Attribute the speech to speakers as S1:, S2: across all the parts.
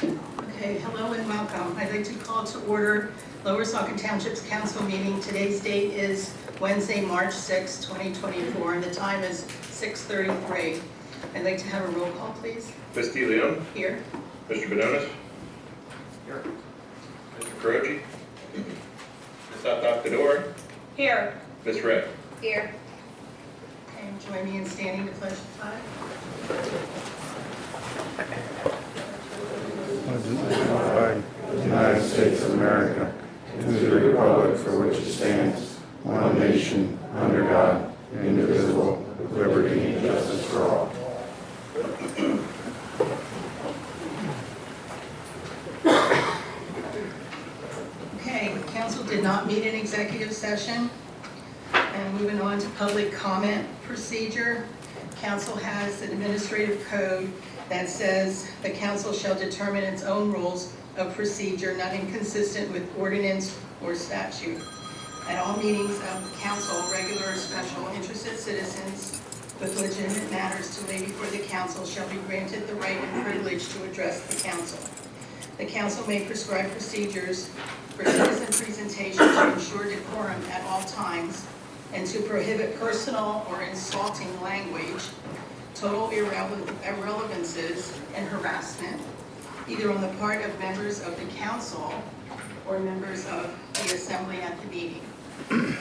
S1: Okay, hello and welcome. I'd like to call to order Lower Saucon Township's council meeting. Today's date is Wednesday, March 6, 2024, and the time is 6:33. I'd like to have a roll call, please.
S2: Ms. De Leon?
S1: Here.
S2: Mr. Banonis? Here. Mr. Croce? Ms. Abdallah?
S1: Here.
S2: Ms. Ray?
S1: Here. Okay, join me in standing to pledge the flag.
S3: Of the United States of America, to the republic for which it stands, one nation, under God, indivisible, with liberty and justice for all.
S1: Okay, the council did not meet in executive session. And moving on to public comment procedure, council has an administrative code that says the council shall determine its own rules of procedure not inconsistent with ordinance or statute. At all meetings of the council, regular or special, interested citizens with legitimate matters to lay before the council shall be granted the right and privilege to address the council. The council may prescribe procedures for citizen presentation to ensure decorum at all times and to prohibit personal or insulting language, total irrelevances, and harassment, either on the part of members of the council or members of the assembly at the meeting.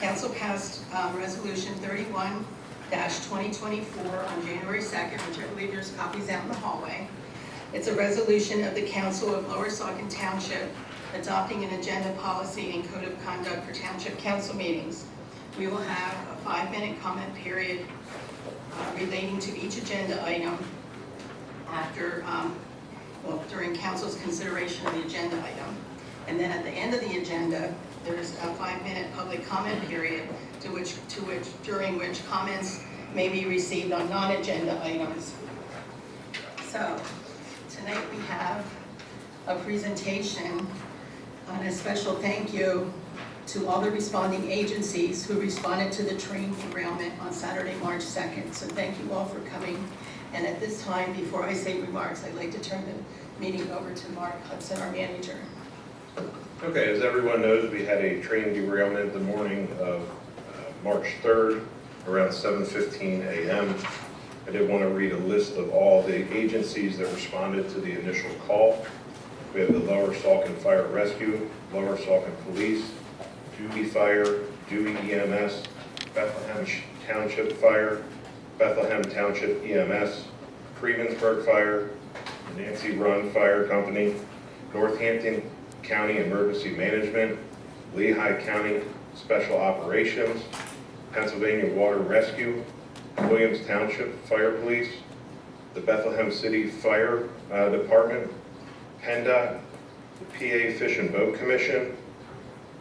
S1: Council passed Resolution 31-2024 on January 2nd, which I believe there's copies out in the hallway. It's a resolution of the Council of Lower Saucon Township adopting an agenda policy and code of conduct for township council meetings. We will have a 5-minute comment period relating to each agenda item after, during council's consideration of the agenda item. And then at the end of the agenda, there's a 5-minute public comment period during which comments may be received on non-agenda items. So tonight we have a presentation and a special thank you to all the responding agencies who responded to the train derailment on Saturday, March 2nd. So thank you all for coming. And at this time, before I say remarks, I'd like to turn the meeting over to Mark Hudson, our manager.
S2: Okay, as everyone knows, we had a train derailment the morning of March 3rd around 7:15 a.m. I did want to read a list of all the agencies that responded to the initial call. We have the Lower Saucon Fire Rescue, Lower Saucon Police, Dewey Fire, Dewey EMS, Bethlehem Township Fire, Bethlehem Township EMS, Freemansburg Fire, Nancy Run Fire Company, Northampton County Emergency Management, Lehigh County Special Operations, Pennsylvania Water Rescue, Williams Township Fire Police, the Bethlehem City Fire Department, PennDOT, the PA Fish and Boat Commission,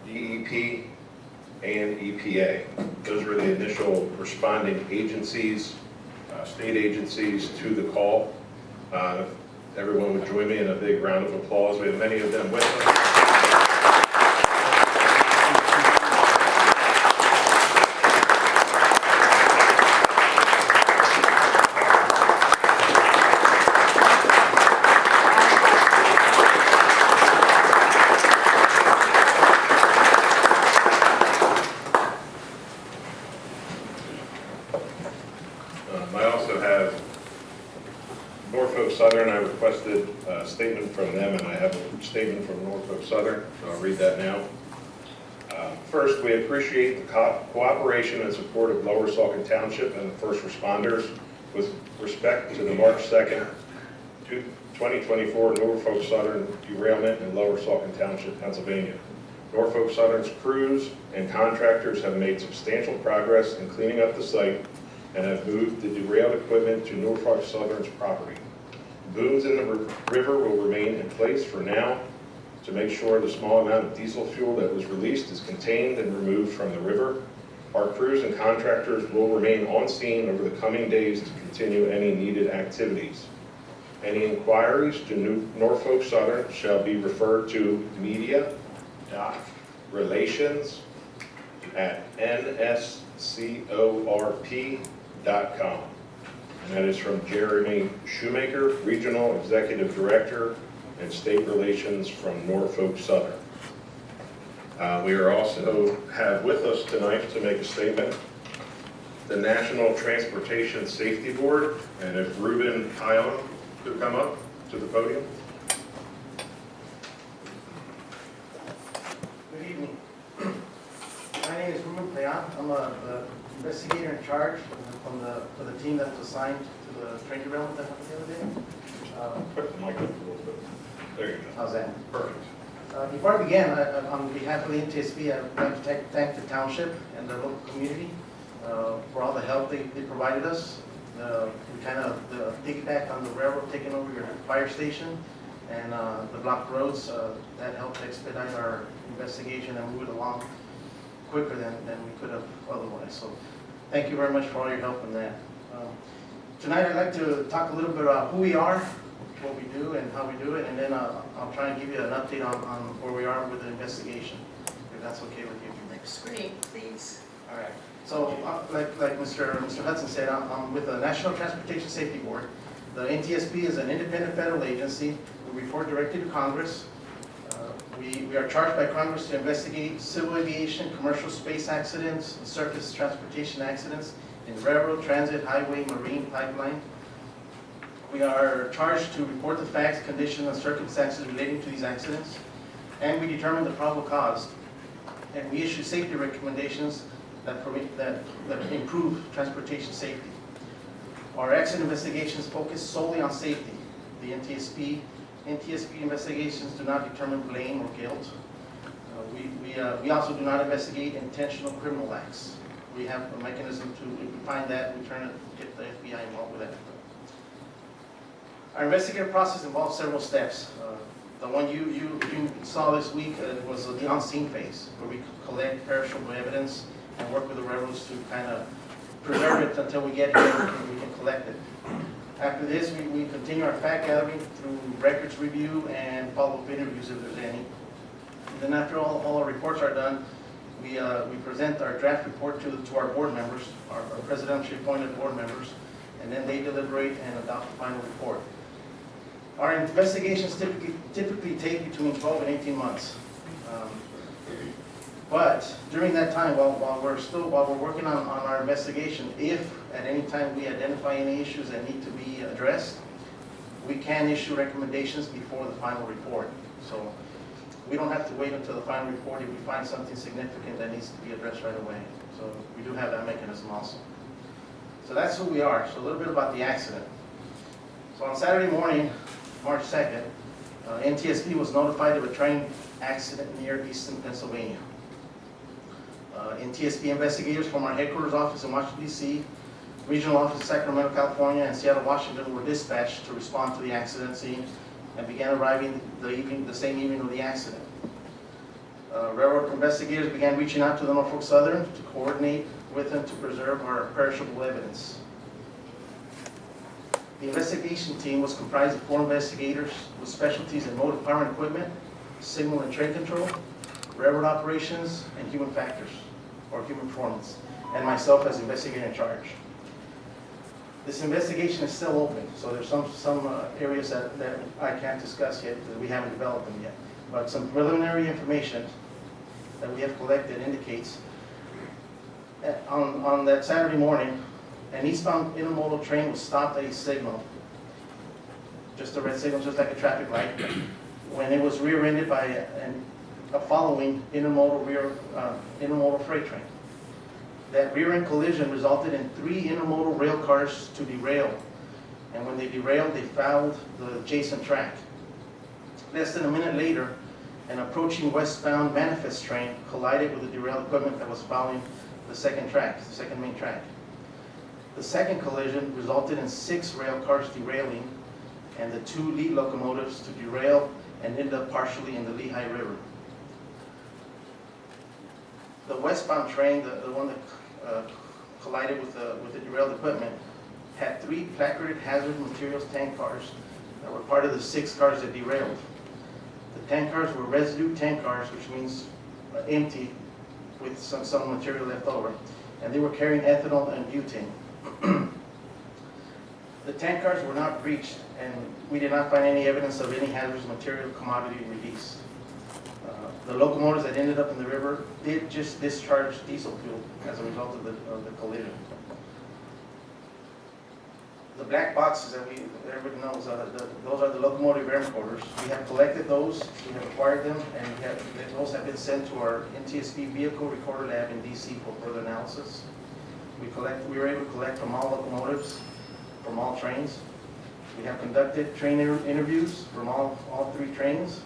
S2: DEP, and EPA. Those were the initial responding agencies, state agencies to the call. Everyone would join me in a big round of applause. We have many of them with us. I also have Norfolk Southern. I requested a statement from them, and I have a statement from Norfolk Southern, so I'll read that now. First, we appreciate the cooperation and support of Lower Saucon Township and the first responders with respect to the March 2nd, 2024 Norfolk Southern derailment in Lower Saucon Township, Pennsylvania. Norfolk Southern's crews and contractors have made substantial progress in cleaning up the site and have moved the derailed equipment to Norfolk Southern's property. Booms in the river will remain in place for now to make sure the small amount of diesel fuel that was released is contained and removed from the river. Our crews and contractors will remain on scene over the coming days to continue any needed activities. Any inquiries to Norfolk Southern shall be referred to media.relations@nscorp.com. And that is from Jeremy Shoemaker, Regional Executive Director and State Relations from Norfolk Southern. We are also have with us tonight to make a statement the National Transportation Safety Board, and if Ruben Highland could come up to the podium.
S4: Good evening. My name is Ruben Payan. I'm the investigator in charge for the team that was assigned to the train derailment that happened the other day.
S2: Put the mic up a little bit. There you go.
S4: How's that?
S2: Perfect.
S4: Before I begin, on behalf of the NTSB, I'd like to thank the township and the local community for all the help they provided us. We kind of piggybacked on the railroad taking over your fire station and the blocked roads. That helped expedite our investigation and move it along quicker than we could have otherwise. So thank you very much for all your help in that. Tonight I'd like to talk a little bit about who we are, what we do, and how we do it, and then I'll try and give you an update on where we are with the investigation, if that's okay with you.
S1: Next screen, please.
S4: All right. So like Mr. Hudson said, I'm with the National Transportation Safety Board. The NTSB is an independent federal agency. We report directly to Congress. We are charged by Congress to investigate civil aviation, commercial space accidents, and surface transportation accidents in railroad, transit, highway, marine, pipeline. We are charged to report the facts, conditions, and circumstances relating to these accidents, and we determine the probable cause. And we issue safety recommendations that improve transportation safety. Our accident investigations focus solely on safety. The NTSB investigations do not determine blame or guilt. We also do not investigate intentional criminal acts. We have a mechanism to, if we find that, we get the FBI involved with that. Our investigative process involves several steps. The one you saw this week was the on-scene phase, where we collect perishable evidence and work with the railroads to kind of preserve it until we get here and we can collect it. After this, we continue our fact gathering through records review and follow-up interviews if there's any. And then after all our reports are done, we present our draft report to our board members, our presidentially appointed board members, and then they deliberate and adopt the final report. Our investigations typically take between 12 and 18 months. But during that time, while we're working on our investigation, if at any time we identify any issues that need to be addressed, we can issue recommendations before the final report. So we don't have to wait until the final report if we find something significant that needs to be addressed right away. So we do have that mechanism also. So that's who we are. So a little bit about the accident. So on Saturday morning, March 2nd, NTSB was notified of a train accident near Easton, Pennsylvania. NTSB investigators from our headquarters office in Washington, D.C., regional office in Sacramento, California, and Seattle, Washington were dispatched to respond to the accident scene and began arriving the same evening of the accident. Railroad investigators began reaching out to the Norfolk Southern to coordinate with them to preserve our perishable evidence. The investigation team was comprised of 4 investigators with specialties in motive power and equipment, signal and train control, railroad operations, and human factors, or human performance, and myself as investigator in charge. This investigation is still open, so there's some areas that I can't discuss yet because we haven't developed them yet. But some preliminary information that we have collected indicates that on that Saturday morning, an eastbound intermodal train was stopped at a signal, just a red signal, just like a traffic light, when it was rear-ended by a following intermodal freight train. That rear-end collision resulted in 3 intermodal rail cars to derail, and when they derailed, they fouled the adjacent track. Less than a minute later, an approaching westbound manifest train collided with the derailed equipment that was following the second main track. The second collision resulted in 6 rail cars derailing and the 2 lead locomotives to derail and end up partially in the Lehigh River. The westbound train, the one that collided with the derailed equipment, had 3 placarded hazard materials tank cars that were part of the 6 cars that derailed. The tank cars were residue tank cars, which means empty with some material left over, and they were carrying ethanol and butane. The tank cars were not breached, and we did not find any evidence of any hazardous material commodity released. The locomotives that ended up in the river did just discharge diesel fuel as a result of the collision. The black boxes that everybody knows, those are the locomotive air recorders. We have collected those, we have acquired them, and those have been sent to our NTSB vehicle recorder lab in DC for further analysis. We were able to collect from all locomotives, from all trains. We have conducted train interviews from all 3 trains.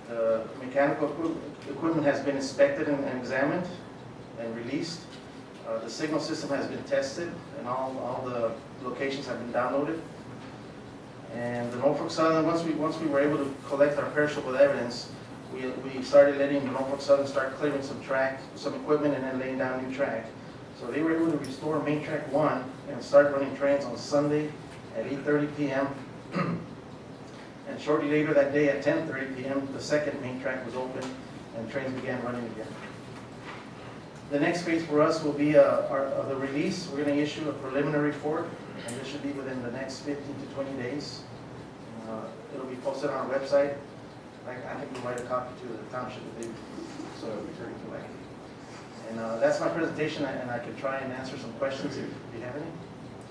S4: The mechanical equipment has been inspected and examined and released. The signal system has been tested, and all the locations have been downloaded. And the Norfolk Southern, once we were able to collect our perishable evidence, we started letting the Norfolk Southern start clearing some equipment, and then laying down new track. So they were able to restore main track 1 and start running trains on Sunday at 8:30 p.m. And shortly later that day at 10:30 p.m., the second main track was open and trains began running again. The next phase for us will be the release. We're going to issue a preliminary report, and this should be within the next 15 to 20 days. It'll be posted on our website. I can provide a copy to the township if they so return to like. And that's my presentation, and I can try and answer some questions if you have any.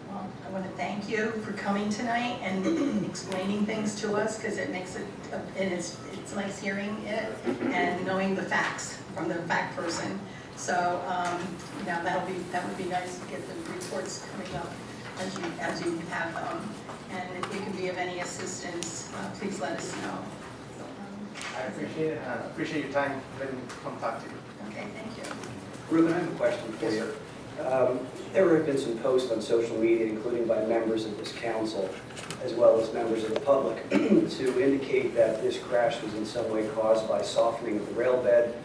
S1: Well, I want to thank you for coming tonight and explaining things to us, because it makes it, it's nice hearing it and knowing the facts from the fact person. So, now that would be nice to get the reports coming up as you have them. And if you can be of any assistance, please let us know.
S4: I appreciate it. I appreciate your time letting me come talk to you.
S1: Okay, thank you.
S5: Ruben, I have a question for
S4: Yes,
S5: you.
S4: sir.
S5: There have been some posts on social media, including by members of this council, as well as members of the public, to indicate that this crash was in some way caused by softening of the rail bed,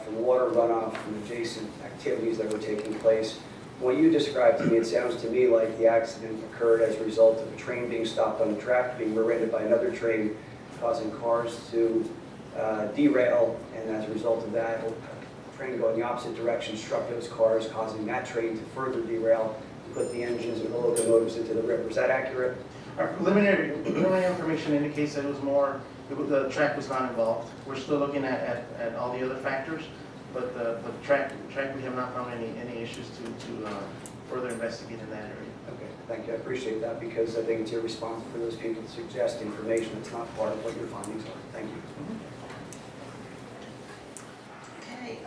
S5: from water runoff from adjacent activities that were taking place. What you described to me, it sounds to me like the accident occurred as a result of a train being stopped on the track, being rear-ended by another train, causing cars to derail, and as a result of that, a train going the opposite direction struck those cars, causing that train to further derail and put the engines and the locomotives into the river. Is that accurate?
S4: Our preliminary information indicates that the track was not involved. We're still looking at all the other factors, but the track we have not found any issues to further investigate in that area.
S5: Okay, thank you. I appreciate that, because I think it's irresponsible for those people to suggest information that's not part of what your findings are. Thank you.
S1: Okay,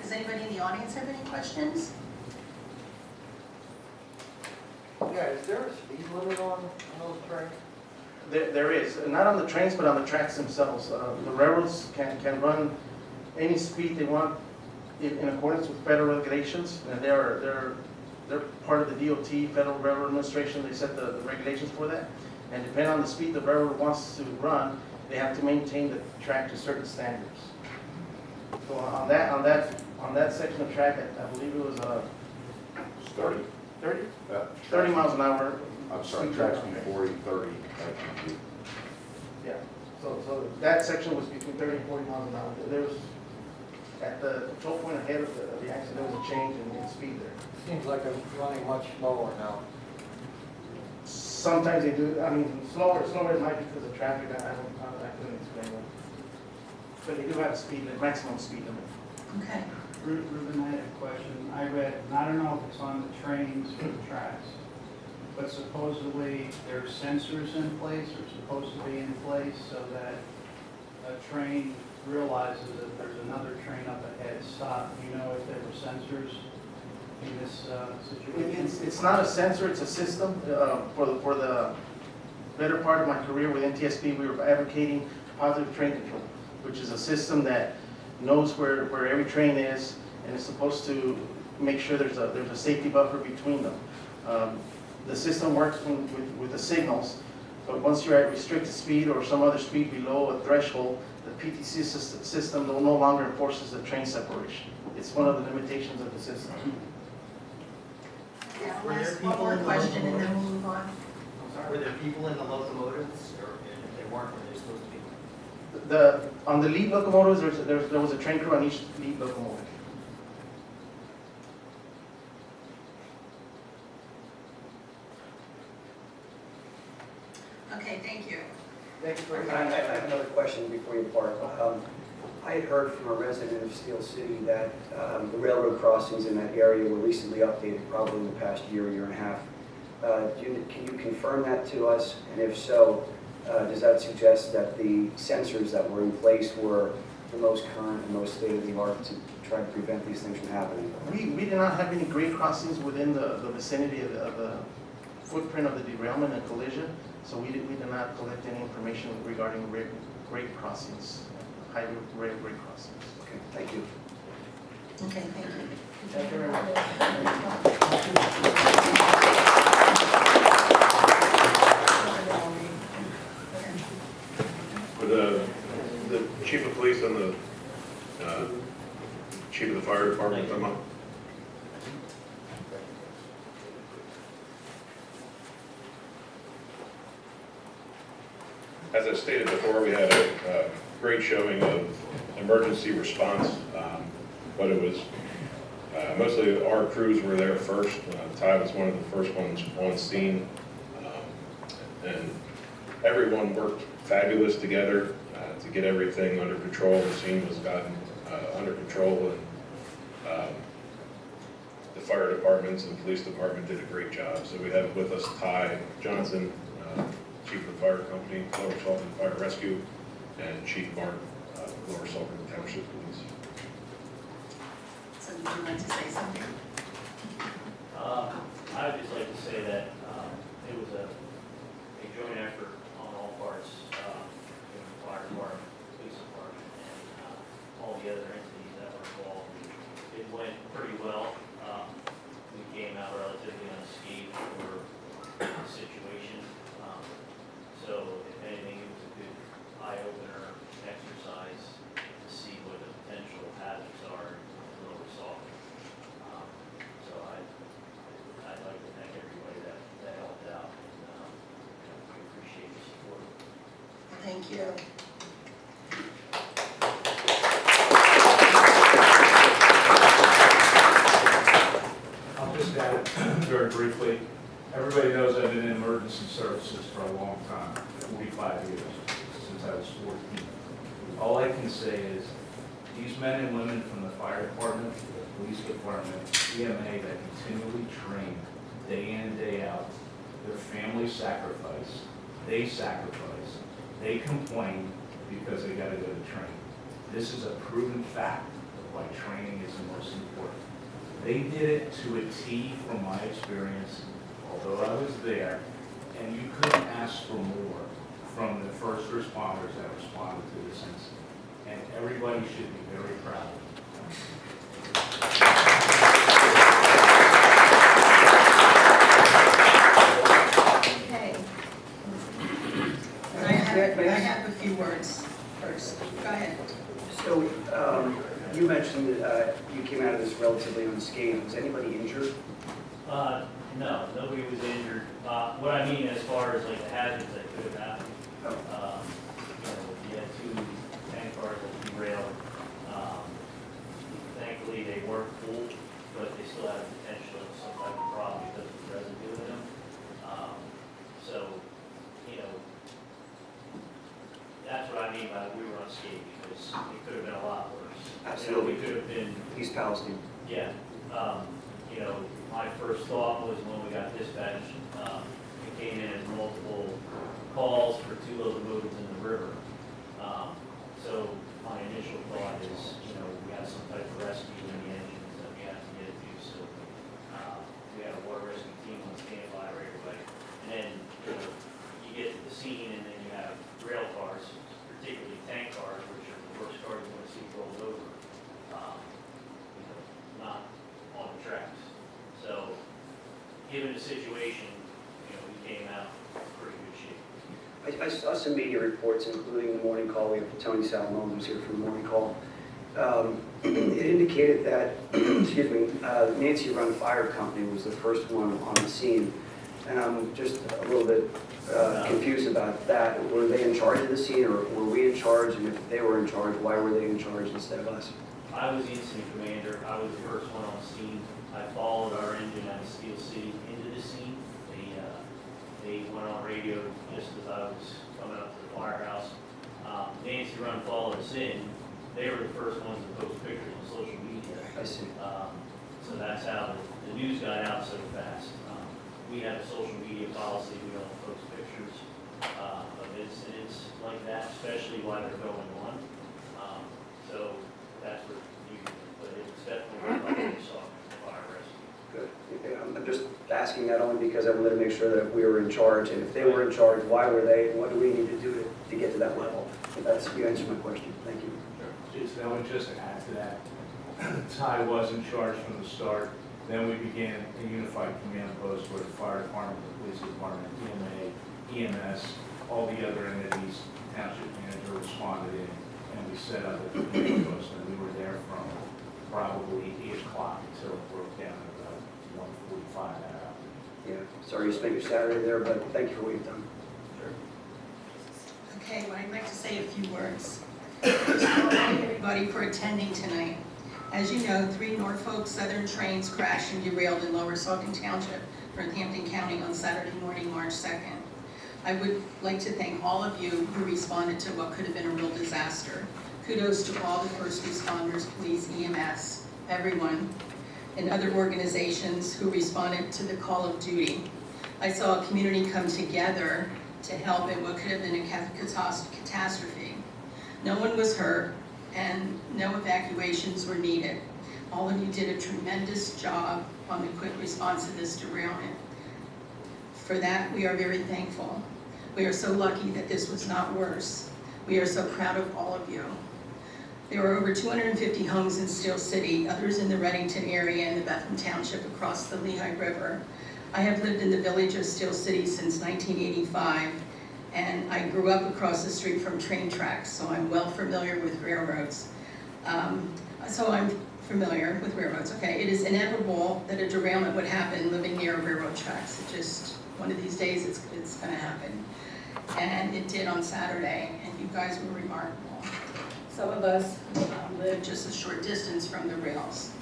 S1: does anybody in the audience have any questions?
S6: Yeah, is there a speed limit on those trains?
S4: There is, not on the trains, but on the tracks themselves. The railroads can run any speed they want in accordance with federal regulations, and they're part of the DOT, Federal Railroad Administration. They set the regulations for that, and depending on the speed the railroad wants to run, they have to maintain the track to certain standards. So on that section of track, I believe it was
S3: 30.
S4: 30?
S3: Yeah.
S4: 30 miles an hour.
S3: I'm sorry, tracks be 40, 30.
S4: Yeah, so that section was between 30 and 40 miles an hour. There was, at the control point ahead of the accident, there was a change in speed there.
S6: Seems like it's running much slower now.
S4: Sometimes they do, I mean, slower it might be because of traffic, I couldn't explain that. But they do have a speed limit, maximum speed limit.
S1: Okay.
S7: Ruben, I had a question. I read, and I don't know if it's on the trains or the tracks, but supposedly there's sensors in place, or supposed to be in place, so that a train realizes that there's another train up ahead, stop. Do you know if there were sensors in this situation?
S4: It's not a sensor, it's a system. For the better part of my career with NTSB, we were advocating positive train control, which is a system that knows where every train is, and is supposed to make sure there's a safety buffer between them. The system works with the signals, but once you're at restricted speed or some other speed below a threshold, the PTC system no longer enforces the train separation. It's one of the limitations of the system.
S1: Yeah,
S8: Were there
S1: last one
S8: people
S1: more
S8: in the
S1: question and then
S8: locomotives?
S1: we'll move on.
S8: Were there people in the locomotives, or if they weren't, were they supposed to be?
S4: On the lead locomotives, there was a train crew on each lead locomotive.
S6: Thanks very
S5: I
S6: much.
S5: have another question before you part. I had heard from a resident of Steel City that the railroad crossings in that area were recently updated, probably in the past year and a half. Can you confirm that to us? And if so, does that suggest that the sensors that were in place were the most current and most state-of-the-art to try to prevent these things from happening?
S4: We did not have any grade crossings within the vicinity of the footprint of the derailment and collision, so we did not collect any information regarding grade crossings, high grade crossings.
S5: Okay, thank you.
S1: Okay, thank you.
S6: Thank you very much.
S2: With the chief of police and the chief of the fire department come up. As I stated before, we had a great showing of emergency response, but it was mostly our crews were there first. Ty was one of the first ones on scene, and everyone worked fabulous together to get everything under control. The scene was gotten under control, and the fire departments and police department did a great job. So we have with us Ty Johnson, Chief of the Fire Company, Lower Saucon Fire Rescue, and Chief Mark, Lower Saucon Township Police.
S1: So would you like to say something?
S9: I would just like to say that it was a joint effort on all parts, the fire department, police department, and all the other entities that were involved. It went pretty well. We came out relatively unscathed for the situation. So if anything, it was a good eye-opener exercise to see what the potential hazards are in Lower Saucon. So I'd like to thank everybody that helped out, and we appreciate your support.
S1: Thank you.
S10: I'll just add very briefly. Everybody knows I've been in emergency services for a long time, 45 years, since I was 14. All I can say is these men and women from the fire department, the police department, EMA that continually train day in and day out, their families sacrifice, they complain because they got to go to training. This is a proven fact of why training is the most important. They did it to a T from my experience, although I was there, and you couldn't ask for more from the first responders that responded to this incident. And everybody should be very proud of them.
S1: Okay. I have a few words first. Go ahead.
S5: So you mentioned that you came out of this relatively unscathed. Was anybody injured?
S9: No, nobody was injured. What I mean as far as like the hazards that could have happened, you had two tank cars that derailed. Thankfully, they weren't full, but they still had the potential of some type of problem because of the residue in them. So, that's what I mean by we were unscathed, because it could have been a lot worse.
S5: Absolutely.
S9: We could have been,
S5: East Palestine.
S9: yeah. My first thought was when we got dispatched, it came in as multiple calls for two locomotives in the river. So my initial thought is, we had some type of rescue in the engines that we had to get to. So we had a water rescue team on standby right away. And then, you get to the scene and then you have rail cars, particularly tank cars, which are the worst cars you want to see rolled over, not on the tracks. So, given the situation, we came out in pretty good shape.
S5: I saw some media reports, including the morning call. We have Tony Salamone who's here for the morning call. It indicated that, excuse me, Nancy Run Fire Company was the first one on the scene. And I'm just a little bit confused about that. Were they in charge of the scene, or were we in charge? And if they were in charge, why were they in charge instead of us?
S9: I was the incident commander. I was the first one on scene. I followed our engine out of Steel City into the scene. They they went on radio just as I was coming up to the firehouse. Nancy Run followed us in. They were the first ones to post pictures on social media.
S5: I see.
S9: So that's how the news got out so fast. We have a social media policy, we don't post pictures of incidents like that, especially while they're going on. So that's what you, but it's definitely what we saw in the fire rescue.
S5: Good. Okay, I'm just asking that only because I wanted to make sure that we were in charge, and if they were in charge, why were they, and what do we need to do to get to that level? So that's, you answered my question. Thank you.
S10: I would just add to that, Ty was in charge from the start. Then we began a unified command post where the fire department, the police department, EMA, EMS, all the other entities, township manager responded in, and we set up a command post, and we were there from probably 8 o'clock until it broke down at about 1:45 that afternoon.
S5: Yeah, sorry you spent your Saturday there, but thank you for what you've done.
S1: Okay, well, I'd like to say a few words. First of all, thank everybody for attending tonight. As you know, 3 Norfolk Southern trains crashed and derailed in Lower Saucon Township, Northampton County on Saturday morning, March 2nd. I would like to thank all of you who responded to what could have been a real disaster. Kudos to all the first responders, police, EMS, everyone, and other organizations who responded to the call of duty. I saw a community come together to help in what could have been a catastrophe. No one was hurt, and no evacuations were needed. All of you did a tremendous job on the quick response to this derailment. For that, we are very thankful. We are so lucky that this was not worse. We are so proud of all of you. There are over 250 homes in Steel City, others in the Reddington area and the Bethlehem Township across the Lehigh River. I have lived in the village of Steel City since 1985, and I grew up across the street from train tracks, so I'm well familiar with railroads. Okay. It is inevitable that a derailment would happen living near railroad tracks. It just, one of these days it's gonna happen. And it did on Saturday, and you guys were remarkable. Some of us live just a short distance from the rails.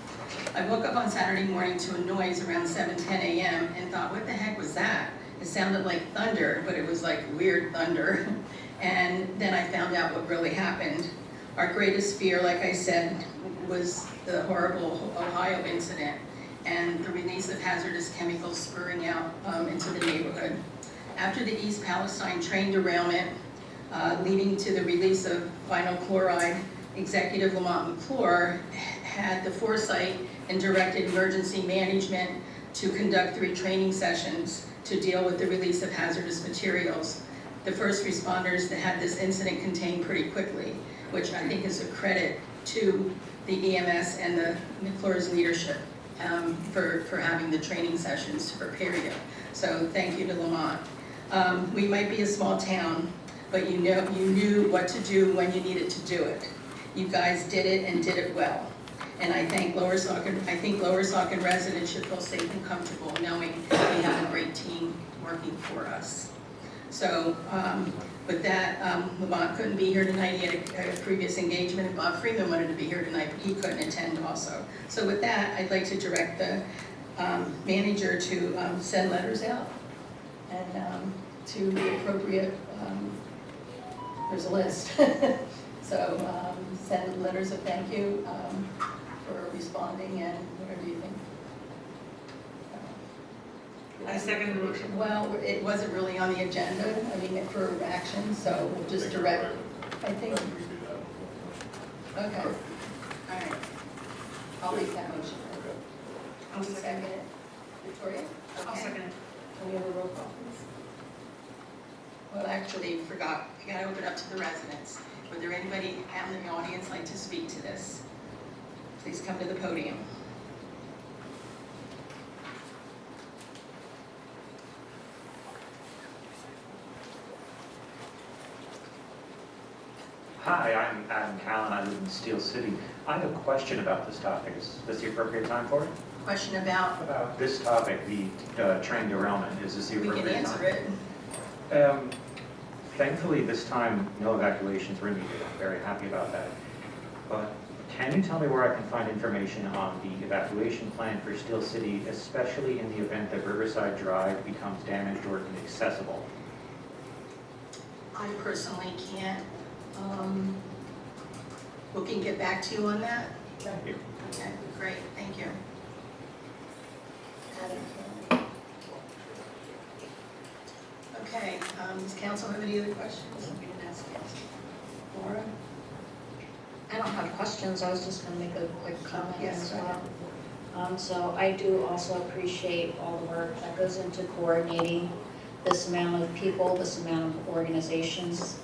S1: I woke up on Saturday morning to a noise around 7:10 a.m. and thought, what the heck was that? It sounded like thunder, but it was like weird thunder. And then I found out what really happened. Our greatest fear, like I said, was the horrible Ohio incident and the release of hazardous chemicals spurring out into the neighborhood. After the East Palestine train derailment, leading to the release of vinyl chloride, Executive Lamont McClure had the foresight and directed emergency management to conduct 3 training sessions to deal with the release of hazardous materials. The first responders that had this incident contained pretty quickly, which I think is a credit to the EMS and the McClure's leadership for having the training sessions to prepare you. So thank you to Lamont. We might be a small town, but you knew what to do when you needed to do it. You guys did it and did it well. And I think Lower Saucon residents should feel safe and comfortable knowing we have a great team working for us. So with that, Lamont couldn't be here tonight. He had a previous engagement. Bob Freeman wanted to be here tonight, but he couldn't attend also. So with that, I'd like to direct the manager to send letters out and to the appropriate, there's a list. So send letters of thank you for responding and whatever you think.
S11: I second the motion.
S1: Well, it wasn't really on the agenda, I mean, for action, so we'll just direct, I think. Okay, all right. I'll make that motion.
S11: I'll
S1: Second
S11: second it.
S1: it. Victoria?
S11: I'll
S1: Okay.
S11: second it.
S1: Can we have a roll call, please? Well, actually, forgot, I gotta open up to the residents. Would there anybody out in the audience like to speak to this? Please come to the podium.
S12: Hi, I'm Adam Callan. I live in Steel City. I have a question about this topic. Is this the appropriate time for it?
S1: Question about,
S12: About this topic, the train derailment. Is this the
S1: we can
S12: appropriate
S1: answer
S12: time?
S1: it.
S12: Thankfully, this time, no evacuations were needed. I'm very happy about that. But can you tell me where I can find information on the evacuation plan for Steel City, especially in the event that Riverside Drive becomes damaged or inaccessible?
S1: I personally can't. We can get back to you on that.
S12: Thank you.
S1: Okay, great, thank you. Okay, does council have any other questions? We didn't ask council. Laura?
S13: I don't have questions, I was just gonna make a quick comment
S1: Yes,
S13: as
S1: go ahead.
S13: well. So I do also appreciate all the work that goes into coordinating this amount of people, this amount of organizations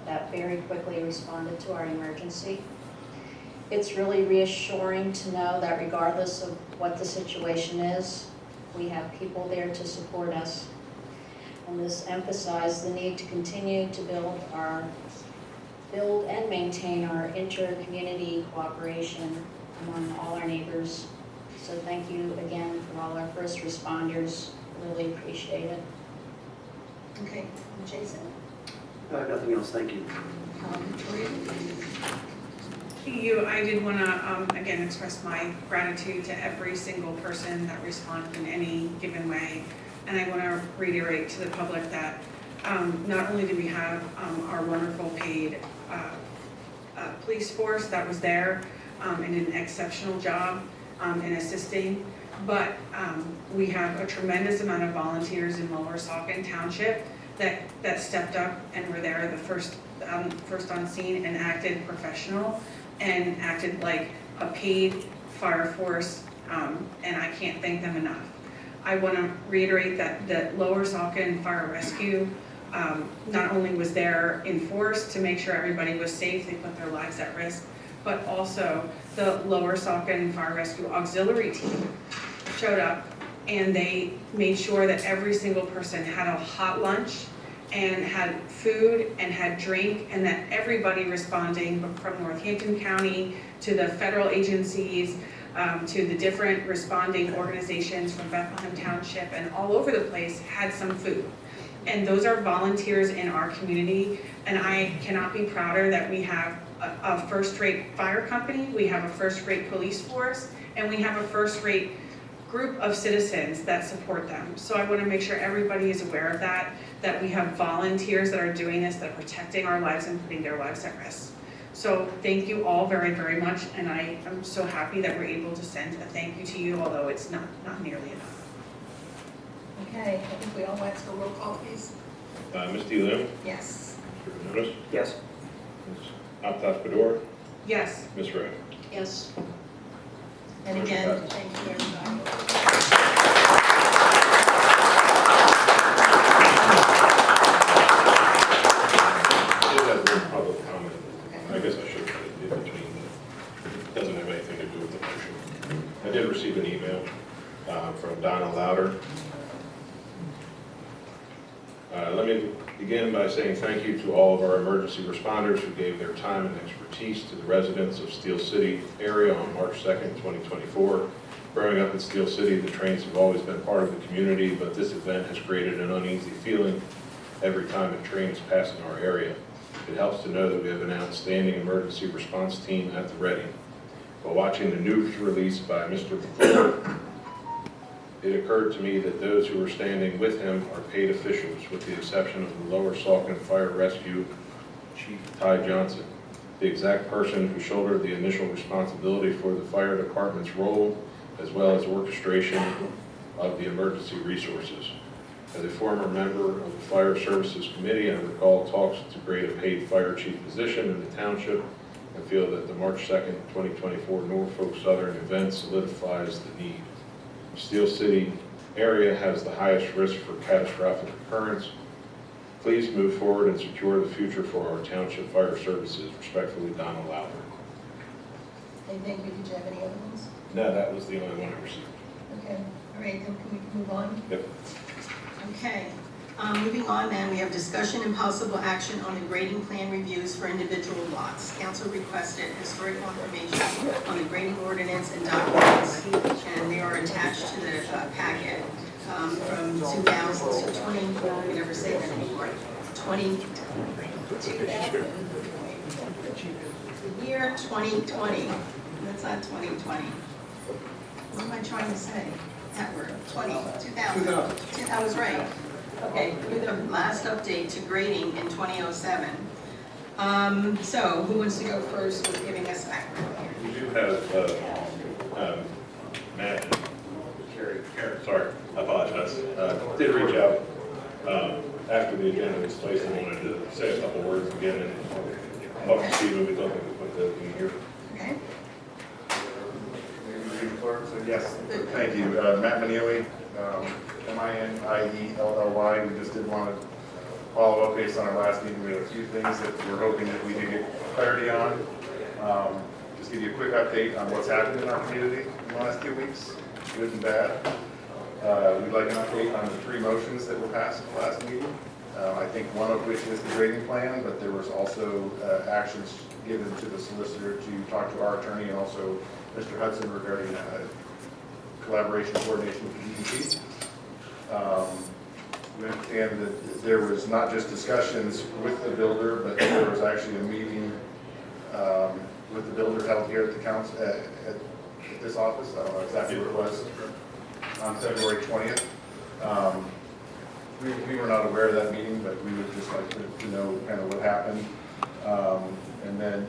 S13: that very quickly responded to our emergency. It's really reassuring to know that regardless of what the situation is, we have people there to support us. And this emphasized the need to continue to build and maintain our inter-community cooperation among all our neighbors. So thank you again for all our first responders, really appreciate it.
S1: Okay, Jason?
S5: I have nothing else, thank you.
S1: Victoria?
S11: I did want to, again, express my gratitude to every single person that responded in any given way. And I want to reiterate to the public that not only do we have our wonderful paid police force that was there and did an exceptional job in assisting, but we have a tremendous amount of volunteers in Lower Saucon Township that stepped up and were there the first on scene and acted professional and acted like a paid fire force, and I can't thank them enough. I want to reiterate that the Lower Saucon Fire Rescue not only was there in force to make sure everybody was safe, they put their lives at risk, but also the Lower Saucon Fire Rescue Auxiliary Team showed up and they made sure that every single person had a hot lunch and had food and had drink, and that everybody responding from Northampton County to the federal agencies to the different responding organizations from Bethlehem Township and all over the place had some food. And those are volunteers in our community, and I cannot be prouder that we have a first-rate fire company, we have a first-rate police force, and we have a first-rate group of citizens that support them. So I want to make sure everybody is aware of that we have volunteers that are doing this, that are protecting our lives and putting their lives at risk. So thank you all very, very much, and I am so happy that we're able to send a thank you to you, although it's not nearly enough.
S1: Okay, I think we all went to a roll call, please.
S2: Ms. DeLeon?
S1: Yes.
S2: Mr. Banonis?
S5: Yes.
S2: Ms. Aptas-Bador?
S11: Yes.
S2: Ms. Ray?
S13: Yes.
S1: And again, thank you, everybody.
S2: I did have one public comment. I guess I should put it in between. It doesn't have anything to do with the motion. I did receive an email from Donna Louder. Let me begin by saying thank you to all of our emergency responders who gave their time and expertise to the residents of Steel City area on March 2nd, 2024. Growing up in Steel City, the trains have always been part of the community, but this event has created an uneasy feeling every time a train is passing our area. It helps to know that we have an outstanding emergency response team at the ready. While watching the news release by Mr. McClure, it occurred to me that those who were standing with him are paid officials, with the exception of the Lower Saucon Fire Rescue Chief Ty Johnson, the exact person who shouldered the initial responsibility for the fire department's role, as well as orchestration of the emergency resources. As a former member of the Fire Services Committee, I recall talks to create a paid fire chief position in the township and feel that the March 2nd, 2024 Norfolk Southern event solidifies the need. The Steel City area has the highest risk for catastrophic occurrence. Please move forward and secure the future for our township fire services. Respectfully, Donna Louder.
S1: Okay, thank you. Did you have any other ones?
S2: No, that was the only one I received.
S1: Okay, all right, then can we move on?
S2: Yep.
S1: Okay, moving on then, we have discussion and possible action on the grading plan reviews for individual lots. Council requested historical information on the grading ordinance and documents, and they are attached to the packet from 2000 to 20, we never say that anymore, 20, The year 2020, that's not 2020. What am I trying to say? That word, 2000. I was right. Okay, with the last update to grading in 2007. So who wants to go first with giving us background here?
S2: We do have Matt and Carrie, sorry, I apologize, did reach out after the agenda was placed and wanted to say a couple words again and talk to Steve, and we thought we could put that in here.
S1: Okay.
S3: Yes, thank you. Matt Manili, M-I-N-I-E-L-L-Y. We just did want to follow up based on our last meeting. We had a few things that we're hoping that we can get clarity on. Just give you a quick update on what's happened in our community in the last few weeks, good and bad. We'd like an update on the 3 motions that were passed at the last meeting. I think one of which is the grading plan, but there was also actions given to the solicitor to talk to our attorney and also Mr. Hudson regarding collaboration coordination with the DEP. We understand that there was not just discussions with the builder, but there was actually a meeting with the builder held here at the council, at this office. I don't know exactly what it was, on February 20th. We were not aware of that meeting, but we would just like to know kind of what happened. And then,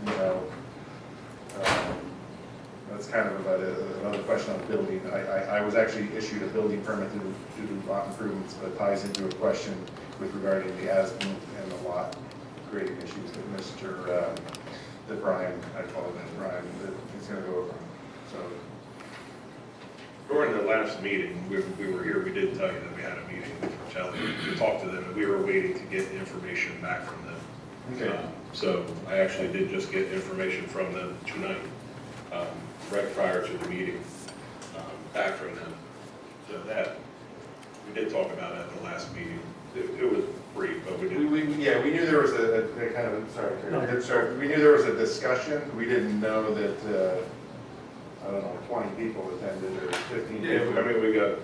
S3: that's kind of about another question on building. I was actually issued a building permit to do lot improvements, but ties into a question with regarding the as-built and the lot grading issues that that Brian, I apologize, Brian, that he's going to go over. So
S2: During the last meeting, we were here, we did tell you that we had a meeting with Priscilla to talk to them, and we were waiting to get information back from them.
S3: Okay.
S2: So I actually did just get information from them tonight, right prior to the meeting, back from them. So that, we did talk about at the last meeting. It was brief, but we did.
S3: we knew there was a kind of, sorry, Terry. So we knew there was a discussion. We didn't know that, I don't know, 20 people attended or 15
S2: Yeah,
S3: people.
S2: I mean, we got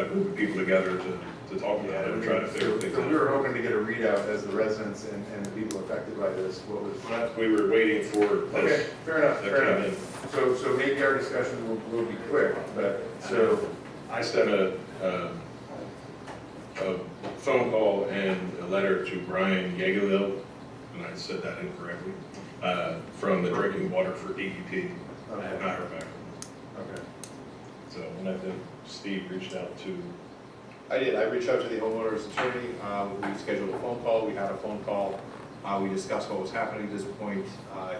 S2: a group of people together to talk about it and try to figure things
S3: So
S2: out.
S3: we were hoping to get a readout as the residents and the people affected by this. What was?
S2: We were waiting for
S3: Okay,
S2: this.
S3: fair enough,
S2: that
S3: fair
S2: came
S3: enough. So maybe our discussion will be quick, but so.
S2: I sent a phone call and a letter to Brian Yeagerville, and I said that incorrectly, from the Drinking Water for DEP. I have not heard back from them.
S3: Okay.
S2: So, and I think Steve reached out to.
S14: I did. I reached out to the homeowner's attorney. We scheduled a phone call. We had a phone call. We discussed what was happening at this point.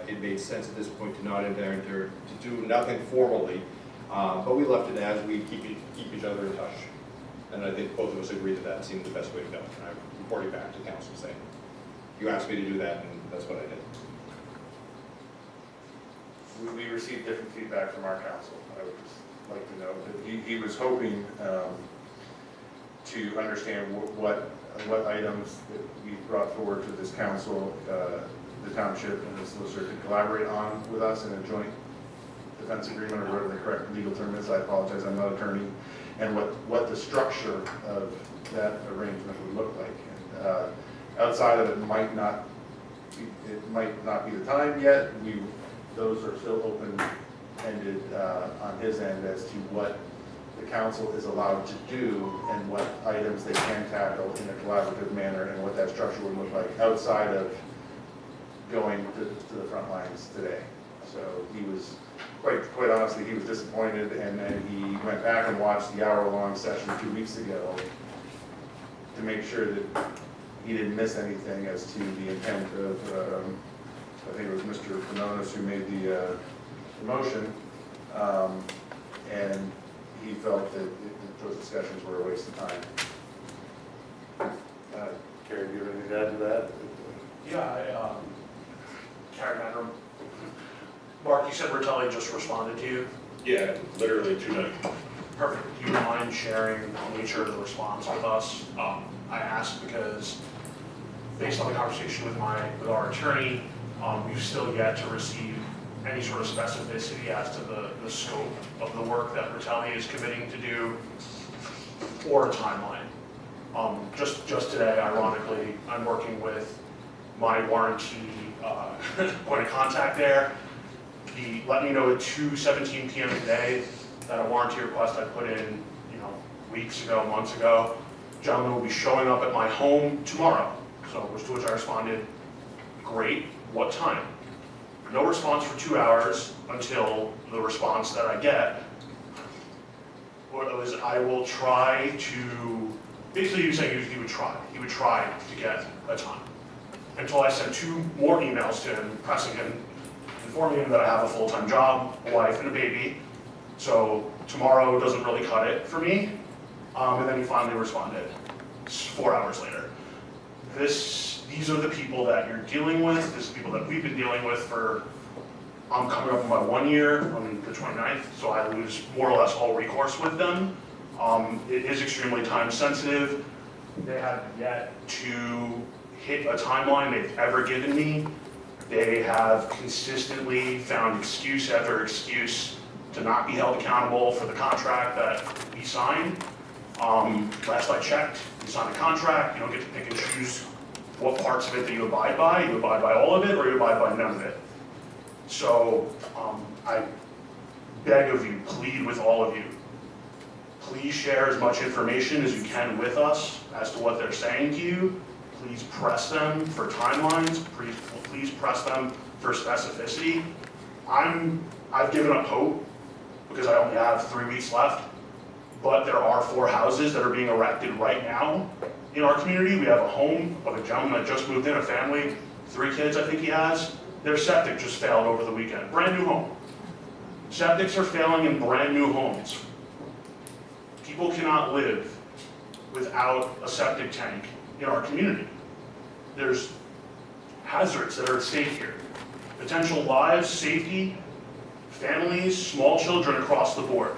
S14: It made sense at this point to not enter, to do nothing formally, but we left it as we keep each other in touch. And I think both of us agreed that seemed the best way to go. And I reported back to council saying, you asked me to do that, and that's what I did.
S3: We received different feedback from our council. I would just like to know that he was hoping to understand what items that we brought forward to this council, the township and the solicitor could collaborate on with us in a joint defense agreement, or whatever the correct legal term is. I apologize, I'm not an attorney. And what the structure of that arrangement would look like. And outside of it might not be the time yet. Those are still open-ended on his end as to what the council is allowed to do and what items they can tackle in a collaborative manner and what that structure would look like outside of going to the front lines today. So he was, quite honestly, he was disappointed, and then he went back and watched the hour-long session 2 weeks ago to make sure that he didn't miss anything as to the intent of, I think it was Mr. Banonis who made the motion, and he felt that those discussions were a waste of time. Carrie, do you have anything to add to that?
S15: Yeah, Karen Manrum. Mark, you said Ritelli just responded to you?
S2: Yeah, literally tonight.
S15: Perfect. Do you mind sharing the nature of the response with us? I asked because, based on the conversation with our attorney, we've still yet to receive any sort of specificity as to the scope of the work that Ritelli is committing to do, or a timeline. Just today, ironically, I'm working with my warranty point of contact there. He let me know at 2:17 p.m. today that a warranty request I put in, weeks ago, months ago, gentleman will be showing up at my home tomorrow. So, to which I responded, great, what time? No response for 2 hours until the response that I get was, I will try to, basically he was saying he would try to get a time. Until I sent 2 more emails to him, pressing him, informing him that I have a full-time job, a wife, and a baby. So tomorrow doesn't really cut it for me. And then he finally responded 4 hours later. These are the people that you're dealing with. These are the people that we've been dealing with for, I'm coming up on my 1 year on the 29th, so I lose more or less all recourse with them. It is extremely time sensitive. They have yet to hit a timeline they've ever given me. They have consistently found excuse after excuse to not be held accountable for the contract that we signed. Last I checked, you sign a contract, you don't get to pick and choose what parts of it that you abide by. You abide by all of it, or you abide by none of it. So I beg of you, plead with all of you, please share as much information as you can with us as to what they're saying to you. Please press them for timelines. Please press them for specificity. I've given up hope because I only have 3 weeks left, but there are 4 houses that are being erected right now in our community. We have a home of a gentleman that just moved in, a family, 3 kids I think he has. Their septic just failed over the weekend, brand new home. Septics are failing in brand new homes. People cannot live without a septic tank in our community. There's hazards that are at stake here. Potential lives, safety, families, small children across the board.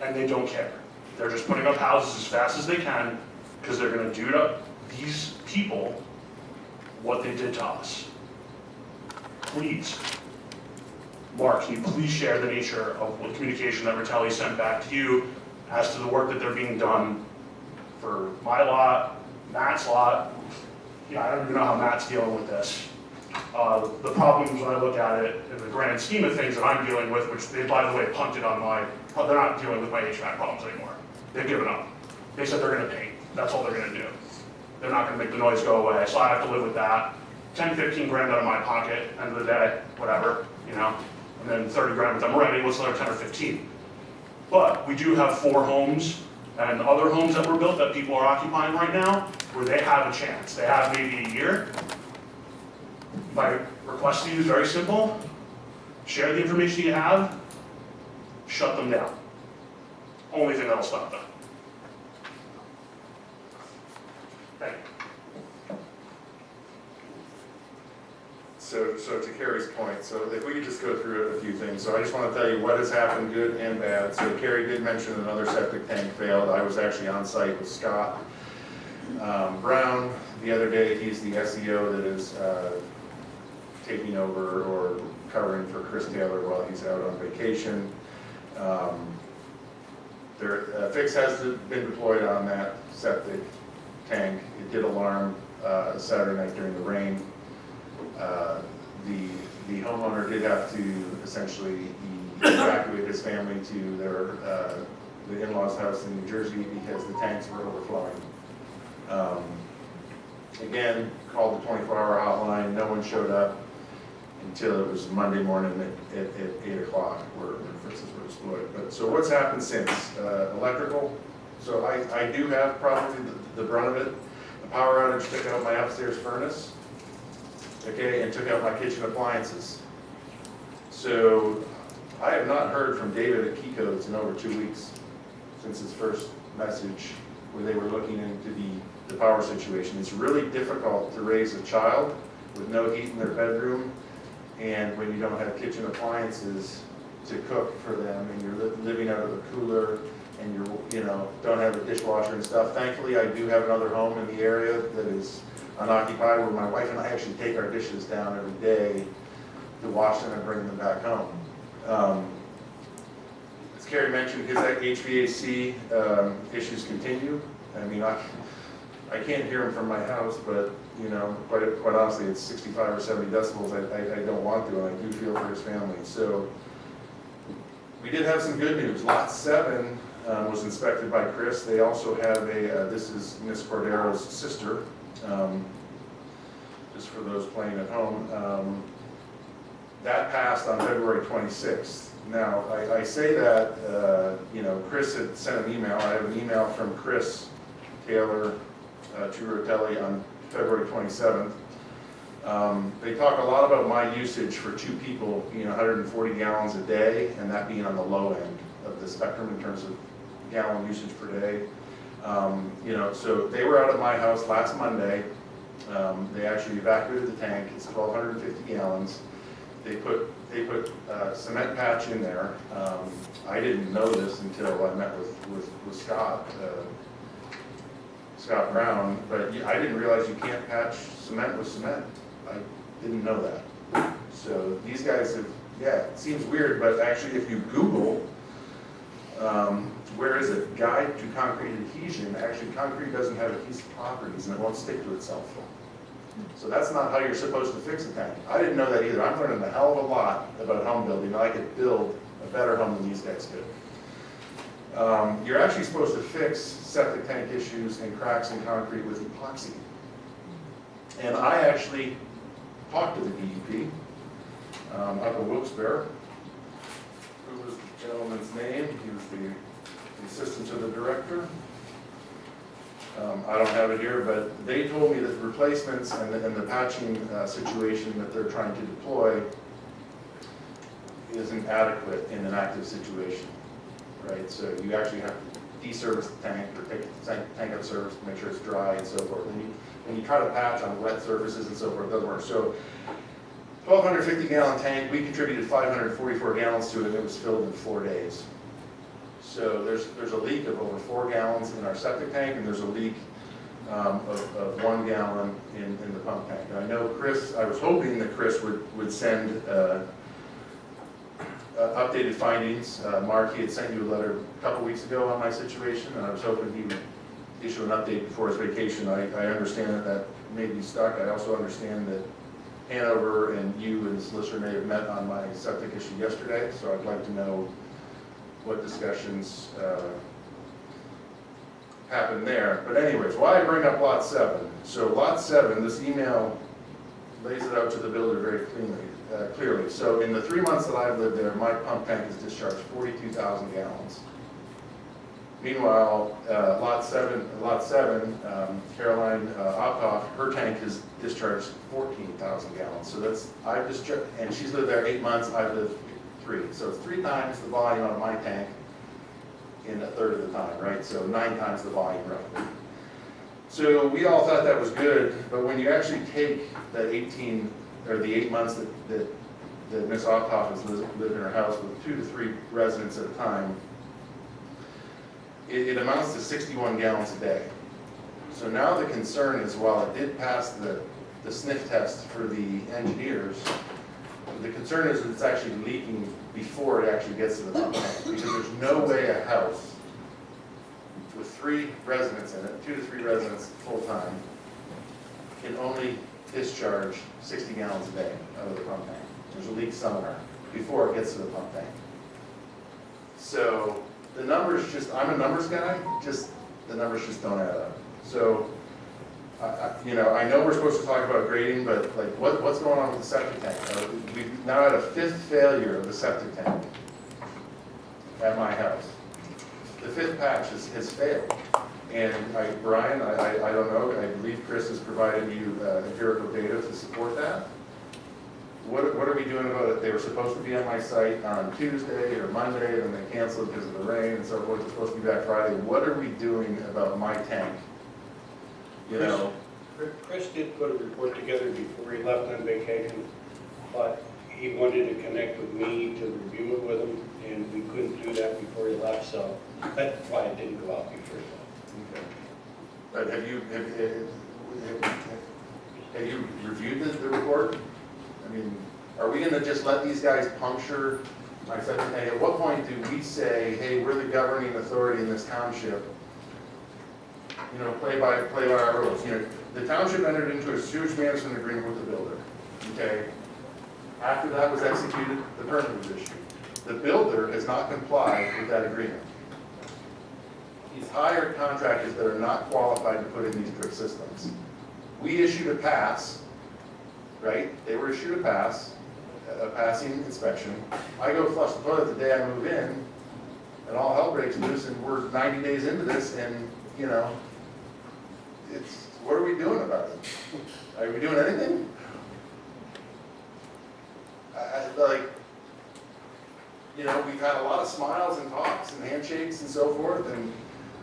S15: And they don't care. They're just putting up houses as fast as they can because they're going to do to these people what they did to us. Please, Mark, can you please share the nature of what communication that Ratelli sent back to you as to the work that they're being done for my lot, Matt's lot. I don't even know how Matt's dealing with this. The problems when I look at it in the grand scheme of things that I'm dealing with, which they, by the way, punted on they're not dealing with my HVAC problems anymore. They've given up. They said they're going to paint. That's all they're going to do. They're not going to make the noise go away, so I have to live with that. 10, 15 grand out of my pocket, end of the day, whatever, and then 30 grand with them ready, what's another 10 or 15? But we do have 4 homes and other homes that were built that people are occupying right now where they have a chance. They have maybe a year. My request to you is very simple. Share the information you have, shut them down. Only thing that'll stop them. Thank you.
S3: So to Carrie's point, so if we could just go through a few things. So I just want to tell you what has happened, good and bad. So Carrie did mention another septic tank failed. I was actually on site with Scott Brown the other day. He's the SEO that is taking over or covering for Chris Taylor while he's out on vacation. A fix has been deployed on that septic tank. It did alarm Saturday night during the rain. The homeowner did have to essentially evacuate his family to the in-laws house in New Jersey because the tanks were overflowing. Again, called the 24-hour hotline. No one showed up until it was Monday morning at 8 o'clock where fixes were deployed. But so what's happened since? Electrical. So I do have probably the brunt of it. The power outage took out my upstairs furnace. Okay, and took out my kitchen appliances. So I have not heard from David at Key Codes in over 2 weeks since his first message where they were looking into the power situation. It's really difficult to raise a child with no heat in their bedroom and when you don't have kitchen appliances to cook for them and you're living out of a cooler and you don't have a dishwasher and stuff. Thankfully, I do have another home in the area that is unoccupied where my wife and I actually take our dishes down every day to wash them and bring them back home. As Carrie mentioned, his HVAC issues continue. I mean, I can't hear them from my house, but, you know, quite honestly, it's 65 or 70 decibels. I don't want to, and I do feel for his family. So we did have some good news. Lot 7 was inspected by Chris. They also have a, this is Miss Cordero's sister, just for those playing at home. That passed on February 26th. Now, I say that, you know, Chris had sent an email. I have an email from Chris Taylor to Rotelli on February 27th. They talk a lot about my usage for 2 people, you know, 140 gallons a day, and that being on the low end of the spectrum in terms of gallon usage per day. You know, so they were out at my house last Monday. They actually evacuated the tank. It's 1,250 gallons. They put cement patch in there. I didn't know this until I met with Scott Brown, but I didn't realize you can't patch cement with cement. I didn't know that. So these guys have, yeah, it seems weird, but actually if you Google, where is it? Guide to concrete adhesion, actually concrete doesn't have adhesive properties and it won't stick to itself. So that's not how you're supposed to fix a tank. I didn't know that either. I'm learning a hell of a lot about home building. I could build a better home than these guys could. You're actually supposed to fix septic tank issues and cracks in concrete with epoxy. And I actually talked to the DEP up in Wilkes-Barre. Who was the gentleman's name? He was the assistant to the director. I don't have it here, but they told me that the replacements and the patching situation that they're trying to deploy isn't adequate in an active situation, right? So you actually have to deservice the tank or take the tank out of service to make sure it's dry and so forth. And when you try to patch on wet surfaces and so forth, it doesn't work. So 1,250 gallon tank, we contributed 544 gallons to it, and it was filled in 4 days. So there's a leak of over 4 gallons in our septic tank, and there's a leak of 1 gallon in the pump tank. And I know Chris, I was hoping that Chris would send updated findings. Mark, he had sent you a letter a couple weeks ago on my situation, and I was hoping he would issue an update before his vacation. I understand that may be stuck. I also understand that Hanover and you and the solicitor may have met on my septic issue yesterday, so I'd like to know what discussions happened there. But anyways, why I bring up Lot 7. So Lot 7, this email lays it out to the builder very clearly. So in the 3 months that I've lived there, my pump tank has discharged 42,000 gallons. Meanwhile, Lot 7, Caroline Optoff, her tank has discharged 14,000 gallons. So that's, I've discharged, and she's lived there 8 months, I've lived 3. So it's 3 times the volume of my tank in a third of the time, right? So 9 times the volume roughly. So we all thought that was good, but when you actually take that 18, or the 8 months that Ms. Optoff has lived in her house with 2 to 3 residents at a time, it amounts to 61 gallons a day. So now the concern is, while it did pass the sniff test for the engineers, the concern is that it's actually leaking before it actually gets to the pump tank, because there's no way a house with 3 residents in it, 2 to 3 residents full time, can only discharge 60 gallons a day out of the pump tank. There's a leak somewhere before it gets to the pump tank. So the numbers just, I'm a numbers guy, just the numbers just don't add up. So, you know, I know we're supposed to talk about grading, but like what's going on with the septic tank? We've now had a 5th failure of the septic tank at my house. The 5th patch has failed. And Brian, I don't know, I believe Chris has provided you empirical data to support that. What are we doing about it? They were supposed to be on my site on Tuesday or Monday, and then they canceled because of the rain and so forth. They're supposed to be back Friday. What are we doing about my tank? You know?
S16: Chris did put a report together before he left on vacation, but he wanted to connect with me to review it with him, and we couldn't do that before he left, so that's why it didn't go out before he left.
S3: Okay. But have you reviewed the report? I mean, are we going to just let these guys puncture my septic tank? At what point do we say, hey, we're the governing authority in this township, play by our rules. The township entered into a sewage management agreement with the builder, okay? After that was executed, the permit was issued. The builder has not complied with that agreement. He's hired contractors that are not qualified to put in these drip systems. We issued a pass, right? They were issued a passing inspection. I go flush the toilet the day I move in, and all hell breaks loose, and we're 90 days into this, and, what are we doing about it? Are we doing anything? We've had a lot of smiles and talks and handshakes and so forth, and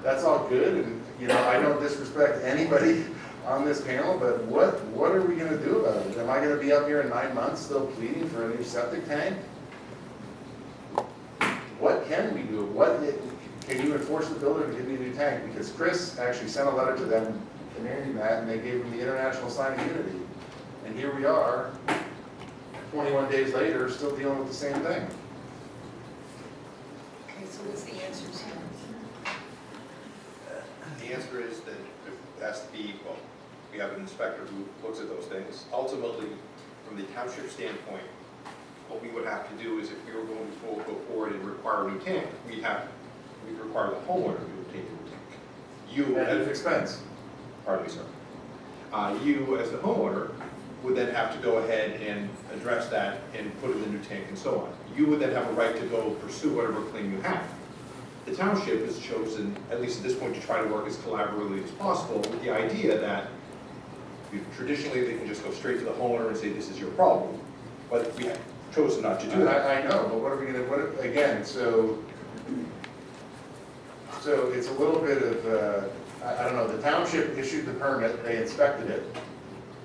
S3: that's all good, and, I don't disrespect anybody on this panel, but what are we gonna do about it? Am I gonna be up here in 9 months still pleading for a new septic tank? What can we do? Can you enforce the builder to give me a new tank? Because Chris actually sent a letter to them, demanding that, and they gave him the international sign of unity. And here we are, 21 days later, still dealing with the same thing.
S1: Okay, so what's the answer to
S14: The answer is that it has to be, well, we have an inspector who looks at those things. Ultimately, from the township standpoint, what we would have to do is if we were going to go forward and require a new tank, we'd require the homeowner to obtain a new tank. You,
S3: At his expense.
S14: pardon me, sir. You, as the homeowner, would then have to go ahead and address that and put in the new tank and so on. You would then have a right to go pursue whatever claim you have. The township has chosen, at least at this point, to try to work as collaboratively as possible with the idea that traditionally they can just go straight to the homeowner and say, this is your problem. But we have chosen not to do that.
S3: I know, but what are we gonna, again, so it's a little bit of, I don't know, the township issued the permit, they inspected it.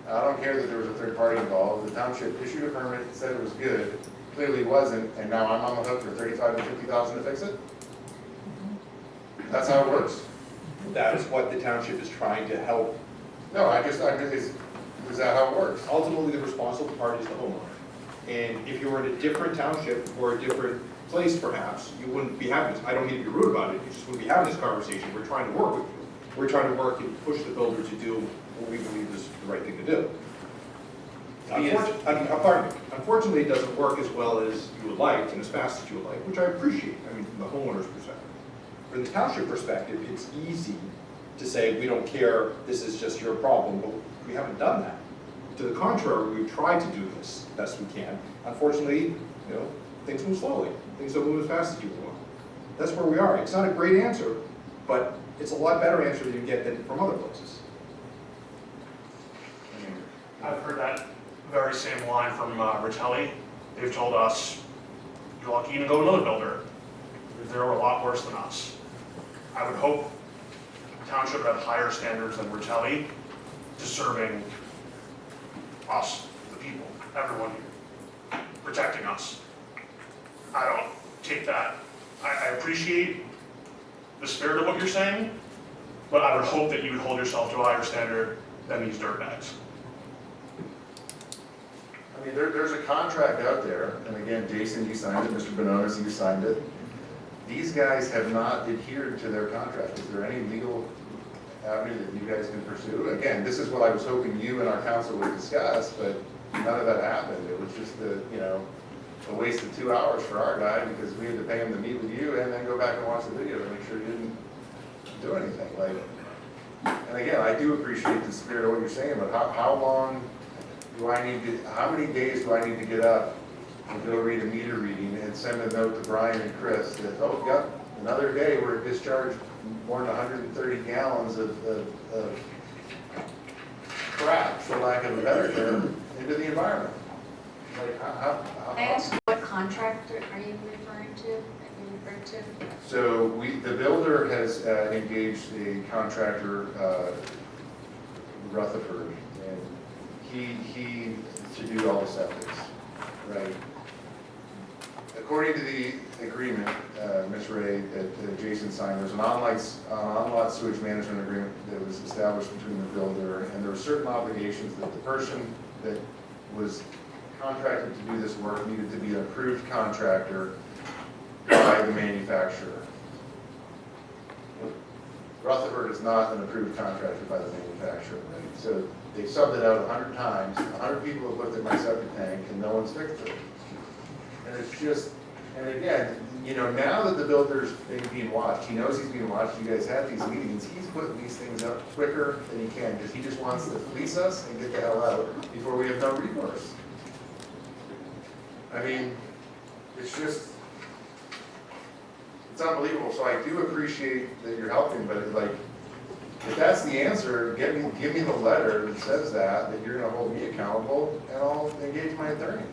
S3: I don't care that there was a third party involved, the township issued a permit, said it was good, clearly wasn't, and now I'm on the hook for $35,000 to $50,000 to fix it? That's how it works.
S14: That is what the township is trying to help.
S3: No, is that how it works?
S14: Ultimately, the responsible party is the homeowner. And if you were in a different township or a different place perhaps, you wouldn't be having this. I don't need to be rude about it, you just wouldn't be having this conversation. We're trying to work with you. We're trying to work and push the builder to do what we believe is the right thing to do. Unfortunately, it doesn't work as well as you would like and as fast as you would like, which I appreciate, from the homeowner's perspective. From the township perspective, it's easy to say, we don't care, this is just your problem, but we haven't done that. To the contrary, we've tried to do this best we can. Unfortunately, things move slowly. Things don't move as fast as you want. That's where we are. It's not a great answer, but it's a lot better answer than you get from other places.
S15: I've heard that very same line from Ritelli. They've told us, you're lucky you can go to another builder. They're a lot worse than us. I would hope the township would have higher standards than Ritelli to serving us, the people, everyone here, protecting us. I don't take that. I appreciate the spirit of what you're saying, but I would hope that you would hold yourself to a higher standard than these dirtbags.
S3: There's a contract out there, and again, Jason, you signed it, Mr. Banonis, you signed it. These guys have not adhered to their contract. Is there any legal avenue that you guys can pursue? Again, this is what I was hoping you and our council would discuss, but none of that happened. It was just a waste of 2 hours for our guy because we had to pay him to meet with you and then go back and watch the video to make sure he didn't do anything. And again, I do appreciate the spirit of what you're saying, but how long do I need to, how many days do I need to get up and go read a meter reading and send a note to Brian and Chris that, oh, yep, another day we're discharged more than 130 gallons of crap, for lack of a better term, into the environment? How?
S13: I asked what contract are you referring to?
S3: So the builder has engaged a contractor, Rutherford, and he to do all the septics, right? According to the agreement, Ms. Ray, that Jason signed, there's an on-lot sewage management agreement that was established between the builder, and there were certain obligations that the person that was contracted to do this work needed to be an approved contractor by the manufacturer.
S17: Rutherford is not an approved contractor by the manufacturer, right? So they subbed it out 100 times, 100 people have looked at my septic tank, and no one's fixed it. And it's just, and again, you know, now that the builder's being watched, he knows he's being watched, you guys had these meetings, he's putting these things up quicker than he can, because he just wants to fleece us and get the hell out before we have no recourse. I mean, it's just, it's unbelievable. So I do appreciate that you're helping, but like, if that's the answer, give me the letter that says that you're gonna hold me accountable, and I'll engage my attorney.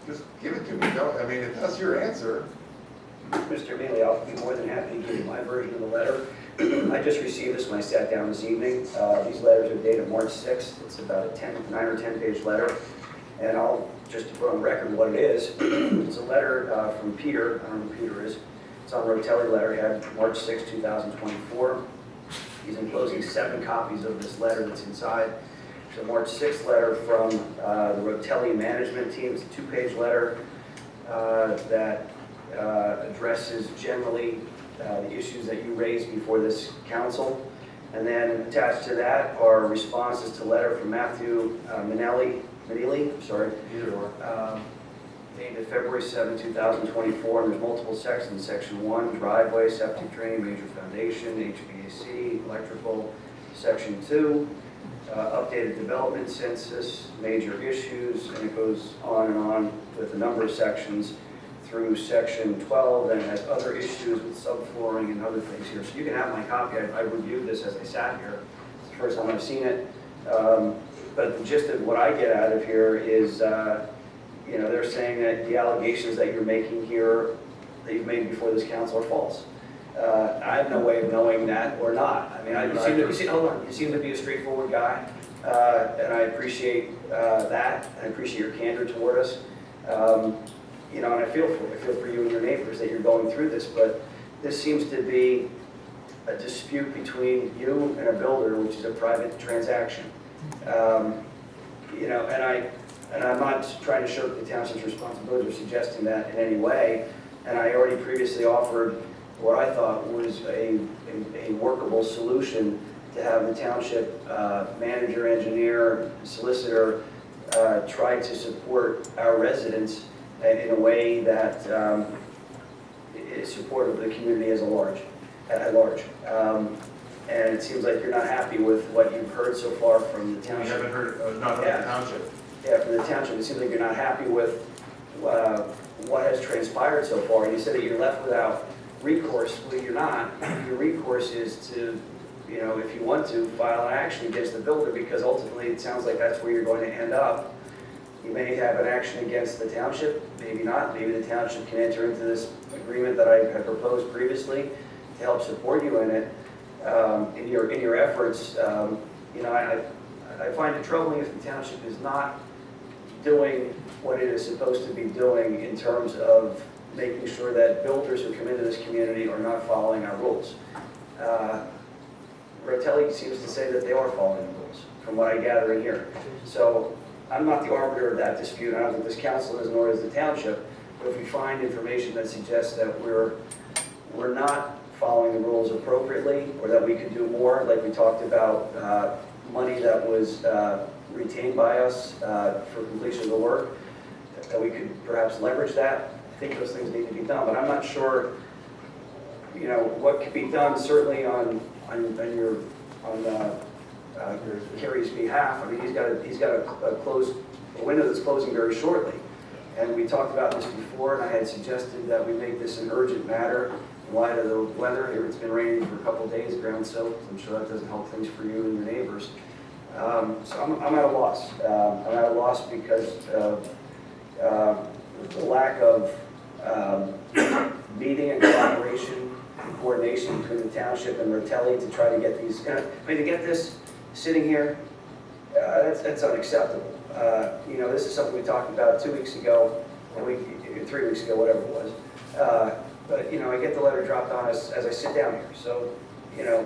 S17: Just give it to me. Don't, I mean, if that's your answer.
S5: Mr. Mealy, I'll be more than happy to give you my version of the letter. I just received this when I sat down this evening. These letters are dated March 6th. It's about a 9 or 10 page letter. And I'll just put on record what it is. It's a letter from Peter. I don't know who Peter is. It's on Rotelli letterhead, March 6, 2024. He's enclosing 7 copies of this letter that's inside. It's a March 6th letter from the Rotelli management team. It's a 2-page letter that addresses generally the issues that you raised before this council. And then attached to that are responses to letter from Matthew Manelli, dated February 7, 2024. And there's multiple sections. Section 1, driveway, septic drain, major foundation, HVAC, electrical. Section 2, updated development census, major issues, and it goes on with a number of sections through section 12, and has other issues with subflooring and other things here. So you can have my copy. I reviewed this as I sat here. It's the first time I've seen it. But the gist of what I get out of here is, you know, they're saying that the allegations that you're making here, that you've made before this council, are false. I have no way of knowing that or not. I mean, you seem to be a straightforward guy, and I appreciate that. I appreciate your candor toward us. You know, and I feel for you and your neighbors that you're going through this, but this seems to be a dispute between you and a builder, which is a private transaction. You know, and I'm not trying to shirk the township's responsibility or suggesting that in any way. And I already previously offered what I thought was a workable solution to have the township manager, engineer, solicitor try to support our residents in a way that is supportive of the community at large. And it seems like you're not happy with what you've heard so far from the township.
S17: You haven't heard, not from the township.
S5: Yeah, from the township. It seems like you're not happy with what has transpired so far. And you said that you're left without recourse. Well, you're not. Your recourse is to, you know, if you want to, file an action against the builder, because ultimately it sounds like that's where you're going to end up. You may have an action against the township, maybe not. Maybe the township can enter into this agreement that I had proposed previously to help support you in it, in your efforts. You know, I find it troubling if the township is not doing what it is supposed to be doing in terms of making sure that builders who come into this community are not following our rules. Rotelli seems to say that they are following the rules, from what I gather in here. So I'm not the arbiter of that dispute. I don't think this council is, nor is the township. But if we find information that suggests that we're not following the rules appropriately, or that we could do more, like we talked about money that was retained by us for completion of the work, that we could perhaps leverage that. I think those things need to be done, but I'm not sure, you know, what could be done. Certainly on Kerry's behalf. I mean, he's got a window that's closing very shortly, and we talked about this before, and I had suggested that we make this an urgent matter in light of the weather. Here it's been raining for a couple of days, ground soaked. I'm sure that doesn't help things for you and your neighbors. So I'm at a loss. I'm at a loss because of the lack of meeting and collaboration and coordination between the township and Rotelli to try to get these, I mean, to get this sitting here, that's unacceptable. You know, this is something we talked about 2 weeks ago, or 3 weeks ago, whatever it was. But, you know, I get the letter dropped on us as I sit down here. So, you know,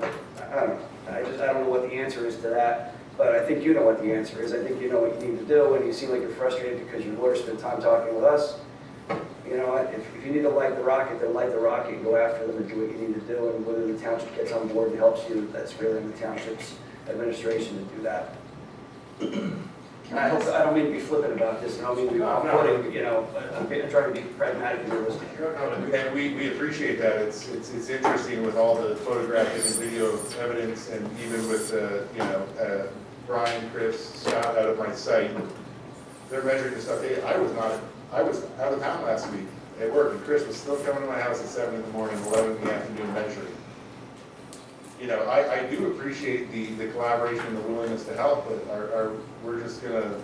S5: I don't know. I don't know what the answer is to that. But I think you know what the answer is. I think you know what you need to do, and you seem like you're frustrated because your lawyer spent time talking with us. You you know what, if you need to light the rocket, then light the rocket and go after them and do what you need to do. And whether the township gets on board and helps you, that's really in the township's administration to do that. And I hope, I don't mean to be flippant about this, I don't mean to be off-putting, you know, I'm trying to be pragmatic and realistic.
S17: And we appreciate that. It's interesting with all the photographic and video evidence, and even with, Brian, Chris, Scott out of my site. They're measuring the stuff. I was out of town last week at work, and Chris was still coming to my house at 7 in the morning, 11 in the afternoon measuring. You know, I do appreciate the collaboration and the willingness to help, but we're just gonna,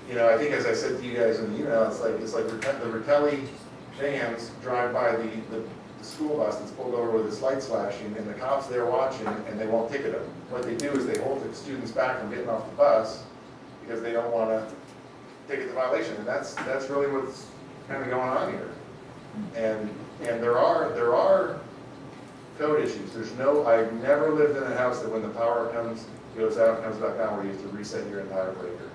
S17: you know, I think as I said to you guys in the email, it's like the Ritelli vans drive by the school bus that's pulled over with its lights flashing, and the cops there watching, and they won't ticket them. What they do is they hold the students back from getting off the bus because they don't want to ticket the violation, and that's really what's kind of going on here. And there are code issues. I've never lived in a house that when the power goes out, comes back on, where you have to reset your entire breaker.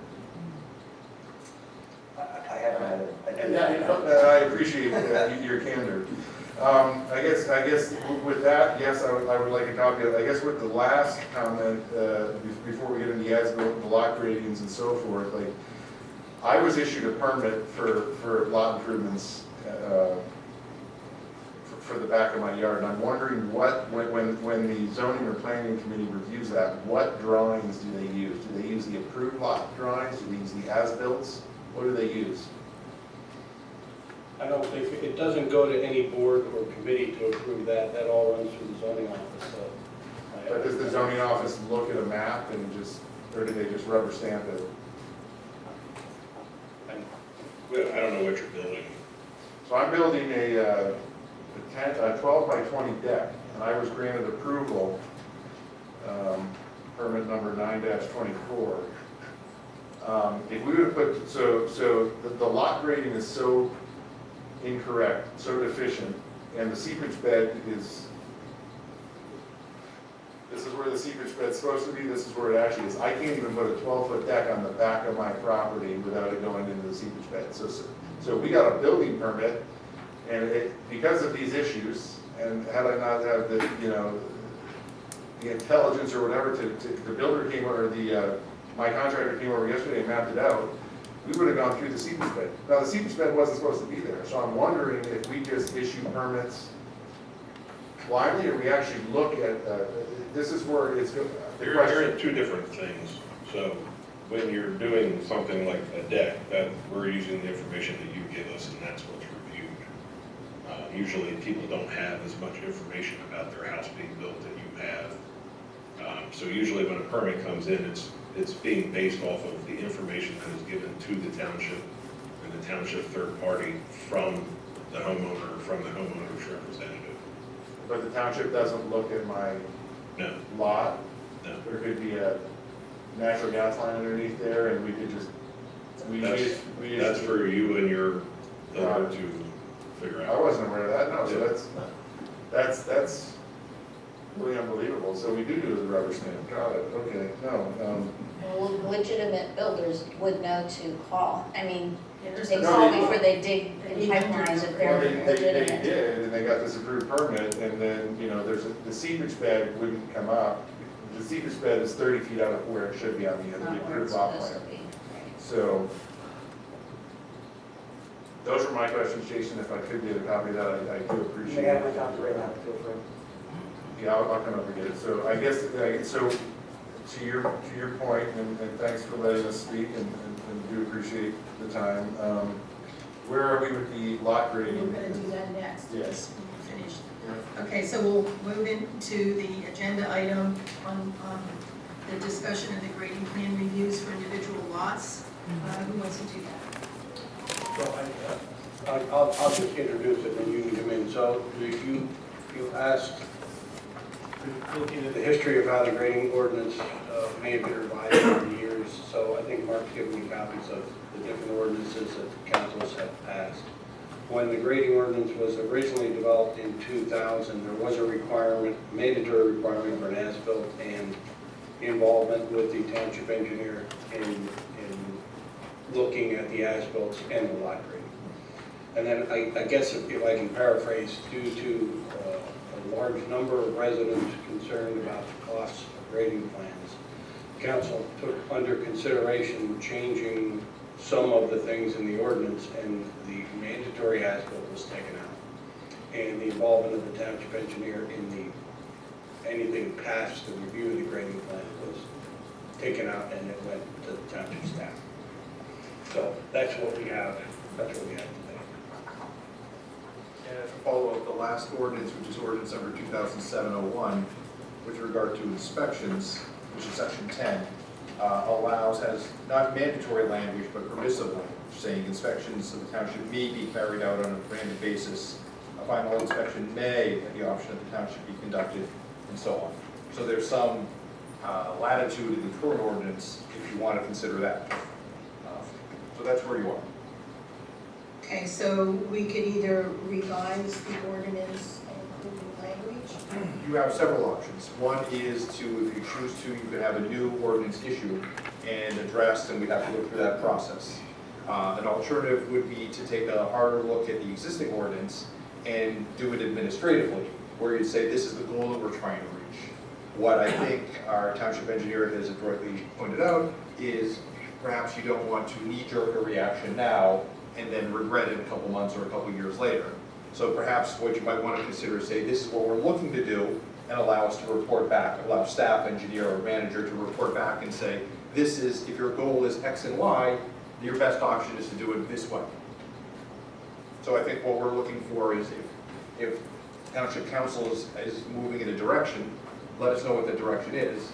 S5: I haven't had it.
S17: And I appreciate your candor. I guess with that, yes, I would like a copy of, I guess with the last comment, before we get into the lot gradings and so forth, like, I was issued a permit for lot improvements for the back of my yard, and I'm wondering when the zoning or planning committee reviews that, what drawings do they use? Do they use the approved lot drawings? Do they use the as-bills? What do they use?
S16: I don't think, it doesn't go to any board or committee to approve that, that all runs through the zoning office, so.
S17: But does the zoning office look at a map and or do they just rubber stamp it?
S2: I don't know what you're building.
S17: So I'm building a 12 by 20 deck, and I was granted approval, permit number 9-24. If we would have put, so the lot grading is so incorrect, so deficient, and the seepage bed is, this is where the seepage bed's supposed to be, this is where it actually is. I can't even put a 12-foot deck on the back of my property without it going into the seepage bed. So we got a building permit, and because of these issues, and had I not had the intelligence or whatever the builder came over, my contractor came over yesterday and mapped it out, we would have gone through the seepage bed. Now, the seepage bed wasn't supposed to be there, so I'm wondering if we just issue permits blindly, or we actually look at, this is where it's,
S2: You're in two different things. So when you're doing something like a deck, that we're using the information that you give us, and that's what's reviewed. Usually people don't have as much information about their house being built that you have. So usually when a permit comes in, it's being based off of the information that is given to the township and the township third party from the homeowner, from the homeowner's representative.
S17: but the township doesn't look at my
S2: No,
S17: lot.
S2: no.
S17: There could be a natural gas line underneath there, and we could just,
S2: That's for you and your builder to figure
S17: I
S2: out.
S17: wasn't aware of that, no, so
S2: Yeah.
S17: that's really unbelievable. So we do the rubber stamp, got it, okay, no.
S13: Well, legitimate builders would know to call. I mean,
S1: there's
S13: they
S1: a-
S13: call before they dig in pipelines if
S17: Well,
S13: they're
S17: they
S13: legitimate.
S17: did, and they got this approved permit, and then, the seepage bed wouldn't come up. The seepage bed is 30 feet out of where it should be on the
S13: Not where
S17: approved
S13: it's
S17: lot
S13: supposed to
S17: plan.
S13: be.
S17: So, those are my questions, Jason. If I could get a copy of that, I do
S5: You
S17: appreciate
S5: may have my
S17: it.
S5: copy right now, feel free.
S17: Yeah, I'll come up and get it. So I guess, so to your point, and thanks for letting us speak, and do appreciate the time. Where are we with the lot grading?
S1: We're gonna do that next.
S17: Yes.
S1: Finished. Okay, so we'll move into the agenda item on the discussion of the grading plan reviews for individual lots. Who wants to do that?
S16: So I'll just introduce it and you can come in. So you asked, looking at the history of how the grading ordinance may have been revised over the years. So I think Mark's given me copies of the different ordinances that the councils have passed. When the grading ordinance was originally developed in 2000, there was a requirement, mandatory requirement for an as-built and involvement with the township engineer in looking at the as-built and the lot grading. And then I guess if I can paraphrase, due to a large number of residents concerned about the costs of grading plans, council took under consideration changing some of the things in the ordinance, and the mandatory as-built was taken out. And the involvement of the township engineer in anything past the review of the grading plan was taken out, and it went to the township staff. So that's what we have, today.
S14: And as a follow-up, the last ordinance, which is ordinance number 2007-01, with regard to inspections, which is section 10, has not mandatory language, but permissive language, saying inspections of the township may be carried out on a random basis. A final inspection may, at the option of the township, be conducted, and so on. So there's some latitude in the current ordinance if you want to consider that. So that's where you are.
S1: Okay, so we could either revise the ordinance and include new language?
S14: You have several options. One is to, if you choose to, you could have a new ordinance issued and addressed, and we'd have to go through that process. An alternative would be to take a harder look at the existing ordinance and do it administratively, where you'd say, this is the goal that we're trying to reach. What I think our township engineer has adroitly pointed out is perhaps you don't want to knee-jerk a reaction now and then regret it a couple months or a couple years later. So perhaps what you might want to consider is say, this is what we're looking to do, and allow us to report back, allow staff, engineer, or manager to report back and say, this is, if your goal is X and Y, your best option is to do it this way. So I think what we're looking for is if township council is moving in a direction, let us know what the direction is.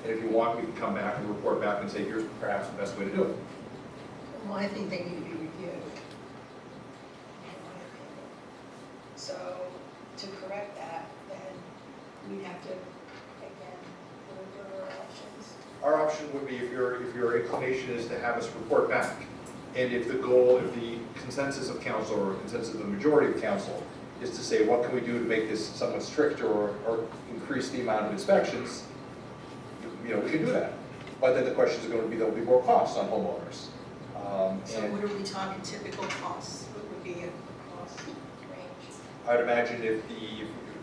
S14: And if you want, we can come back and report back and say, here's perhaps the best way to do it.
S1: Well, I think they need to be reviewed. So to correct that, then we have to, again, look at our options.
S14: Our option would be if your inclination is to have us report back. And if the goal, if the consensus of council or consensus of the majority of council is to say, what can we do to make this somewhat stricter or increase the amount of inspections, we can do that. But then the question is going to be, there'll be more costs on homeowners.
S1: So what are we talking typical costs? What would be a cost range?
S14: I'd imagine if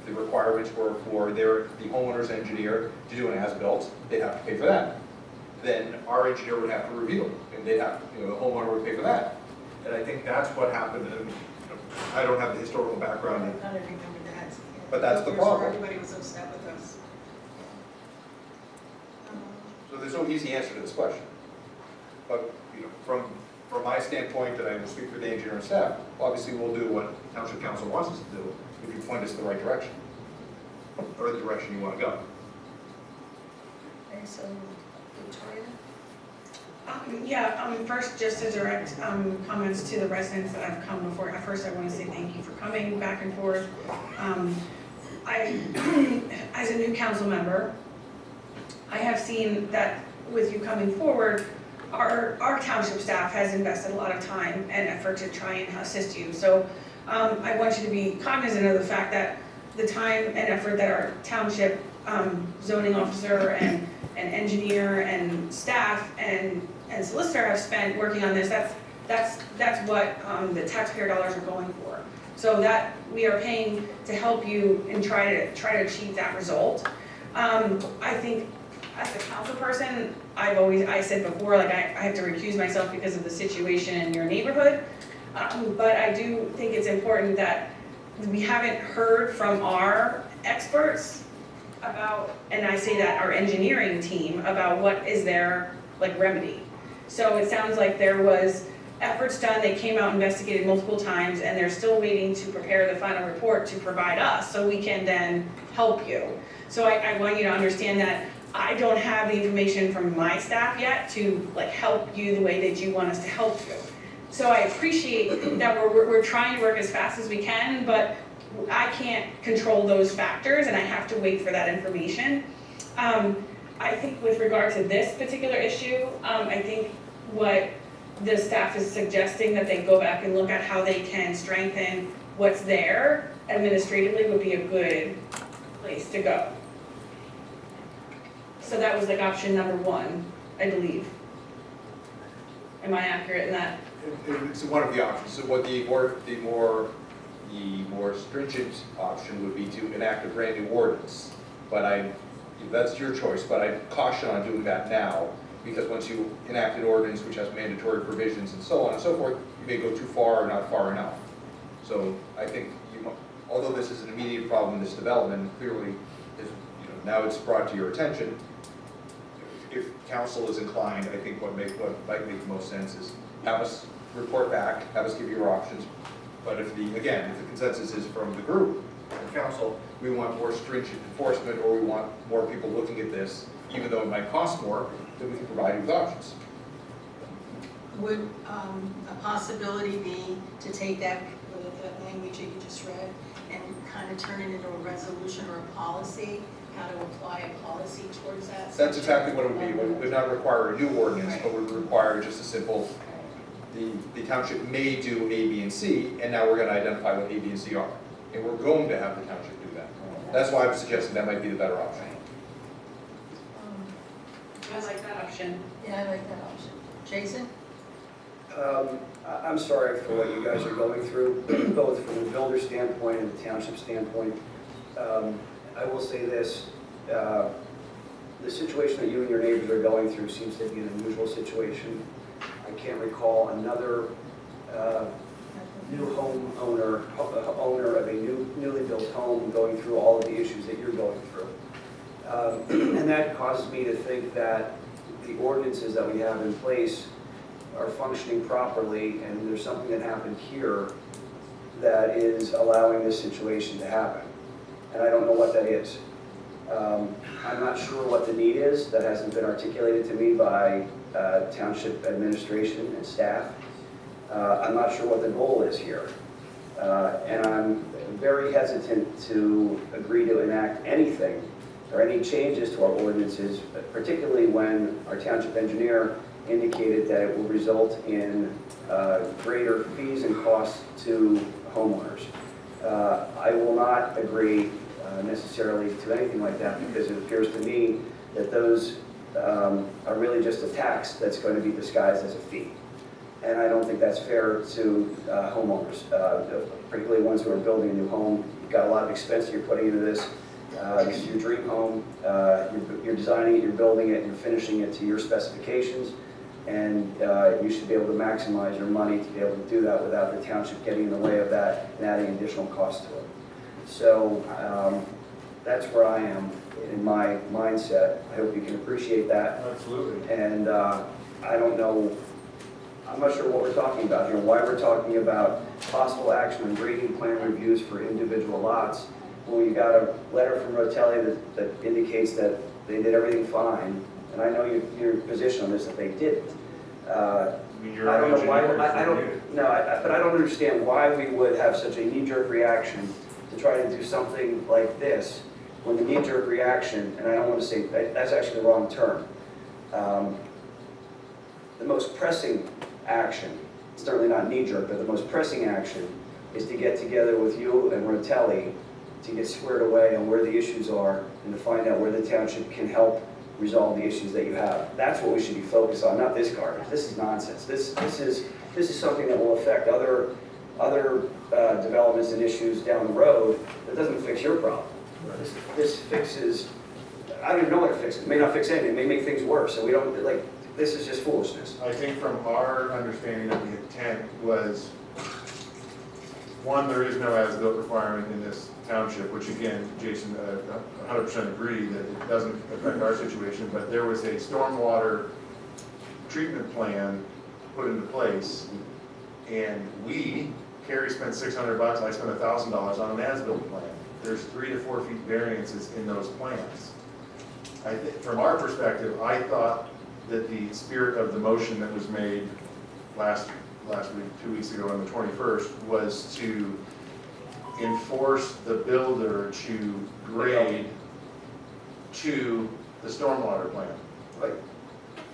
S14: the requirements were for the homeowner's engineer to do an as-built, they'd have to pay for that. Then our engineer would have to review, and they'd have, the homeowner would pay for that. And I think that's what happened. And, I don't have the historical background,
S1: I kind of remember that.
S14: but that's the problem.
S1: Everybody was upset with us.
S14: So there's no easy answer to this question. But from my standpoint, and I will speak for the engineer and staff, obviously we'll do what township council wants us to do if you point us in the right direction, or the direction you want to go.
S1: Okay, so Victoria?
S11: First, just to direct comments to the residents that have come before. At first, I want to say thank you for coming back and forth. As a new council member, I have seen that with you coming forward, our township staff has invested a lot of time and effort to try and assist you. So I want you to be cognizant of the fact that the time and effort that our township zoning officer and engineer and staff and solicitor have spent working on this, that's what the taxpayer dollars are going for. So that we are paying to help you and try to achieve that result. I think as a council person, I said before, like I have to recuse myself because of the situation in your neighborhood. But I do think it's important that we haven't heard from our experts about, and I say that our engineering team, about what is their remedy. So it sounds like there was efforts done, they came out, investigated multiple times, and they're still waiting to prepare the final report to provide us so we can then help you. So I want you to understand that I don't have the information from my staff yet to help you the way that you want us to help you. So I appreciate that we're trying to work as fast as we can, but I can't control those factors and I have to wait for that information. I think with regard to this particular issue, I think what the staff is suggesting that they go back and look at how they can strengthen what's there administratively would be a good place to go. So that was option number one, I believe. Am I accurate in that?
S14: It's one of the options. So what the more stringent option would be to enact a brand new ordinance. But that's your choice, but I caution on doing that now, because once you enact an ordinance which has mandatory provisions and so on and so forth, you may go too far or not far enough. So I think, although this is an immediate problem in this development, clearly, now it's brought to your attention, if council is inclined, I think what might make the most sense is have us report back, have us give you your options. But if the consensus is from the group and council, we want more stringent enforcement, or we want more people looking at this, even though it might cost more, then we can provide you with options.
S1: Would a possibility be to take that language that you just read and kind of turn it into a resolution or a policy, how to apply a policy towards that?
S14: That's exactly what it would be. It would not require a new ordinance, but would require just a simple, the township may do A, B, and C, and now we're going to identify what A, B, and C are. And we're going to have the township do that. That's why I'm suggesting that might be the better option.
S11: I like that option.
S1: Yeah, I like that option. Jason?
S5: I'm sorry for what you guys are going through, both from the builder standpoint and the township standpoint. I will say this, the situation that you and your neighbors are going through seems to be an unusual situation. I can't recall another new owner of a newly built home going through all of the issues that you're going through. And that causes me to think that the ordinances that we have in place are functioning properly, and there's something that happened here that is allowing this situation to happen. And I don't know what that is. I'm not sure what the need is. That hasn't been articulated to me by township administration and staff. I'm not sure what the goal is here. And I'm very hesitant to agree to enact anything or any changes to our ordinances, particularly when our township engineer indicated that it will result in greater fees and costs to homeowners. I will not agree necessarily to anything like that, because it appears to me that those are really just a tax that's going to be disguised as a fee. And I don't think that's fair to homeowners, particularly ones who are building a new home. You've got a lot of expense you're putting into this. This is your dream home. You're designing it, you're building it, you're finishing it to your specifications. And you should be able to maximize your money to be able to do that without the township getting in the way of that and adding additional cost to it. So that's where I am in my mindset. I hope you can appreciate that.
S17: Absolutely.
S5: And I don't know, I'm not sure what we're talking about here, why we're talking about possible action on grading plan reviews for individual lots. When we got a letter from Rotelli that indicates that they did everything fine. And I know your position on this, that they didn't. I don't know why, but I don't understand why we would have such a knee-jerk reaction to try to do something like this, when the knee-jerk reaction, and I don't want to say, that's actually the wrong term. The most pressing action, certainly not knee-jerk, but the most pressing action is to get together with you and Rotelli to get squared away on where the issues are and to find out where the township can help resolve the issues that you have. That's what we should be focused on, not this garbage. This is nonsense. This is something that will affect other developments and issues down the road. That doesn't fix your problem. This fixes, I don't even know what it fixes. It may not fix anything. It may make things worse. So we don't, like, this is just foolishness.
S17: I think from our understanding of the intent was, one, there is no as-built requirement in this township, which again, Jason, 100% agree that it doesn't affect our situation, but there was a stormwater treatment plan put into place, and Carrie spent $600, I spent $1,000 on an as-built plan. There's 3 to 4 feet variances in those plans. From our perspective, I thought that the spirit of the motion that was made last week, 2 weeks ago on the 21st, was to enforce the builder to grade to the stormwater plan.
S5: Right.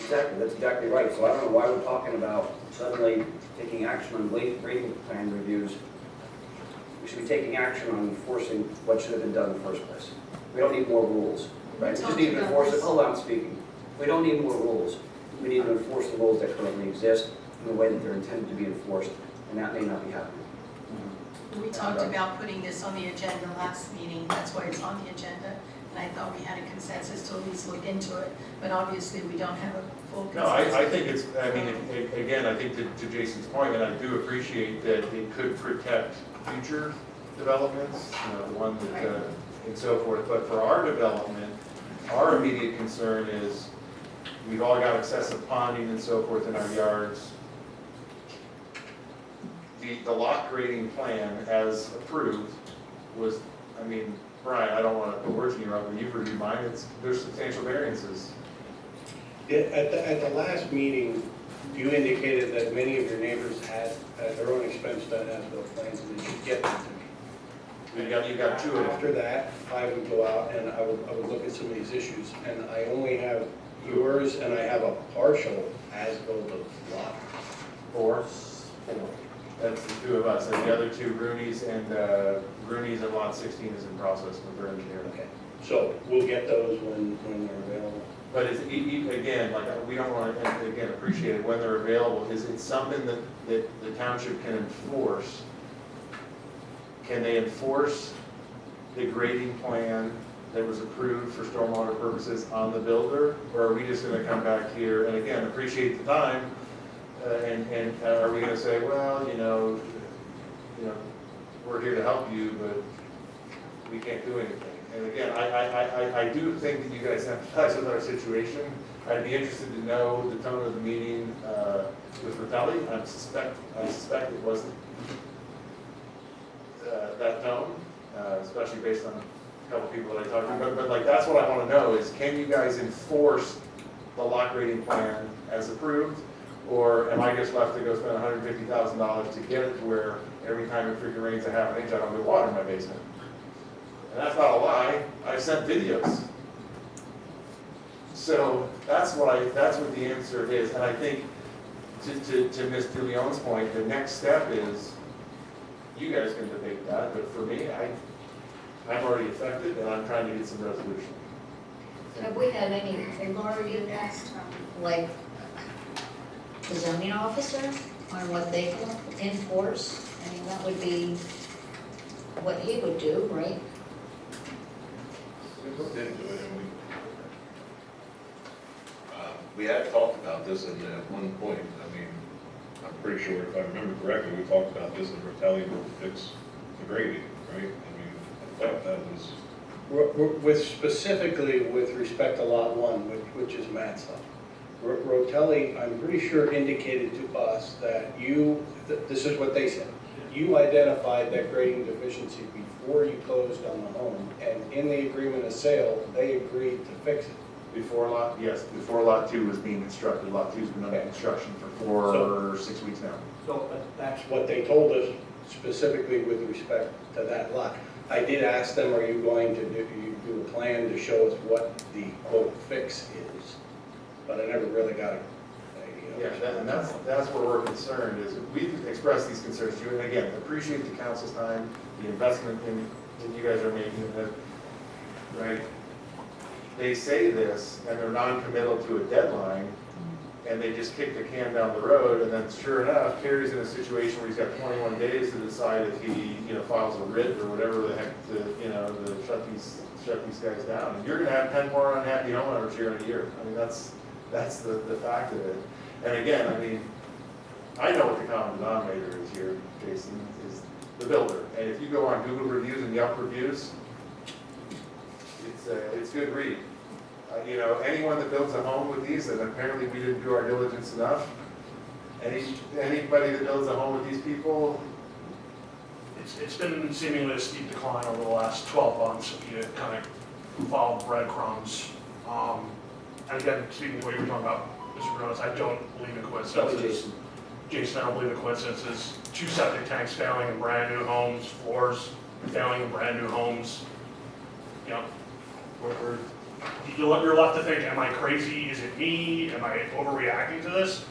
S5: Exactly, that's exactly right. So I don't know why we're talking about suddenly taking action on grading plan reviews. We should be taking action on enforcing what should have been done in the first place. We don't need more rules, right? We just need to enforce it. Hold on, I'm speaking. We don't need more rules. We need to enforce the rules that currently exist. in the way that they're intended to be enforced, and that may not be happening.
S1: We talked about putting this on the agenda last meeting, that's why it's on the agenda, and I thought we had a consensus to at least look into it, but obviously we don't have a full
S3: No,
S1: consensus.
S3: I think it's, I mean, again, I think to Jason's point, and I do appreciate that it could protect future developments, you know, the one that, and so forth, but for our development, our immediate concern is we've all got excessive ponding and so forth in our yards. The lot grading plan as approved was, I mean, Brian, I don't want to put words in your mouth, but you've reviewed mine, there's substantial variances.
S16: At the last meeting, you indicated that many of your neighbors had, at their own expense, done as-built plans, and they should get them to me.
S3: You got two of them.
S16: After that, I would go out and I would look at some of these issues, and I only have yours, and I have a partial as-built of lot.
S3: Four. That's the two of us, and the other two, Rooney's and lot 16 is in process with their engineer.
S16: Okay, so we'll get those when they're available.
S3: But it's, again, like, we don't want to, and again, appreciate it when they're available, is it something that the township can enforce? Can they enforce the grading plan that was approved for stormwater purposes on the builder? Or are we just gonna come back here, and again, appreciate the time, and are we gonna say, well, you know, we're here to help you, but we can't do anything? And again, I do think that you guys empathize with our situation. I'd be interested to know the tone of the meeting with Ratelli. I suspect it wasn't that tone, especially based on a couple people that I talked to. But like, that's what I want to know is, can you guys enforce the lot grading plan as approved? Or am I just left to go spend $150,000 to get it to where every time it freaking rains a half an inch, I don't get water in my basement? And that's not a lie, I've sent videos. So that's what the answer is. And I think to Ms. DeLeon's point, the next step is, you guys can debate that, but for me, I'm already affected and I'm trying to get some resolution.
S13: Have we had any, Laura, you asked, like, the zoning officer on what they can enforce? I mean, that would be what he would do, right?
S2: We looked into it and we had talked about this at one point. I mean, I'm pretty sure if I remember correctly, we talked about this and Ratelli will fix the grading, right? I mean, I thought that was.
S16: With specifically with respect to lot 1, which is Matt's lot. Rotelli, I'm pretty sure, indicated to us that this is what they said. You identified that grading deficiency before you closed on the home, and in the agreement of sale, they agreed to fix it.
S3: Before lot 2 was being constructed. Lot 2's been under construction for 4 or 6 weeks now.
S16: So that's what they told us specifically with respect to that lot. I did ask them, are you going to do a plan to show us what the quote fix is? But I never really got
S3: And that's where we're concerned, is we've expressed these concerns to you, and again, appreciate the council's time, the investment that you guys are making, right? They say this, and they're non-committal to a deadline, and they just kick the can down the road, and then sure enough, Kerry's in a situation where he's got 21 days to decide if he, files a writ or whatever the heck to shut these guys down. And you're gonna have 10 more unhappy homeowners here in a year. I mean, that's the fact of it. And again, I mean, I know what the common denominator is here, Jason, is the builder. And if you go on Google reviews and Yelp reviews, it's good read. Anyone that builds a home with these, and apparently we didn't do our diligence enough, anybody that builds a home with these people.
S15: It's been seemingly a steep decline over the last 12 months if you kind of follow breadcrumbs. And again, speaking to what you were talking about, Mr. Banonis, I don't believe in coincidences. Jason, I don't believe in coincidences. 2 septic tanks failing in brand new homes, floors failing in brand new homes. You're left to think, am I crazy? Is it me? Am I overreacting to this?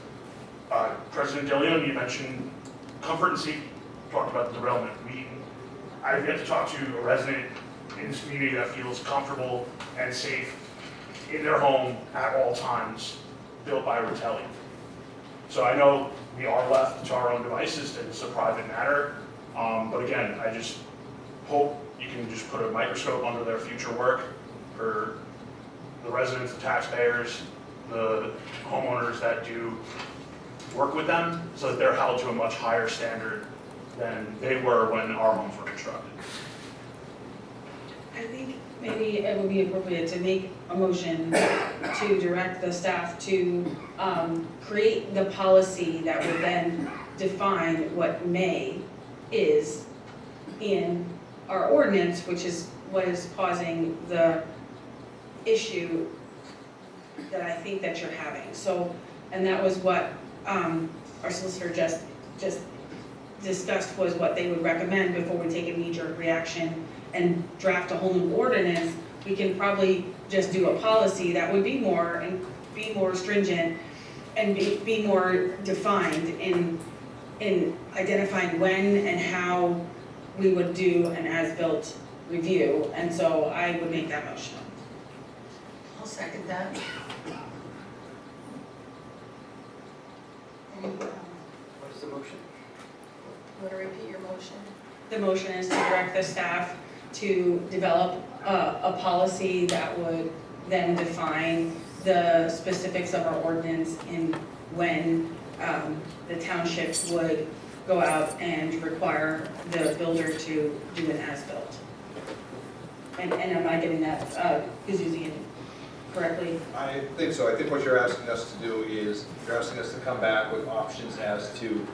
S15: President DeLeon, you mentioned comfort and safety. Talked about the derailment. I've yet to talk to a resident in this community that feels comfortable and safe in their home at all times, built by Ratelli. So I know we are left to our own devices, and it's a private matter. But again, I just hope you can just put a microscope under their future work for the residents, the taxpayers, the homeowners that do work with them, so that they're held to a much higher standard than they were when our homes were constructed.
S11: I think maybe it would be appropriate to make a motion to direct the staff to create the policy that would then define what may is in our ordinance, which is what is causing the issue that I think that you're having. So, and that was what our solicitor just discussed, was what they would recommend before we take a knee-jerk reaction and draft a whole new ordinance. We can probably just do a policy that would be more stringent and be more defined in identifying when and how we would do an as-built review. And so I would make that motion.
S1: I'll second that. Any,
S5: What is the motion?
S1: want to repeat your motion?
S11: The motion is to direct the staff to develop a policy that would then define the specifics of our ordinance in when the township would go out and require the builder to do an as-built. And am I getting that Gazouzian correctly?
S14: I think so. I think what you're asking us to do is, you're asking us to come back with options as to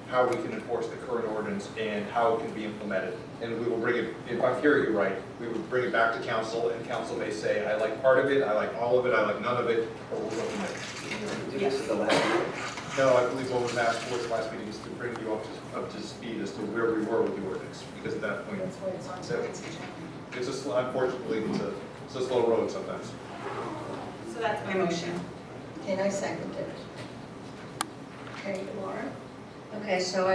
S14: how we can enforce the current ordinance and how it can be implemented. And we will bring it, if I'm hearing you right, we will bring it back to council, and council may say, I like part of it, I like all of it, I like none of it, or we'll go from there.
S5: This is the last meeting.
S14: No, I believe what was asked for the last meeting is to bring you up to speed as to where we were with the ordinance, because at that point,
S1: That's why it's on tonight's agenda.
S14: it's unfortunately, it's a slow road sometimes.
S11: So that's my motion.
S1: Okay, and I second it. Okay, Laura?
S13: Okay, so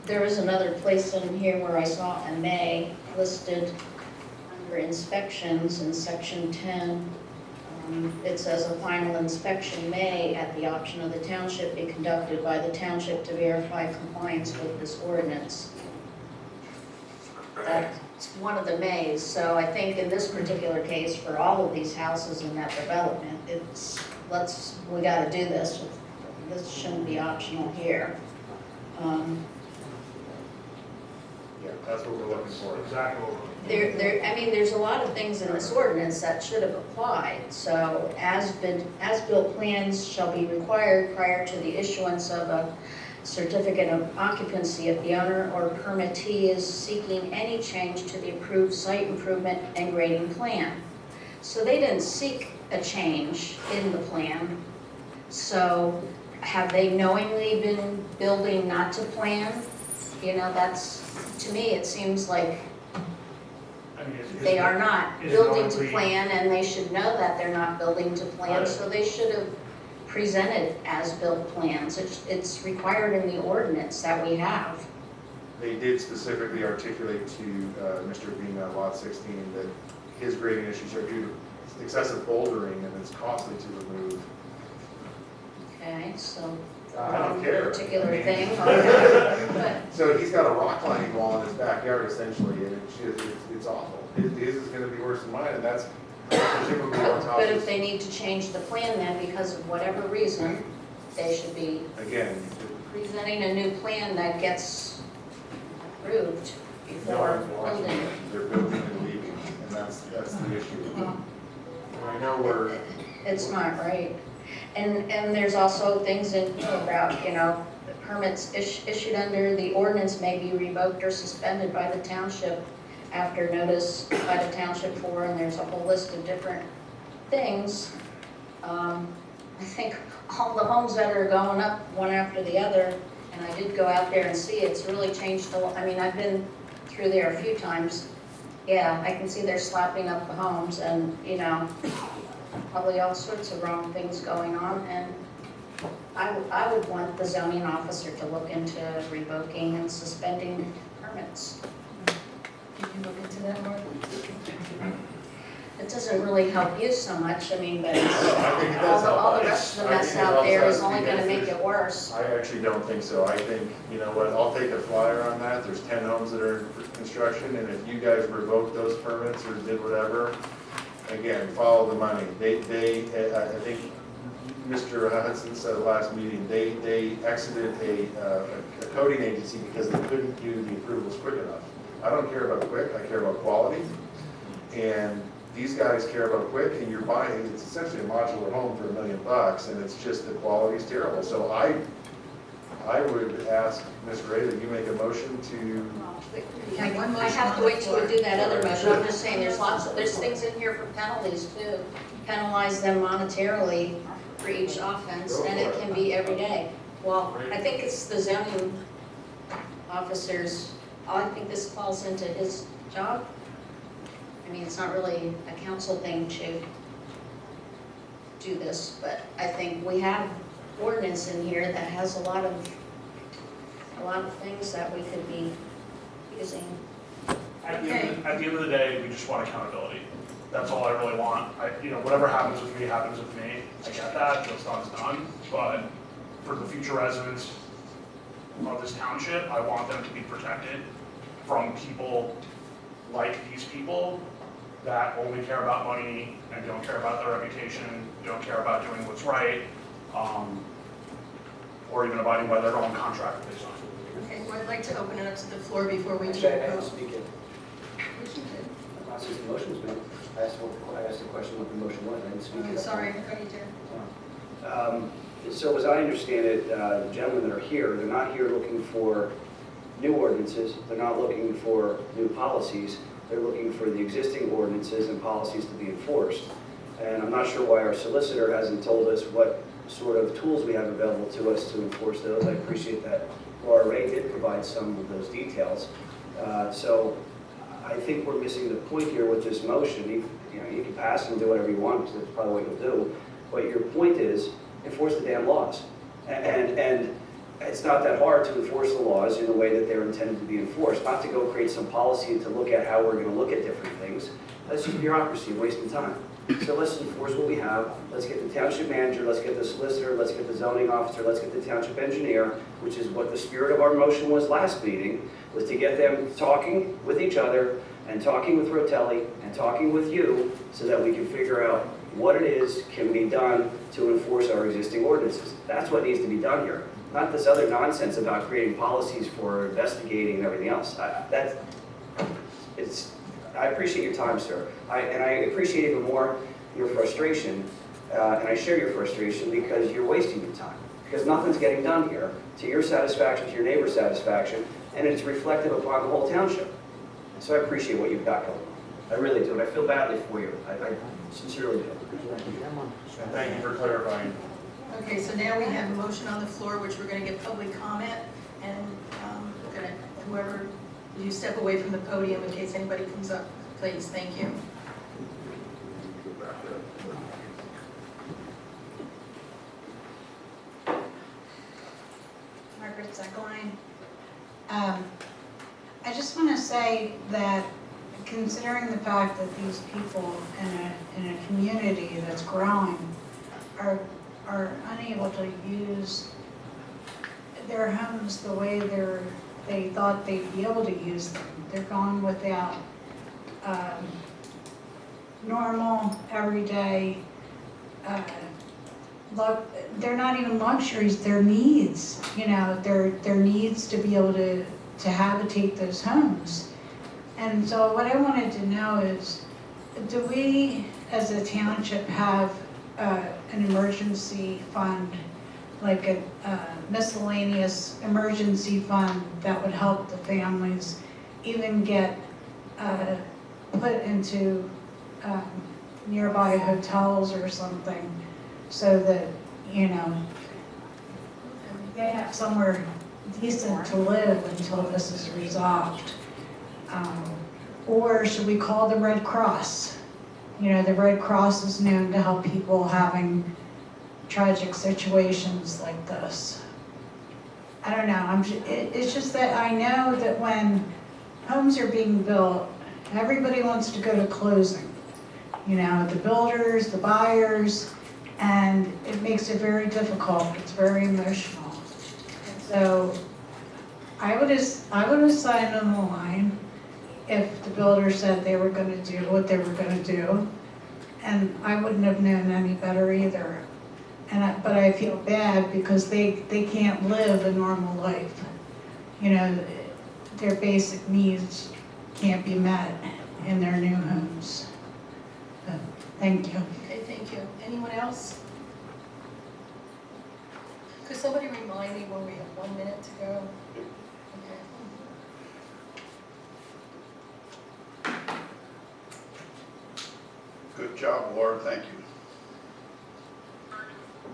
S13: there was another place in here where I saw a may listed under inspections in section 10. It says a final inspection may, at the option of the township, be conducted by the township to verify compliance with this ordinance. That's one of the mays, so I think in this particular case, for all of these houses in that development, we gotta do this. This shouldn't be optional here.
S17: Yeah, that's what we're looking for.
S15: Exactly what we're
S13: I mean, there's a lot of things in this ordinance that should have applied. So as-built plans shall be required prior to the issuance of a certificate of occupancy if the owner or permittee is seeking any change to the approved site improvement and grading plan. So they didn't seek a change in the plan. So have they knowingly been building not to plan? You know, to me, it seems like they are not building to plan, and they should know that they're not building to plan, so they should have presented as-built plans. It's required in the ordinance that we have.
S17: They did specifically articulate to Mr. Bean, Lot 16, that his grading issues are due to excessive bouldering, and it's costly to remove.
S13: Okay, so
S17: I don't care.
S13: particular thing. But
S17: So he's got a rock climbing wall in his backyard essentially, and it's awful. His is gonna be worse than mine, and that's presumably what
S13: But if
S17: causes,
S13: they need to change the plan then, because of whatever reason, they should be
S17: again,
S13: presenting a new plan that gets approved
S17: no
S13: before
S17: one's watching
S13: building.
S17: it. They're building and leaving, and that's the issue. And I know we're,
S13: It's not right. And there's also things in here about, you know, the permits issued under the ordinance may be revoked or suspended by the township after notice by the township for, and there's a whole list of different things. I think all the homes that are going up one after the other, and I did go out there and see, it's really changed a lot. I mean, I've been through there a few times. Yeah, I can see they're slapping up the homes and, you know, probably all sorts of wrong things going on, and I would want the zoning officer to look into revoking and suspending permits.
S1: Can you look into that, Mark?
S13: It doesn't really help you so much, I mean, but
S17: I think it does help.
S13: all the rest of the
S17: I
S13: mess
S17: think it
S13: out there
S17: helps
S13: is
S17: us
S13: only gonna
S17: because
S13: make it worse.
S17: I actually don't think so. I think, you know what, I'll take a flyer on that. There's 10 homes that are in construction, and if you guys revoke those permits or did whatever, again, follow the money. I think Mr. Hudson said at the last meeting, they exited a coding agency because they couldn't do the approvals quick enough. I don't care about quick, I care about quality. And these guys care about quick, and you're buying, it's essentially a modular home for $1 million, and it's just, the quality's terrible. So I would ask Ms. Ray that you make a motion to,
S1: Yeah, one
S13: I
S1: motion
S13: have to
S1: on the
S13: wait till we
S1: floor.
S13: do that other motion, I'm just saying, there's things in here for penalties too. Penalize them monetarily for each offense, and it can be every day. Well, I think it's the zoning officers, I think this falls into his job. I mean, it's not really a council thing to do this, but I think we have ordinance in here that has a lot of things that we could be using.
S15: At the end of the day, we just want accountability. That's all I really want. Whatever happens with me happens with me. I get that, what's done is done. But for the future residents of this township, I want them to be protected from people like these people that only care about money and don't care about their reputation, don't care about doing what's right, or even abiding by their own contract that they signed.
S1: Okay, well, I'd like to open it up to the floor before we do
S5: Actually, I
S1: a
S5: have to
S1: vote.
S5: speak it.
S1: Yes, you did.
S5: Not since the motion was made. I asked the question what the motion was, I didn't speak
S1: Oh,
S5: it.
S1: sorry, I thought you did.
S5: So as I understand it, the gentlemen that are here, they're not here looking for new ordinances, they're not looking for new policies, they're looking for the existing ordinances and policies to be enforced. And I'm not sure why our solicitor hasn't told us what sort of tools we have available to us to enforce those. I appreciate that Laura Ray did provide some of those details. So I think we're missing the point here with this motion. You can pass and do whatever you want, because that's probably what you'll do. But your point is, enforce the damn laws. And it's not that hard to enforce the laws in the way that they're intended to be enforced, not to go create some policy to look at how we're going to look at different things. That's just bureaucracy, wasting time. So let's enforce what we have. Let's get the township manager, let's get the solicitor, let's get the zoning officer, let's get the township engineer, which is what the spirit of our motion was last meeting, was to get them talking with each other and talking with Rotelli and talking with you so that we can figure out what it is can be done to enforce our existing ordinances. That's what needs to be done here. Not this other nonsense about creating policies for investigating and everything else. I appreciate your time, sir. And I appreciate even more your frustration, and I share your frustration because you're wasting your time. Because nothing's getting done here to your satisfaction, to your neighbor's satisfaction, and it's reflective upon the whole township. So I appreciate what you've got going on. I really do, and I feel badly for you. I sincerely do.
S17: thank you for clarifying.
S1: Okay, so now we have a motion on the floor, which we're going to get public comment, and we're going to, whoever, you step away from the podium in case anybody comes up, please. Thank you.
S18: Margaret Zuckline. I just want to say that considering the fact that these people in a community that's growing are unable to use their homes the way they thought they'd be able to use them. They're gone without normal, everyday, they're not even luxuries, they're needs. Their needs to be able to habitate those homes. And so what I wanted to know is, do we as a township have an emergency fund, like a miscellaneous emergency fund that would help the families even get put into nearby hotels or something, so that, they have somewhere decent to live until this is resolved? Or should we call the Red Cross? The Red Cross is known to help people having tragic situations like this. I don't know, it's just that I know that when homes are being built, everybody wants to go to closing. you know, the builders, the buyers, and it makes it very difficult. It's very emotional. So I would have signed on the line if the builder said they were gonna do what they were gonna do, and I wouldn't have known any better either. But I feel bad because they can't live a normal life. You know, their basic needs can't be met in their new homes. So, thank you.
S1: Okay, thank you. Anyone else? Could somebody remind me when we have 1 minute to go? Okay.
S3: Good job, Laura, thank you.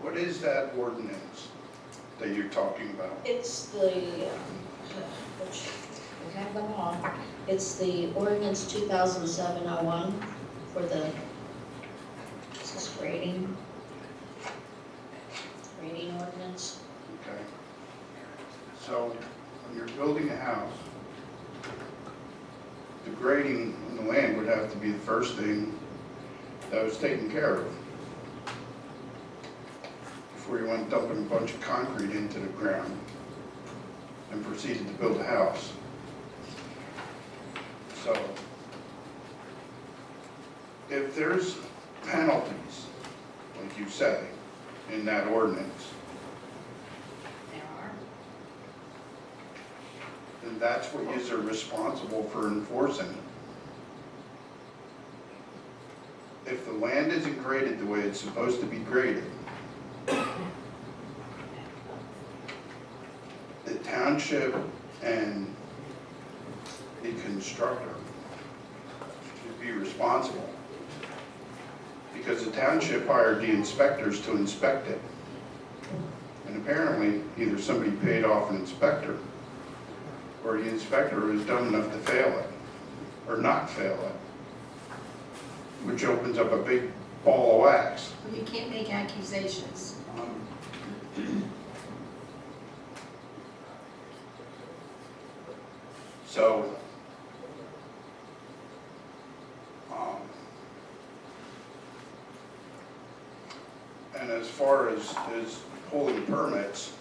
S3: What is that ordinance that you're talking about?
S13: It's the, which, we have them all. It's the ordinance 2007-01 for the, this is grading ordinance.
S3: Okay. So, when you're building a house, the grading on the land would have to be the first thing that was taken care of before you went dumping a bunch of concrete into the ground and proceeded to build a house. So, if there's penalties, like you say, in that ordinance,
S13: There are.
S3: then that's what you're responsible for enforcing. If the land isn't graded the way it's supposed to be graded, the township and the constructor should be responsible. Because the township hired the inspectors to inspect it. And apparently, either somebody paid off an inspector, or the inspector was dumb enough to fail it, or not fail it, which opens up a big ball of wax.
S1: Well, you can't make accusations.
S3: So, and as far as pulling permits,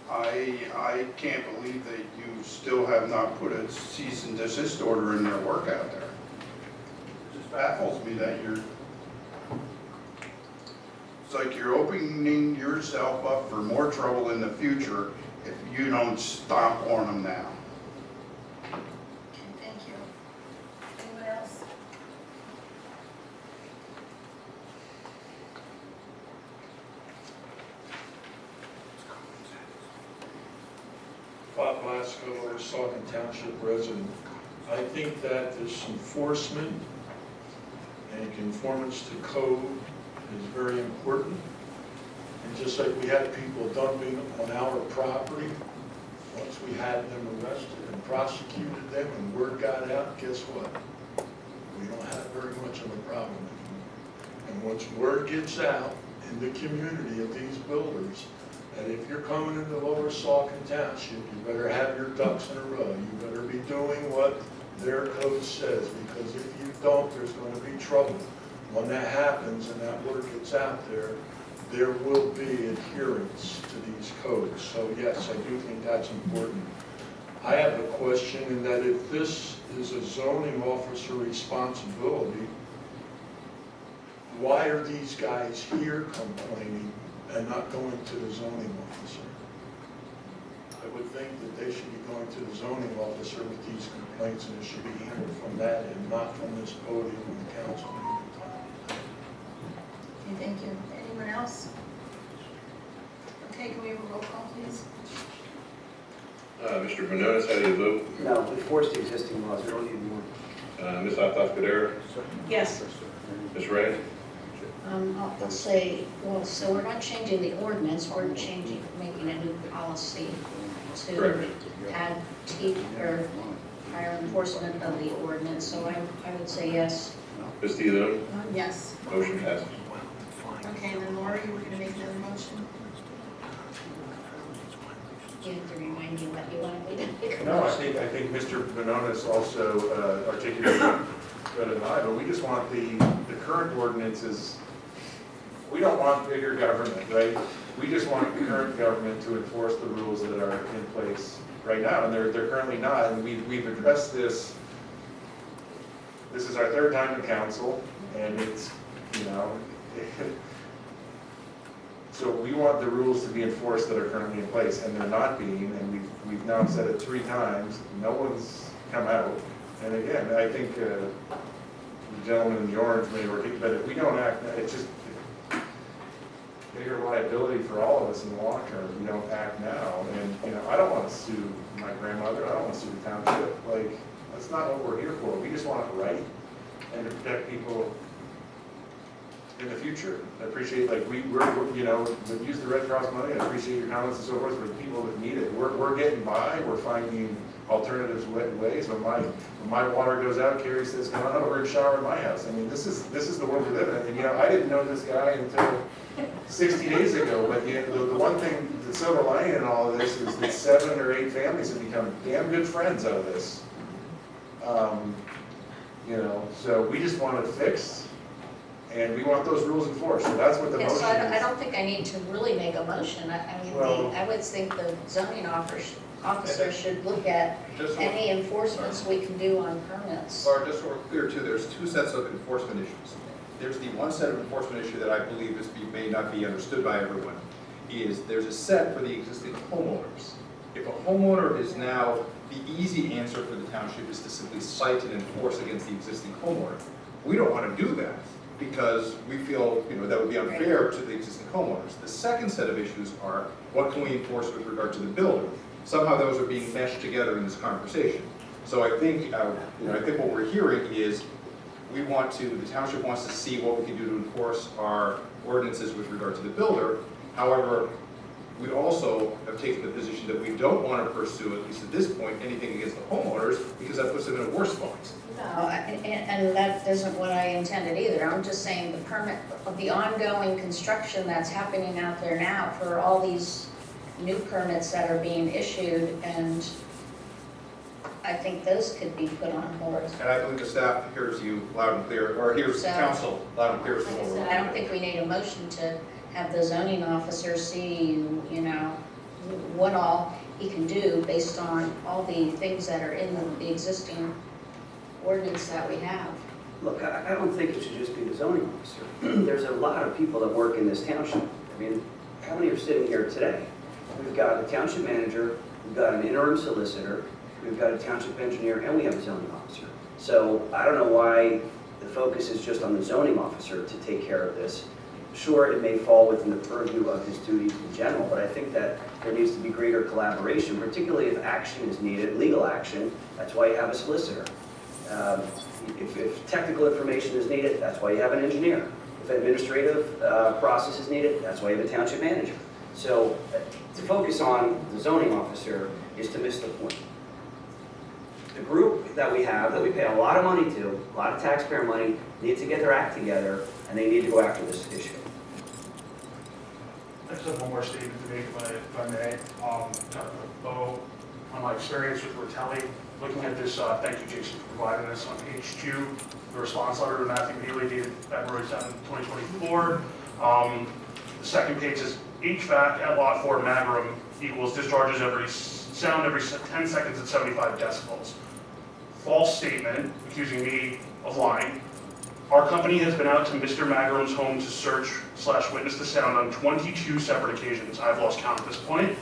S3: I can't believe that you still have not put a cease and desist order in their work out there. It just baffles me that it's like you're opening yourself up for more trouble in the future if you don't stomp on them now.
S1: Okay, thank you. Anyone else?
S19: Bob Blasco, Saucon Township resident. I think that this enforcement and conformance to code is very important. And just like we had people dumping on our property, once we had them arrested and prosecuted them and word got out, guess what? We don't have very much of a problem anymore. And once word gets out in the community of these builders, that if you're coming into Lower Saucon Township, you better have your ducks in a row. You better be doing what their code says, because if you don't, there's going to be trouble. When that happens and that word gets out there, there will be adherence to these codes. So yes, I do think that's important. I have a question in that if this is a zoning officer responsibility, why are these guys here complaining and not going to the zoning officer? I would think that they should be going to the zoning officer with these complaints, and it should be handled from that and not from this podium in the council meeting.
S1: Okay, thank you. Anyone else? Okay, can we have a roll call, please?
S2: Mr. Banonis, how do you vote?
S5: No, we enforce the existing laws, we don't need more.
S2: Ms. Ataf-Kadera?
S13: Yes.
S2: Ms. Ray?
S13: I'll say, well, so we're not changing the ordinance, we're making a new policy to
S2: Correct.
S13: add teeth or higher enforcement of the ordinance, so I would say yes.
S2: Ms. Thielen?
S1: Yes.
S2: Motion passes.
S1: Okay, and then Laura, you were gonna make another motion?
S13: You have to remind me what you want me to make.
S17: No, I think Mr. Banonis also articulated
S3: Fred and I, but we just want the current ordinances, we don't want bigger government, right? We just want the current government to enforce the rules that are in place right now, and they're currently not, and we've addressed this. This is our third time in council, and it's, you know, so we want the rules to be enforced that are currently in place, and they're not being, and we've now said it 3 times, no one's come out. And again, I think the gentleman in the orange may work, but if we don't act, it's just bigger liability for all of us in the long term if we don't act now. And, you know, I don't want to sue my grandmother, I don't want to sue the township, like, that's not what we're here for. We just want it right and to protect people in the future. I appreciate, like, we're you know, we use the Red Cross money, I appreciate your comments and so forth for the people that need it. We're getting by, we're finding alternatives ways. When my water goes out, Carrie says, come on over and shower at my house. I mean, this is the world we live in. And, you know, I didn't know this guy until 60 days ago, but you know, the one thing, the silver lining in all of this is that 7 or 8 families have become damn good friends out of this. You know, so we just want it fixed, and we want those rules enforced, so that's what the
S13: Yeah,
S3: motion
S13: so
S3: is.
S13: I don't think I need to really make a motion. I mean,
S3: Well-
S13: I would think the zoning officer should look at
S14: Just so-
S13: any enforcements we can do on permits.
S14: Laura, just so we're clear too, there's 2 sets of enforcement issues. There's the one set of enforcement issue that I believe may not be understood by everyone, is there's a set for the existing homeowners. If a homeowner is now, the easy answer for the township is to simply cite and enforce against the existing homeowner. We don't want to do that because we feel, you know, that would be unfair to the existing homeowners. The second set of issues are, what can we enforce with regard to the builder? Somehow those are being meshed together in this conversation. So I think, you know, I think what we're hearing is the township wants to see what we can do to enforce our ordinances with regard to the builder. However, we also have taken the position that we don't want to pursue, at least at this point, anything against the homeowners because that puts them in a worse spot.
S13: No, and that isn't what I intended either. I'm just saying the permit, the ongoing construction that's happening out there now for all these new permits that are being issued, and I think those could be put on hold.
S14: And I believe the staff hears you loud and clear, or hears the council loud and clear.
S13: Like I said, I don't think we need a motion to have the zoning officer see, you know, what all he can do based on all the things that are in the existing ordinance that we have.
S5: Look, I don't think it should just be the zoning officer. There's a lot of people that work in this township. I mean, how many are sitting here today? We've got a township manager, we've got an interim solicitor, we've got a township engineer, and we have a zoning officer. So I don't know why the focus is just on the zoning officer to take care of this. Sure, it may fall within the purview of his duties in general, but I think that there needs to be greater collaboration, particularly if action is needed, legal action. That's why you have a solicitor. If technical information is needed, that's why you have an engineer. If administrative process is needed, that's why you have a township manager. So to focus on the zoning officer is to miss the point. The group that we have, that we pay a lot of money to, a lot of taxpayer money, need to get their act together, and they need to go after this issue.
S15: I just have one more statement to make, if I may. On my experience with Rotelli, looking at this, thank you, Jason, for providing this on page 2, the response letter to Matthew Healy dated February 7, 2024. The second page says, HVAC at lot 4 Magrum equals discharges sound every 10 seconds at 75 decibels. False statement, accusing me of lying. Our company has been out to Mr. Magrum's home to search/witness the sound on 22 separate occasions. I've lost count at this point.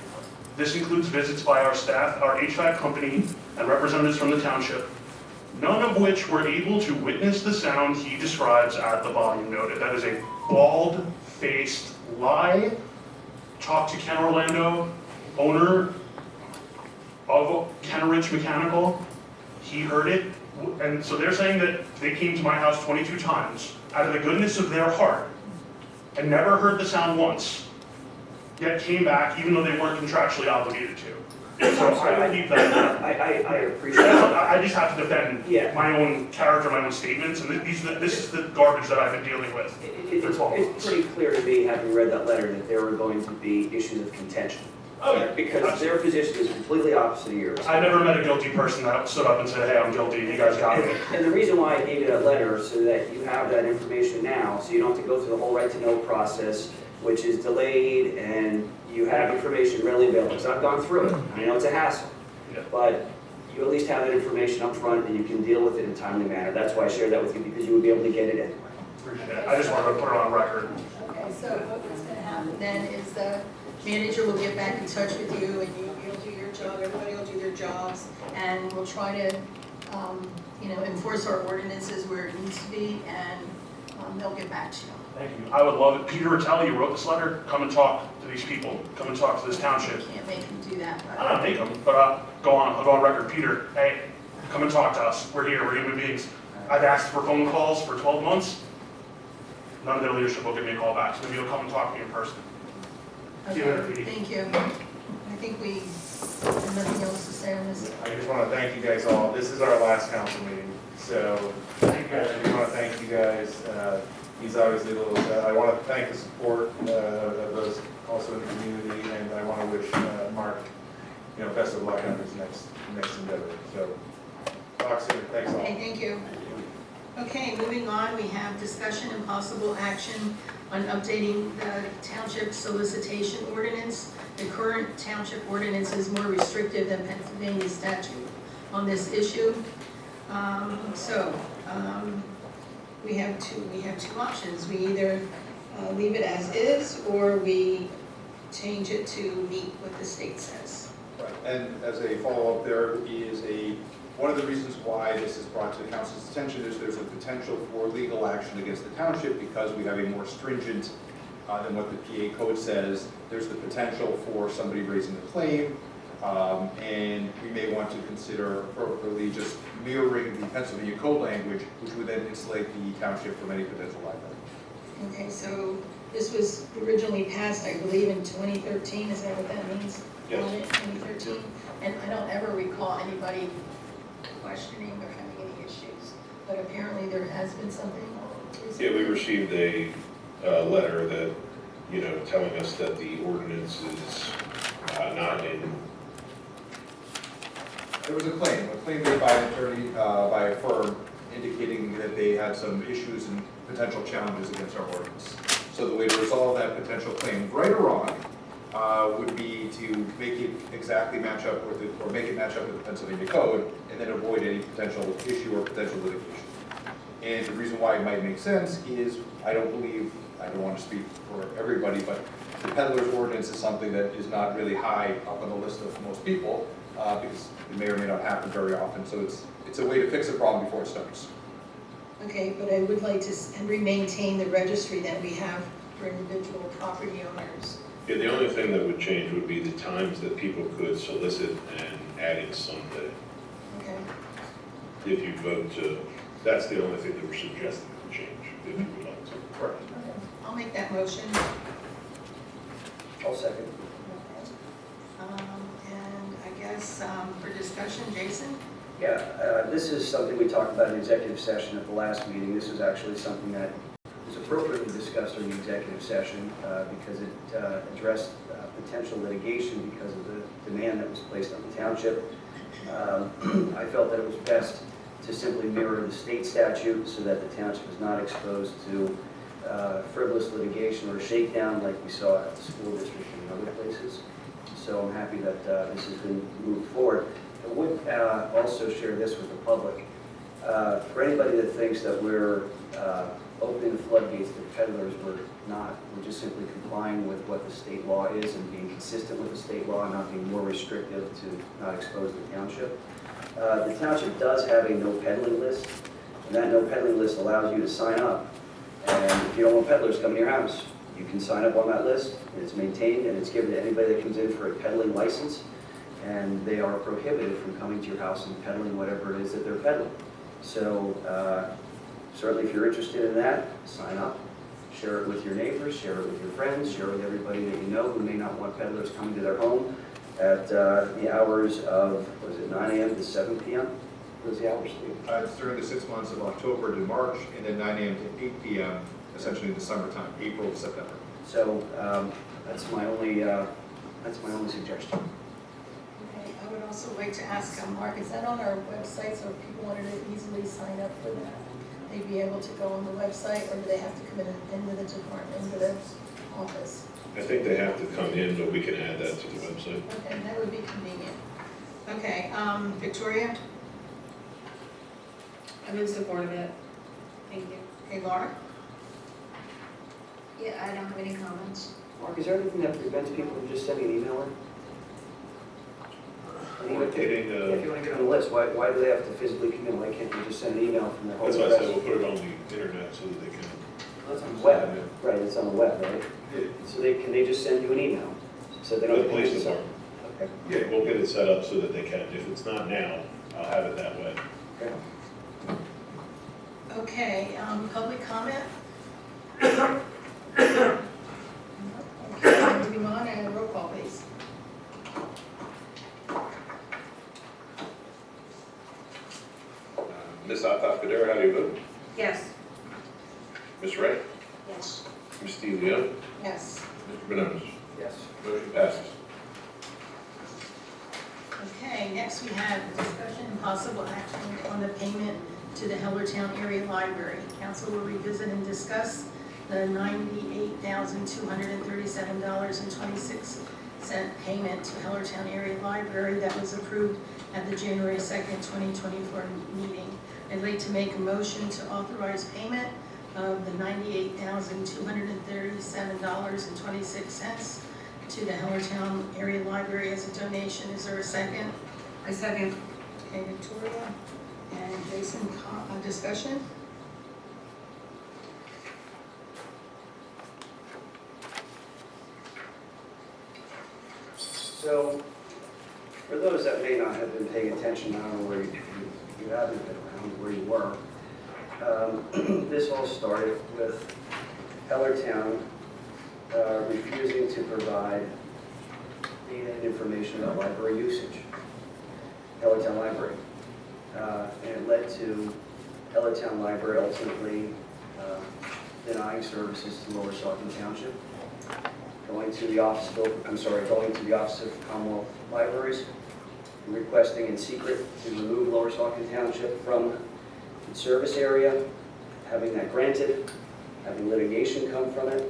S15: This includes visits by our staff, our HVAC company, and representatives from the township, none of which were able to witness the sound he describes at the volume noted. That is a bald-faced lie. Talk to Ken Orlando, owner of Kenrich Mechanical. He heard it. And so they're saying that they came to my house 22 times out of the goodness of their heart and never heard the sound once, yet came back even though they weren't contractually obligated to. So I believe that.
S5: I appreciate it.
S15: I just have to defend my own character, my own statements, and this is the garbage that I've been dealing with for 12 months.
S5: It's pretty clear to me, having read that letter, that there were going to be issues of contention. Because their position is completely opposite of yours.
S15: I never met a guilty person that stood up and said, hey, I'm guilty, you guys got me.
S5: And the reason why I gave you that letter, so that you have that information now, so you don't have to go through the whole right to know process, which is delayed, and you have information readily available. Because I've gone through it. I know it's a hassle. But you at least have that information up front, and you can deal with it in a timely manner. That's why I shared that with you, because you would be able to get it anyway.
S15: Appreciate it. I just wanted to put it on record.
S1: Okay, so what's going to happen then is the manager will get back in touch with you, and you'll do your job, everybody will do their jobs, and we'll try to, enforce our ordinances where it needs to be, and they'll get back to you.
S15: Thank you. I would love it. Peter Ratelli, you wrote this letter. Come and talk to these people. Come and talk to this township.
S1: Can't make them do that, but.
S15: I don't make them, but I'll go on record. Peter, hey, come and talk to us. We're here. We're human beings. I've asked for phone calls for 12 months. None of their leadership will give me a call back. So maybe you'll come and talk to me in person. See you later, Petey.
S1: Thank you. I think we have nothing else to say on this.
S17: I just want to thank you guys all. This is our last council meeting, so I just want to thank you guys. He's obviously a little, I want to thank the support of those also in the community, and I want to wish Mark, best of luck on his next endeavor. So, talk soon. Thanks all.
S1: Okay, thank you. Okay, moving on, we have discussion and possible action on updating the township solicitation ordinance. The current township ordinance is more restrictive than Pennsylvania statute on this issue. We have two options. We either leave it as is, or we change it to meet what the state says.
S14: Right. And as a follow-up, there is one of the reasons why this is brought to the council's attention is there's a potential for legal action against the township because we have a more stringent than what the PA code says. There's the potential for somebody raising a claim, and we may want to consider appropriately just mirroring the Pennsylvania code language, which would then insulate the township from any potential liability.
S1: Okay, so this was originally passed, I believe, in 2013. Is that what that means?
S2: Yes.
S1: 2013. And I don't ever recall anybody questioning or having any issues, but apparently there has been something.
S2: Yeah, we received a letter that, telling us that the ordinance is not in.
S14: There was a claim made by an attorney, by a firm, indicating that they had some issues and potential challenges against our ordinance. So the way to resolve that potential claim, right or wrong, would be to make it exactly match up with the Pennsylvania code, and then avoid any potential issue or potential litigation. And the reason why it might make sense is, I don't want to speak for everybody, but the peddler's ordinance is something that is not really high up on the list of most people, because it may or may not happen very often. So it's a way to fix a problem before it starts.
S1: Okay, but I would like to maintain the registry that we have for individual property owners.
S2: Yeah, the only thing that would change would be the times that people could solicit and adding Sunday.
S1: Okay.
S2: If you vote to, that's the only thing that we're suggesting would change, if you would like to.
S14: Correct.
S1: I'll make that motion.
S5: I'll second.
S1: And I guess for discussion, Jason?
S5: Yeah, this is something we talked about in executive session at the last meeting. This is actually something that was appropriately discussed during the executive session because it addressed potential litigation because of the demand that was placed on the township. I felt that it was best to simply mirror the state statute so that the township is not exposed to frivolous litigation or shakedown like we saw at the school district and other places. So I'm happy that this has been moved forward. I would also share this with the public. For anybody that thinks that we're opening the floodgates to peddlers, we're not. We're just simply complying with what the state law is and being consistent with the state law and not being more restrictive to not expose the township. The township does have a no peddling list, and that no peddling list allows you to sign up. And if you don't want peddlers coming to your house, you can sign up on that list. It's maintained and it's given to anybody that comes in for a peddling license, and they are prohibited from coming to your house and peddling whatever it is that they're peddling. So certainly if you're interested in that, sign up, share it with your neighbors, share it with your friends, share it with everybody that you know who may not want peddlers coming to their home at the hours of, 9 a.m. to 7 p.m.? What is the hours?
S14: It's during the 6 months of October to March, and then 9 a.m. to 8 p.m., essentially in the summertime, April to September.
S5: So that's my only That's my only suggestion.
S1: Okay, I would also like to ask, Mark, is that on our website, so if people wanted to easily sign up for that, they'd be able to go on the website, or do they have to come into the department, into the office?
S2: I think they have to come in, but we can add that to the website.
S1: Okay, that would be convenient. Okay, Victoria?
S11: I'm in support of it. Thank you.
S1: Okay, Laura?
S13: Yeah, I don't have any comments.
S5: Mark, is there anything that prevents people from just sending an email in?
S2: Getting,
S5: If you want to get on the list, why do they have to physically come in? Why can't they just send an email from their home
S2: that's why I
S5: address?
S2: said we'll put it on the internet so that they can.
S5: That's on the web, right, it's on the web, right? So can they just send you an email? So they don't.
S2: The police department.
S5: Okay.
S2: Yeah, we'll get it set up so that they can. If it's not now, I'll have it that way.
S5: Okay.
S1: Okay, public comment? Okay, moving on, and roll call, please.
S2: Ms. Ataf-Kader, how do you vote?
S11: Yes.
S2: Ms. Wright?
S13: Yes.
S2: Ms. DeLeon?
S1: Yes.
S2: Mr. Banonis?
S5: Yes.
S2: Motion passes.
S1: Okay, next we have discussion and possible action on the payment to the Hellertown Area Library. Council will revisit and discuss the $98,237.26 payment to Hellertown Area Library that was approved at the January 2nd, 2024 meeting. I'd like to make a motion to authorize payment of the $98,237.26 to the Hellertown Area Library as a donation. Is there a second?
S11: I second.
S1: Okay, Victoria and Jason, discussion?
S5: So, for those that may not have been paying attention, I don't know where you haven't been around, where you were. This all started with Hellertown refusing to provide data and information about library usage. Hellertown Library. And it led to Hellertown Library ultimately denying services to Lower Saucon Township, going to the Office of Commonwealth Libraries, and requesting in secret to remove Lower Saucon Township from its service area, having that granted, having litigation come from it.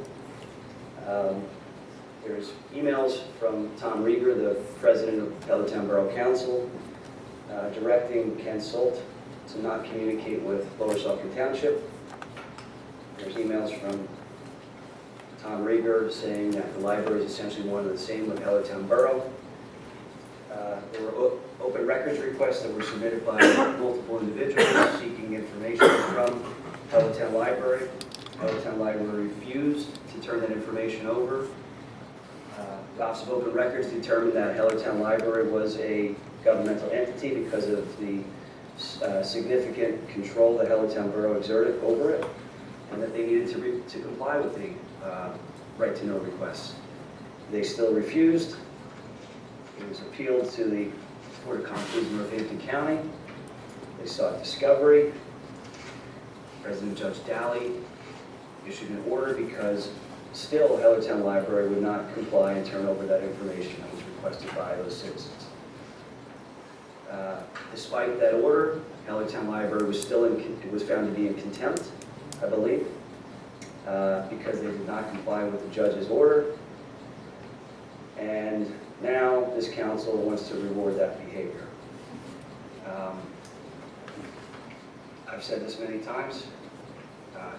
S5: There's emails from Tom Rieger, the president of Hellertown Borough Council, directing Ken Solt to not communicate with Lower Saucon Township. There's emails from Tom Rieger saying that the library is essentially one and the same with Hellertown Borough. There were open records requests that were submitted by multiple individuals seeking information from Hellertown Library. Hellertown Library refused to turn that information over. The Office of Open Records determined that Hellertown Library was a governmental entity because of the significant control that Hellertown Borough exerted over it, and that they needed to comply with the right to know requests. They still refused. It was appealed to the Court of Competency in Northampton County. They sought discovery. President Judge Daly issued an order because still Hellertown Library would not comply and turn over that information that was requested by those citizens. Despite that order, Hellertown Library was still was found to be in contempt, I believe, because they did not comply with the judge's order. And now this council wants to reward that behavior. I've said this many times.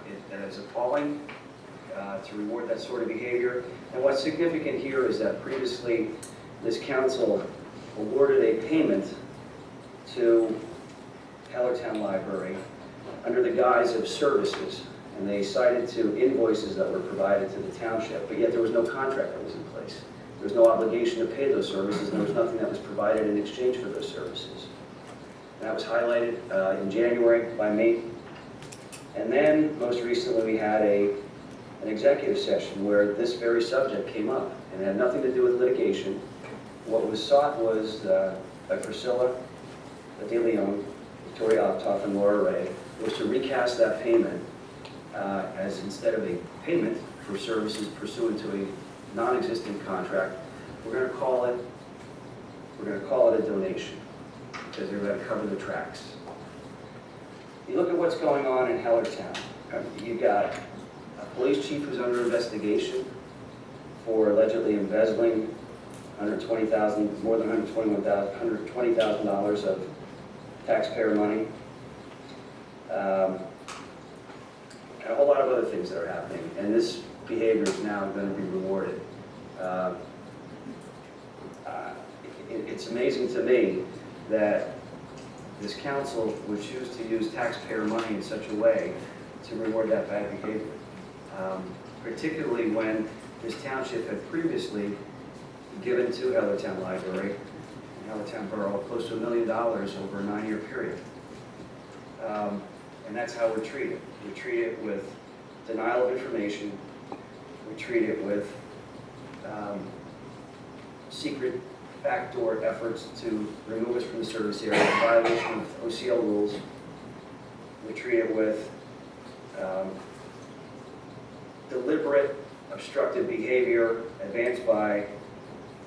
S5: It is appalling to reward that sort of behavior. And what's significant here is that previously this council awarded a payment to Hellertown Library under the guise of services, and they cited to invoices that were provided to the township, but yet there was no contract that was in place. There was no obligation to pay those services, and there was nothing that was provided in exchange for those services. And that was highlighted in January by me. And then, most recently, we had an executive session where this very subject came up, and it had nothing to do with litigation. What was sought was by Priscilla, De Leon, Victoria Optoff, and Laura Ray, was to recast that payment as instead of a payment for services pursuant to a non-existent contract, we're gonna call it a donation, because they're gonna cover the tracks. You look at what's going on in Hellertown. You got a police chief who's under investigation for allegedly embezzling more than $120,000 of taxpayer money. And a whole lot of other things that are happening. And this behavior is now going to be rewarded. It's amazing to me that this council would choose to use taxpayer money in such a way to reward that bad behavior. Particularly when this township had previously given to Hellertown Library, and Hellertown Borough, close to $1 million over a 9-year period. And that's how we're treated. We treat it with denial of information. We treat it with secret backdoor efforts to remove us from the service area, in violation of OCL rules. We treat it with deliberate obstructive behavior advanced by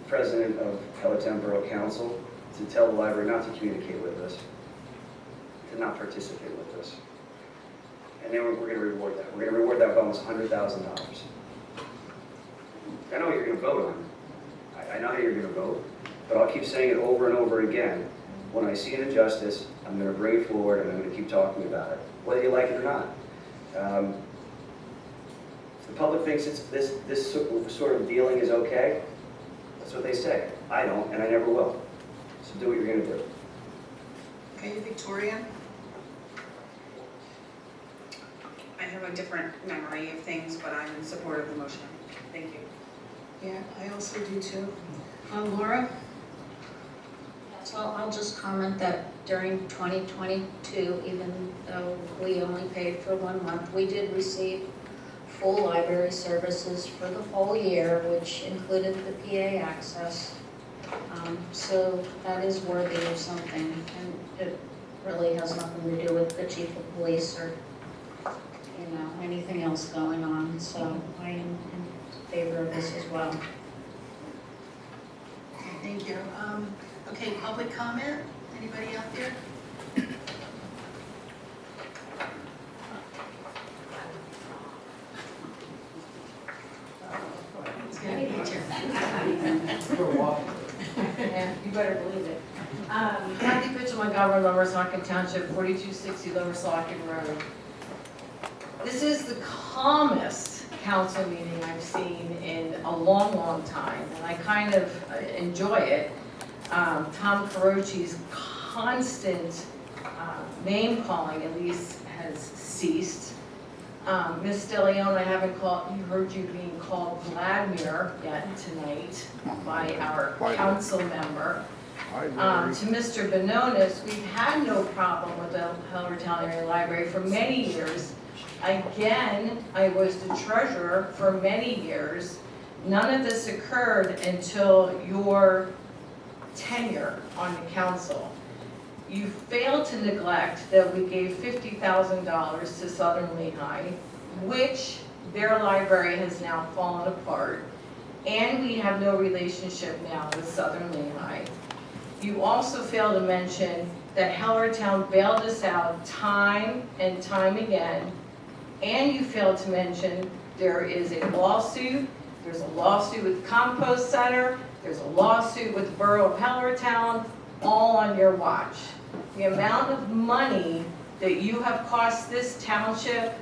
S5: the president of Hellertown Borough Council to tell the library not to communicate with us, to not participate with us. And then we're going to reward that. We're going to reward that with almost $100,000. I know what you're going to vote on. I know how you're going to vote, but I'll keep saying it over and over again. When I see an injustice, I'm going to bring it forward and I'm going to keep talking about it, whether you like it or not. If the public thinks this sort of dealing is okay, that's what they say. I don't, and I never will. So do what you're going to do.
S1: Okay, Victoria?
S11: I have a different memory of things, but I'm in support of the motion. Thank you.
S1: Yeah, I also do too. Laura?
S13: So I'll just comment that during 2022, even though we only paid for 1 month, we did receive full library services for the whole year, which included the PA access. So that is worthy of something, and it really has nothing to do with the chief of police or anything else going on. So I am in favor of this as well.
S1: Thank you. Okay, public comment? Anybody out there? It's gonna be
S20: Yeah, you better believe it. Kathy Pitchell, Montgomery, Lower Saucon Township, 4260 Lower Saucon Road. This is the calmest council meeting I've seen in a long, long time, and I kind of enjoy it. Tom Carochi's constant name calling at least has ceased. Ms. DeLeon, I haven't heard you being called Vladimir yet tonight by our council member. To Mr. Banonis, we've had no problem with the Hellertown Area Library for many years. Again, I was the treasurer for many years. None of this occurred until your tenure on the council. You failed to neglect that we gave $50,000 to Southern Lehigh, which their library has now fallen apart, and we have no relationship now with Southern Lehigh. You also failed to mention that Hellertown bailed us out time and time again, and you failed to mention there is a lawsuit. There's a lawsuit with the Compost Center. There's a lawsuit with the Borough of Hellertown, all on your watch. The amount of money that you have cost this township,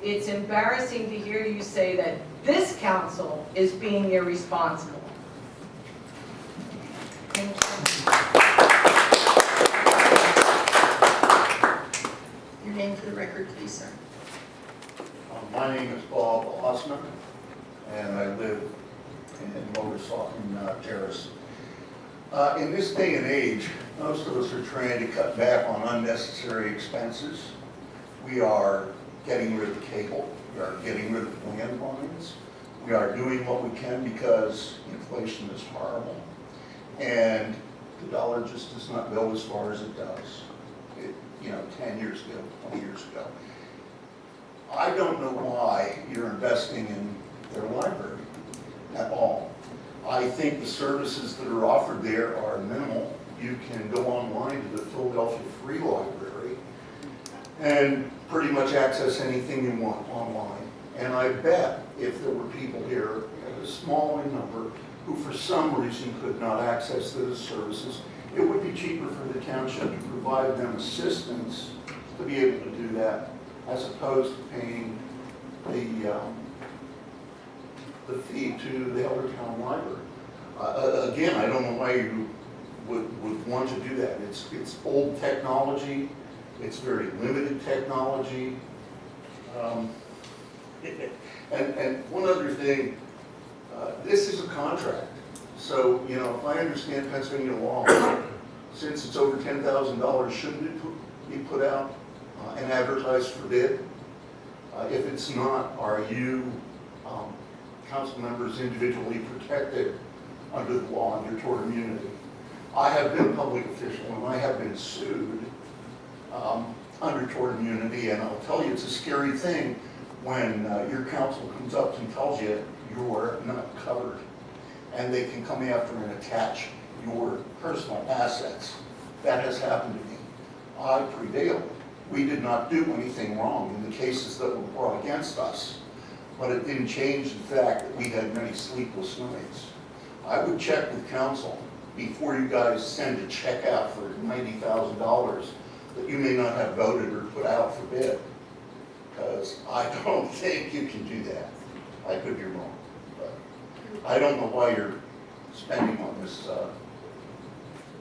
S20: it's embarrassing to hear you say that this council is being irresponsible.
S1: Thank you. Your name for the record, please, sir.
S21: My name is Bob Osman, and I live in Lower Saucon Terrace. In this day and age, most of us are trying to cut back on unnecessary expenses. We are getting rid of cable. We are getting rid of landlines. We are doing what we can because inflation is horrible. And the dollar just does not go as far as it does, 10 years ago, 20 years ago. I don't know why you're investing in their library at all. I think the services that are offered there are minimal. You can go online to the Philadelphia Free Library and pretty much access anything you want online. And I bet if there were people here, a small number, who for some reason could not access those services, it would be cheaper for the township to provide them assistance to be able to do that, as opposed to paying the fee to the Eldertown Library. Again, I don't know why you would want to do that. It's old technology. It's very limited technology. And one other thing, this is a contract. So, you know, if I understand Pennsylvania law, since it's over $10,000, shouldn't it be put out and advertised for bid? If it's not, are you council members individually protected under the law, under tort immunity? I have been a public official and I have been sued under tort immunity, and I'll tell you, it's a scary thing when your counsel comes up and tells you you're not covered, and they can come after and attach your personal assets. That has happened to me. I prevailed. We did not do anything wrong in the cases that were brought against us, but it didn't change the fact that we had many sleepless nights. I would check with counsel before you guys send a check out for $90,000 that you may not have voted or put out for bid, because I don't think you can do that. I could be wrong, but I don't know why you're spending on this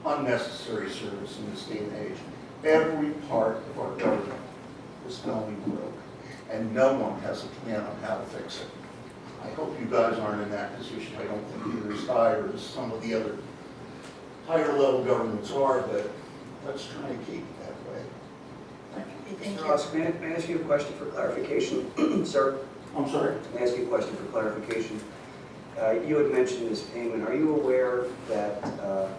S21: unnecessary service in this day and age. Every part of our government is going broke, and no one has a plan on how to fix it. I hope you guys aren't in that position. I don't think you're as high as some of the other higher level governments are, but let's try and keep it that way.
S1: Thank
S5: Mr.
S1: you.
S5: Ross, may I ask you a question for clarification, sir?
S21: I'm sorry?
S5: May I ask you a question for clarification? You had mentioned this payment. Are you aware that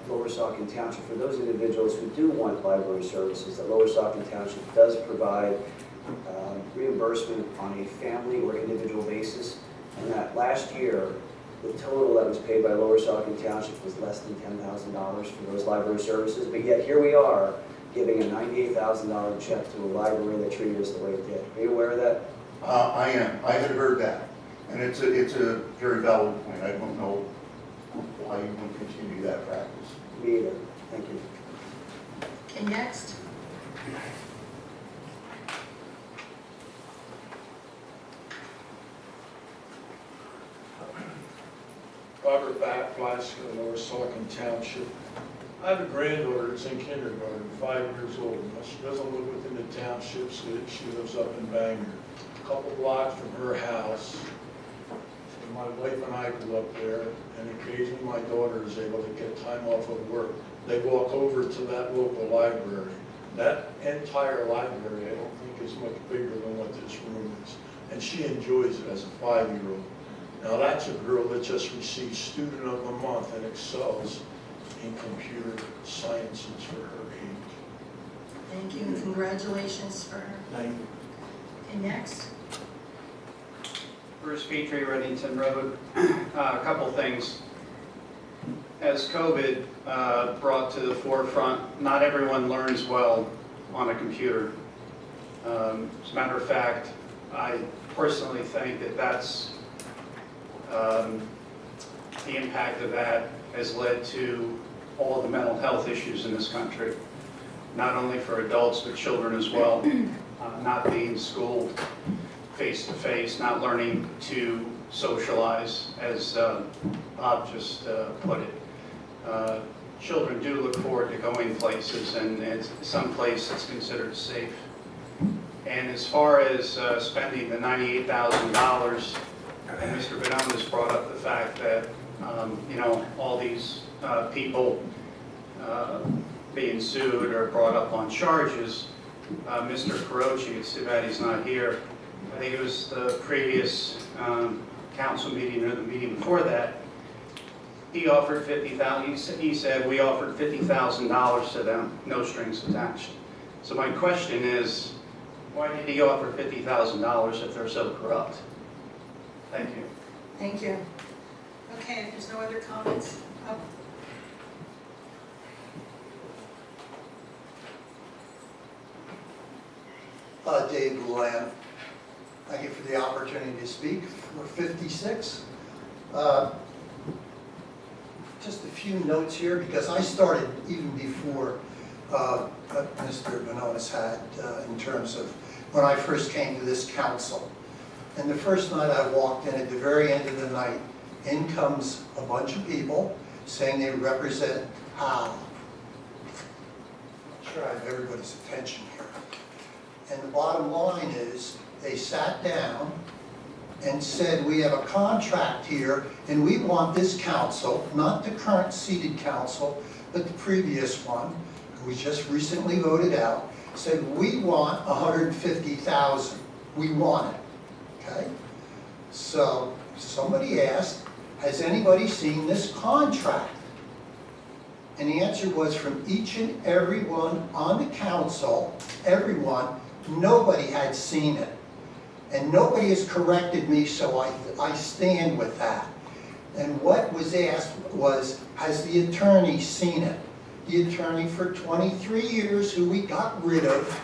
S5: Lower Saucon Township, for those individuals who do want library services, that Lower Saucon Township does provide reimbursement on a family or individual basis, and that last year, the total that was paid by Lower Saucon Township was less than $10,000 for those library services, but yet here we are giving a $98,000 check to a library that treated us the way it did. Are you aware of that?
S21: I am. I had heard that. And it's a very valid point. I don't know why you would continue that practice.
S5: Me either. Thank you.
S1: Okay, next.
S19: Robert Glasgow, Lower Saucon Township. I have a granddaughter that's in kindergarten, 5 years old. Now, she doesn't live within the township, so she lives up in Bangor. A couple blocks from her house. So my wife and I go up there, and occasionally my daughter is able to get time off of work. They walk over to that local library. That entire library, I don't think is much bigger than what this room is. And she enjoys it as a 5-year-old. Now that's a girl that just received Student of the Month and excels in computer sciences for her age.
S1: Thank you, and congratulations for her.
S19: Thank you.
S1: Okay, next.
S7: Bruce Petrie, Reddington Road. A couple things. As COVID brought to the forefront, not everyone learns well on a computer. As a matter of fact, I personally think that that's the impact of that has led to all of the mental health issues in this country, not only for adults but children as well. Not being schooled face-to-face, not learning to socialize, as Bob just put it. Children do look forward to going places, and it's some place that's considered safe. And as far as spending the $98,000, and Mr. Banonis brought up the fact that, you know, all these people being sued or brought up on charges. Mr. Carochi, it's too bad he's not here. I think it was the previous council meeting or the meeting before that. He offered $50,000. He said we offered $50,000 to them, no strings attached. So my question is, why did he offer $50,000 if they're so corrupt? Thank you.
S1: Thank you. Okay, if there's no other comments,
S6: Dave Luan. Thank you for the opportunity to speak. We're 56. Just a few notes here, because I started even before what Mr. Banonis had in terms of when I first came to this council. And the first night I walked in, at the very end of the night, in comes a bunch of people saying they represent Hal. I'm sure I have everybody's attention here. And the bottom line is, they sat down and said, we have a contract here, and we want this council, not the current seated council, but the previous one, who was just recently voted out, said, we want $150,000. We want it, okay? So somebody asked, has anybody seen this contract? And the answer was, from each and every one on the council, everyone, nobody had seen it. And nobody has corrected me, so I stand with that. And what was asked was, has the attorney seen it? The attorney for 23 years, who we got rid of,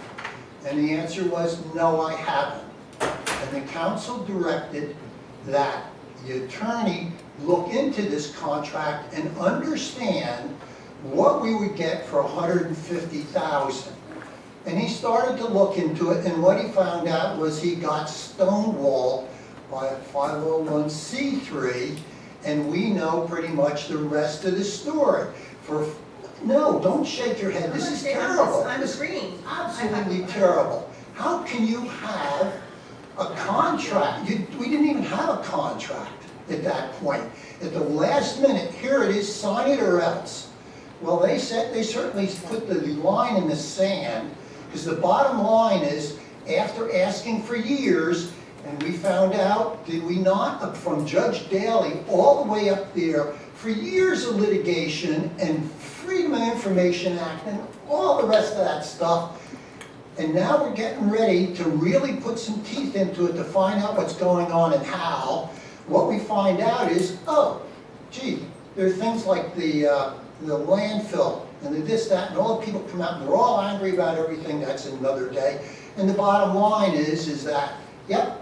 S6: and the answer was, no, I haven't. And the council directed that the attorney look into this contract and understand what we would get for $150,000. And he started to look into it, and what he found out was he got stonewalled by a 501c3, and we know pretty much the rest of the story. No, don't shake your head, this is terrible.
S1: I'm agreeing.
S6: Absolutely terrible. How can you have a contract? We didn't even have a contract at that point. At the last minute, here it is, sign it or else. Well, they said they certainly put the line in the sand, because the bottom line is, after asking for years, and we found out, did we not, from Judge Daly all the way up there, for years of litigation and Freedom of Information Act and all the rest of that stuff, and now we're getting ready to really put some teeth into it to find out what's going on and how. What we find out is, oh, gee, there are things like the landfill, and the this, that, and all the people come out and they're all angry about everything. That's another day. And the bottom line is that, yep,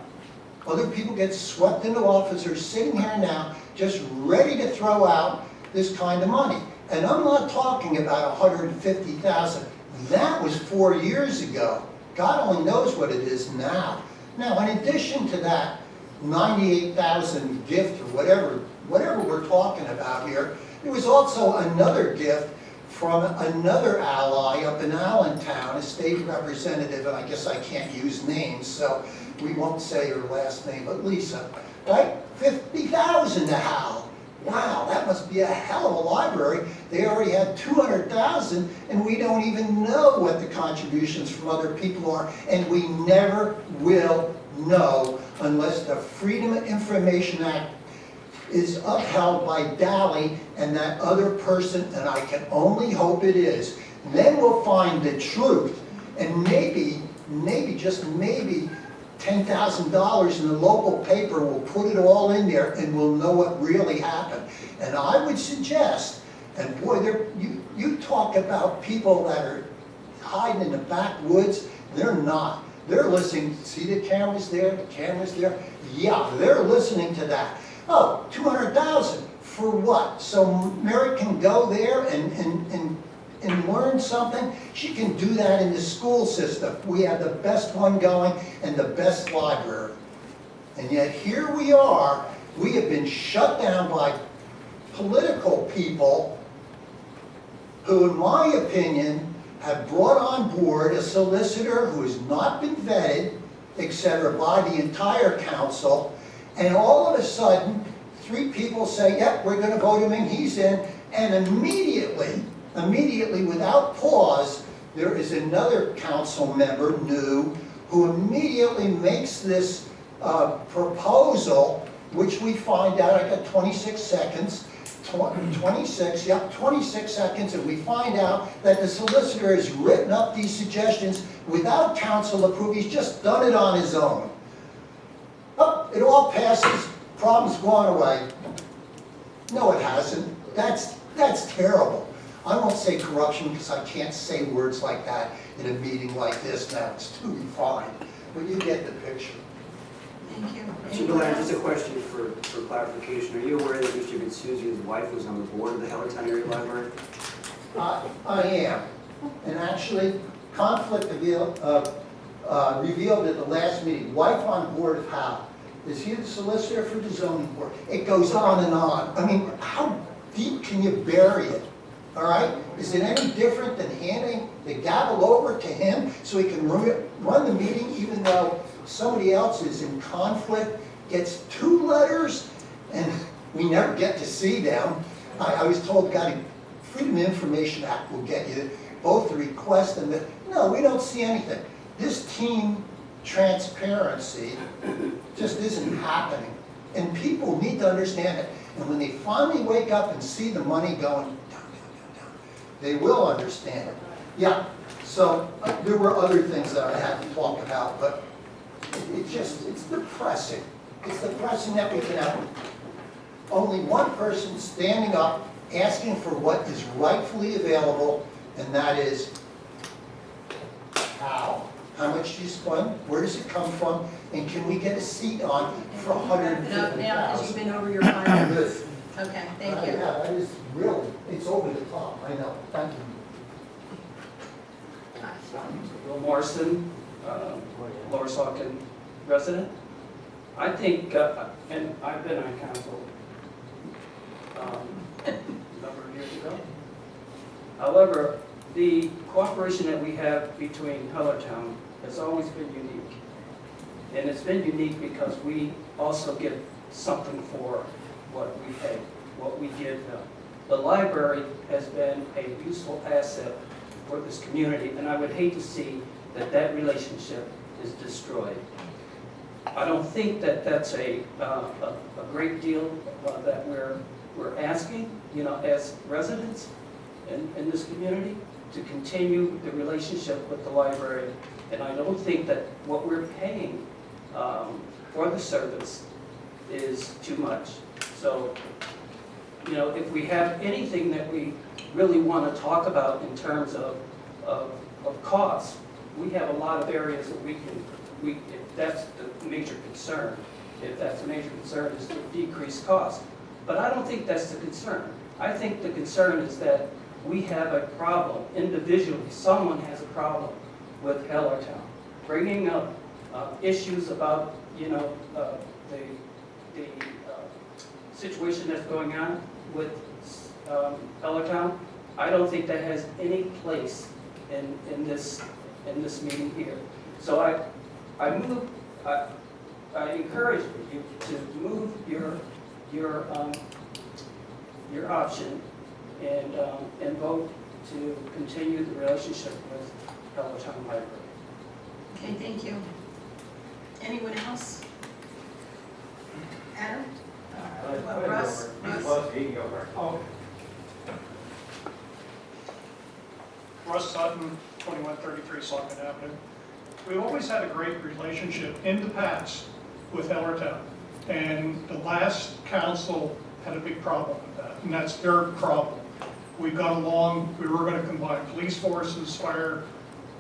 S6: other people get swept into office, are sitting here now just ready to throw out this kind of money. And I'm not talking about $150,000. That was 4 years ago. God only knows what it is now. Now, in addition to that $98,000 gift or whatever we're talking about here, there was also another gift from another ally up in Allentown, a state representative, and I guess I can't use names, so we won't say her last name, but Lisa, right? $50,000 to Hal. Wow, that must be a hell of a library. They already had $200,000, and we don't even know what the contributions from other people are, and we never will know unless the Freedom of Information Act is upheld by Daly and that other person, and I can only hope it is. Then we'll find the truth, and maybe, just maybe, $10,000 in the local paper will put it all in there, and we'll know what really happened. And I would suggest, and boy, you talk about people that are hiding in the backwoods, they're not. They're listening. See the cameras there, the cameras there? Yeah, they're listening to that. Oh, $200,000 for what? So Mary can go there and learn something? She can do that in the school system. We have the best one going and the best library. And yet here we are, we have been shut down by political people who, in my opinion, have brought on board a solicitor who has not been vetted, etc., by the entire council. And all of a sudden, 3 people say, yep, we're going to vote him in, he's in, and immediately, without pause, there is another council member, new, who immediately makes this proposal, which we find out, I got 26 seconds, 26 seconds, and we find out that the solicitor has written up these suggestions without council approval. He's just done it on his own. Oh, it all passes, problem's gone away. No, it hasn't. That's terrible. I won't say corruption because I can't say words like that in a meeting like this now. It's too refined. But you get the picture.
S1: Thank you.
S5: Mr.
S1: Anyone
S5: Deland,
S1: else?
S5: just a question for clarification. Are you aware that Mr. Gitsuzi's wife was on the board of the Hellertown Area Library?
S6: I am. And actually, conflict revealed at the last meeting. Wife on board of how? Is he the solicitor for the zoning board? It goes on and on. I mean, how deep can you bury it? All right? Is it any different than handing the gavel over to him so he can run the meeting even though somebody else is in conflict, gets 2 letters, and we never get to see them? I was told, God, Freedom of Information Act will get you both the request and the, no, we don't see anything. This team transparency just isn't happening. And people need to understand it. And when they finally wake up and see the money going down, down, down, down, they will understand it. Yeah, so there were other things that I had to talk about, but it's depressing. It's depressing that we can have only one person standing up asking for what is rightfully available, and that is how? How much do you spend? Where does it come from? And can we get a seat on for
S1: Wrap it up now, because you've
S6: $150,000?
S1: been over your 5
S6: Good.
S1: minutes. Okay, thank you.
S6: Yeah, that is really, it's over the top, I know. Thank you.
S8: Bill Morrison, Lower Saucon resident. I think, and I've been on council a number of years ago. However, the cooperation that we have between Hellertown has always been unique. And it's been unique because we also get something for what we pay, what we give them. The library has been a useful asset for this community, and I would hate to see that that relationship is destroyed. I don't think that that's a great deal that we're asking, you know, as residents in this community, to continue the relationship with the library. And I don't think that what we're paying for the service is too much. So, you know, if we have anything that we really want to talk about in terms of costs, we have a lot of areas that if that's the major concern, is to decrease costs. But I don't think that's the concern. I think the concern is that we have a problem, individually, someone has a problem with Hellertown, bringing up issues about, you know, the situation that's going on with Hellertown. I don't think that has any place in this meeting here. So I encourage you to move your option and vote to continue the relationship with Hellertown Library.
S1: Okay, thank you. Anyone else? Adam? Russ?
S22: Russ Sutton, 2133 Saucon Avenue. We've always had a great relationship in the past with Hellertown, and the last council had a big problem with that, and that's their problem. We got along, we were going to combine police forces, fire,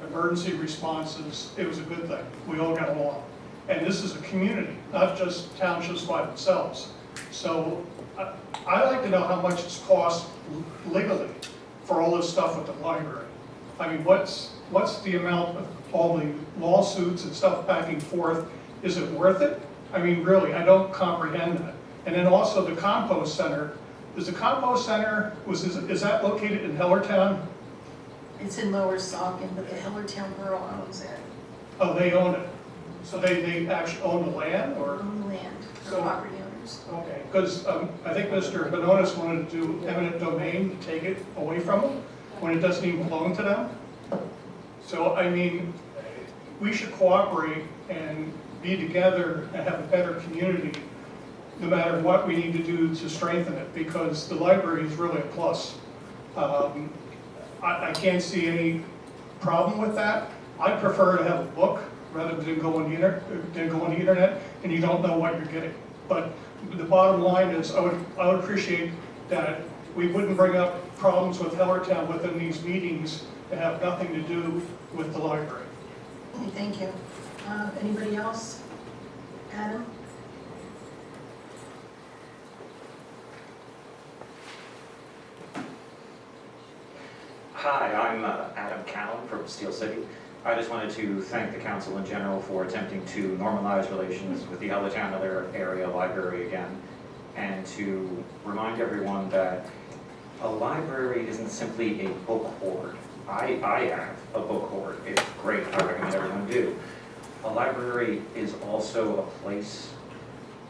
S22: emergency responses. It was a good thing. We all got along. And this is a community, not just townships by themselves. So I'd like to know how much it's cost legally for all this stuff with the library. I mean, what's the amount of all the lawsuits and stuff back and forth? Is it worth it? I mean, really, I don't comprehend that. And then also the compost center. Is the compost center, is that located in Hellertown?
S1: It's in Lower Saucon, but the Hellertown Borough owns it.
S22: Oh, they own it. So they actually own the land, or?
S1: Own the land, the
S22: So-
S1: property owners.
S22: Okay, because I think Mr. Banonis wanted to do eminent domain to take it away from them when it doesn't even belong to them. So, I mean, we should cooperate and be together and have a better community no matter what we need to do to strengthen it, because the library is really a plus. I can't see any problem with that. I prefer to have a book rather than go on the internet and you don't know what you're getting. But the bottom line is, I would appreciate that we wouldn't bring up problems with Hellertown within these meetings that have nothing to do with the library.
S1: Okay, thank you. Anybody else? Adam?
S12: Hi, I'm Adam Callan from Steel City. I just wanted to thank the council in general for attempting to normalize relations with the Hellertown area library again, and to remind everyone that a library isn't simply a book hoard. I have a book hoard. It's great. I recommend everyone do. A library is also a place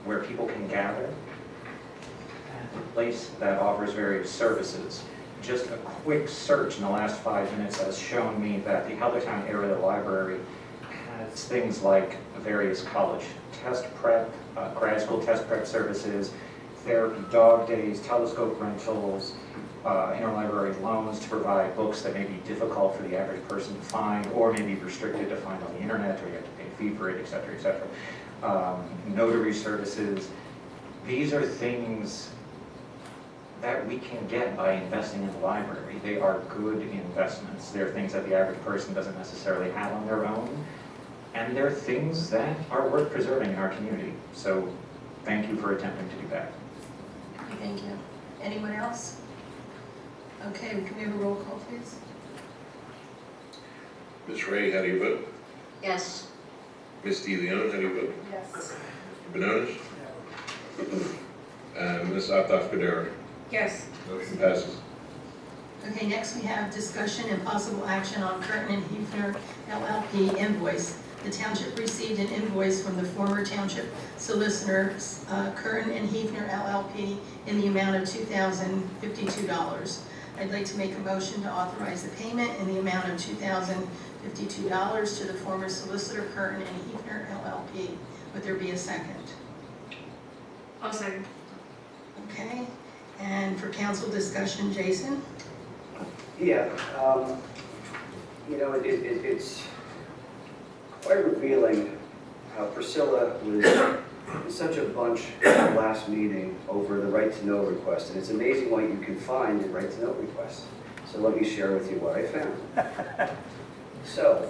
S12: where people can gather, and a place that offers various services. Just a quick search in the last 5 minutes has shown me that the Hellertown area library has things like various college test prep, grad school test prep services, therapy dog days, telescope rentals, interlibrary loans to provide books that may be difficult for the average person to find, or may be restricted to find on the internet, or you have to pay a fee for it, et cetera, et cetera. Notary services. These are things that we can get by investing in the library. They are good investments. They're things that the average person doesn't necessarily have on their own, and they're things that are worth preserving in our community. So thank you for attempting to do that.
S1: Okay, thank you. Anyone else? Okay, can we have a roll call, please?
S2: Ms. Ray, how do you vote?
S13: Yes.
S2: Ms. DeLeon, how do you vote?
S1: Yes.
S2: Mr. Banonis? Ms. Ataf-Kadera?
S11: Yes.
S2: Motion passes.
S1: Okay, next we have discussion and possible action on Curtin and Hefner LLP invoice. The township received an invoice from the former township solicitor, Curtin and Hefner LLP, in the amount of $2,052. I'd like to make a motion to authorize the payment in the amount of $2,052 to the former solicitor, Curtin and Hefner LLP. Would there be a second?
S11: I'll second.
S1: Okay, and for council discussion, Jason?
S5: Yeah, you know, it's quite revealing how Priscilla was in such a bunch at the last meeting over the right to know request, and it's amazing what you can find in right to know requests. So let me share with you what I found. So,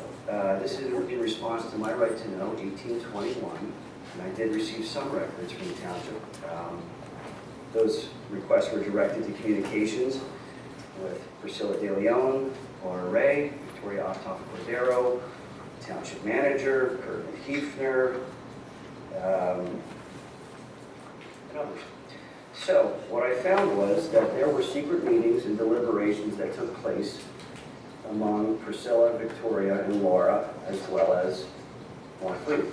S5: this is in response to my right to know, 1821, and I did receive some records from the township. Those requests were directed to communications with Priscilla De Leon, Laura Ray, Victoria Octave Cordero, Township Manager, Curtin Hefner, and others. So what I found was that there were secret meetings and deliberations that took place among Priscilla, Victoria, and Laura, as well as Mark Lee.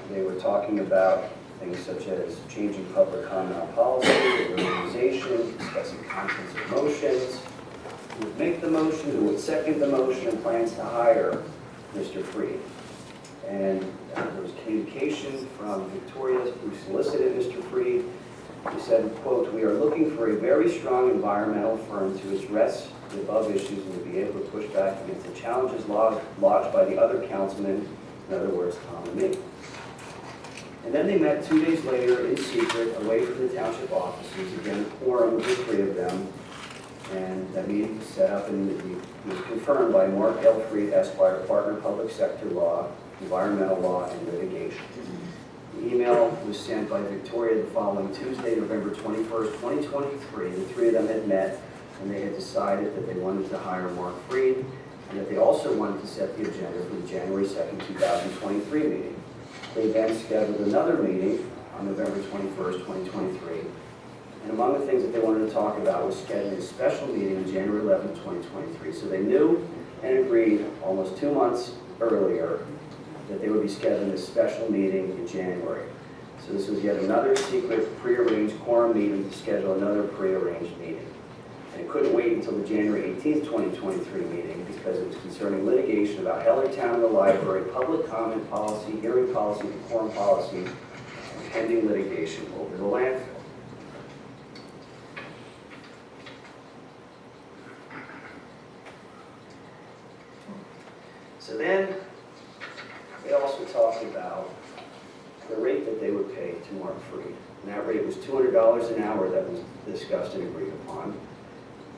S5: They were talking about things such as changing public comment on policy, organization, discussing contents of motions, who would make the motion, who would second the motion, and plans to hire Mr. Freed. And there was communication from Victoria, who solicited Mr. Freed. He said, quote, "We are looking for a very strong environmental firm to address the above issues and to be able to push back against the challenges lodged by the other councilmen, in other words, Tom and me." And then they met 2 days later in secret, away from the township offices, again, a quorum of the three of them. And that meeting was set up and it was confirmed by Mark L. Freed, Esquire, Partner, Public Sector Law, Environmental Law, and Litigation. The email was sent by Victoria the following Tuesday, November 21st, 2023. The three of them had met and they had decided that they wanted to hire Mark Freed and that they also wanted to set the agenda for the January 2nd, 2023 meeting. They then scheduled another meeting on November 21st, 2023. And among the things that they wanted to talk about was scheduling a special meeting on January 11th, 2023. So they knew and agreed almost 2 months earlier that they would be scheduling a special meeting in January. So this was yet another secret prearranged quorum meeting to schedule another prearranged meeting. And it couldn't wait until the January 18th, 2023 meeting because it was concerning litigation about Hellertown and the library, public comment policy, hearing policy, and quorum policy, and pending litigation over the landfill. So then, they also talked about the rate that they would pay to Mark Freed. And that rate was $200 an hour that was discussed and agreed upon.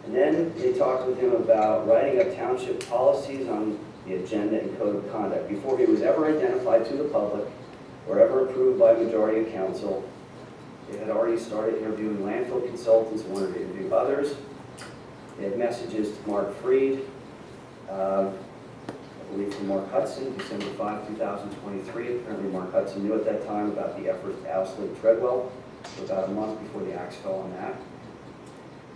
S5: And then they talked with him about writing up township policies on the agenda and code of conduct. Before he was ever identified to the public or ever approved by a majority of council, they had already started interviewing landfill consultants and wanted to interview others. They had messages to Mark Freed, I believe from Mark Hudson, December 5, 2023. Apparently Mark Hudson knew at that time about the efforts to oust Lynn Treadwell, for about a month before the axe fell on that.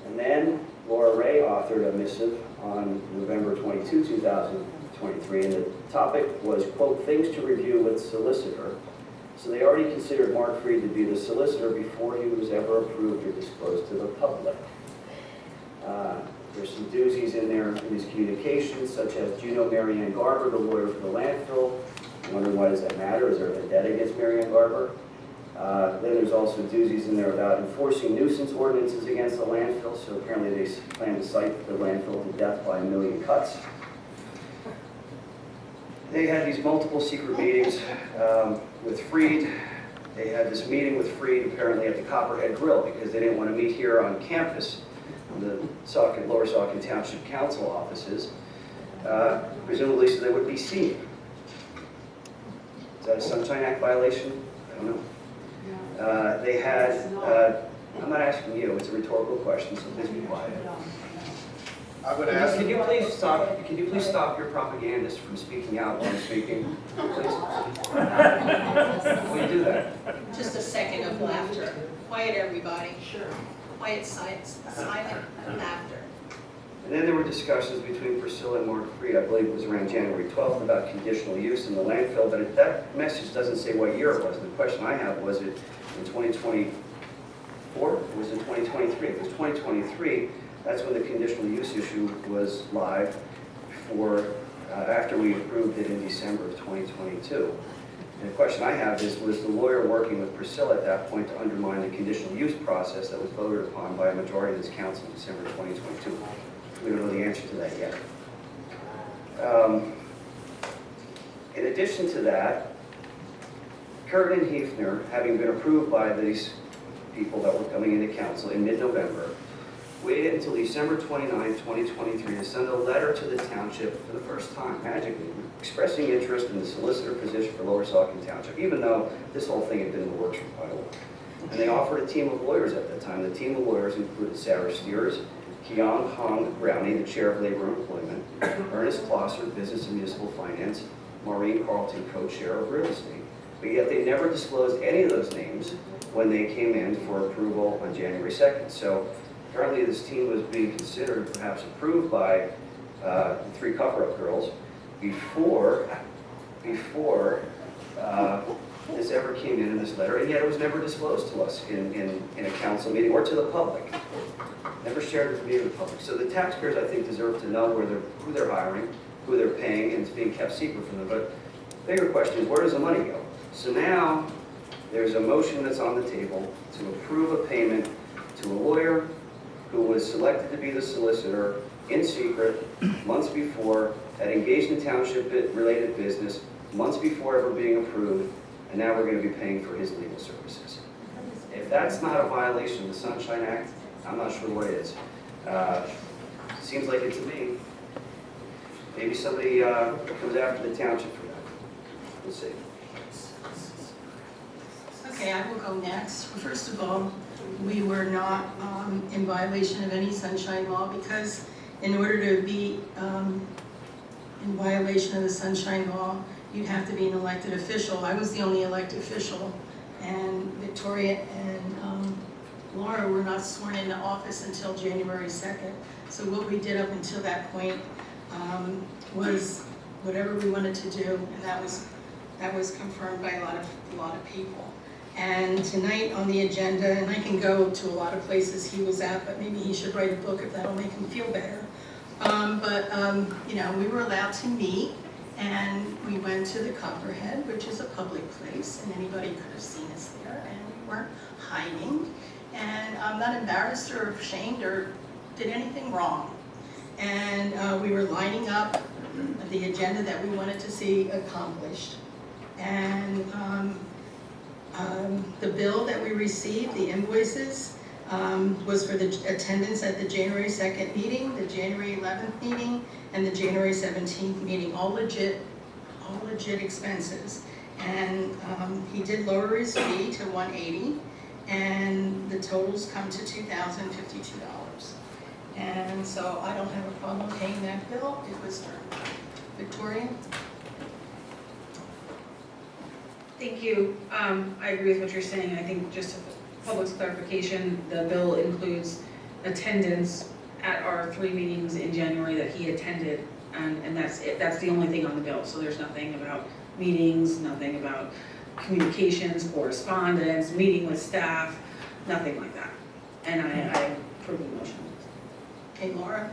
S5: And then Laura Ray authored a missive on November 22, 2023, and the topic was, quote, things to review with solicitor. So they already considered Mark Freed to be the solicitor before he was ever approved or disclosed to the public. There's some doozies in there in his communications, such as, do you know Mary Ann Garber, the lawyer for the landfill? I'm wondering, why does that matter? Is there a vendetta against Mary Ann Garber? Then there's also doozies in there about enforcing nuisance ordinances against the landfill. So apparently they plan to cite the landfill to death by 1 million cuts. They had these multiple secret meetings with Freed. They had this meeting with Freed apparently at the Copperhead Grill because they didn't want to meet here on campus in the Lower Saucon Township Council offices, presumably so they would be seen. Is that a Sunshine Act violation? I don't know. They had, I'm not asking you, it's a rhetorical question, so please be quiet.
S17: I'm going to ask.
S5: Can you please stop your propagandist from speaking out while I'm speaking? Please. Will you do that?
S1: Just a second of laughter. Quiet, everybody. Sure. Quiet, silent laughter.
S5: And then there were discussions between Priscilla and Mark Freed, I believe it was around January 12th, about conditional use in the landfill, but that message doesn't say what year it was. And the question I have, was it in 2024 or was it 2023? If it was 2023, that's when the conditional use issue was live after we approved it in December of 2022. And the question I have is, was the lawyer working with Priscilla at that point to undermine the conditional use process that was voted upon by a majority of this council in December 2022? We don't know the answer to that yet. In addition to that, Kurt and Hefner, having been approved by these people that were coming into council in mid-November, waited until December 29, 2023 to send a letter to the township for the first time, magically, expressing interest in the solicitor position for Lower Saucon Township, even though this whole thing had been in the works for quite a while. And they offered a team of lawyers at that time. The team of lawyers included Sarah Steers, Keong Hong Brownie, the Chair of Labor and Employment, Ernest Klosser, Business and Municipal Finance, Maureen Carlton, Co-Chair of Real Estate. But yet they never disclosed any of those names when they came in for approval on January 2nd. So apparently this team was being considered, perhaps approved by the three cover-up girls before this ever came in this letter, and yet it was never disclosed to us in a council meeting or to the public. Never shared with me or the public. So the taxpayers, I think, deserve to know who they're hiring, who they're paying, and it's being kept secret from them. But the bigger question is, where does the money go? So now there's a motion that's on the table to approve a payment to a lawyer who was selected to be the solicitor in secret months before, had engaged in township-related business months before ever being approved, and now we're going to be paying for his legal services. If that's not a violation of the Sunshine Act, I'm not sure what is. Seems like it to me. Maybe somebody comes after the township for that. We'll see.
S1: Okay, I will go next. First of all, we were not in violation of any sunshine law because in order to be in violation of the sunshine law, you'd have to be an elected official. I was the only elected official, and Victoria and Laura were not sworn into office until January 2nd. So what we did up until that point was whatever we wanted to do, and that was confirmed by a lot of people. And tonight on the agenda, and I can go to a lot of places he was at, but maybe he should write a book if that'll make him feel better. You know, we were allowed to meet, and we went to the Copperhead, which is a public place, and anybody could have seen us there, and we weren't hiding. And I'm not embarrassed or ashamed or did anything wrong. And we were lining up the agenda that we wanted to see accomplished. And The bill that we received, the invoices, was for the attendance at the January 2nd meeting, the January 11th meeting, and the January 17th meeting, all legit expenses. And he did lower his fee to $180, and the totals come to $2,052. And so I don't have a problem paying that bill. It was for Victoria.
S11: Thank you. I agree with what you're saying. I think just for public's clarification, the bill includes attendance at our 3 meetings in January that he attended, and that's it. That's the only thing on the bill. So there's nothing about meetings, nothing about communications, correspondence, meeting with staff, nothing like that. And I approve the motion.
S1: Okay, Laura?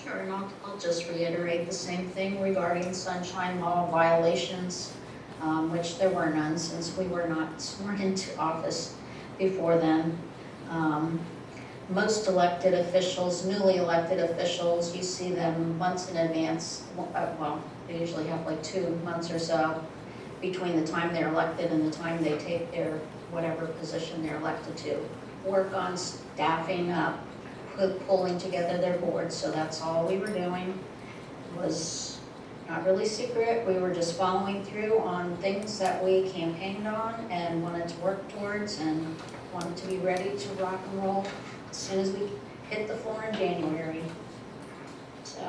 S13: Sure, and I'll just reiterate the same thing regarding sunshine law violations, which there were none since we were not sworn into office before then. Most elected officials, newly elected officials, you see them months in advance. Well, they usually have like 2 months or so between the time they're elected and the time they take their whatever position they're elected to. Work on staffing up, pulling together their boards, so that's all we were doing. It was not really secret, we were just following through on things that we campaigned on and wanted to work towards and wanted to be ready to rock and roll as soon as we hit the floor in January. So,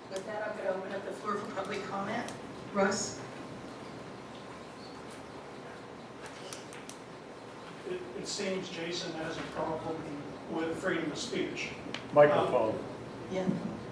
S1: With that, I'm going to open up the floor for public comment. Russ?
S22: It seems Jason has a problem with freedom of speech.
S16: Microphone.
S1: Yeah,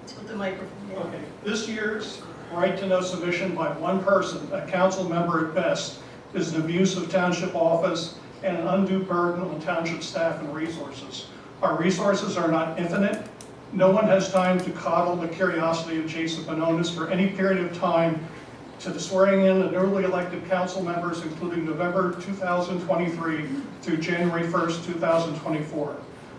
S1: tilt the microphone down.
S22: Okay, this year's right to know submission by one person, a council member at best, is an abuse of township office and an undue burden on township staff and resources. Our resources are not infinite. No one has time to coddle the curiosity of Jason Banonis for any period of time to the swearing in of newly elected council members, including November 2023 through January 1st, 2024.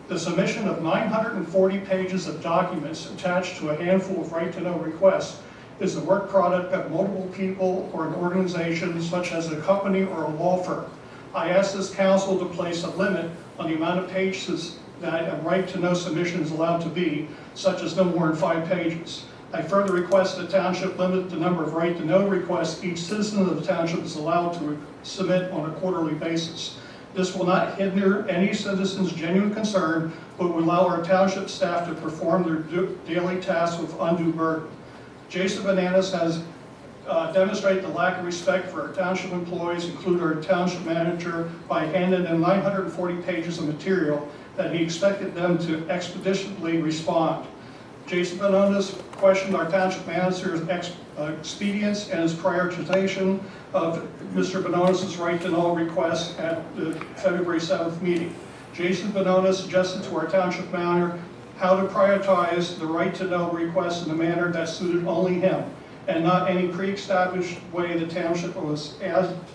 S22: The submission of 940 pages of documents attached to a handful of right-to-know requests is the work product of multiple people or an organization such as a company or a law firm. I ask this council to place a limit on the amount of pages that a right-to-know submission is allowed to be, such as no more than 5 pages. I further request the township limit the number of right-to-know requests each citizen of the township is allowed to submit on a quarterly basis. This will not hinder any citizen's genuine concern, but will allow our township staff to perform their daily tasks with undue burden. Jason Banonis has demonstrated the lack of respect for our township employees, including our township manager, by handing them 940 pages of material that he expected them to expeditiously respond. Jason Banonis questioned our township manager's expedience and his prioritization of Mr. Banonis' right-to-know request at the February 7th meeting. Jason Banonis suggested to our township manager how to prioritize the right-to-know request in a manner that suited only him, and not any pre-established way the township was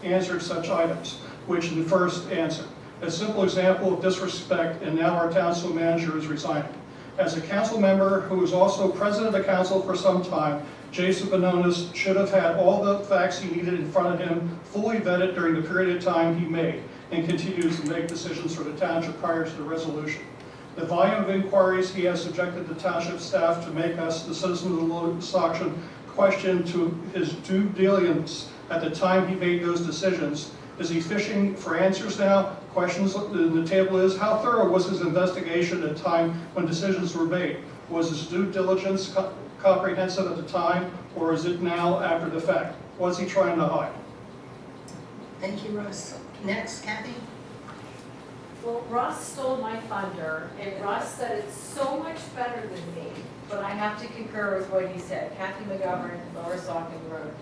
S22: answered such items, which is the first answer. A simple example of disrespect, and now our council manager is resigning. As a council member who was also president of the council for some time, Jason Banonis should have had all the facts he needed in front of him, fully vetted during the period of time he made, and continues to make decisions for the township prior to the resolution. The volume of inquiries he has subjected the township staff to make us, the citizens of the Saucon, question to his due diligence at the time he made those decisions. Is he fishing for answers now? Questions on the table is, how thorough was his investigation at the time when decisions were made? Was his due diligence comprehensive at the time, or is it now after the fact? What's he trying to hide?
S1: Thank you, Russ. Next, Kathy?
S20: Well, Russ stole my thunder, and Russ said it's so much better than me, but I have to concur with what he said. Kathy McGovern, Lower Saucon Road.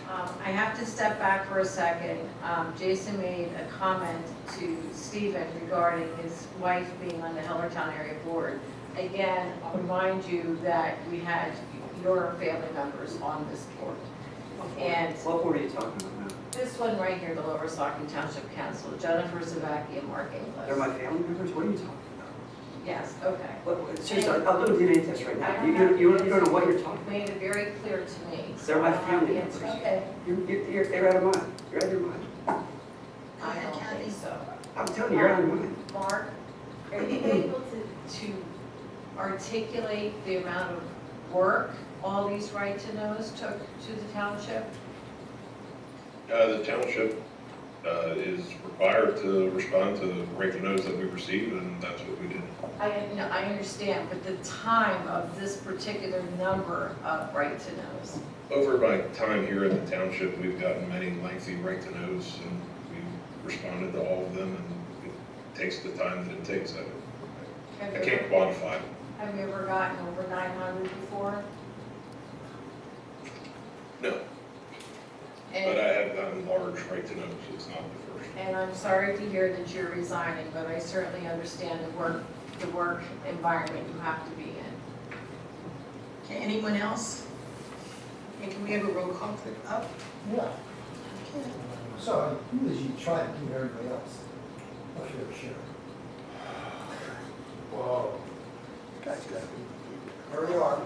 S20: I have to step back for a second. Jason made a comment to Stephen regarding his wife being on the Hellertown Area Board. Again, I'll remind you that we had your family members on this board. And
S5: What board are you talking about now?
S20: this one right here, the Lower Saucon Township Council, Jennifer Zavacki and Mark Inglis.
S5: They're my family members? What are you talking about?
S20: Yes, okay.
S5: Seriously, I'll do a DNA test right now. You don't know what you're talking
S20: You've made it very clear to me. so
S5: They're my
S20: I don't have
S5: family
S20: the
S5: members.
S20: answers.
S13: Okay.
S5: You're out of mind. You're out of your mind.
S20: I don't think so.
S5: I'm telling you, you're out of your mind.
S20: Mark, are you able to articulate the amount of work all these right-to-knows took to the township?
S2: The township is required to respond to the right to knows that we receive, and that's what we did.
S20: I understand, but the time of this particular number of right-to-knows.
S2: Over my time here in the township, we've gotten many lengthy right to knows, and we've responded to all of them, and it takes the time that it takes. I can't quantify.
S20: Have you ever gotten over 900 before?
S2: No, but I have gotten large right to knows. It's not the first.
S20: And I'm sorry to hear that you're resigning, but I certainly understand the work environment you have to be in.
S1: Okay, anyone else? And can we have a roll call clip up?
S6: Yeah.
S1: Okay.
S6: So, as you try to do everybody else, a fair share.
S17: Whoa.
S6: That's good. There you are.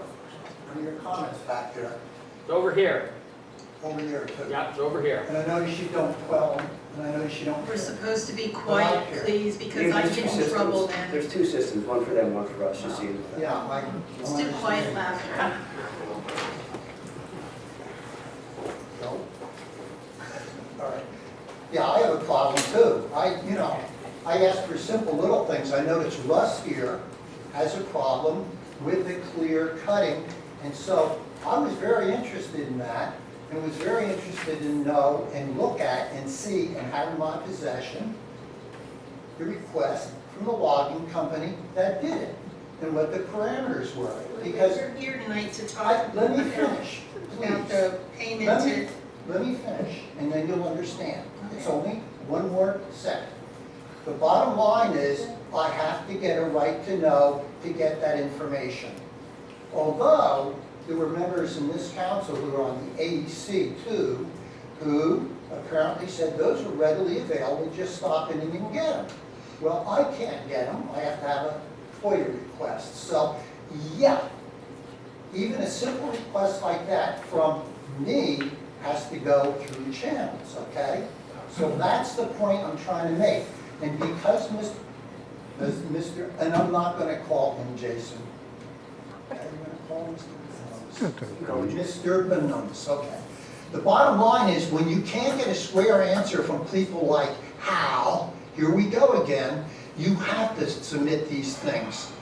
S6: Any of your comments back there?
S8: It's over here.
S6: Over here too.
S8: Yeah, it's over here.
S6: And I notice you don't quell them, and I notice you don't.
S1: We're supposed to be quiet, please, because I
S5: There's
S1: get
S5: two
S1: in
S5: systems.
S1: trouble then.
S5: There's two systems, one for them, one for us, you see.
S6: Yeah,
S1: Let's do quiet laughter.
S6: No? All right. Yeah, I have a problem too. I ask for simple little things. I notice Russ here has a problem with the clear cutting. And so I was very interested in that and was very interested in know and look at and see and have in my possession the request from the logging company that did it and what the parameters were. Because
S1: You're here tonight to talk
S6: let me finish,
S1: about
S6: please.
S1: the payment to,
S6: Let me finish, and then you'll understand. It's only one more second. The bottom line is, I have to get a right to know to get that information. Although, there were members in this council who were on the AEC too, who apparently said those are readily available, just stop in and you can get them. Well, I can't get them, I have to have a FOIA request. So, yeah, even a simple request like that from me has to go through channels, okay? So that's the point I'm trying to make. And because Mr. and I'm not gonna call him Jason. Okay, I'm gonna call him Mr. Banonis, okay. The bottom line is when you can't get a square answer from people like Hal, here we go again, you have to submit these things.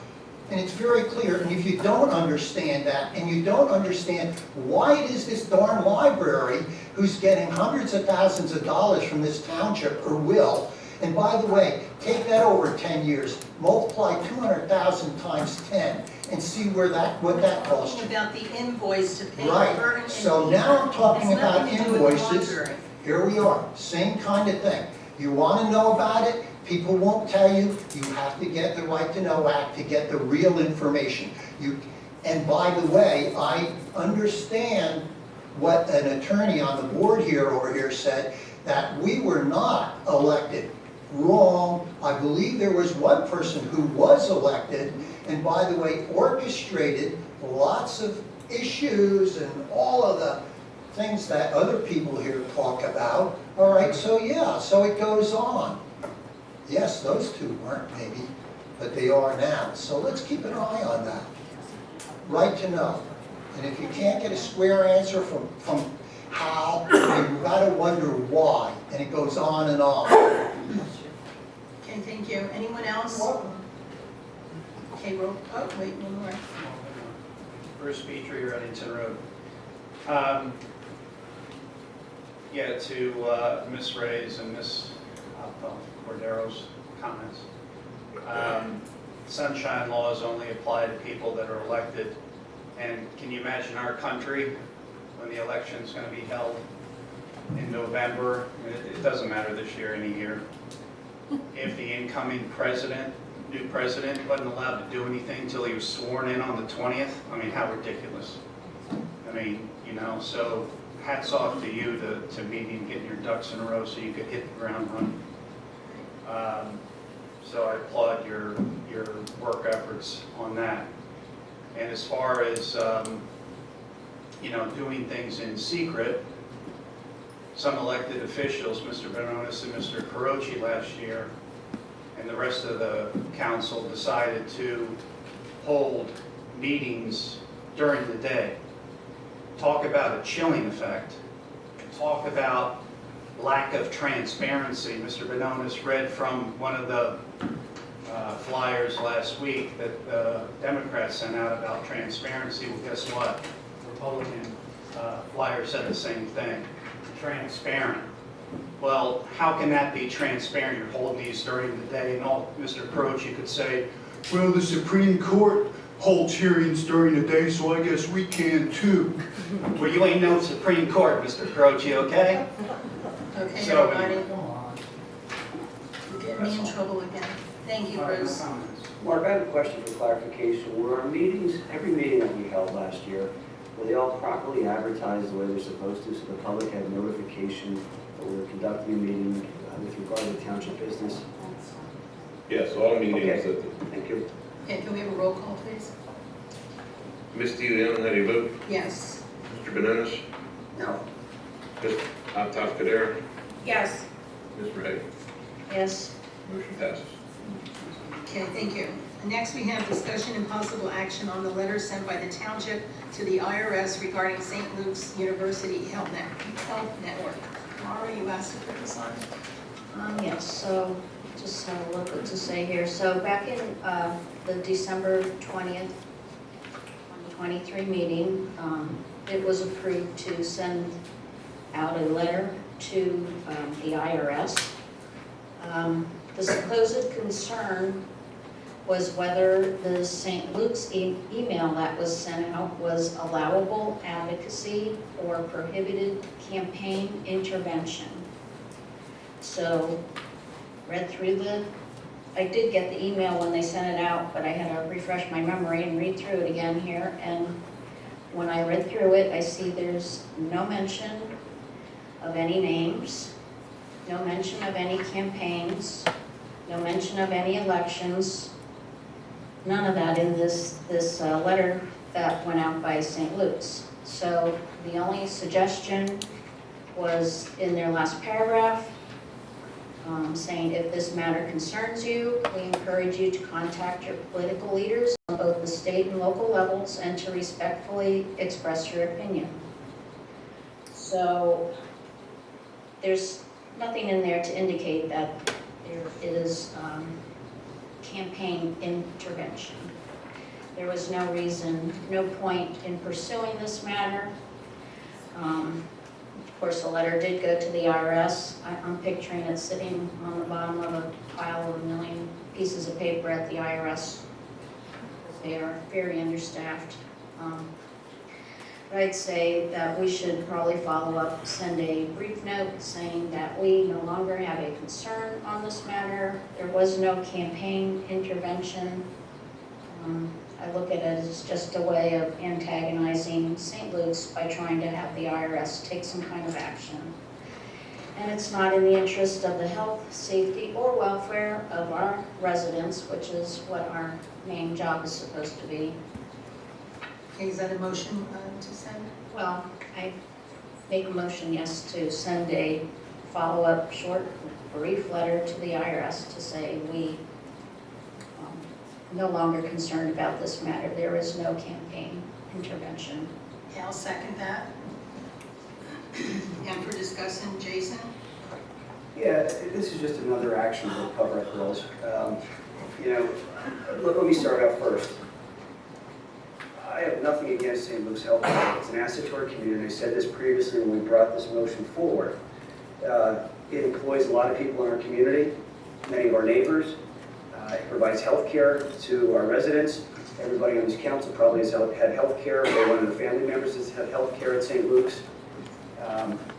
S6: And it's very clear, and if you don't understand that, and you don't understand why it is this darn library who's getting hundreds of thousands of dollars from this township, or will, and by the way, take that over 10 years, multiply 200,000 times 10, and see what that costs you.
S1: about the invoice to pay
S6: Right,
S1: Burton and
S6: so
S1: Peter.
S6: now I'm talking
S1: Has
S6: about
S1: nothing to do with the
S6: invoices.
S1: library.
S6: Here we are, same kind of thing. You want to know about it, people won't tell you. You have to get the Right to Know Act to get the real information. And by the way, I understand what an attorney on the board here over here said, that we were not elected. Wrong. I believe there was one person who was elected, and by the way, orchestrated lots of issues and all of the things that other people here talk about. All right, so yeah, so it goes on. Yes, those two weren't maybe, but they are now. So let's keep an eye on that. Right to know. And if you can't get a square answer from how, you've got to wonder why. And it goes on and on.
S1: Okay, thank you. Anyone else? Okay, roll, oh, wait, one more.
S7: Bruce Petrie, Reddington Road. Yeah, to Ms. Ray's and Ms. Cordero's comments. Sunshine laws only apply to people that are elected. And can you imagine our country when the election's going to be held in November? It doesn't matter this year, any year. If the incoming president, new president, wasn't allowed to do anything until he was sworn in on the 20th, I mean, how ridiculous. I mean, you know, so hats off to you to maybe getting your ducks in a row so you could hit the ground running. So I applaud your work efforts on that. And as far as, doing things in secret, some elected officials, Mr. Banonis and Mr. Carochi last year, and the rest of the council decided to hold meetings during the day. Talk about a chilling effect. Talk about lack of transparency. Mr. Banonis read from one of the flyers last week that the Democrats sent out about transparency. Well, guess what? Republican flyer said the same thing. Transparent. Well, how can that be transparent? You're holding these during the day, and all Mr. Croce could say, well, the Supreme Court holds hearings during the day, so I guess we can too. Well, you ain't no Supreme Court, Mr. Croce, okay?
S1: Okay,
S7: So,
S1: everybody. You're getting me in trouble again. Thank you, Bruce.
S5: Mark, I have a question for clarification. Were our meetings, every meeting that we held last year, were they all properly advertised the way they're supposed to, so the public had notification that we were conducting a meeting with regard to township business?
S2: Yes, all meetings.
S5: Okay. Thank you.
S1: Okay, can we have a roll call, please?
S2: Ms. DeLeon, how do you vote?
S1: Yes.
S2: Mr. Banonis?
S1: No.
S2: Ms. Tafkadera?
S11: Yes.
S2: Ms. Ray?
S13: Yes.
S2: Motion passes.
S1: Okay, thank you. Next, we have discussion and possible action on the letter sent by the township to the IRS regarding St. Luke's University Health Network. Laura, you asked to put this on?
S13: Yes, so just have a look what to say here. So back in the December 20th, 2023 meeting, it was approved to send out a letter to the IRS. The supposed concern was whether the St. Luke's email that was sent out was allowable advocacy or prohibited campaign intervention. So, read through I did get the email when they sent it out, but I had to refresh my memory and read through it again here. And when I read through it, I see there's no mention of any names, no mention of any campaigns, no mention of any elections, none of that in this letter that went out by St. Luke's. So the only suggestion was in their last paragraph, saying if this matter concerns you, we encourage you to contact your political leaders on both the state and local levels and to respectfully express your opinion. So there's nothing in there to indicate that there is campaign intervention. There was no reason, no point in pursuing this matter. Of course, the letter did go to the IRS. I'm picturing it sitting on the bottom of a pile of 1 million pieces of paper at the IRS. They are very understaffed. But I'd say that we should probably follow up, send a brief note saying that we no longer have a concern on this matter. There was no campaign intervention. I look at it as just a way of antagonizing St. Luke's by trying to have the IRS take some kind of action. And it's not in the interest of the health, safety, or welfare of our residents, which is what our main job is supposed to be.
S1: Okay, is that a motion to send?
S13: Well, I make a motion, yes, to send a follow-up short, brief letter to the IRS to say we no longer concerned about this matter. There is no campaign intervention.
S1: Yeah, I'll second that. And for discussion, Jason?
S5: Yeah, this is just another action to cover up bills. Let me start out first. I have nothing against St. Luke's Health. It's an asset to our community. I said this previously when we brought this motion forward. It employs a lot of people in our community, many of our neighbors. It provides health care to our residents. Everybody on this council probably has had health care, or one of the family members has had health care at St. Luke's.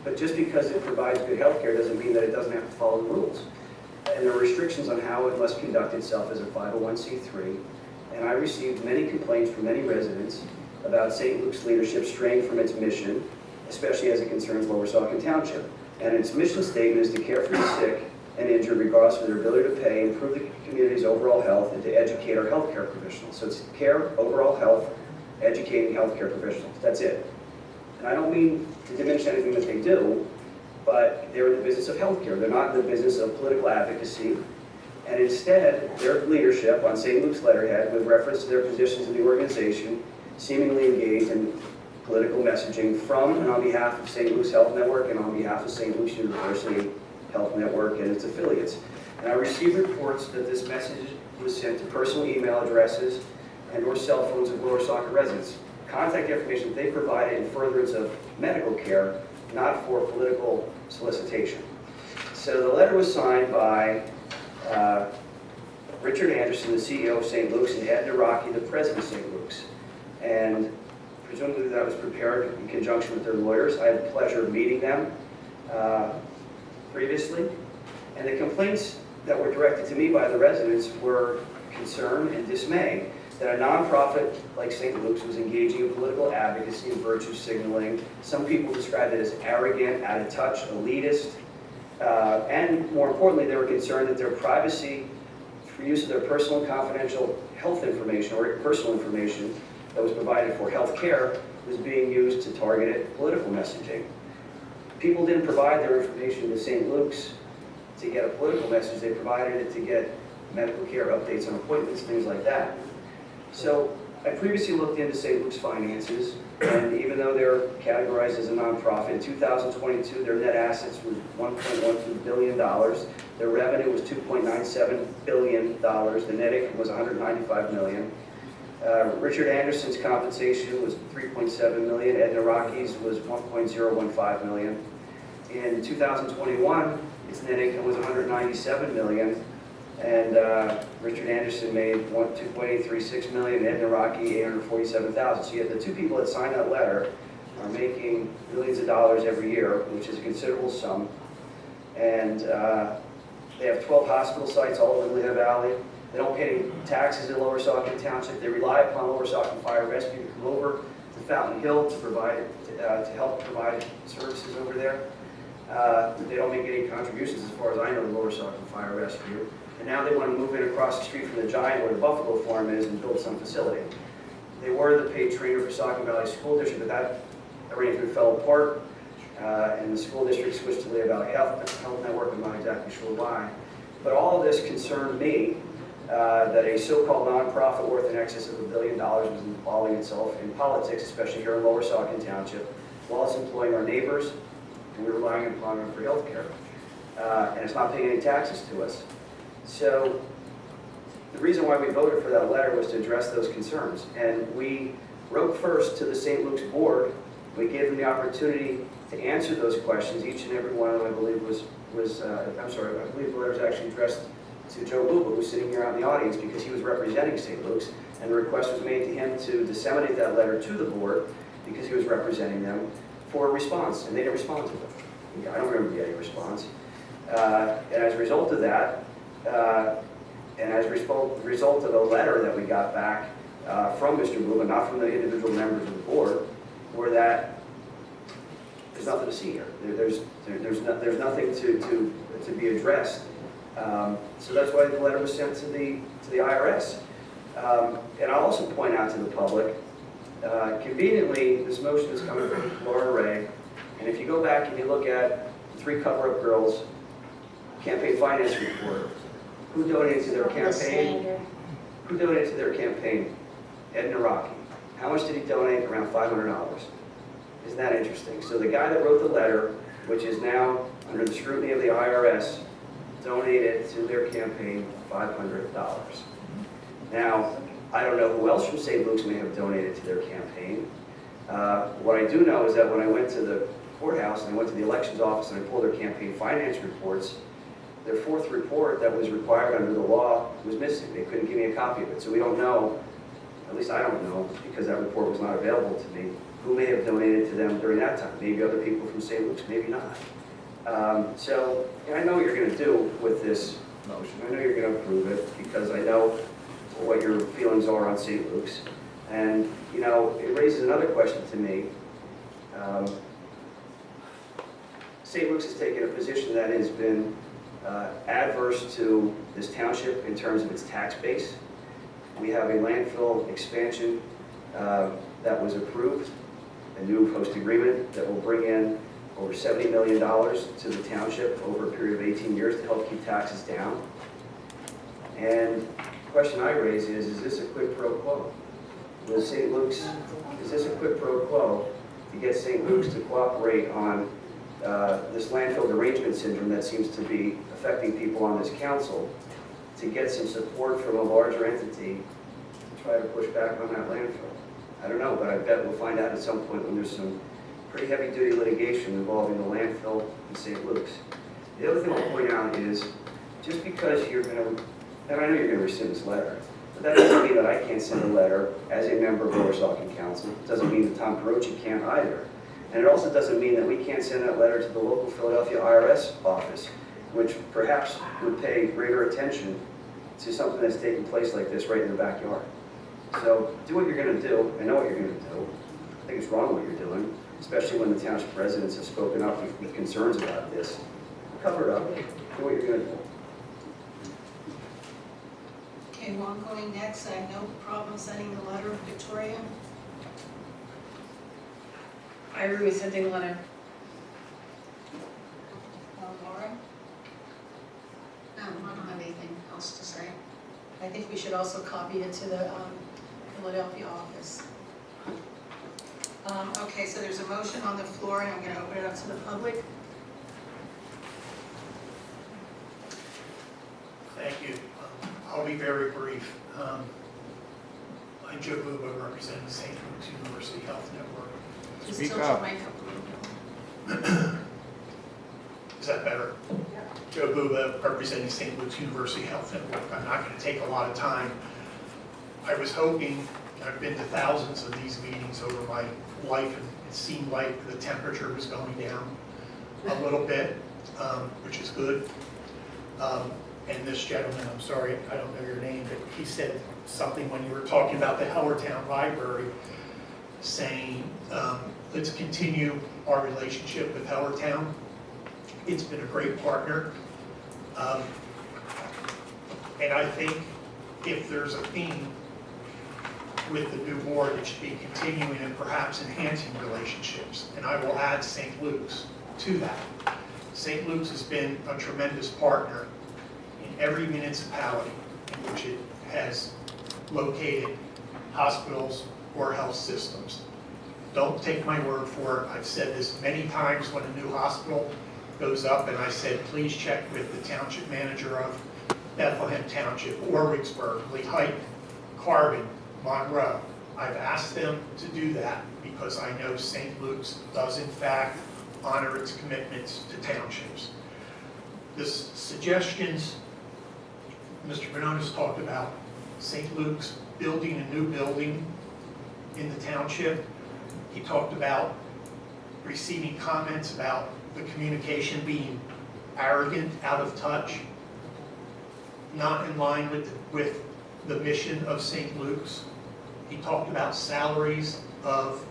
S5: But just because it provides good health care doesn't mean that it doesn't have to follow the rules. And there are restrictions on how it must conduct itself as a 501c3. And I received many complaints from many residents about St. Luke's leadership straying from its mission, especially as it concerns Lower Saucon Township. And its mission statement is to care for the sick and injured regardless of their ability to pay, improve the community's overall health, and to educate our healthcare professionals. So it's care, overall health, educating healthcare professionals. That's it. And I don't mean to diminish anything that they do, but they're in the business of healthcare. They're not in the business of political advocacy. And instead, their leadership on St. Luke's letterhead, with reference to their positions in the organization, seemingly engaged in political messaging from and on behalf of St. Luke's Health Network and on behalf of St. Luke's University Health Network and its affiliates. And I received reports that this message was sent to personal email addresses and or cell phones of Lower Saucon residents. Contact information they provided in furtherance of medical care, not for political solicitation. So the letter was signed by Richard Anderson, the CEO of St. Luke's, and Edna Rocky, the president of St. Luke's. And presumably that was prepared in conjunction with their lawyers. I had the pleasure of meeting them previously. And the complaints that were directed to me by the residents were concern and dismay that a nonprofit like St. Luke's was engaging in political advocacy and virtue signaling. Some people described it as arrogant, out of touch, elitist, and more importantly, they were concerned that their privacy for use of their personal and confidential health information or personal information that was provided for health care was being used to targeted political messaging. People didn't provide their information to St. Luke's to get a political message. They provided it to get medical care updates on appointments, things like that. So I previously looked into St. Luke's finances, and even though they're categorized as a nonprofit, in 2022 their net assets was $1.12 billion. Their revenue was $2.97 billion. The net income was $195 million. Richard Anderson's compensation was $3.7 million. Edna Rocky's was $1.015 million. In 2021, its net income was $197 million. And Richard Anderson made $2.836 million, Edna Rocky $847,000. So you have the two people that signed that letter are making millions of dollars every year, which is a considerable sum. And they have 12 hospital sites all over the Lehigh Valley. They don't pay any taxes in Lower Saucon Township. They rely upon Lower Saucon Fire Rescue to come over to Fountain Hill to provide to help provide services over there. They don't make any contributions, as far as I know, to Lower Saucon Fire Rescue. And now they want to move in across the street from the Giant where the Buffalo Farm is and build some facility. They were the paid trainer for Saucon Valley School District, but that arrangement fell apart, and the school district switched to Lehigh Valley Health Network. I'm not exactly sure why. But all of this concerned me, that a so-called nonprofit worth in excess of $1 billion was involving itself in politics, especially here in Lower Saucon Township, while it's employing our neighbors, and we're relying upon them for health care. And it's not paying any taxes to us. So the reason why we voted for that letter was to address those concerns. And we wrote first to the St. Luke's board. We gave them the opportunity to answer those questions. Each and every one of them, I believe, I believe the letter was actually addressed to Joe Buba, who's sitting here out in the audience, because he was representing St. Luke's. And the request was made to him to disseminate that letter to the board, because he was representing them, for a response. And they didn't respond to it. I don't remember getting a response. And as a result of that, and as a result of the letter that we got back from Mr. Buba, not from the individual members of the board, were that there's nothing to see here. There's nothing to be addressed. So that's why the letter was sent to the IRS. And I'll also point out to the public, conveniently, this motion is coming from Laura Ray, and if you go back and you look at the 3 cover-up girls campaign finance report, who donated to their campaign? Who donated to their campaign? Edna Rocky. How much did he donate? Around $500. Isn't that interesting? So the guy that wrote the letter, which is now under the scrutiny of the IRS, donated to their campaign $500. Now, I don't know who else from St. Luke's may have donated to their campaign. What I do know is that when I went to the courthouse and I went to the elections office and I pulled their campaign finance reports, their 4th report that was required under the law was missing. They couldn't give me a copy of it. So we don't know, at least I don't know, because that report was not available to me, who may have donated to them during that time. Maybe other people from St. Luke's, maybe not. So I know what you're going to do with this motion. I know you're going to approve it because I know what your feelings are on St. Luke's. And, you know, it raises another question to me. St. Luke's has taken a position that has been adverse to this township in terms of its tax base. We have a landfill expansion that was approved, a new host agreement that will bring in over $70 million to the township over a period of 18 years to help keep taxes down. And the question I raise is this a quid pro quo? With St. Luke's, is this a quid pro quo to get St. Luke's to cooperate on this landfill derangement syndrome that seems to be affecting people on this council, to get some support from a larger entity to try to push back on that landfill? I don't know, but I bet we'll find out at some point when there's some pretty heavy-duty litigation involving the landfill in St. Luke's. The other thing I'll point out is, just because you're going to, and I know you're going to rescind this letter, but that doesn't mean that I can't send a letter as a member of Lower Saucon Council. It doesn't mean that Tom Perochi can't either. And it also doesn't mean that we can't send that letter to the local Philadelphia IRS office, which perhaps would pay greater attention to something that's taking place like this right in the backyard. So do what you're going to do. I know what you're going to do. I think it's wrong what you're doing, especially when the township residents have spoken up with concerns about this. Cover it up. Do what you're going to do.
S1: Okay, well, I'm going next. I have no problem sending the letter, Victoria.
S11: I agree with sending a letter.
S1: Laura?
S13: No, I don't have anything else to say.
S1: I think we should also copy it to the Philadelphia office. Okay, so there's a motion on the floor, and I'm going to open it up to the public.
S22: Thank you. I'll be very brief. I'm Joe Buba, representing St. Luke's University Health Network.
S1: Just
S3: Speak
S1: tilt
S3: up.
S1: your mic up a little bit.
S22: Is that better? Joe Buba, representing St. Luke's University Health Network. I'm not going to take a lot of time. I was hoping, I've been to thousands of these meetings over my life, and it seemed like the temperature was going down a little bit, which is good. And this gentleman, I'm sorry, I don't know your name, but he said something when you were talking about the Hellertown Library, saying, let's continue our relationship with Hellertown. It's been a great partner. And I think if there's a theme with the new board, it should be continuing and perhaps enhancing relationships. And I will add St. Luke's to that. St. Luke's has been a tremendous partner in every municipality in which it has located hospitals or health systems. Don't take my word for it. I've said this many times when a new hospital goes up, and I said, please check with the township manager of Bethlehem Township, Warwicksburg, Lehigh, Carbon, Monroe. I've asked them to do that because I know St. Luke's does in fact honor its commitments to townships. The suggestions Mr. Banonis talked about, St. Luke's building a new building in the township. He talked about receiving comments about the communication being arrogant, out of touch, not in line with the mission of St. Luke's. He talked about salaries of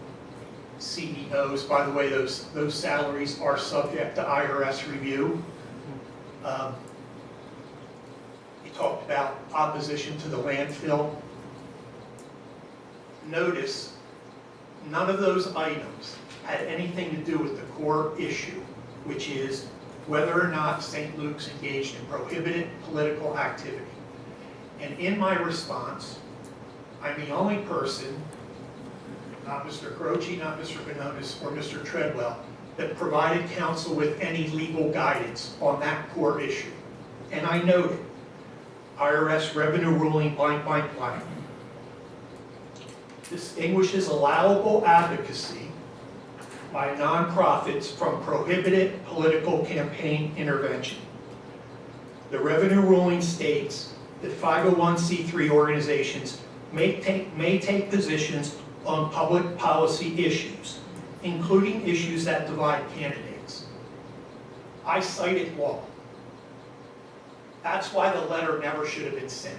S22: CEOs. By the way, those salaries are subject to IRS review. He talked about opposition to the landfill. Notice, none of those items had anything to do with the core issue, which is whether or not St. Luke's engaged in prohibited political activity. And in my response, I'm the only person, not Mr. Croce, not Mr. Banonis, or Mr. Treadwell, that provided counsel with any legal guidance on that core issue. And I noted, IRS revenue ruling blank, blank, blank, distinguishes allowable advocacy by nonprofits from prohibited political campaign intervention. The revenue ruling states that 501c3 organizations may take positions on public policy issues, including issues that divide candidates. I cited law. That's why the letter never should have been sent,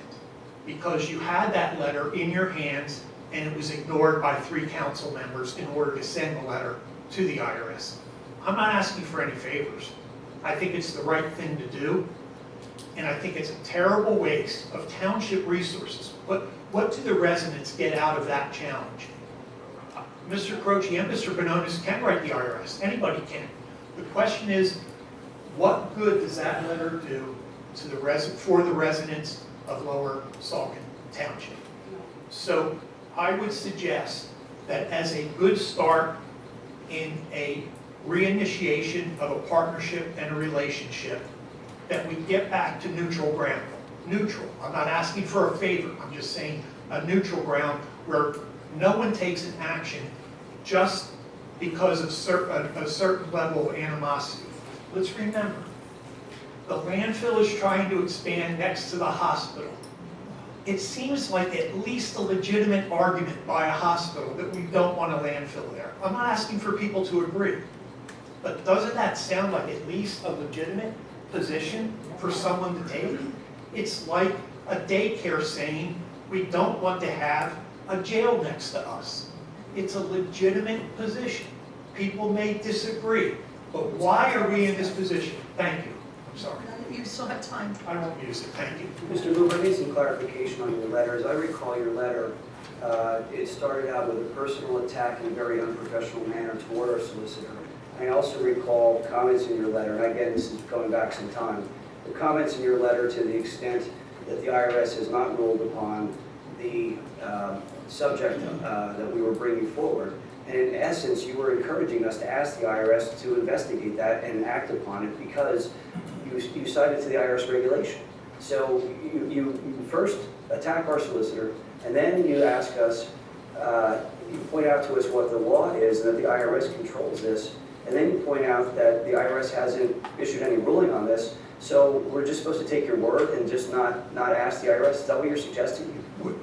S22: because you had that letter in your hands and it was ignored by 3 council members in order to send the letter to the IRS. I'm not asking for any favors. I think it's the right thing to do.
S4: and I think it's a terrible waste of township resources. What do the residents get out of that challenge? Mr. Croce and Mr. Banonis can write the IRS. Anybody can. The question is, what good does that letter do to for the residents of Lower Saucon Township? So I would suggest that as a good start in a reinitiation of a partnership and a relationship, that we get back to neutral ground. Neutral. I'm not asking for a favor. I'm just saying a neutral ground where no one takes an action just because of a certain level of animosity. Let's remember, the landfill is trying to expand next to the hospital. It seems like at least a legitimate argument by a hospital that we don't want a landfill there. I'm not asking for people to agree, but doesn't that sound like at least a legitimate position for someone to take? It's like a daycare saying, we don't want to have a jail next to us. It's a legitimate position. People may disagree, but why are we in this position? Thank you. I'm sorry.
S1: You still have time.
S4: I won't use it. Thank you.
S5: Mr. Luber, I need some clarification on your letter. As I recall your letter, it started out with a personal attack in a very unprofessional manner toward our solicitor. I also recall comments in your letter, and again, this is going back some time, the comments in your letter to the extent that the IRS has not ruled upon the subject that we were bringing forward. And in essence, you were encouraging us to ask the IRS to investigate that and act upon it because you cited to the IRS regulation. So you first attack our solicitor, and then you ask us, you point out to us what the law is and that the IRS controls this, and then you point out that the IRS hasn't issued any ruling on this. So we're just supposed to take your word and just not ask the IRS? Is that what you're suggesting?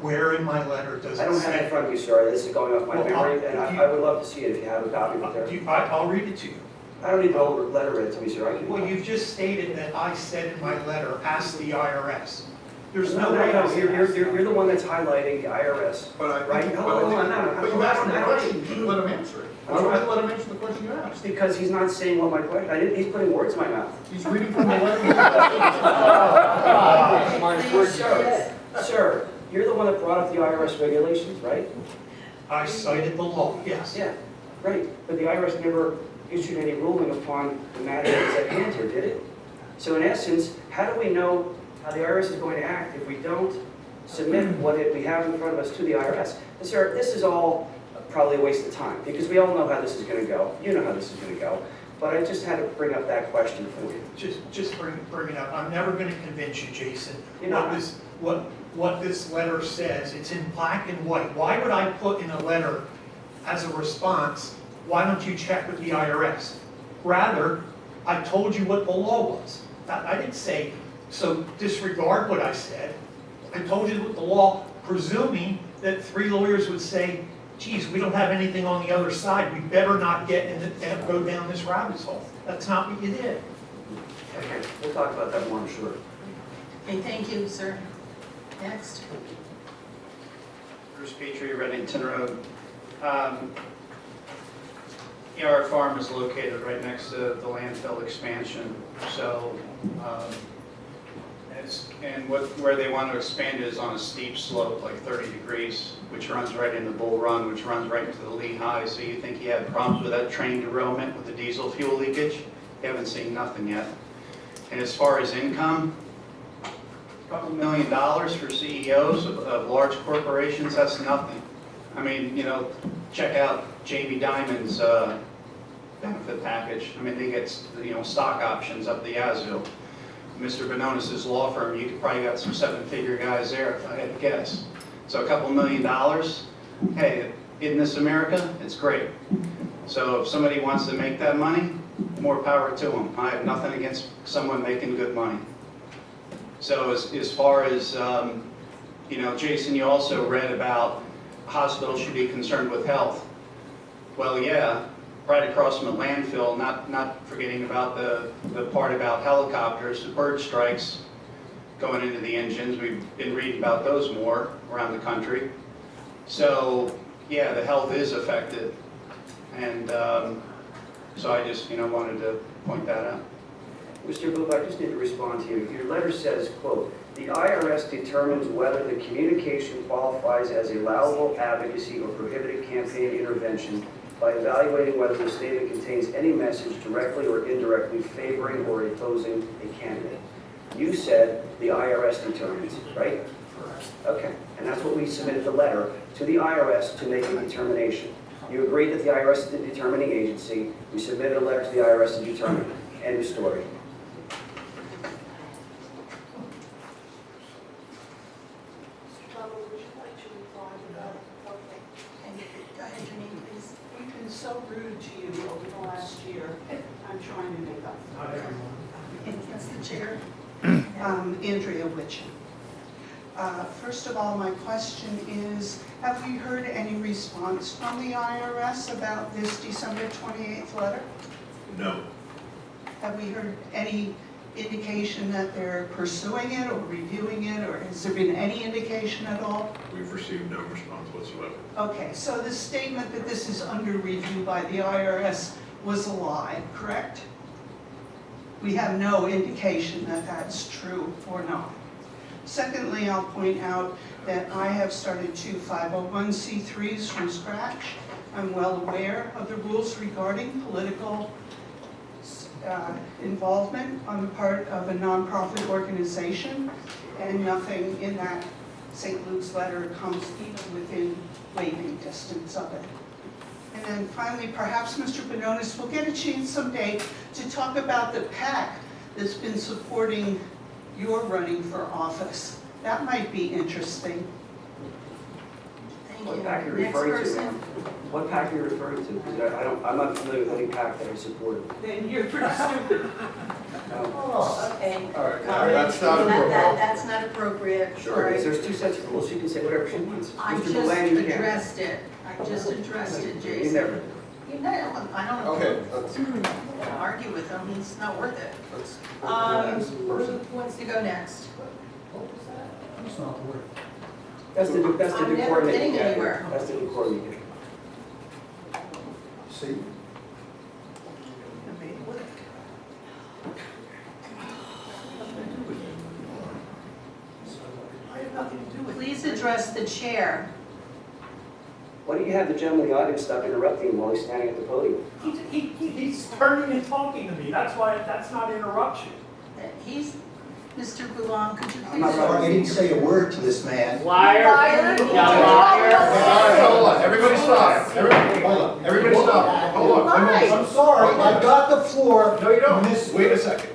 S4: Where in my letter does it say?
S5: I don't have it in front of me, sorry. This is going off my memory, and I would love to see it if you have a copy of it there.
S4: I'll read it to you.
S5: I don't need the whole letter read to me, sir.
S4: Well, you've just stated that I said in my letter, ask the IRS. There's
S5: No, you're the one that's highlighting the IRS.
S17: But
S5: Right? Hold on,
S17: But you asked him the question, let him answer it. Why don't you let him answer the question you asked?
S5: Because he's not saying what my question, he's putting words in my mouth.
S17: He's reading from the letter.
S5: Sir, you're the one that brought up the IRS regulations, right?
S4: I cited the law, yes.
S5: Yeah, right. But the IRS never issued any ruling upon the matter that's at hand here, did it? So in essence, how do we know how the IRS is going to act if we don't submit what we have in front of us to the IRS? Sir, this is all probably a waste of time because we all know how this is going to go. You know how this is going to go. But I just had to bring up that question for you.
S4: Just bring it up. I'm never going to convince you, Jason.
S5: You're not.
S4: What this letter says, it's in black and white. Why would I put in a letter as a response, why don't you check with the IRS? Rather, I told you what the law was. I didn't say, so disregard what I said. I told you what the law, presuming that 3 lawyers would say, geez, we don't have anything on the other side. We better not go down this rabbit hole. That's not what you did.
S5: Okay, we'll talk about that more, I'm sure.
S1: Okay, thank you, sir. Next.
S7: Bruce Petrie, Reddington Road. Our farm is located right next to the landfill expansion, so where they want to expand it is on a steep slope, like 30 degrees, which runs right into Bull Run, which runs right into the Lehigh. So you think you had problems with that train derailment with the diesel fuel leakage? You haven't seen nothing yet. And as far as income, a couple $1 million for CEOs of large corporations, that's nothing. I mean, check out Jamie Dimon's benefit package. I mean, they get, stock options up the yazoo. Mr. Banonis' law firm, you could probably got some 7-figure guys there, if I had to guess. So a couple $1 million, hey, in this America, it's great. So if somebody wants to make that money, more power to them. I have nothing against someone making good money. So as far as, Jason, you also read about hospitals should be concerned with health. Well, yeah, right across from the landfill, not forgetting about the part about helicopters, the bird strikes going into the engines. We've been reading about those more around the country. So, yeah, the health is affected. And so I just, wanted to point that out.
S5: Mr. Booth, I just need to respond to you. Your letter says, quote, "The IRS determines whether the communication qualifies as allowable advocacy or prohibited campaign intervention by evaluating whether the statement contains any message directly or indirectly favoring or opposing a candidate." You said the IRS determines, right? Okay, and that's what we submitted the letter to the IRS to make a determination. You agreed that the IRS is the determining agency. We submitted a letter to the IRS to determine. End of story.
S1: Go ahead, Janine, please.
S9: We've been so rude to you over the last year. I'm trying to make up.
S4: Not everyone.
S1: That's the chair.
S9: Andrea Witchen. First of all, my question is, have we heard any response from the IRS about this December 28th letter?
S2: No.
S9: Have we heard any indication that they're pursuing it or reviewing it, or has there been any indication at all?
S2: We've received no response whatsoever.
S9: Okay, so the statement that this is under review by the IRS was a lie, correct? We have no indication that that's true or not. Secondly, I'll point out that I have started 2 501c3s from scratch. I'm well aware of the rules regarding political involvement on the part of a nonprofit organization, and nothing in that St. Luke's letter comes even within waving distance of it. And then finally, perhaps Mr. Banonis will get a chance someday to talk about the PAC that's been supporting your running for office. That might be interesting.
S1: Thank
S5: What
S1: you.
S5: PAC are you
S1: Next
S5: referring to,
S1: person.
S5: ma'am? What PAC are you referring to? Because I'm not familiar with any PAC that I supported.
S9: Then you're pretty stupid.
S5: No.
S1: Oh, okay.
S14: All right, that's not appropriate.
S1: That's not appropriate.
S5: Sure,
S1: Sorry.
S5: because there's 2 sets of rules. She can say whatever she wants.
S1: I
S5: Mr.
S1: just
S5: Boulin, you can't.
S1: addressed it. I just addressed it, Jason.
S5: You never.
S1: You know, I don't
S14: Okay, let's,
S1: argue with him, he's not worth it.
S14: let's.
S1: Who wants to go next?
S4: It's not worth it.
S5: That's the
S1: I'm never
S5: decorum that
S1: getting
S5: you get.
S1: anywhere.
S5: That's the decorum you get.
S6: See?
S1: Please address the chair.
S5: Why don't you have the gentleman in the audience stop interrupting him while he's standing at the podium?
S4: He's turning and talking to me. That's why, that's not interruption.
S1: He's, Mr. Boulon, could you
S5: I'm not
S1: please?
S6: Sorry, I didn't say a word to this man.
S20: Liar.
S1: Liar.
S20: You
S14: All right, hold on, everybody stop. Everybody, hold on, everybody stop. Hold on.
S6: I'm sorry, I got the floor.
S14: No, you don't.
S6: Miss-
S14: Wait a second.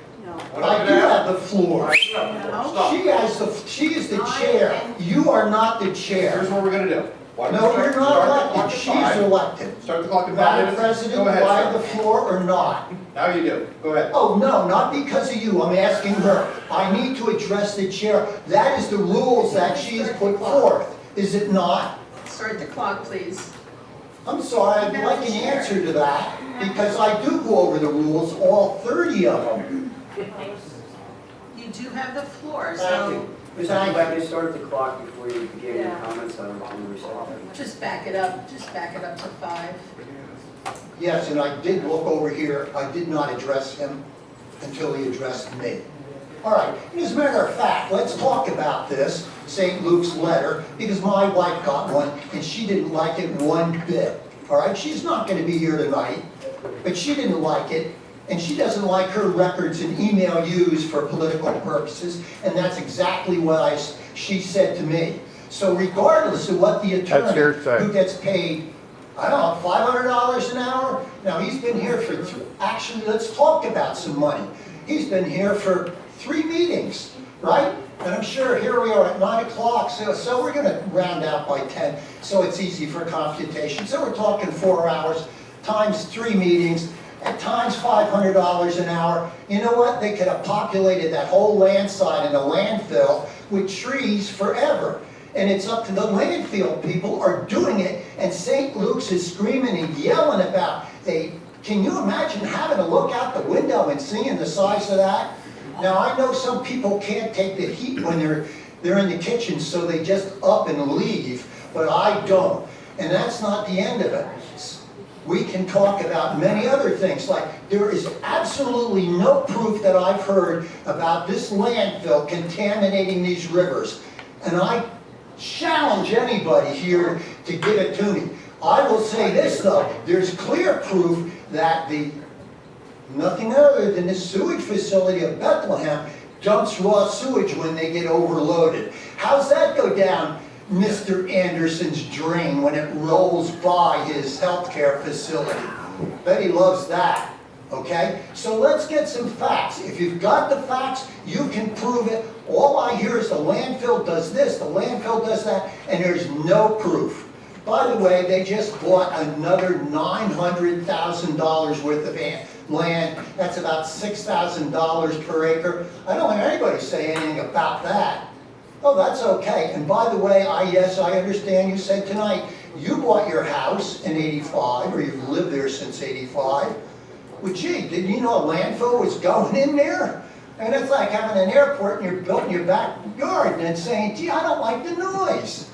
S14: What I'm
S6: I
S14: gonna
S6: do
S14: ask-
S6: have the floor.
S14: Stop.
S6: She is the chair. You are not the chair.
S14: Here's what we're gonna do. Why don't we
S6: No,
S14: start-
S6: you're
S14: start
S6: not
S14: the
S6: elected.
S14: clock at
S6: She's
S14: 5.
S6: elected.
S14: Start the clock at 5
S6: Madam
S14: minutes.
S6: President,
S14: Go
S6: do
S14: ahead,
S6: I have
S14: sir.
S6: the floor or not?
S14: Now you do. Go ahead.
S6: Oh, no, not because of you. I'm asking her. I need to address the chair. That is the rules that she has put forth, is it not?
S1: Start the clock, please.
S6: I'm sorry, I'd like an answer to that, because I do go over the rules, all 30 of them.
S1: You do have the floor,
S6: Thank
S1: so
S6: you.
S5: Mr.
S6: Thank
S5: Black, you started the clock before you began your
S1: Yeah.
S5: comments. I don't understand.
S1: just back it up to 5.
S6: Yes, and I did look over here. I did not address him until he addressed me. All right, and as a matter of fact, let's talk about this St. Luke's letter, because my wife got one, and she didn't like it one bit. All right, she's not going to be here tonight, but she didn't like it, and she doesn't like her records and email used for political purposes, and that's exactly what she said to me. So regardless of what the attorney who gets paid, I don't know, $500 an hour? Now, he's been here for, actually, let's talk about some money. He's been here for 3 meetings, right? And I'm sure here we are at 9 o'clock, so we're gonna round out by 10, so it's easy for computation. So we're talking 4 hours times 3 meetings, at times $500 an hour. You know what? They could have populated that whole land side in a landfill with trees forever. And it's up to the landfill people are doing it, and St. Luke's is screaming and yelling about. Can you imagine having to look out the window and seeing the size of that? Now, I know some people can't take the heat when they're in the kitchen, so they just up and leave, but I don't. And that's not the end of it. We can talk about many other things, like there is absolutely no proof that I've heard about this landfill contaminating these rivers. And I challenge anybody here to give it to me. I will say this though, there's clear proof that nothing other than the sewage facility of Bethlehem dumps raw sewage when they get overloaded. How's that go down Mr. Anderson's drain when it rolls by his healthcare facility? Bet he loves that, okay? So let's get some facts. If you've got the facts, you can prove it. All I hear is the landfill does this, the landfill does that, and there's no proof. By the way, they just bought another $900,000 worth of land. That's about $6,000 per acre. I don't hear anybody say anything about that. Oh, that's okay. And by the way, yes, I understand you said tonight, you bought your house in '85, or you've lived there since '85. Well, gee, didn't you know a landfill was going in there? And it's like having an airport and you're built in your backyard and then saying, gee, I don't like the noise.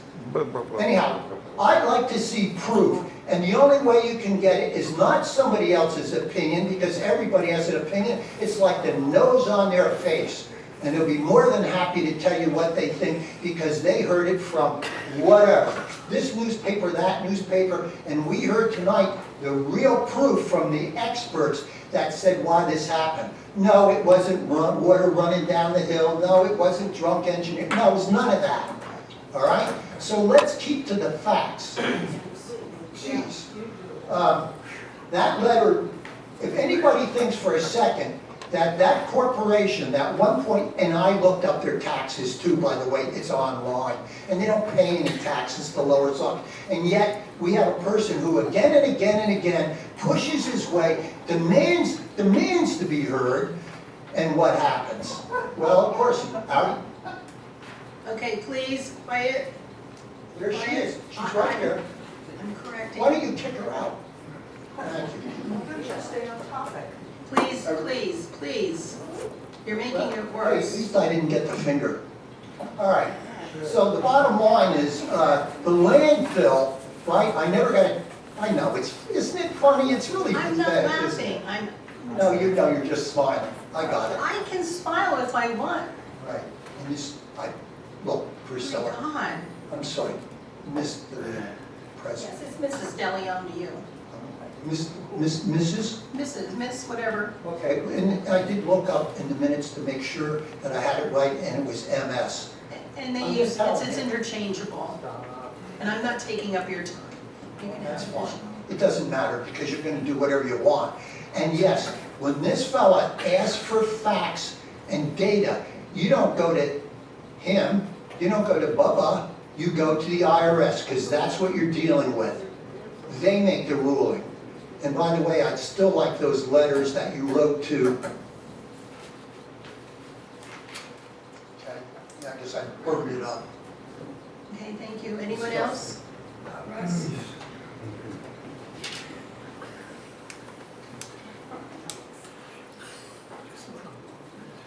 S6: Anyhow, I'd like to see proof. And the only way you can get it is not somebody else's opinion, because everybody has an opinion. It's like the nose on their face. And they'll be more than happy to tell you what they think because they heard it from whatever. This newspaper, that newspaper, and we heard tonight the real proof from the experts that said why this happened. No, it wasn't water running down the hill. No, it wasn't drunk engineering. No, it was none of that. All right? So let's keep to the facts. Jeez. That letter, if anybody thinks for a second that corporation, that one point, and I looked up their taxes too, by the way, it's online, and they don't pay any taxes to Lower Saucon, and yet we have a person who again and again and again pushes his way, demands to be heard, and what happens? Well, of course, out.
S1: Okay, please, quiet.
S6: There she is. She's right there.
S1: I'm correcting.
S6: Why don't you kick her out? Thank you.
S9: Just stay on topic.
S1: Please, please, please. You're making it
S6: Hey, at
S1: worse.
S6: least I didn't get the finger. All right. So the bottom line is the landfill, right? I never got it. I know, isn't it funny? It's really
S1: I'm not
S6: pathetic, isn't it?
S1: laughing.
S6: No, you're just smiling. I got it.
S1: I can smile if I want.
S6: Right. And look, Priscilla.
S1: Oh my God.
S6: I'm sorry, Mr. President.
S1: Yes, it's Mrs. DeLeon to you.
S6: Mrs.?
S1: Miss, whatever.
S6: Okay, and I did look up in the minutes to make sure that I had it right, and it was MS.
S1: And they
S6: I'm
S1: use,
S6: just telling
S1: it's
S6: you.
S1: interchangeable. And I'm not taking up your time. You can
S6: That's
S1: have
S6: fine.
S1: it.
S6: It doesn't matter, because you're gonna do whatever you want. And yes, when this fella asks for facts and data, you don't go to him, you don't go to Bubba, you go to the IRS, because that's what you're dealing with. They make the ruling. And by the way, I'd still like those letters that you wrote to. Okay, yeah, because I burned it up.
S1: Okay, thank you. Anyone else? Russ?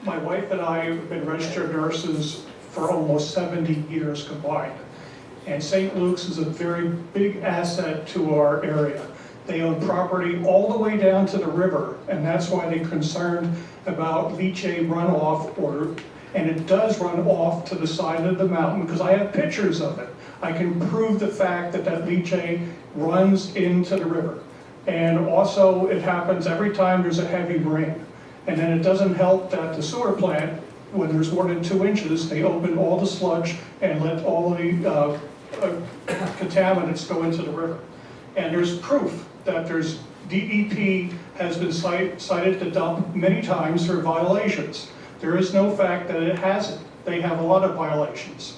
S22: My wife and I have been registered nurses for almost 70 years combined. And St. Luke's is a very big asset to our area. They own property all the way down to the river, and that's why they're concerned about leachate runoff, and it does run off to the side of the mountain, because I have pictures of it. I can prove the fact that leachate runs into the river. And also, it happens every time there's a heavy rain. And then it doesn't help that the sewer plant, when there's more than 2 inches, they open all the sludge and let all the contaminants go into the river. And there's proof that there's DEP has been cited to dump many times for violations. There is no fact that it hasn't. They have a lot of violations.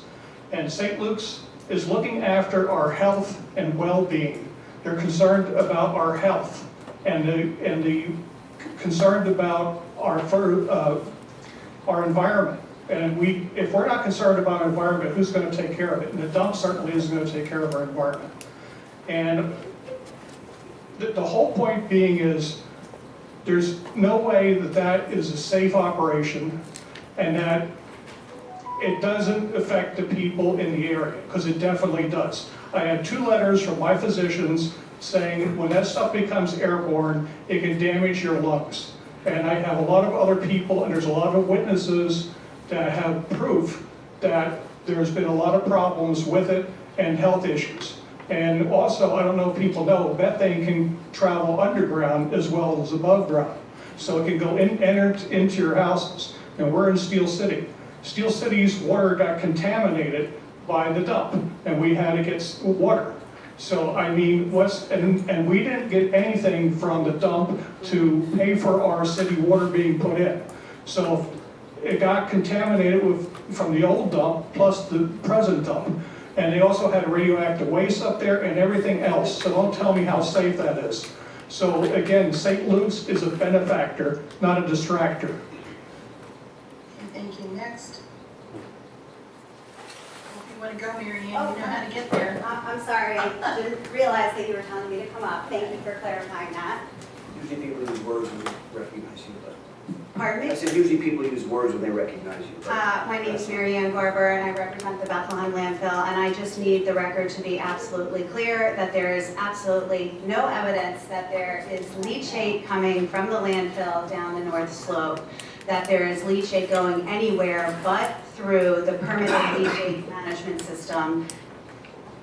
S22: And St. Luke's is looking after our health and well-being. They're concerned about our health and the concerned about our environment. And if we're not concerned about our environment, who's going to take care of it? And the dump certainly isn't going to take care of our environment. And the whole point being is there's no way that is a safe operation and that it doesn't affect the people in the area, because it definitely does. I had 2 letters from my physicians saying when that stuff becomes airborne, it can damage your lungs. And I have a lot of other people, and there's a lot of witnesses that have proof that there's been a lot of problems with it and health issues. And also, I don't know if people know, methane can travel underground as well as above ground. So it can go enter into your houses. And we're in Steel City. Steel City's water got contaminated by the dump, and we had to get water. So, I mean, and we didn't get anything from the dump to pay for our city water being put in. So it got contaminated from the old dump plus the present dump. And they also had radioactive waste up there and everything else. So don't tell me how safe that is. So again, St. Luke's is a benefactor, not a distractor.
S1: Okay, thank you. Next. If you want to go, Mary Ann, you know how to get there.
S10: I'm sorry, I didn't realize that you were telling me to come up. Thank you for clarifying that.
S5: Usually people use words when they recognize you, but.
S10: Pardon
S5: I
S10: me?
S5: said usually people use words when they recognize you. but-
S10: My name is Mary Ann Garber, and I represent the Bethlehem landfill, and I just need the record to be absolutely clear that there is absolutely no evidence that there is leachate coming from the landfill down the north slope, that there is leachate going anywhere but through the permitted leachate management system.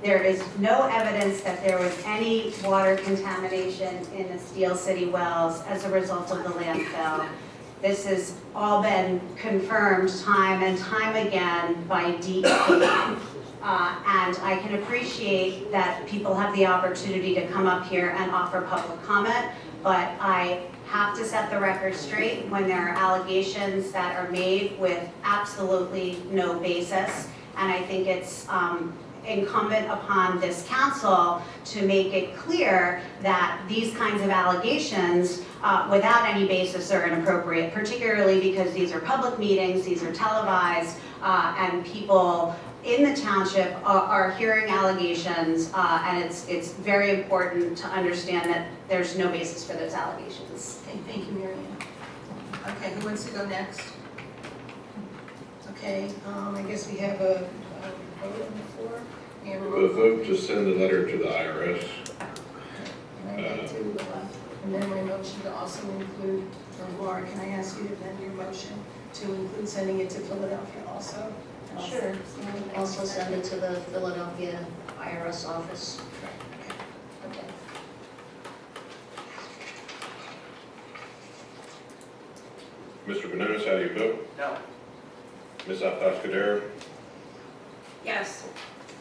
S10: There is no evidence that there was any water contamination in the Steel City wells as a result of the landfill. This has all been confirmed time and time again by DEP. And I can appreciate that people have the opportunity to come up here and offer public comment, but I have to set the record straight when there are allegations that are made with absolutely no basis. And I think it's incumbent upon this council to make it clear that these kinds of allegations without any basis are inappropriate, particularly because these are public meetings, these are televised, and people in the township are hearing allegations, and it's very important to understand that there's no basis for those allegations.
S1: Okay, thank you, Mary Ann. Okay, who wants to go next? Okay, I guess we have a vote on the floor. We have a roll
S2: A
S1: call.
S2: vote to send the letter to the IRS.
S1: And I'd like to amend my motion to also include, or Laura, can I ask you to amend your motion to include sending it to Philadelphia also?
S13: Sure. And also send it to the Philadelphia IRS office.
S1: Okay.
S2: Mr. Banonis, how do you vote?
S8: No.
S2: Ms. Alfascadero?
S11: Yes.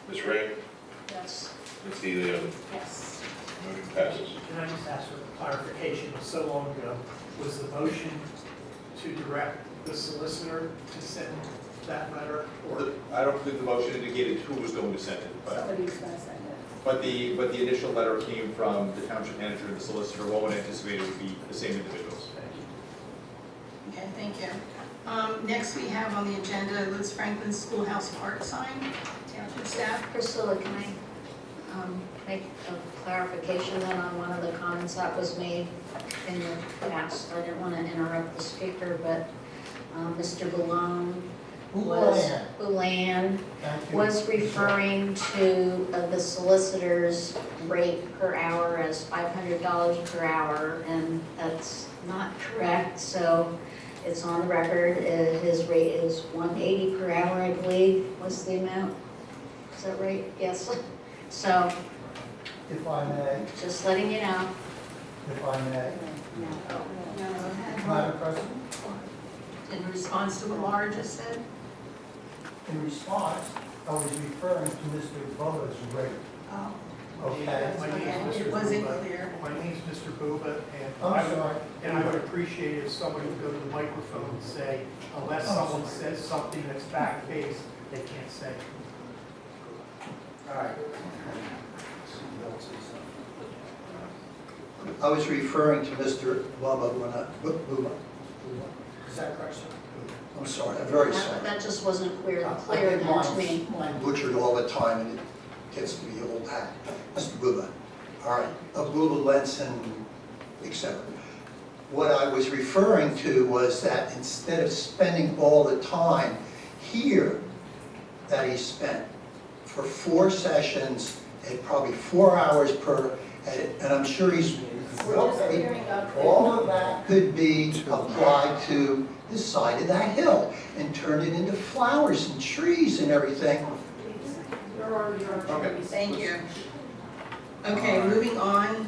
S2: Ms. Ray?
S13: Yes.
S2: Ms. DeLeo?
S1: Yes.
S2: Motion passes.
S4: Can I just ask for clarification? So long ago, was the motion to direct the solicitor to send that letter, or?
S14: I don't believe the motion indicated who was going to send it, but,
S1: Somebody's going to send it.
S14: but the initial letter came from the township manager and the solicitor. One would anticipate it would be the same individuals.
S1: Okay, thank you. Next, we have on the agenda Liz Franklin's schoolhouse park sign. Township staff.
S13: Priscilla, can I make a clarification then on one of the comments that was made in the past? I didn't want to interrupt the speaker, but Mr. Boulan was referring to the solicitor's rate per hour as $500 per hour, and that's not correct. So it's on the record. His rate is $180 per hour, I believe, was the amount. Is that right? Yes. So,
S6: If I may,
S13: just letting you know.
S6: if I may,
S1: No,
S6: Madam President,
S1: in response to what Laura just said?
S6: in response, I was referring to Mr. Bubba's rate.
S1: Oh.
S6: Okay?
S4: My name
S1: Okay,
S4: is
S1: it
S4: Mr.
S1: wasn't
S4: Buba.
S1: clear.
S4: My name is Mr. Buba, and
S6: I'm sorry.
S4: I would appreciate if somebody would go to the microphone and say, unless
S6: Oh,
S4: someone
S6: sorry.
S4: says something that's fact-based, they can't say.
S6: All right. I was referring to Mr. Bubba when Bubba. Is that correct, sir? I'm sorry, I'm very sorry.
S13: That just wasn't clear
S6: I get
S13: enough to me.
S6: mine butchered all the time, and it gets to be old hat. Mr. Bubba, all right, Bubba Lenson, etc. What I was referring to was that instead of spending all the time here that he spent for 4 sessions at probably 4 hours per And I'm sure he's, all of that could be applied to the side of that hill and turn it into flowers and trees and everything.
S2: Okay.
S1: Thank you. Okay, moving on,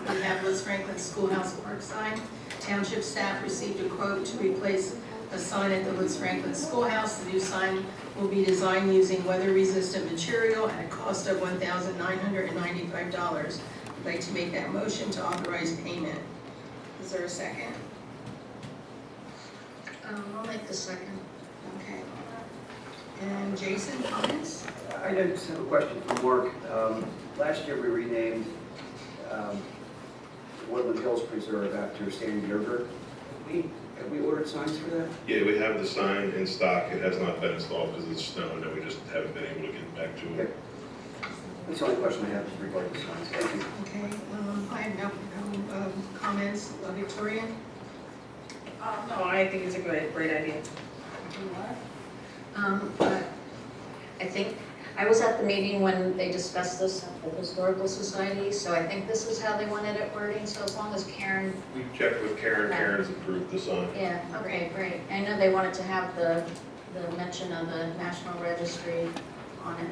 S1: we have Liz Franklin Schoolhouse Park sign. Township staff received a quote to replace a sign at the Liz Franklin Schoolhouse. The new sign will be designed using weather-resistant material at a cost of $1,995. I'd like to make that motion to authorize payment. Is there a second?
S13: I'll make the second.
S1: Okay. And Jason, comments?
S5: I just have a question for Mark. Last year, we renamed Woodland Hills Preserve after Sandy Yerger. Have we ordered signs for that?
S2: Yeah, we have the sign in stock. It has not been installed because it's snowed, and we just haven't been able to get back to it.
S5: Okay. That's the only question I have regarding the signs. Thank you.
S1: Okay, I have no comments. Victoria?
S11: No, I think it's a great idea.
S13: But I think, I was at the meeting when they discussed this at the Historical Society, so I think this is how they wanted it wording, so as long as Karen,
S2: We checked with Karen.
S13: Okay.
S2: Karen's approved the sign.
S13: yeah, okay, great. I know they wanted to have the mention of the National Registry on it.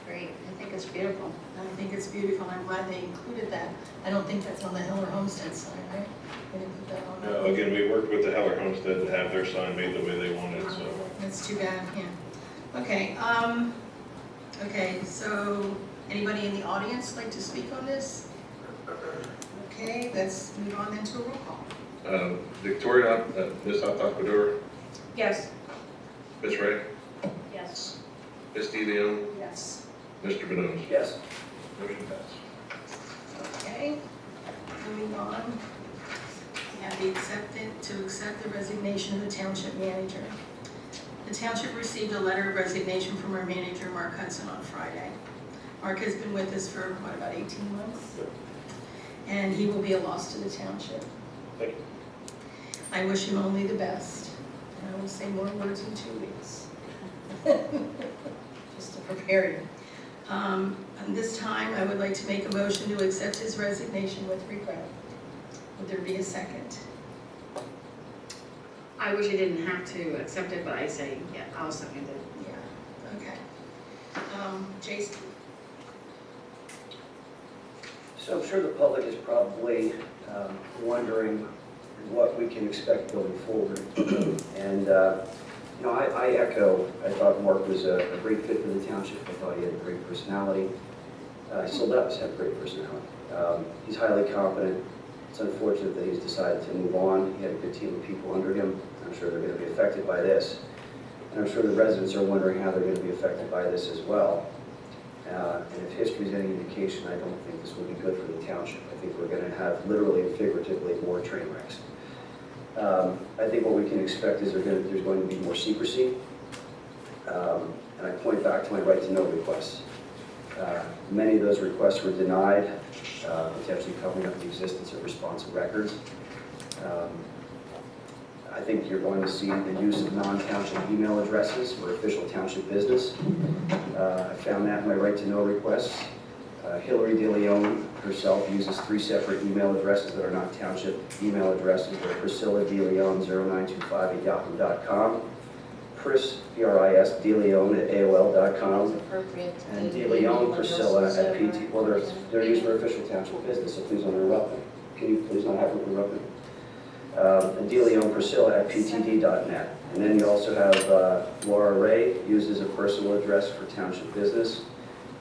S13: Great, I think it's beautiful.
S1: I think it's beautiful. I'm glad they included that. I don't think that's on the Hiller Homestead sign, right? They didn't put that on.
S2: No, again, we worked with the Heller Homestead to have their sign made the way they wanted, so.
S1: That's too bad, yeah. Okay, okay, so anybody in the audience like to speak on this? Okay, let's move on then to a roll call.
S2: Victoria, Ms. Atapador,
S11: Yes.
S2: Ms. Ray,
S13: Yes.
S2: Ms. DeLeon,
S1: Yes.
S2: Mr. Banonis.
S5: Yes.
S2: Motion passed.
S1: Okay, moving on. We have to accept the resignation of the township manager. The township received a letter of resignation from our manager, Mark Hudson, on Friday. Mark has been with us for, what, about 18 months? And he will be a loss to the township.
S2: Thank you.
S1: I wish him only the best. And I will say more words in 2 weeks. Just to prepare you. And this time, I would like to make a motion to accept his resignation with regret. Would there be a second?
S11: I wish I didn't have to accept it, but I say, yeah, I'll second it.
S1: Yeah, okay. Jason?
S5: So I'm sure the public is probably wondering what we can expect going forward. And, you know, I echo, I thought Mark was a great fit for the township. I thought he had a great personality. He still does have great personality. He's highly competent. It's unfortunate that he's decided to move on. He had a good team of people under him. I'm sure they're going to be affected by this. And I'm sure the residents are wondering how they're going to be affected by this as well. And if history is any indication, I don't think this will be good for the township. I think we're going to have literally and figuratively more train wrecks. I think what we can expect is there's going to be more secrecy. And I point back to my right to know requests. Many of those requests were denied, potentially covering up the existence of responsive records. I think you're going to see the use of non-township email addresses for official township business. I found that in my right to know requests. Hillary DeLeon herself uses 3 separate email addresses that are not township email addresses. They're Priscilla DeLeon 0925@yahoo.com, Pris, P-R-I-S, DeLeon at AOL.com, and DeLeon Priscilla at PT. Well, they're used for official township business, so please don't interrupt me. Can you please not have them interrupt me? And DeLeon Priscilla at ptd.net. And then you also have Laura Ray uses a personal address for township business,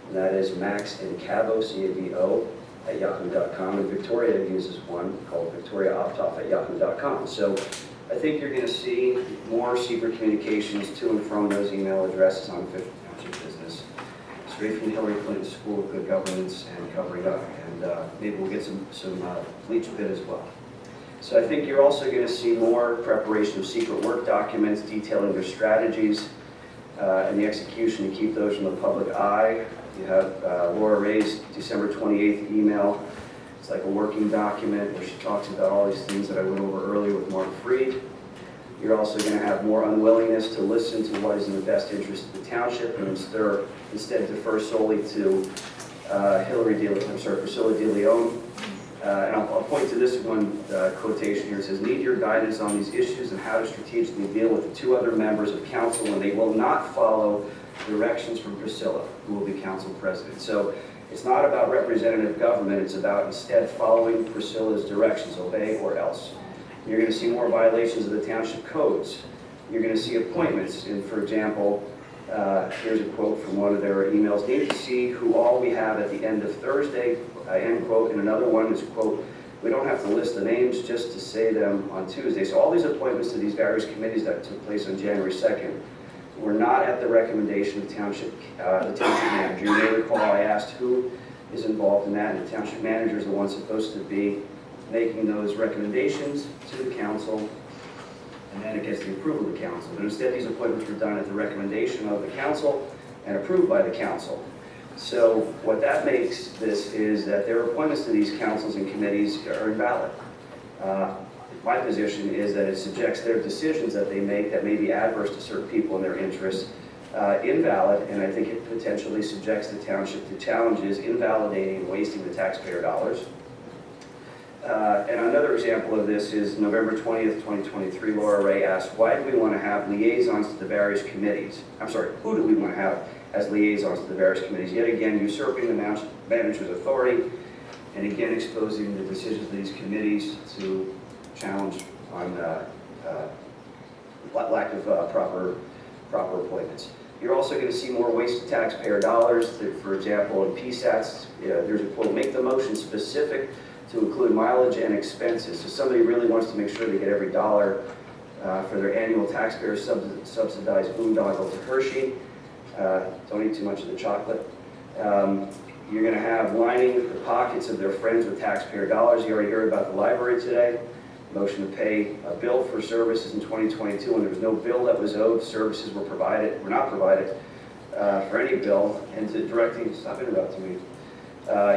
S5: and that is Max and Cabo, C-A-B-O, at yahoo.com. And Victoria uses one called Victoria Optoff at yahoo.com. So I think you're going to see more secret communications to and from those email addresses on official township business, straight from Hillary Clinton School of Good Governance and covering up. And maybe we'll get some bleach bit as well. So I think you're also going to see more preparation of secret work documents detailing their strategies and the execution to keep those from the public eye. You have Laura Ray's December 28th email. It's like a working document where she talks about all these things that I went over earlier with Mark Freed. You're also going to have more unwillingness to listen to what is in the best interest of the township and instead defer solely to Priscilla De Leon. And I'll point to this one quotation here. It says, "Need your guidance on these issues and how to strategically deal with the 2 other members of council when they will not follow directions from Priscilla, who will be council president." So it's not about representative government, it's about instead following Priscilla's directions, obey or else. You're going to see more violations of the township codes. You're going to see appointments, and for example, here's a quote from one of their emails, "Need to see who all we have at the end of Thursday," end quote, and another one is, quote, "We don't have to list the names, just to say them on Tuesday." So all these appointments to these various committees that took place on January 2nd were not at the recommendation of the township manager. You may recall I asked who is involved in that, and the township manager is the one supposed to be making those recommendations to the council, and then it gets the approval of the council. But instead, these appointments were done at the recommendation of the council and approved by the council. So what that makes this is that their appointments to these councils and committees are invalid. My position is that it subjects their decisions that they make that may be adverse to certain people and their interests invalid, and I think it potentially subjects the township to challenges invalidating and wasting the taxpayer dollars. And another example of this is November 20th, 2023, Laura Ray asked, "Why do we want to have liaisons to the various committees?" I'm sorry, who do we want to have as liaisons to the various committees? Yet again, usurping the manager's authority, and again exposing the decisions of these committees to challenge on lack of proper appointments. You're also going to see more waste of taxpayer dollars. For example, in PSATs, there's a quote, "Make the motion specific to include mileage and expenses." So somebody really wants to make sure they get every dollar for their annual taxpayer subsidized boondoggle to Hershey. Don't eat too much of the chocolate. You're going to have lining the pockets of their friends with taxpayer dollars. You already heard about the library today. Motion to pay a bill for services in 2022 when there was no bill that was owed. Services were not provided for any bill. And to directing, stop interrupting me.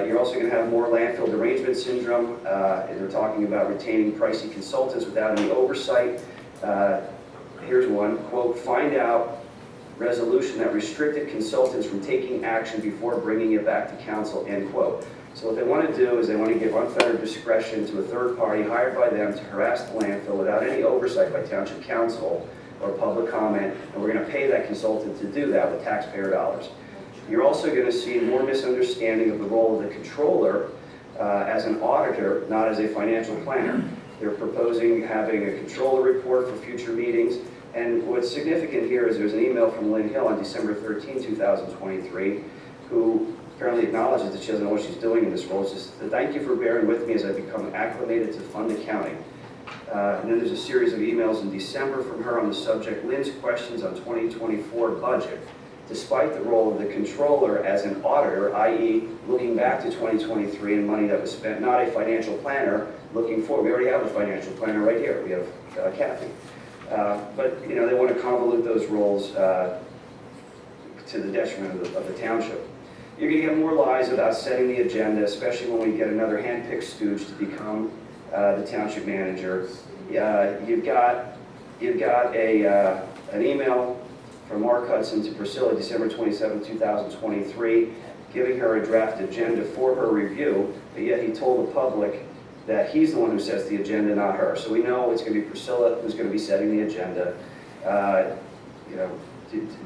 S5: You're also going to have more landfill derangement syndrome. They're talking about retaining pricey consultants without any oversight. Here's one, quote, "Find out resolution that restricted consultants from taking action before bringing it back to council," end quote. So what they want to do is they want to give unfettered discretion to a third party hired by them to harass the landfill without any oversight by township council or public comment, and we're going to pay that consultant to do that with taxpayer dollars. You're also going to see more misunderstanding of the role of the controller as an auditor, not as a financial planner. They're proposing having a controller report for future meetings. And what's significant here is there's an email from Lynn Hill on December 13, 2023, who apparently acknowledges that she doesn't know what she's doing in this role. It says, "Thank you for bearing with me as I become acclimated to fund accounting." And then there's a series of emails in December from her on the subject, "Lynn's questions on 2024 budget. Despite the role of the controller as an auditor, i.e. looking back to 2023 and money that was spent, not a financial planner looking forward." We already have a financial planner right here. We have Kathy. But they want to convolute those roles to the detriment of the township. You're going to get more lies about setting the agenda, especially when we get another hand-picked stooge to become the township manager. You've got an email from Mark Hudson to Priscilla, December 27, 2023, giving her a draft agenda for her review, but yet he told the public that he's the one who sets the agenda, not her. So we know it's going to be Priscilla who's going to be setting the agenda.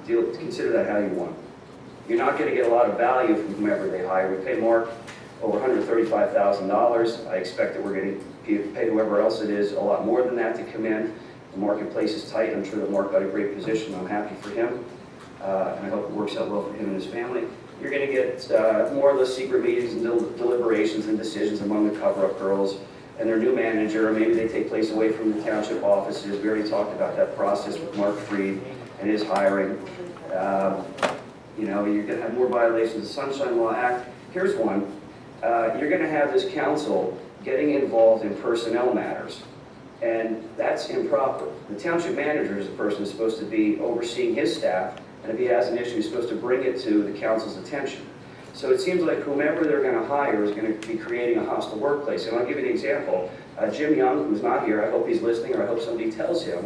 S5: Consider that how you want. You're not going to get a lot of value from whomever they hire. We pay Mark over $135,000. I expect that we're going to pay whoever else it is a lot more than that to come in. The marketplace is tight. I'm sure that Mark got a great position. I'm happy for him, and I hope it works out well for him and his family. You're going to get more or less secret meetings and deliberations and decisions among the cover-up girls and their new manager. Maybe they take place away from the township offices. We already talked about that process with Mark Freed and his hiring. You're going to have more violations of the Sunshine Law Act. Here's one. You're going to have this council getting involved in personnel matters. And that's improper. The township manager is the person who's supposed to be overseeing his staff, and if he has an issue, he's supposed to bring it to the council's attention. So it seems like whomever they're going to hire is going to be creating a hostile workplace. And I'll give you an example. Jim Young, who's not here, I hope he's listening, or I hope somebody tells him,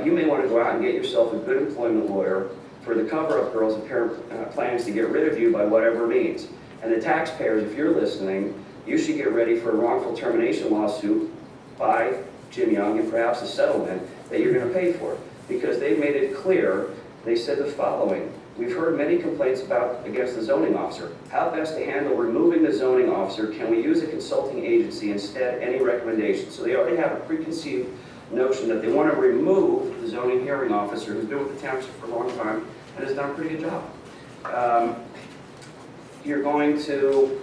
S5: you may want to go out and get yourself a good employment lawyer for the cover-up girls and plans to get rid of you by whatever means. And the taxpayers, if you're listening, you should get ready for a wrongful termination lawsuit by Jim Young and perhaps a settlement that you're going to pay for. Because they've made it clear, they said the following: we've heard many complaints against the zoning officer. How best to handle removing the zoning officer? Can we use a consulting agency instead? Any recommendations? So they already have a preconceived notion that they want to remove the zoning hearing officer who's been with the township for a long time and has done a pretty good job. You're going to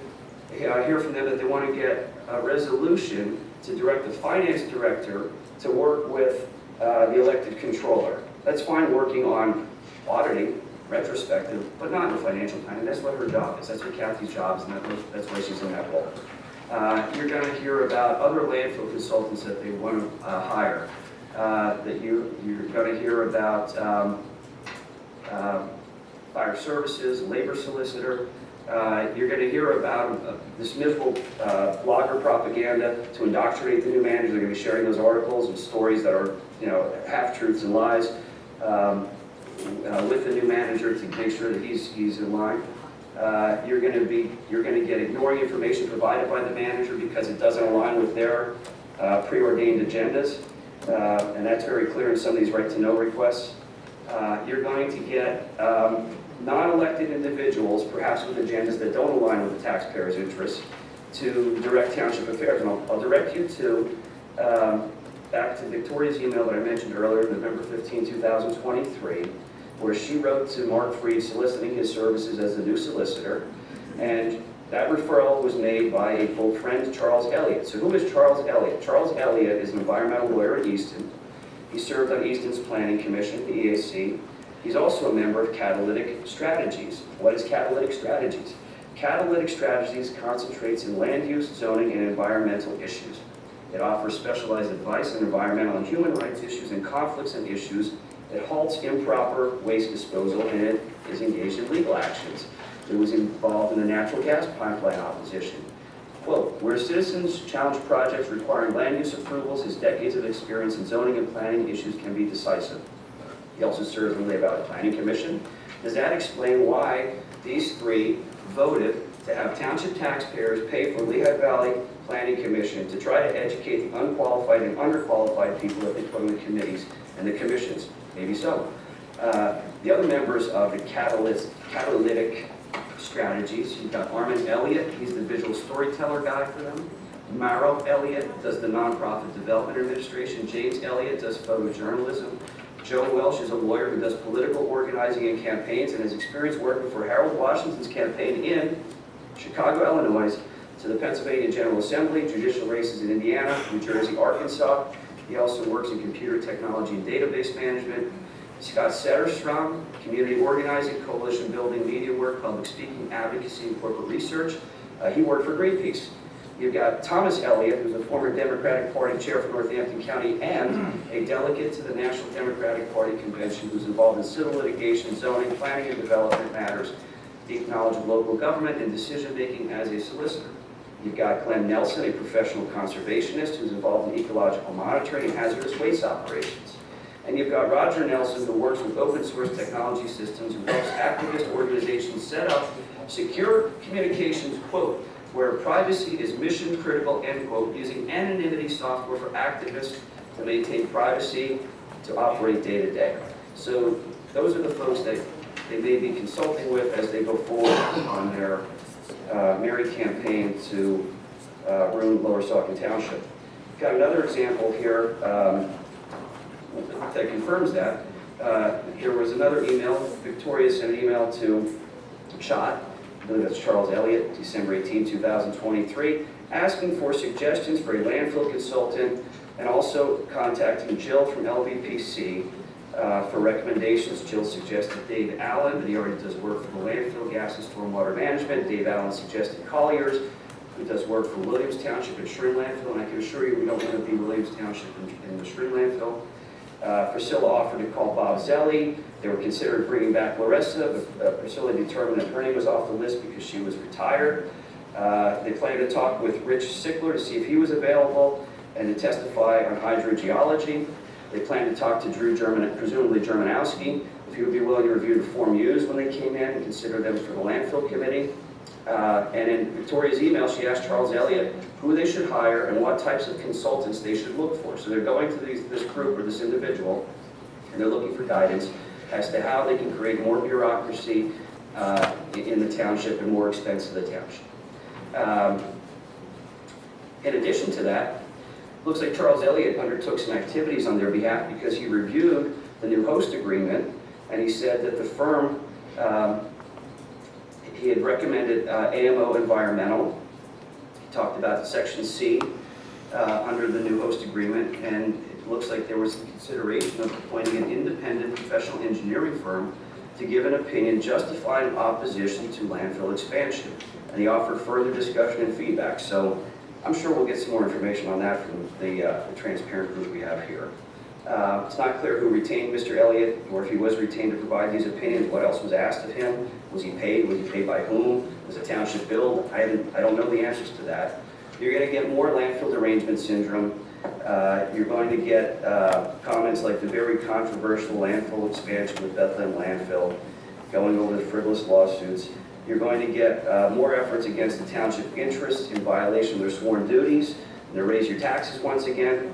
S5: hear from them that they want to get a resolution to direct the finance director to work with the elected controller. That's fine working on auditing, retrospective, but not in the financial planning. That's what her job is. That's what Kathy's job is, and that's why she's in that role. You're going to hear about other landfill consultants that they want to hire. You're going to hear about fire services, labor solicitor. You're going to hear about this miserable blogger propaganda to indoctrinate the new manager. They're going to be sharing those articles and stories that are, half-truths and lies with the new manager to make sure that he's in line. You're going to get ignoring information provided by the manager because it doesn't align with their preordained agendas, and that's very clear in some of these right-to-know requests. You're going to get non-elected individuals, perhaps with agendas that don't align with the taxpayers' interests, to direct township affairs. And I'll direct you to back to Victoria's email that I mentioned earlier, November 15, 2023, where she wrote to Mark Freed soliciting his services as the new solicitor. And that referral was made by a old friend, Charles Elliott. So who is Charles Elliott? Charles Elliott is an environmental lawyer at Easton. He served on Easton's Planning Commission, the EAC. He's also a member of Catalytic Strategies. What is Catalytic Strategies? Catalytic Strategies concentrates in land use, zoning, and environmental issues. It offers specialized advice on environmental and human rights issues and conflicts and issues. It halts improper waste disposal, and it is engaged in legal actions. It was involved in the natural gas pipeline opposition. Quote, where citizens challenge projects requiring land use approvals, his decades of experience in zoning and planning issues can be decisive. He also serves on the Lehigh Valley Planning Commission. Does that explain why these three voted to have township taxpayers pay for Lehigh Valley Planning Commission to try to educate the unqualified and underqualified people that they put on the committees and the commissions? Maybe so. The other members of the Catalytic Strategies, you've got Armin Elliott, he's the visual storyteller guy for them. Maro Elliott does the Nonprofit Development Administration. James Elliott does photojournalism. Joe Welsh is a lawyer who does political organizing and campaigns and has experience working for Harold Washington's campaign in Chicago, Illinois, to the Pennsylvania General Assembly, judicial races in Indiana, New Jersey, Arkansas. He also works in computer technology and database management. Scott Setterstrom, community organizing, coalition building, media work, public speaking, advocacy, and corporate research. He worked for Greenpeace. You've got Thomas Elliott, who's a former Democratic Party chair for Northampton County and a delegate to the National Democratic Party Convention, who's involved in civil litigation, zoning, planning, and development matters, deep knowledge of local government, and decision-making as a solicitor. You've got Glenn Nelson, a professional conservationist who's involved in ecological monitoring and hazardous waste operations. And you've got Roger Nelson, who works with open source technology systems, who helps activist organizations set up secure communications, quote, where privacy is mission critical, end quote, using anonymity software for activists to maintain privacy to operate day to day. So those are the folks that they may be consulting with as they go forward on their merry campaign to ruin Lower Saucon Township. Got another example here that confirms that. There was another email. Victoria sent an email to Schott, I believe that's Charles Elliott, December 18, 2023, asking for suggestions for a landfill consultant and also contacting Jill from LVPC for recommendations. Jill suggested Dave Allen, but he already does work for the landfill, gas and stormwater management. Dave Allen suggested Colliers, who does work for Williams Township and Shrin Landfill, and I can assure you we don't want to be Williams Township in the Shrin Landfill. Priscilla offered to call Bob Zelli. They were considering bringing back Larissa, but Priscilla determined that her name was off the list because she was retired. They planned to talk with Rich Sickler to see if he was available and to testify on hydrogeology. They planned to talk to Drew presumably Germanowski, if he would be willing to review the form used when they came in and consider them for the landfill committee. And in Victoria's email, she asked Charles Elliott who they should hire and what types of consultants they should look for. So they're going to this group or this individual, and they're looking for guidance as to how they can create more bureaucracy in the township and more expense to the township. In addition to that, looks like Charles Elliott undertook some activities on their behalf because he reviewed the new host agreement, and he said that the firm, he had recommended AMO Environmental. He talked about Section C under the new host agreement, and it looks like there was consideration of appointing an independent professional engineering firm to give an opinion justifying opposition to landfill expansion. And he offered further discussion and feedback. So I'm sure we'll get some more information on that from the transparent group we have here. It's not clear who retained Mr. Elliott, or if he was retained to provide these opinions, what else was asked of him. Was he paid? Was he paid by whom? Was the township billed? I don't know the answers to that. You're going to get more landfill derangement syndrome. You're going to get comments like the very controversial landfill expansion with Bethlehem landfill, going over the frivolous lawsuits. You're going to get more efforts against the township interests in violation of their sworn duties. And they'll raise your taxes once again.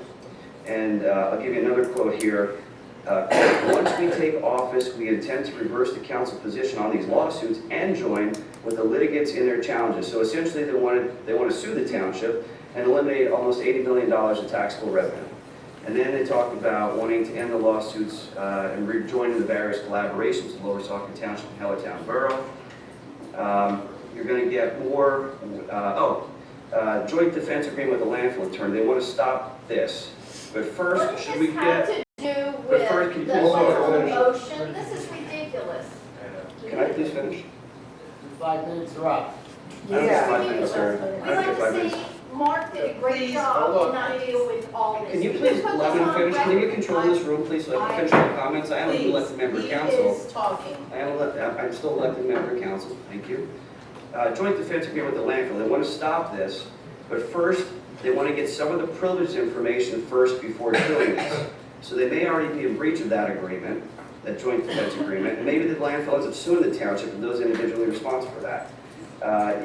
S5: And I'll give you another quote here. Once we take office, we intend to reverse the council position on these lawsuits and join with the litigants in their challenges. So essentially they want to sue the township and eliminate almost $80 million in taxable revenue. And then they talk about wanting to end the lawsuits and rejoin the various collaborations with Lower Saucon Township and Hellertown Borough. You're going to get more, joint defense agreement with the landfill attorney. They want to stop this. But first, should we get...
S15: What does this have to do with the motion? This is ridiculous.
S5: Can I please finish?
S18: 5 minutes are up.
S5: I don't get 5 minutes, sir.
S15: We'd
S5: I don't
S15: like
S5: get 5
S15: to
S5: minutes.
S15: see Mark did a great job to not deal with all this.
S5: Can you please allow me to finish? Can you get control of this room, please, so I can finish my comments? I am an elected member of council.
S1: He is talking.
S5: I'm still elected member of council. Thank you. Joint defense agreement with the landfill. They want to stop this, but first, they want to get some of the privileged information first before doing this. So they may already be in breach of that agreement, that joint defense agreement, and maybe the landfill ends up suing the township and those individually responsible for that.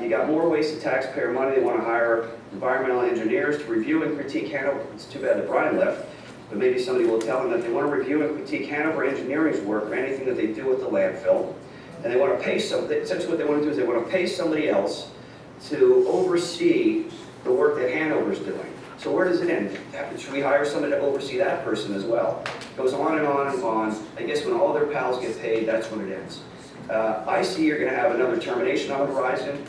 S5: You got more wasted taxpayer money. They want to hire environmental engineers to review and critique Hanover. It's too bad that Brian left, but maybe somebody will tell them that they want to review and critique Hanover Engineering's work or anything that they do with the landfill. And they want to pay somebody, essentially what they want to do is they want to pay somebody else to oversee the work that Hanover's doing. So where does it end? Should we hire somebody to oversee that person as well? It goes on and on and on. I guess when all their pals get paid, that's when it ends. I see you're going to have another termination on the horizon.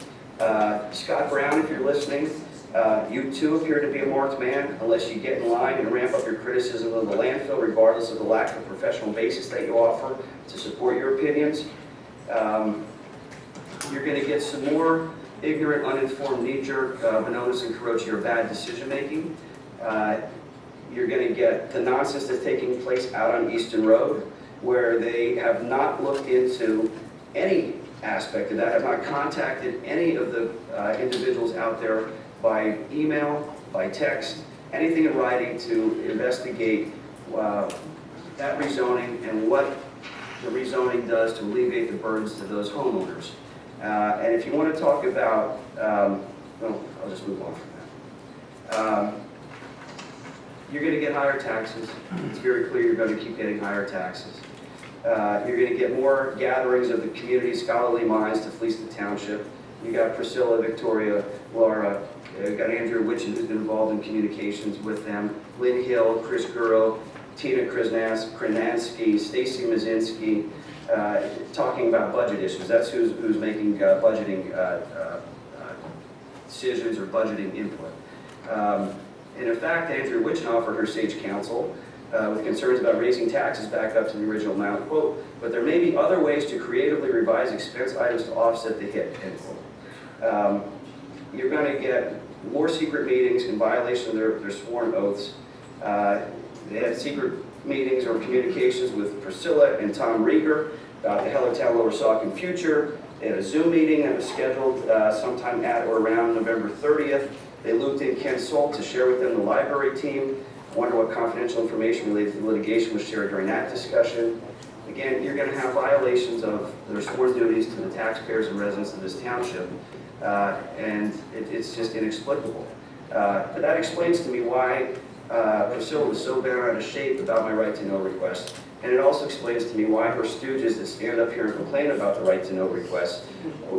S5: Scott Brown, if you're listening, you too appear to be a marked man unless you get in line and ramp up your criticism of the landfill, regardless of the lack of professional basis that you offer to support your opinions. You're going to get some more ignorant, uninformed, knee-jerk, Banonis and Carochi or bad decision-making. You're going to get the nonsense that's taking place out on Easton Road, where they have not looked into any aspect of that, have not contacted any of the individuals out there by email, by text, anything in writing to investigate that rezoning and what the rezoning does to alleviate the burdens to those homeowners. And if you want to talk about, well, I'll just move on from that. You're going to get higher taxes. It's very clear you're going to keep getting higher taxes. You're going to get more gatherings of the community scholarly minds to fleece the township. You got Priscilla, Victoria, Laura, you got Andrew Witchen, who's been involved in communications with them, Lynn Hill, Chris Gurrow, Tina Krasnansky, Stacy Mazinski, talking about budget issues. That's who's making budgeting decisions or budgeting input. And in fact, Andrew Witchen offered her sage counsel with concerns about raising taxes back up to the original amount, quote, but there may be other ways to creatively revise expense items to offset the hit, end quote. You're going to get more secret meetings in violation of their sworn oaths. They had secret meetings or communications with Priscilla and Tom Rieger about the Hellertown Lower Saucon future. They had a Zoom meeting that was scheduled sometime at or around November 30th. They looped in Ken Solt to share with them the library team. I wonder what confidential information related to the litigation was shared during that discussion. Again, you're going to have violations of their sworn duties to the taxpayers and residents of this township. and it's just inexplicable. But that explains to me why Priscilla was so bent out of shape about my right to know request. And it also explains to me why her stooges that stand up here and complain about the right to know request,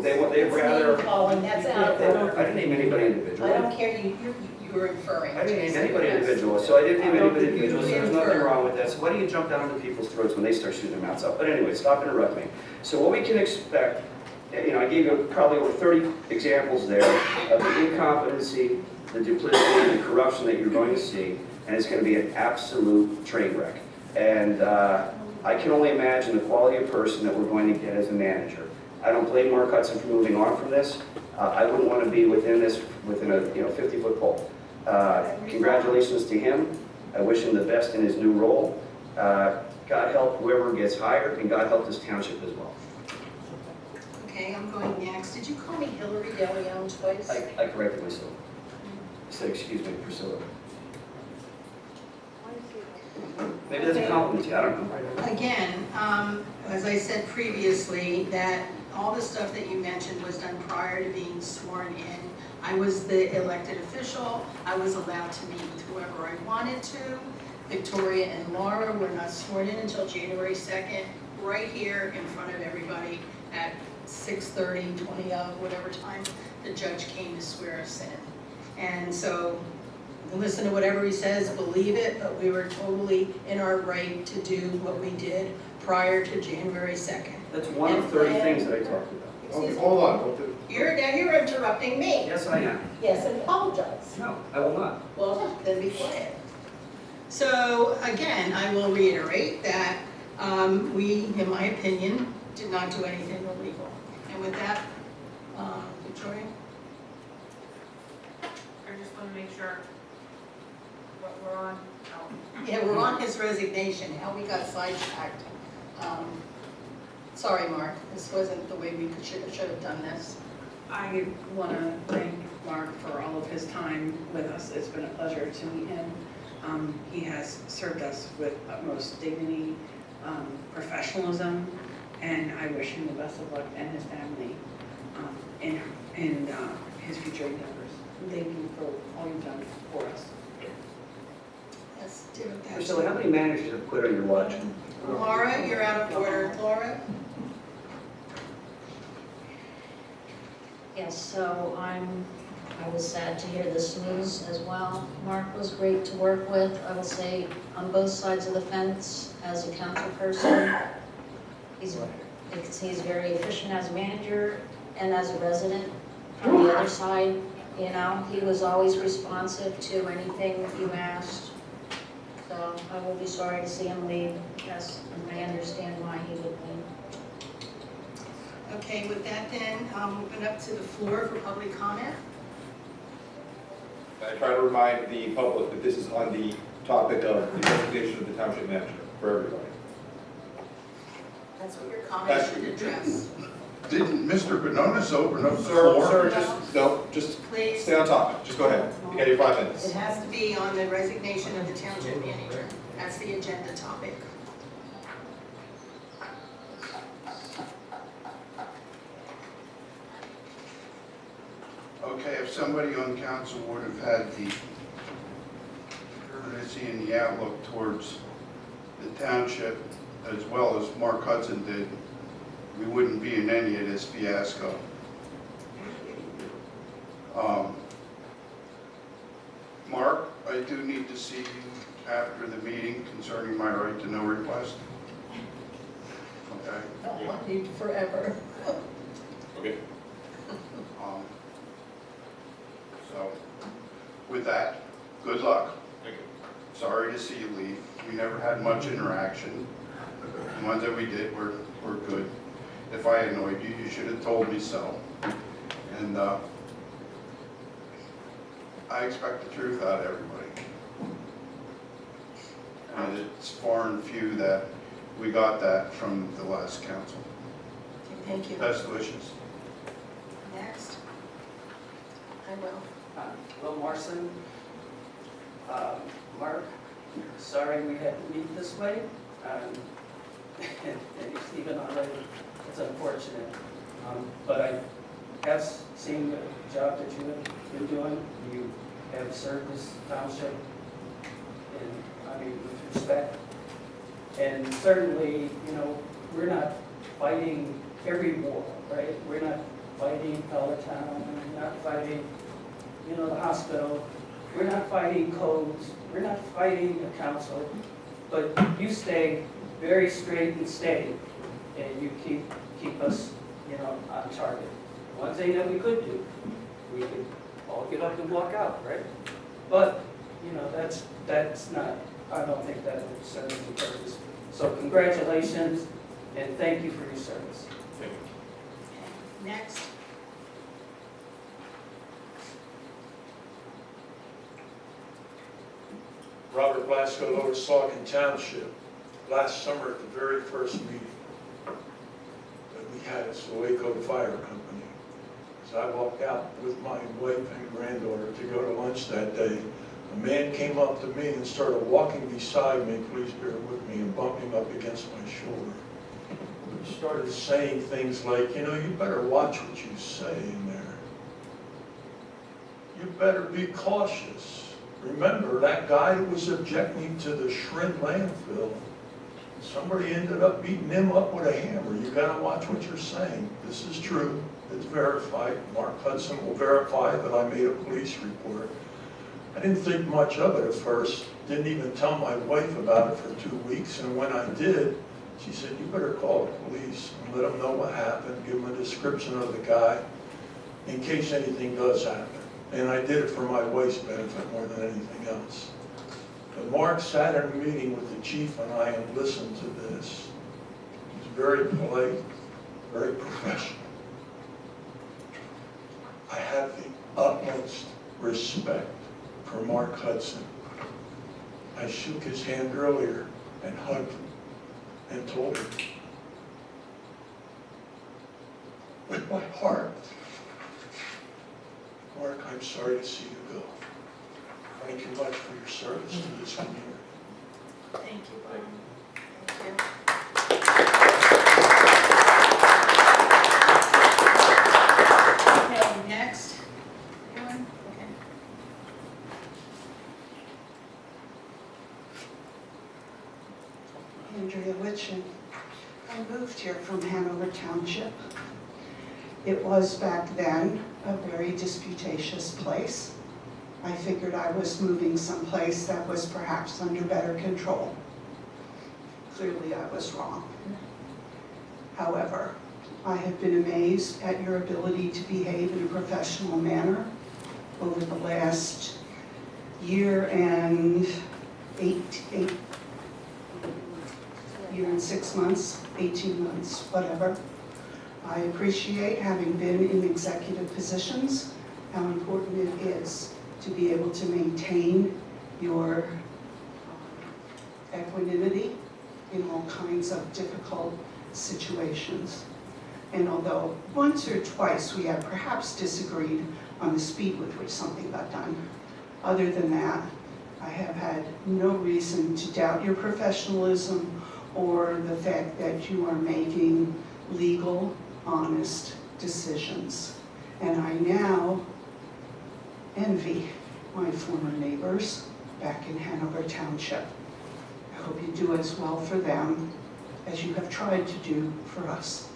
S5: they'd rather...
S1: Name calling, that's out there.
S5: I didn't name anybody individual.
S1: I don't care, you were inferring.
S5: I didn't name
S1: Jason.
S5: anybody individual, so I didn't name anybody individual, so there's nothing wrong with that. So why do you jump down into people's throats when they start shooting their mouths up? But anyway, stop interrupting me. So what we can expect, you know, I gave you probably over 30 examples there of the incompetency, the duplicity, and the corruption that you're going to see, and it's going to be an absolute train wreck. And I can only imagine the quality of person that we're going to get as a manager. I don't blame Mark Hudson for moving on from this. I wouldn't want to be within a 50-foot pole. Congratulations to him. I wish him the best in his new role. God help whoever gets hired, and God help this township as well.
S1: Okay, I'm going next. Did you call me Hillary DeLeon twice?
S5: I corrected myself. I said, excuse me, Priscilla. Maybe that's a compliment to you, I don't know.
S1: Again, as I said previously, that all the stuff that you mentioned was done prior to being sworn in. I was the elected official. I was allowed to meet with whoever I wanted to. Victoria and Laura were not sworn in until January 2nd, right here in front of everybody at 6:30, 20 of, whatever time the judge came to swear us in. And so, listen to whatever he says, believe it, but we were totally in our right to do what we did prior to January 2nd.
S5: That's one of 30 things that I talked about.
S14: Okay, hold on.
S1: Now you're interrupting me.
S5: Yes, I am.
S1: Yes, and apologize.
S5: No, I will not.
S1: Well, then be quiet. So again, I will reiterate that we, in my opinion, did not do anything illegal. And with that, Victoria?
S11: I just want to make sure what we're on.
S1: Yeah, we're on his resignation, how we got sidetracked. Sorry, Mark, this wasn't the way we should have done this.
S11: I want to thank Mark for all of his time with us. It's been a pleasure to meet him. He has served us with utmost dignity, professionalism, and I wish him the best of luck and his family in his future endeavors. Thank you for all you've done for us.
S1: Let's do it that
S5: Priscilla, how many managers have quit on your watch?
S1: Laura, you're out of order. Laura?
S13: Yes, so I was sad to hear this news as well. Mark was great to work with, I will say, on both sides of the fence as a council person. He's very efficient as a manager and as a resident. On the other side, you know, he was always responsive to anything you asked. So I will be sorry to see him leave. Yes, and I understand why he would leave.
S1: Okay, with that then, I'll open up to the floor for public comment.
S14: I try to remind the public that this is on the topic of the resignation of the township manager for everybody.
S1: That's what your comment should address.
S3: Didn't Mr. Banonis open up the
S14: Sir,
S3: floor?
S14: just
S1: Please.
S14: stay on topic. Just go ahead. You got your 5 minutes.
S1: It has to be on the resignation of the township manager. That's the agenda topic.
S3: Okay, if somebody on council would have had the courtesy and the outlook towards the township, as well as Mark Hudson did, we wouldn't be in any of this fiasco. Mark, I do need to see you after the meeting concerning my right to know request. Okay?
S1: Don't want you forever.
S14: Okay.
S3: So, with that, good luck.
S14: Thank you.
S3: Sorry to see you leave. We never had much interaction. The ones that we did were good. If I annoyed you, you should have told me so. And I expect the truth out of everybody. And it's far and few that we got that from the last council.
S1: Thank you.
S3: Best wishes.
S1: Next. I will.
S8: Will Morrison, Mark, sorry we had to meet this way. And Stephen already, it's unfortunate. But I have seen the job that you have been doing. You have served this township with respect. And certainly, we're not fighting every war, right? We're not fighting Peloton, we're not fighting, the hospital. We're not fighting codes, we're not fighting the council, but you stay very straight and steady, and you keep us, on target. One thing that we could do, we could all get up and walk out, right? But, that's not, I don't think that would serve the purpose. So congratulations, and thank you for your service.
S14: Thank you.
S1: Next.
S19: Robert Blasco, Lower Saucon Township. Last summer at the very first meeting that we had at Saucon Fire Company, as I walked out with my wife and granddaughter to go to lunch that day, a man came up to me and started walking beside me, please bear with me, and bumping up against my shoulder. He started saying things like, you better watch what you say in there. You better be cautious. Remember, that guy who was objecting to the Shrin landfill, somebody ended up beating him up with a hammer. You gotta watch what you're saying. This is true. It's verified. Mark Hudson will verify that I made a police report. I didn't think much of it at first. Didn't even tell my wife about it for 2 weeks. And when I did, she said, you better call the police and let them know what happened, give them a description of the guy in case anything does happen. And I did it for my wife's benefit more than anything else. But Mark sat in a meeting with the chief and I and listened to this. He was very polite, very professional. I have the utmost respect for Mark Hudson. I shook his hand earlier and hugged him and told him with my heart, Mark, I'm sorry to see you go. Thank you much for your service to this community.
S1: Thank you, Brian. Thank you. Okay, next. Anyone? Okay.
S9: Andrea Witchin. I moved here from Hanover Township. It was back then a very disputatious place. I figured I was moving someplace that was perhaps under better control. Clearly I was wrong. However, I have been amazed at your ability to behave in a professional manner over the last year and 6 months, 18 months, whatever. I appreciate, having been in executive positions, how important it is to be able to maintain your equanimity in all kinds of difficult situations. And although once or twice we have perhaps disagreed on the speed with which something got done, other than that, I have had no reason to doubt your professionalism or the fact that you are making legal, honest decisions. And I now envy my former neighbors back in Hanover Township. I hope you do as well for them as you have tried to do for us.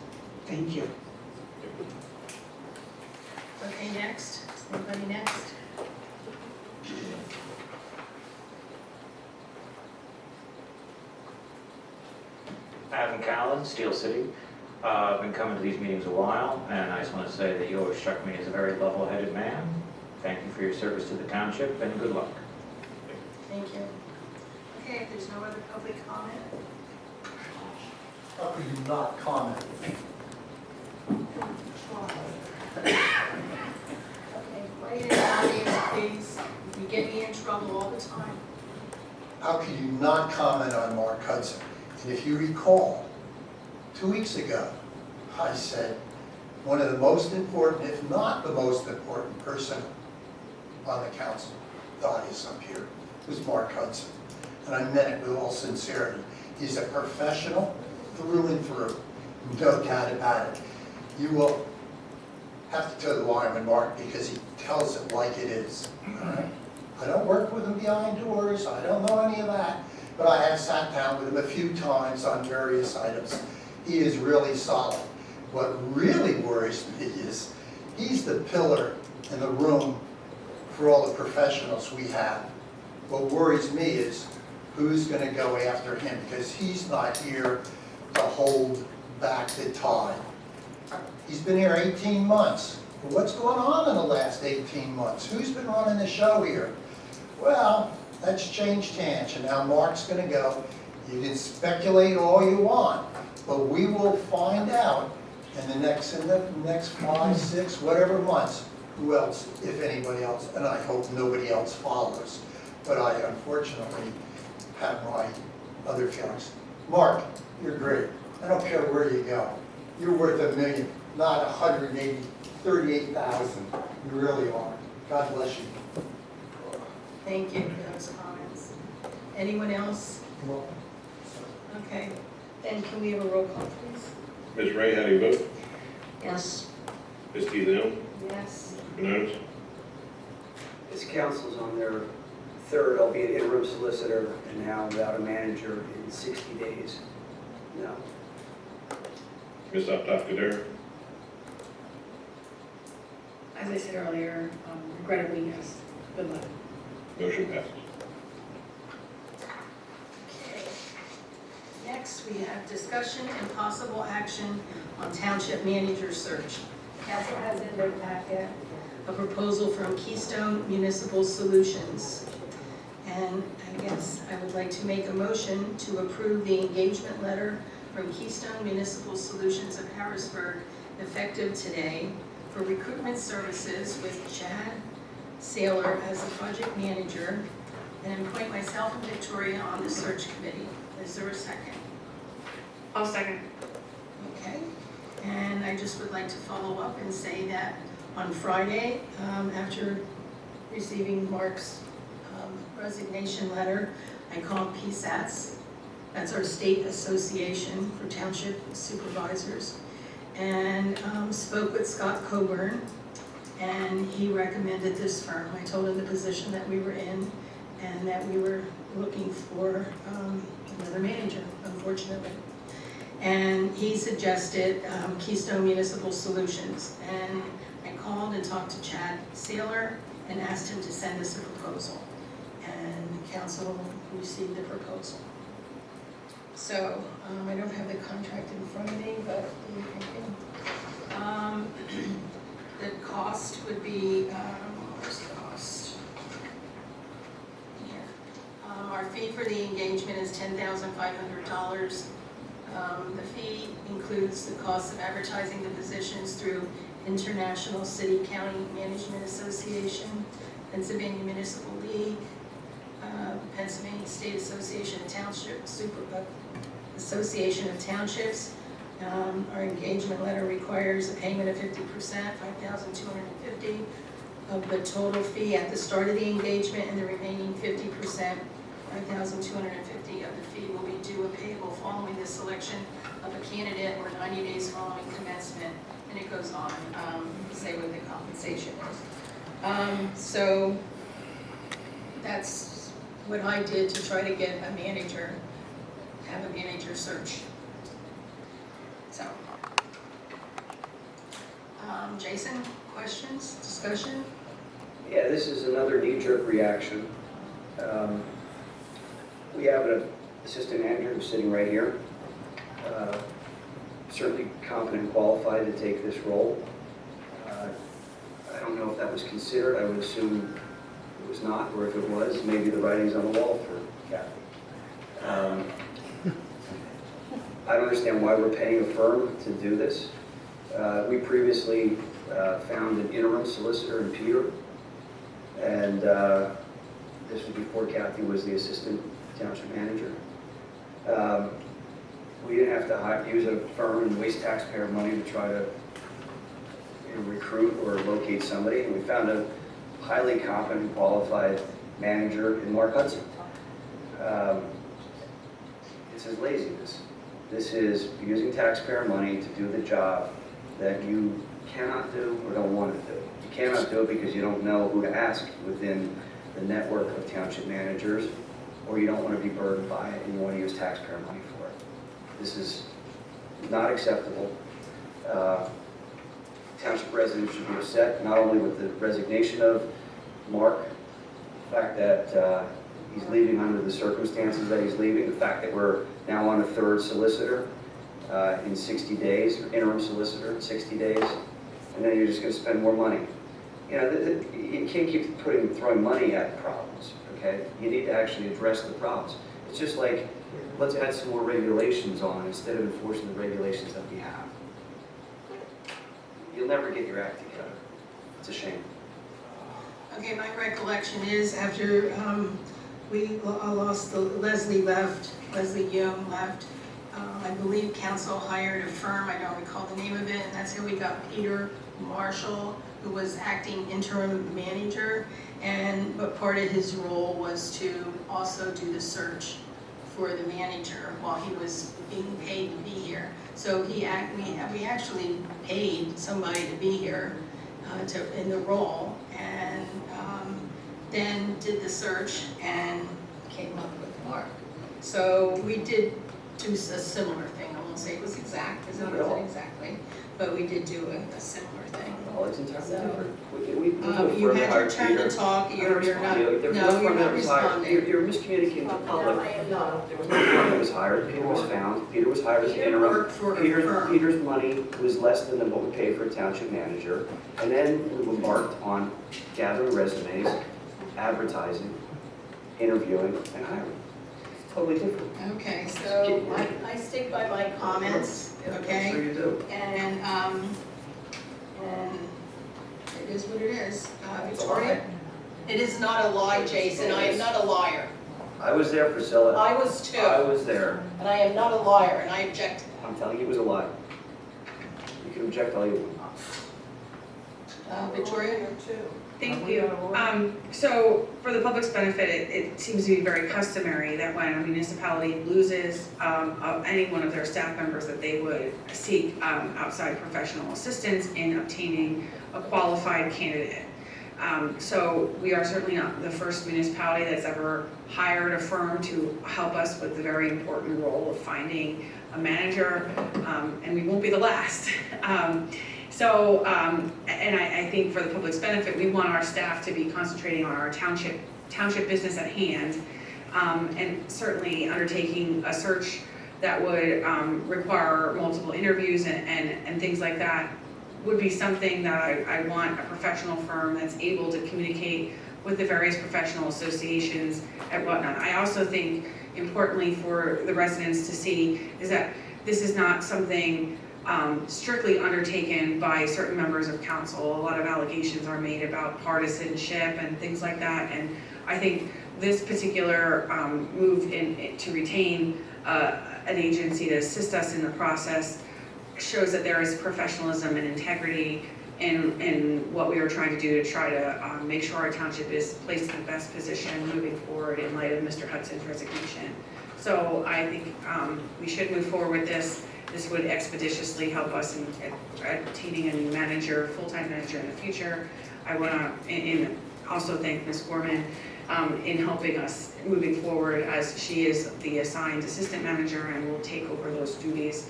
S9: Thank you.
S1: Okay, next. Is anybody next?
S12: Adam Callan, Steel City. I've been coming to these meetings a while, and I just want to say that you always struck me as a very level-headed man. Thank you for your service to the township, and good luck.
S1: Thank you. Okay, if there's no other public comment.
S6: How could you not comment?
S1: Okay, quiet in the audience, please. You get me in trouble all the time.
S6: How could you not comment on Mark Hudson? And if you recall, 2 weeks ago, I said one of the most important, if not the most important person on the council, the audience up here, was Mark Hudson. And I meant it with all sincerity. He's a professional through and through, no doubt about it. You will have to toe the line with Mark because he tells it like it is. All right? I don't work with him behind doors, I don't know any of that, but I have sat down with him a few times on various items. He is really solid. What really worries me is he's the pillar in the room for all the professionals we have. What worries me is who's going to go after him, because he's not here to hold back the tide. He's been here 18 months. What's going on in the last 18 months? Who's been running the show here? Well, that's changed hands, and now Mark's going to go. You can speculate all you want, but we will find out in the next 5, 6, whatever months, who else, if anybody else, and I hope nobody else follows. But I unfortunately have my other feelings. Mark, you're great. I don't care where you go. You're worth $1 million, not 138,000. You really are. God bless you.
S1: Thank you for those comments. Anyone else? Okay, then can we have a roll call, please?
S2: Ms. Ray, how do you vote?
S20: Yes.
S2: Ms. Leon?
S1: Yes.
S2: Mr. Banonis?
S5: This council's on their third, albeit interim solicitor, and now without a manager in 60 days. No.
S2: Ms. Aptakader?
S11: As I said earlier, regrettably, yes. Good luck.
S2: Motion passes.
S1: Okay. Next, we have discussion and possible action on township manager search. Council has in their packet a proposal from Keystone Municipal Solutions. And I guess I would like to make a motion to approve the engagement letter from Keystone Municipal Solutions of Harrisburg, effective today, for recruitment services with Chad Saylor as a project manager, and appoint myself and Victoria on the search committee. Is there a second?
S11: I'll second.
S1: Okay. And I just would like to follow up and say that on Friday, after receiving Mark's resignation letter, I called PSATS, that's our state association for township supervisors, and spoke with Scott Coburn, and he recommended this firm. I told him the position that we were in and that we were looking for another manager, unfortunately. And he suggested Keystone Municipal Solutions, and I called and talked to Chad Saylor and asked him to send us a proposal. And the council received the proposal. So I don't have the contract in front of me, but the cost would be, where's the cost? Here. Our fee for the engagement is $10,500. The fee includes the cost of advertising the positions through International City County Management Association, Pennsylvania Municipal League, Pennsylvania State Association of Townships, Association of Townships. Our engagement letter requires a payment of 50%, $5,250 of the total fee at the start of the engagement, and the remaining 50%, $5,250 of the fee will be due and payable following the selection of a candidate or 90 days following commencement, and it goes on, say what the compensation is. So that's what I did to try to get a manager, have a manager search. So, Jason, questions, discussion?
S5: Yeah, this is another knee-jerk reaction. We have an assistant manager who's sitting right here, certainly competent and qualified to take this role. I don't know if that was considered. I would assume it was not, or if it was, maybe the writing's on the wall for Kathy. I don't understand why we're paying a firm to do this. We previously found an interim solicitor in Peter, and this was before Kathy was the assistant township manager. We didn't have to use a firm and waste taxpayer money to try to recruit or locate somebody, and we found a highly competent, qualified manager in Mark Hudson. This is laziness. This is using taxpayer money to do the job that you cannot do or don't want to do. You cannot do it because you don't know who to ask within the network of township managers, or you don't want to be burdened by it and you want to use taxpayer money for it. This is not acceptable. Township residents should be upset, not only with the resignation of Mark, the fact that he's leaving under the circumstances that he's leaving, the fact that we're now on a third solicitor in 60 days, or interim solicitor in 60 days, and then you're just going to spend more money. You know, you can't keep throwing money at problems, okay? You need to actually address the problems. It's just like, let's add some more regulations on instead of enforcing the regulations that we have. You'll never get your act together. It's a shame.
S1: Okay, my recollection is after we lost, Leslie Young left, I believe council hired a firm, I don't recall the name of it, and that's how we got Peter Marshall, who was acting interim manager, but part of his role was to also do the search for the manager while he was being paid to be here. So we actually paid somebody to be here in the role, and then did the search and came up with Mark. So we did do a similar thing. I won't say it was exact, because it wasn't exactly, but we did do a similar thing.
S5: Oh, it's entirely different.
S1: You had your turn to talk, you're not, no, you're not responding.
S5: You're miscommunicating to the public.
S1: I am not.
S5: There was no firm that was hired, Peter was found, Peter was hired as an
S1: Peter
S5: interim.
S1: worked for a firm.
S5: Peter's money was less than what we paid for a township manager, and then we embarked on gathering resumes, advertising, interviewing, and hiring. It's totally different.
S1: Okay, so I stick by my comments, okay?
S5: I'm sure you do.
S1: And it is what it is. Victoria? It is not a lie, Jason, I am not a liar.
S5: I was there, Priscilla.
S1: I was too.
S5: I was there.
S1: And I am not a liar, and I object to
S5: I'm telling you it was a lie. You can object all you want.
S1: that. Victoria?
S11: Thank you. So for the public's benefit, it seems to be very customary that when a municipality loses any one of their staff members, that they would seek outside professional assistance in obtaining a qualified candidate. So we are certainly not the first municipality that's ever hired a firm to help us with the very important role of finding a manager, and we won't be the last. And I think for the public's benefit, we want our staff to be concentrating on our township business at hand, and certainly undertaking a search that would require multiple interviews and things like that would be something that I want a professional firm that's able to communicate with the various professional associations and whatnot. I also think importantly for the residents to see is that this is not something strictly undertaken by certain members of council. A lot of allegations are made about partisanship and things like that, and I think this particular move to retain an agency to assist us in the process shows that there is professionalism and integrity in what we are trying to do to try to make sure our township is placed in the best position moving forward in light of Mr. Hudson's resignation. So I think we should move forward with this. This would expeditiously help us in obtaining a new manager, full-time manager in the future. I want to also thank Ms. Gorman in helping us moving forward, as she is the assigned assistant manager and will take over those duties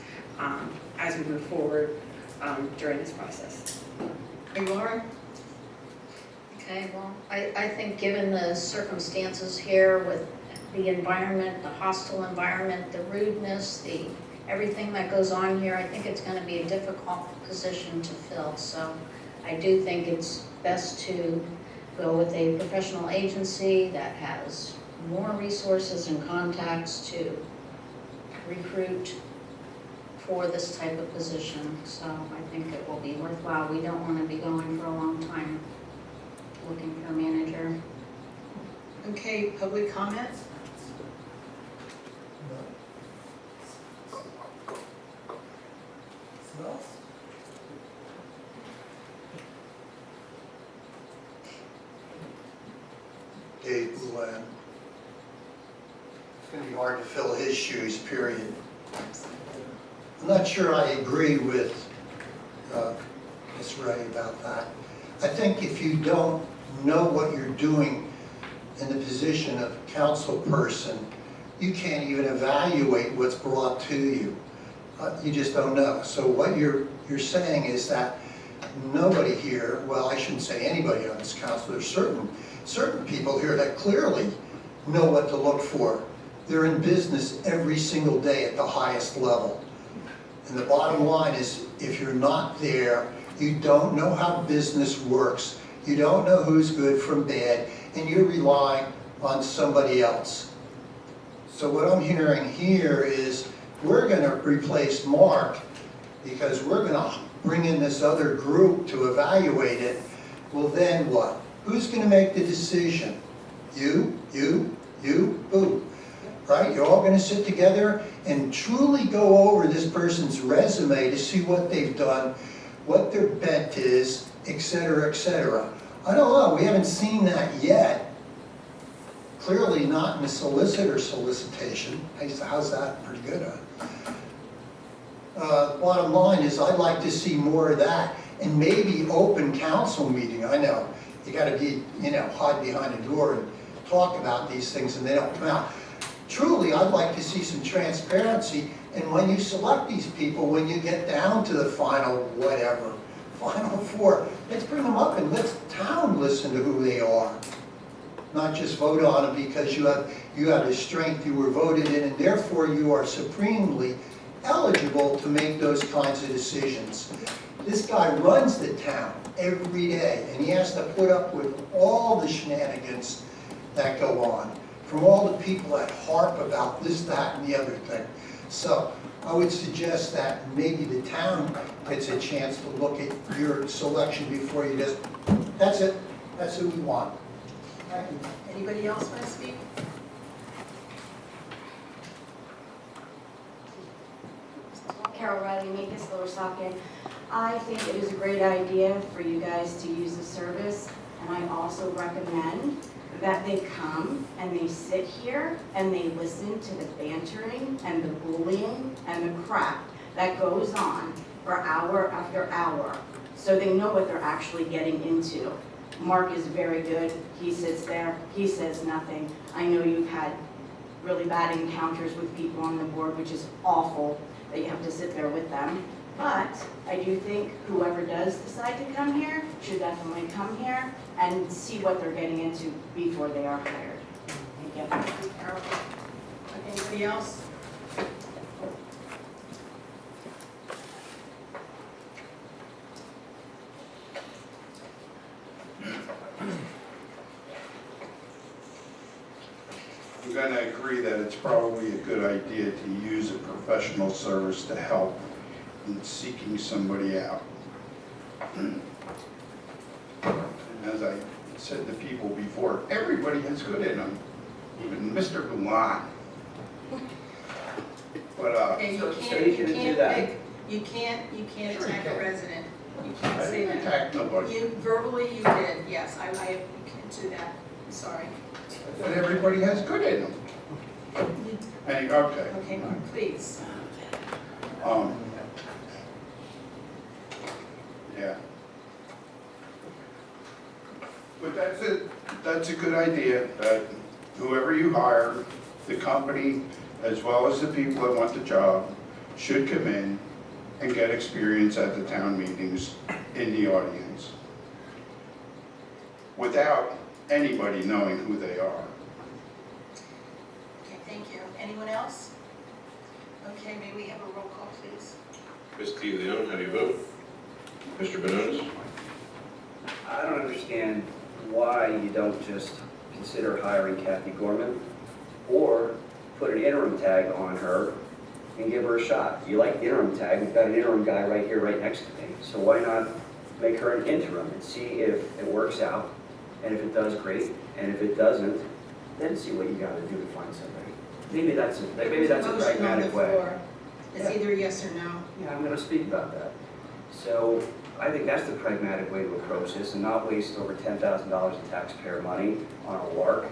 S11: as we move forward during this process.
S1: Laura?
S13: Okay, well, I think given the circumstances here with the environment, the hostile environment, the rudeness, everything that goes on here, I think it's going to be a difficult position to fill. So I do think it's best to go with a professional agency that has more resources and contacts to recruit for this type of position. So I think it will be worthwhile. We don't want to be going for a long time looking for a manager.
S1: Okay, public comments?
S6: Dave Boulan. It's going to be hard to fill his shoes, period. I'm not sure I agree with Ms. this, Ray, about that. I think if you don't know what you're doing in the position of council person, you can't even evaluate what's brought to you. You just don't know. So what you're saying is that nobody here, well, I shouldn't say anybody on this council, there's certain people here that clearly know what to look for. They're in business every single day at the highest level. And the bottom line is, if you're not there, you don't know how business works, you don't know who's good from bad, and you're relying on somebody else. So what I'm hearing here is, we're gonna replace Mark because we're gonna bring in this other group to evaluate it. Well, then what? Who's gonna make the decision? You, who? Right? You're all gonna sit together and truly go over this person's resume to see what they've done, what their bent is, etc., etc. I don't know, we haven't seen that yet. Clearly not in the solicitation. How's that? Pretty good, huh? Bottom line is, I'd like to see more of that, and maybe open council meeting. I know, you gotta be, hide behind a door and talk about these things and they don't come out. Truly, I'd like to see some transparency, and when you select these people, when you get down to the final four, let's bring them up and let's town listen to who they are. Not just vote on them because you have the strength, you were voted in, and therefore you are supremely eligible to make those kinds of decisions. This guy runs the town every day, and he has to put up with all the shenanigans that go on, from all the people that harp about this, that, and the other thing. So I would suggest that maybe the town gets a chance to look at your selection before you just, that's it, that's who we want. Thank you.
S1: Anybody else want to speak?
S10: Carol Riley, Mavis, Lower Saucon. I think it is a great idea for you guys to use the service, and I also recommend that they come and they sit here and they listen to the bantering and the bullying and the crap that goes on for hour after hour, so they know what they're actually getting into. Mark is very good. He sits there, he says nothing. I know you've had really bad encounters with people on the board, which is awful that you have to sit there with them. But I do think whoever does decide to come here should definitely come here and see what they're getting into before they are hired. Thank you.
S1: Thank you, Carol. Anybody else?
S3: I'm going to agree that it's probably a good idea to use a professional service to help in seeking somebody out. And as I said to people before, everybody has good in them, even Mr. Gulan. But
S1: Okay,
S5: So you can do that.
S1: you can't
S3: Sure you
S1: attack a
S3: can.
S1: resident. You
S3: I
S1: can't say
S3: didn't
S1: that.
S3: attack nobody.
S1: You, verbally you did, yes, you can't do that, I'm sorry.
S3: I said everybody has good in them. Okay.
S1: Okay, please.
S3: Yeah. But that's it. That's a good idea, that whoever you hire, the company, as well as the people that want the job, should come in and get experience at the town meetings in the audience, without anybody knowing who they are.
S1: Okay, thank you. Anyone else? Okay, may we have a roll call, please?
S2: Ms. DeLeon, how do you vote? Mr. Banonis?
S5: I don't understand why you don't just consider hiring Kathy Gorman or put an interim tag on her and give her a shot. You like the interim tag, we've got an interim guy right here, right next to me. So why not make her an interim and see if it works out, and if it does, great, and if it doesn't, then see what you gotta do to find somebody. Maybe that's a pragmatic way.
S1: It's either yes or no.
S5: Yeah, I'm gonna speak about that. So I think that's the pragmatic way to approach this and not waste over $10,000 in taxpayer money on a lark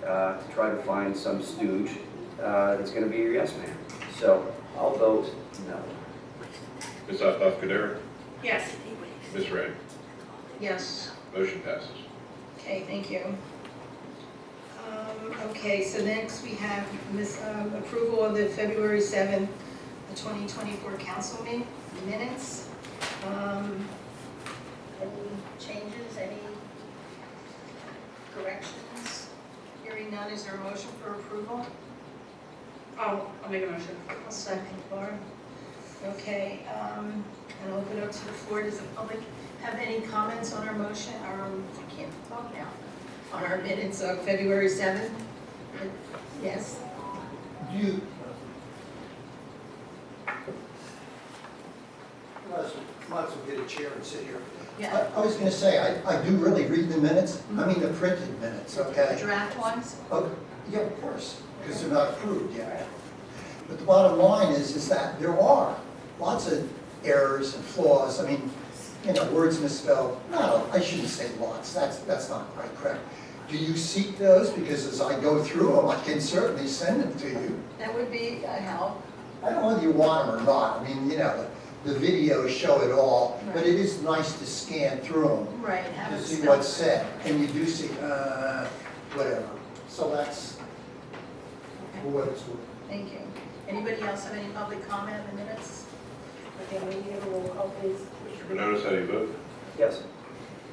S5: to try to find some stooge that's gonna be your yes man. So I'll vote no.
S2: Ms. Afaf-Kadera?
S11: Yes.
S2: Ms. Ray?
S1: Yes.
S2: Motion passes.
S1: Okay, thank you. Okay, so next we have approval of the February 7th, 2024 council minutes. Any changes, any corrections? Hearing none, is there a motion for approval?
S11: I'll make a motion.
S1: I'll second, Laura. Okay, and I'll open it up to the floor. Does the public have any comments on our motion, I can't talk now, on our minutes of February 7th? Yes?
S6: You, might as well get a chair and sit here.
S1: Yeah.
S6: I was gonna say, I do really read the minutes, I mean the printed minutes, okay?
S1: The draft ones?
S6: Oh, yeah, of course, because they're not approved yet. But the bottom line is that there are lots of errors and flaws. I mean, you know, words misspelled. No, I shouldn't say lots, that's not quite correct. Do you seek those? Because as I go through them, I can certainly send them to you.
S1: That would be a help.
S6: I don't know whether you want them or not. I mean, you know, the videos show it all, but it is nice to scan through them
S1: Right. Have
S6: to
S1: it
S6: see
S1: spelled.
S6: what's said. And you do see, whatever. So that's for what it's worth.
S1: Thank you. Anybody else have any public comment on the minutes? Okay, we need a roll call, please.
S2: Mr. Banonis, how do you vote?
S5: Yes.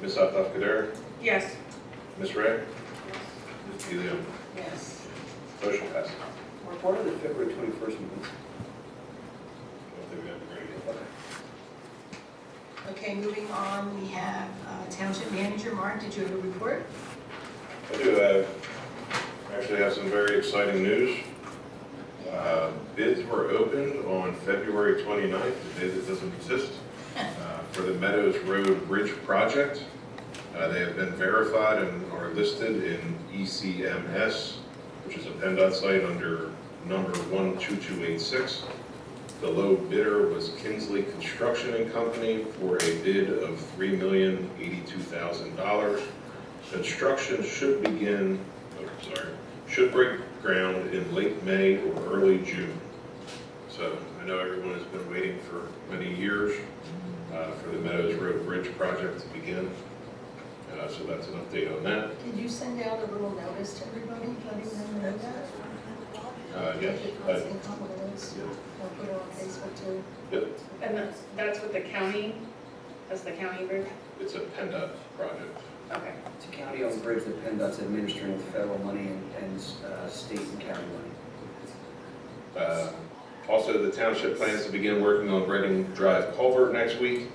S2: Ms. Altaf-Kader?
S11: Yes.
S2: Ms. Ray? Ms. DeLeo?
S1: Yes.
S2: Motion passes.
S5: What are the February 21st meetings?
S2: I don't think we have to bring it.
S1: Okay, moving on, we have Township Manager. Mark, did you have a report?
S2: I do actually have some very exciting news. Bids were opened on February 29th, the day that doesn't exist, for the Meadows Road Bridge project. They have been verified and are listed in ECMS, which is a PennDOT site under number 12286. The low bidder was Kinsley Construction and Company for a bid of $3,082,000. Construction should should break ground in late May or early June. So I know everyone has been waiting for many years for the Meadows Road Bridge project to begin. So that's an update on that.
S1: Did you send out a little notice to everybody, letting them know that?
S2: Yes.
S1: I'll put it on Facebook too.
S2: Yep.
S11: And that's with the county, that's the county bridge?
S2: It's a PennDOT project.
S11: Okay.
S5: It's a county-owned bridge that PennDOT's administering with federal money and state and county money.
S2: Also, the township plans to begin working on Reading Drive culvert next week.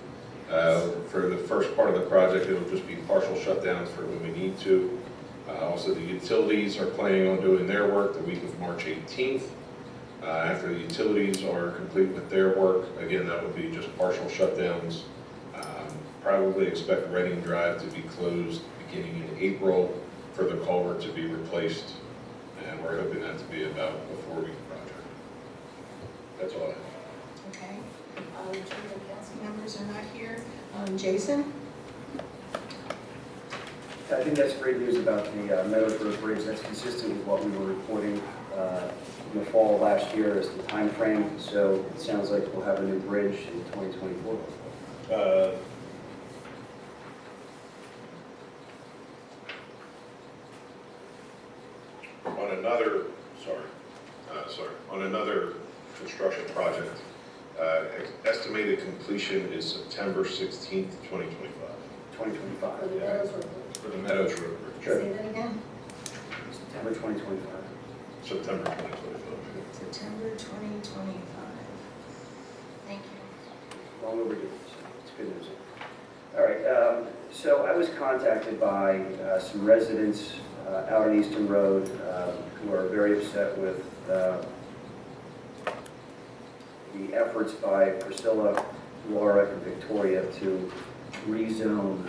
S2: For the first part of the project, it'll just be partial shutdowns for when we need to. Also, the utilities are planning on doing their work the week of March 18th. After the utilities are complete with their work, again, that would be just partial shutdowns. Probably expect Reading Drive to be closed beginning in April for the culvert to be replaced. And we're hoping that to be about a 4-week project. That's all I have.
S1: Okay. Two of the council members are not here. Jason?
S5: I think that's great news about the Meadows Road Bridge. That's consistent with what we were reporting in the fall of last year as the time frame. So it sounds like we'll have a new bridge in 2024.
S2: On another construction project, estimated completion is September 16th, 2025.
S5: 2025.
S1: For the Meadows Road.
S2: For the Meadows Road Bridge.
S1: Say that again?
S5: September 2025.
S2: September 2025.
S1: September 2025. Thank you.
S5: Long overdue. It's good news. All right. So I was contacted by some residents out on Easton Road who are very upset with the efforts by Priscilla, Laura, and Victoria to rezone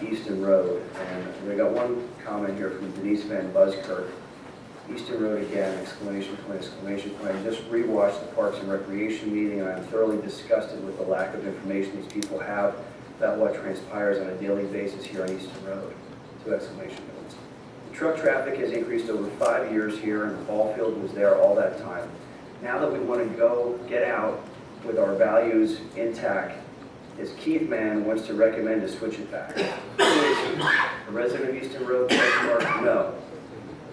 S5: Easton Road. And we got one comment here from Denise Van Buskirk. Easton Road again, exclamation point, exclamation point. I just rewatched the Parks and Recreation meeting and I'm thoroughly disgusted with the lack of information these people have about what transpires on a daily basis here on Easton Road. 2 exclamation points. The truck traffic has increased over 5 years here and the ball field was there all that time. Now that we want to go get out with our values intact, is Keith Mann wants to recommend to switch it back. Who is he? A resident of Easton Road? No.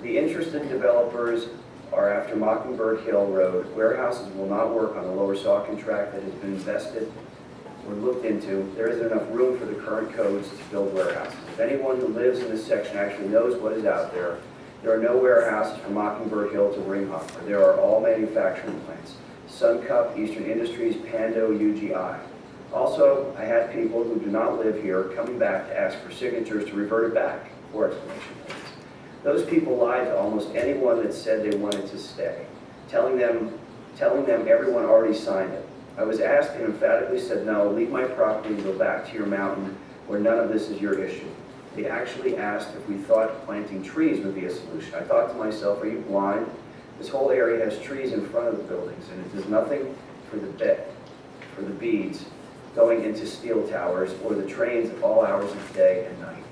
S5: The interested developers are after Mockingbird Hill Road. Warehouses will not work on the lower Saucon tract that has been invested or looked into. There isn't enough room for the current codes to build warehouses. If anyone who lives in this section actually knows what is out there, there are no warehouses from Mockingbird Hill to Ringhoffer. There are all manufacturing plants. Suncup, Eastern Industries, Pando, UGI. Also, I had people who do not live here coming back to ask for signatures to revert it back, 4 exclamation points. Those people lied to almost anyone that said they wanted to stay, telling them everyone already signed it. I was asked and emphatically said, no, leave my property and go back to your mountain where none of this is your issue. They actually asked if we thought planting trees would be a solution. I thought to myself, are you blind? This whole area has trees in front of the buildings, and it does nothing for the beads going into steel towers or the trains at all hours of the day and night.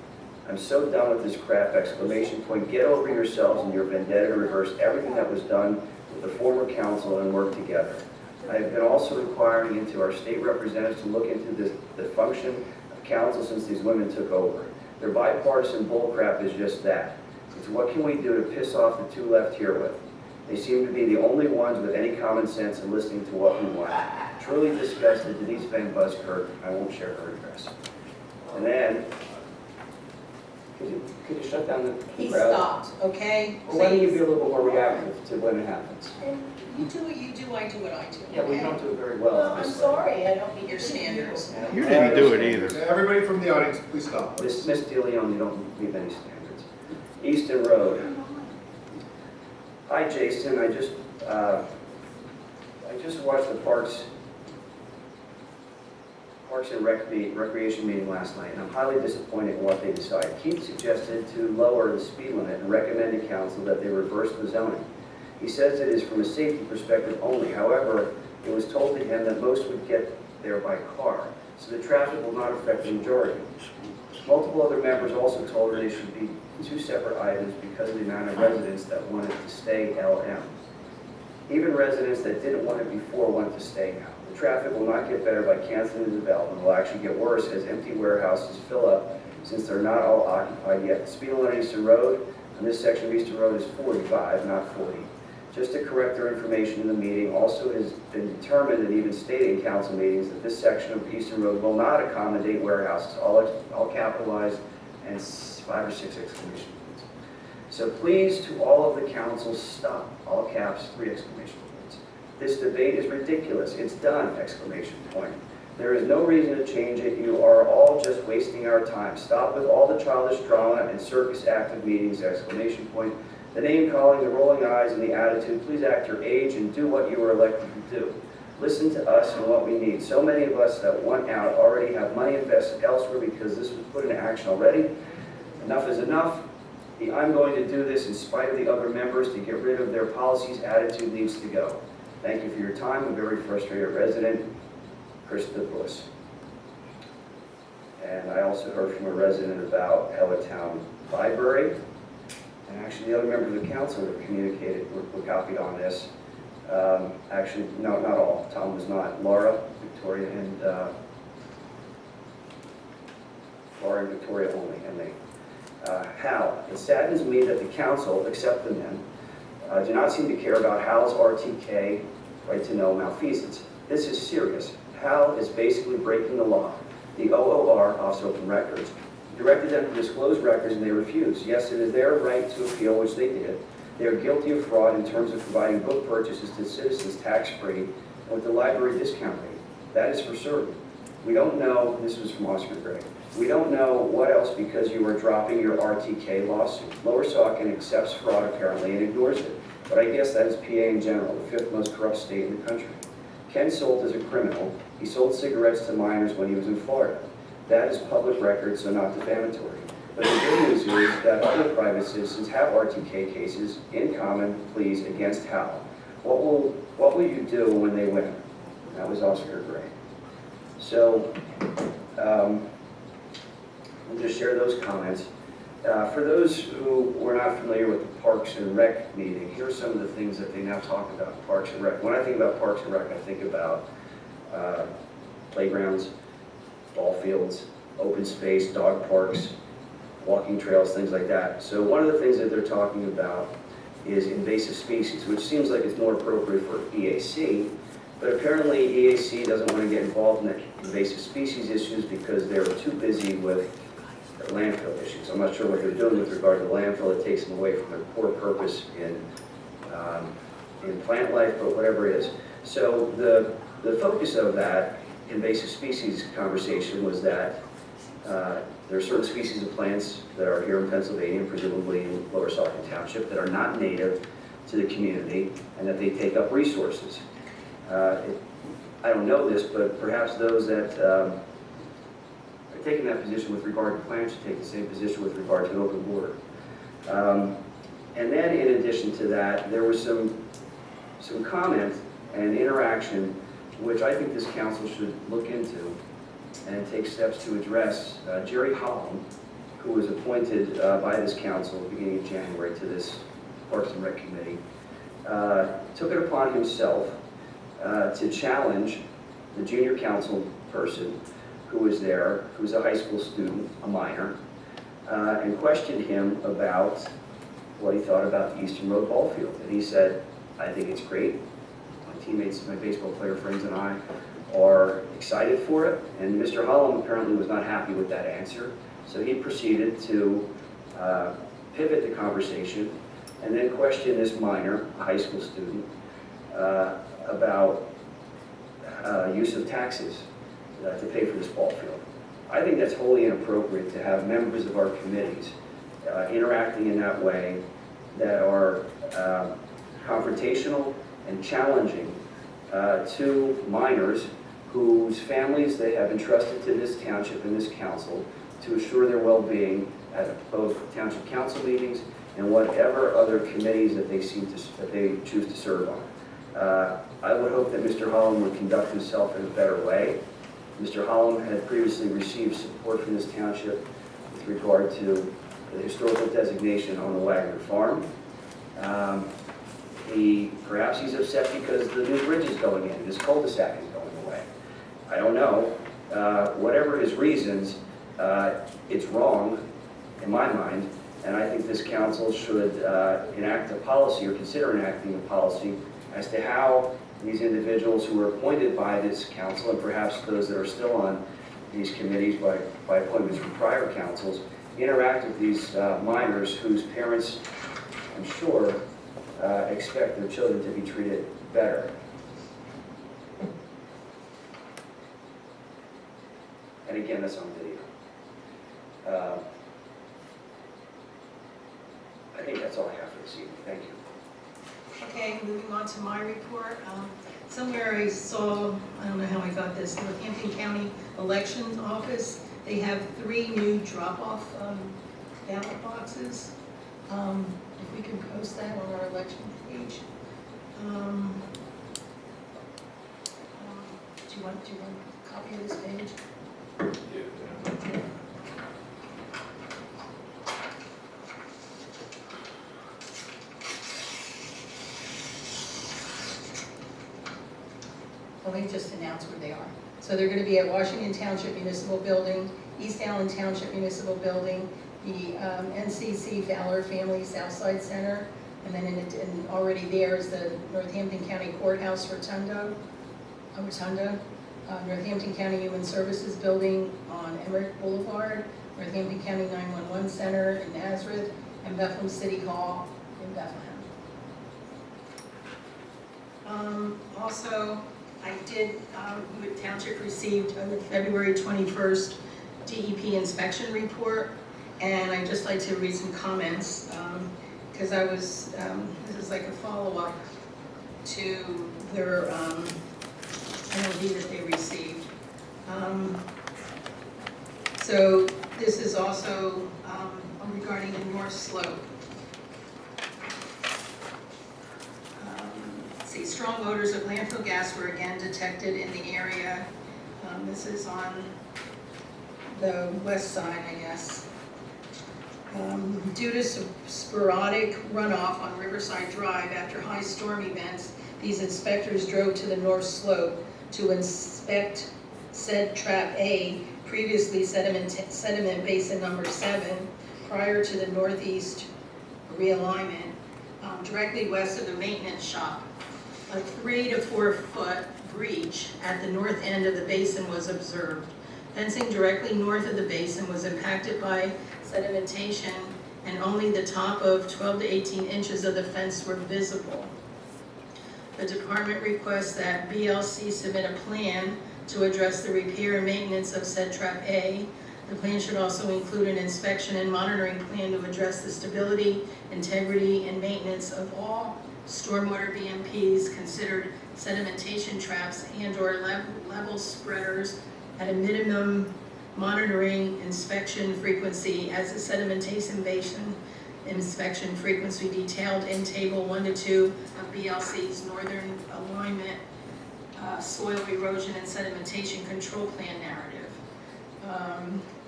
S5: I'm so done with this crap, exclamation point. Get over yourselves and your vendetta to reverse everything that was done with the former council and work together. I have been also inquiring into our state representatives to look into the function of council since these women took over. Their bipartisan bullcrap is just that. It's what can we do to piss off the two left here with. They seem to be the only ones with any common sense in listening to what we want. Truly disgusted, Denise Van Buskirk. I won't share her address. And then, could you shut down the
S1: He
S5: crowd?
S1: stopped, okay?
S5: Or why don't you be a little bit more reactive to when it happens?
S1: You do what you do, I do what I do.
S5: Yeah, we
S1: okay?
S5: don't do it very well.
S1: Well, I'm sorry, I don't meet your standards.
S3: You didn't do it either.
S14: Everybody from the audience, please stop.
S5: Miss DeLeon, you don't meet any standards. Easton Road. Hi, Jason. I just watched the Parks and Recreation meeting last night, and I'm highly disappointed in what they decided. Keith suggested to lower the speed limit and recommended council that they reverse the zoning. He says it is from a safety perspective only. However, it was told to him that most would get there by car, so the traffic will not affect the majority. Multiple other members also told her they should be 2 separate items because of the amount of residents that wanted to stay LM. Even residents that didn't want it before want to stay now. The traffic will not get better by canceling the development. It will actually get worse as empty warehouses fill up since they're not all occupied yet. The speed limit on Eastern Road, on this section of Eastern Road, is 45, not 40. Just to correct their information in the meeting, also has been determined and even stated in council meetings that this section of Eastern Road will not accommodate warehouses, all capitalized and 5 or 6 exclamation points. So please, to all of the council, stop, all caps, 3 exclamation points. This debate is ridiculous. It's done, exclamation point. There is no reason to change it. You are all just wasting our time. Stop with all the childish drama and circus act of meetings, exclamation point. The name calling, the rolling eyes, and the attitude. Please act your age and do what you were elected to do. Listen to us and what we need. So many of us that want out already have money invested elsewhere because this was put into action already. Enough is enough. The I'm going to do this in spite of the other members to get rid of their policies attitude needs to go. Thank you for your time. A very frustrated resident, Krista Bliss. And I also heard from a resident about Hellatown Library. And actually, the other members of the council that communicated were copied on this. Actually, no, not all. Tom was not. Laura, Victoria, and Victoria only, and me. Hal, it saddens me that the council, except the men, do not seem to care about Hal's RTK, right to know malfeasance. This is serious. Hal is basically breaking the law. The OOR, Office of Open Records, directed them to disclose records and they refused. Yes, it is their right to appeal, which they did. They are guilty of fraud in terms of providing book purchases to citizens tax-free and with the library discount rate. That is for certain. We don't know, this was from Oscar Gray, we don't know what else because you are dropping your RTK lawsuit. Lower Saucon accepts fraud apparently and ignores it. But I guess that is PA in general, the 5th most corrupt state in the country. Ken Solt is a criminal. He sold cigarettes to minors when he was in Florida. That is public record, so not defamatory. But the good news is that other private citizens have RTK cases in common pleas against Hal. What will you do when they win? That was Oscar Gray. So, we'll just share those comments. For those who were not familiar with the Parks and Rec meeting, here are some of the things that they now talk about Parks and Rec. When I think about Parks and Rec, I think about playgrounds, ball fields, open space, dog parks, walking trails, things like that. So one of the things that they're talking about is invasive species, which seems like it's more appropriate for EAC, but apparently EAC doesn't want to get involved in the invasive species issues because they're too busy with landfill issues. I'm not sure what they're doing with regard to the landfill. It takes them away from their core purpose in plant life, but whatever it is. So the focus of that invasive species conversation was that there are certain species of plants that are here in Pennsylvania, presumably in Lower Saucon Township, that are not native to the community and that they take up resources. I don't know this, but perhaps those that are taking that position with regard to plants should take the same position with regard to an open border. And then in addition to that, there was some comment and interaction which I think this council should look into and take steps to address. Jerry Holland, who was appointed by this council beginning of January to this Parks and Rec Committee, took it upon himself to challenge the junior council person who was there, who was a high school student, a minor, and questioned him about what he thought about the Eastern Road ball field. And he said, I think it's great. My teammates, my baseball player friends and I are excited for it. And Mr. Holland apparently was not happy with that answer. So he proceeded to pivot the conversation and then question this minor, a high school student, about use of taxes to pay for this ball field. I think that's wholly inappropriate to have members of our committees interacting in that way that are confrontational and challenging to minors whose families they have entrusted to this township and this council to assure their well-being at both township council meetings and whatever other committees that they choose to serve on. I would hope that Mr. Holland would conduct himself in a better way. Mr. Holland had previously received support from this township with regard to the historical designation on the Wagner Farm. Perhaps he's upset because the new bridge is going in, this cul-de-sac is going away. I don't know. Whatever his reasons, it's wrong in my mind, and I think this council should enact a policy or consider enacting a policy as to how these individuals who were appointed by this council, and perhaps those that are still on these committees by appointments from prior councils, interact with these minors whose parents, I'm sure, expect their children to be treated better. And again, that's on video. I think that's all I have for this evening. Thank you.
S1: Okay, moving on to my report. Somewhere I saw, I don't know how I got this, Northampton County Elections Office, they have 3 new drop-off ballot boxes. If we can post that on our election page. Do you want a copy of this page?
S2: Yeah.
S1: Let me just announce where they are. So they're going to be at Washington Township Municipal Building, East Allen Township Municipal Building, the NCC Fowler Family Southside Center, and then and already there is the Northampton County Courthouse Rotunda, Northampton County Human Services Building on Emmerich Boulevard, Northampton County 911 Center in Nazareth, and Bethlehem City Hall in Bethlehem. Also, I did, Township received on the February 21st DEP inspection report, and I'd just like to read some comments, because I was, this is like a follow-up to their NOD that they received. So this is also regarding the North Slope. See, strong odors of landfill gas were again detected in the area. This is on the west side, I guess. Due to sporadic runoff on Riverside Drive after high storm events, these inspectors drove to the North Slope to inspect said Trap A previously sediment basin number 7, prior to the northeast realignment, directly west of the maintenance shop. A 3 to 4 foot breach at the north end of the basin was observed. Fencing directly north of the basin was impacted by sedimentation, and only the top of 12 to 18 inches of the fence were visible. The department requests that BLC submit a plan to address the repair and maintenance of said trap A. The plan should also include an inspection and monitoring plan to address the stability, integrity, and maintenance of all stormwater BMPs considered sedimentation traps and/or level spreaders at a minimum monitoring inspection frequency as the sedimentation basin inspection frequency detailed in Table 1 to 2 of BLC's Northern Alignment Soil Erosion and Sedimentation Control Plan narrative.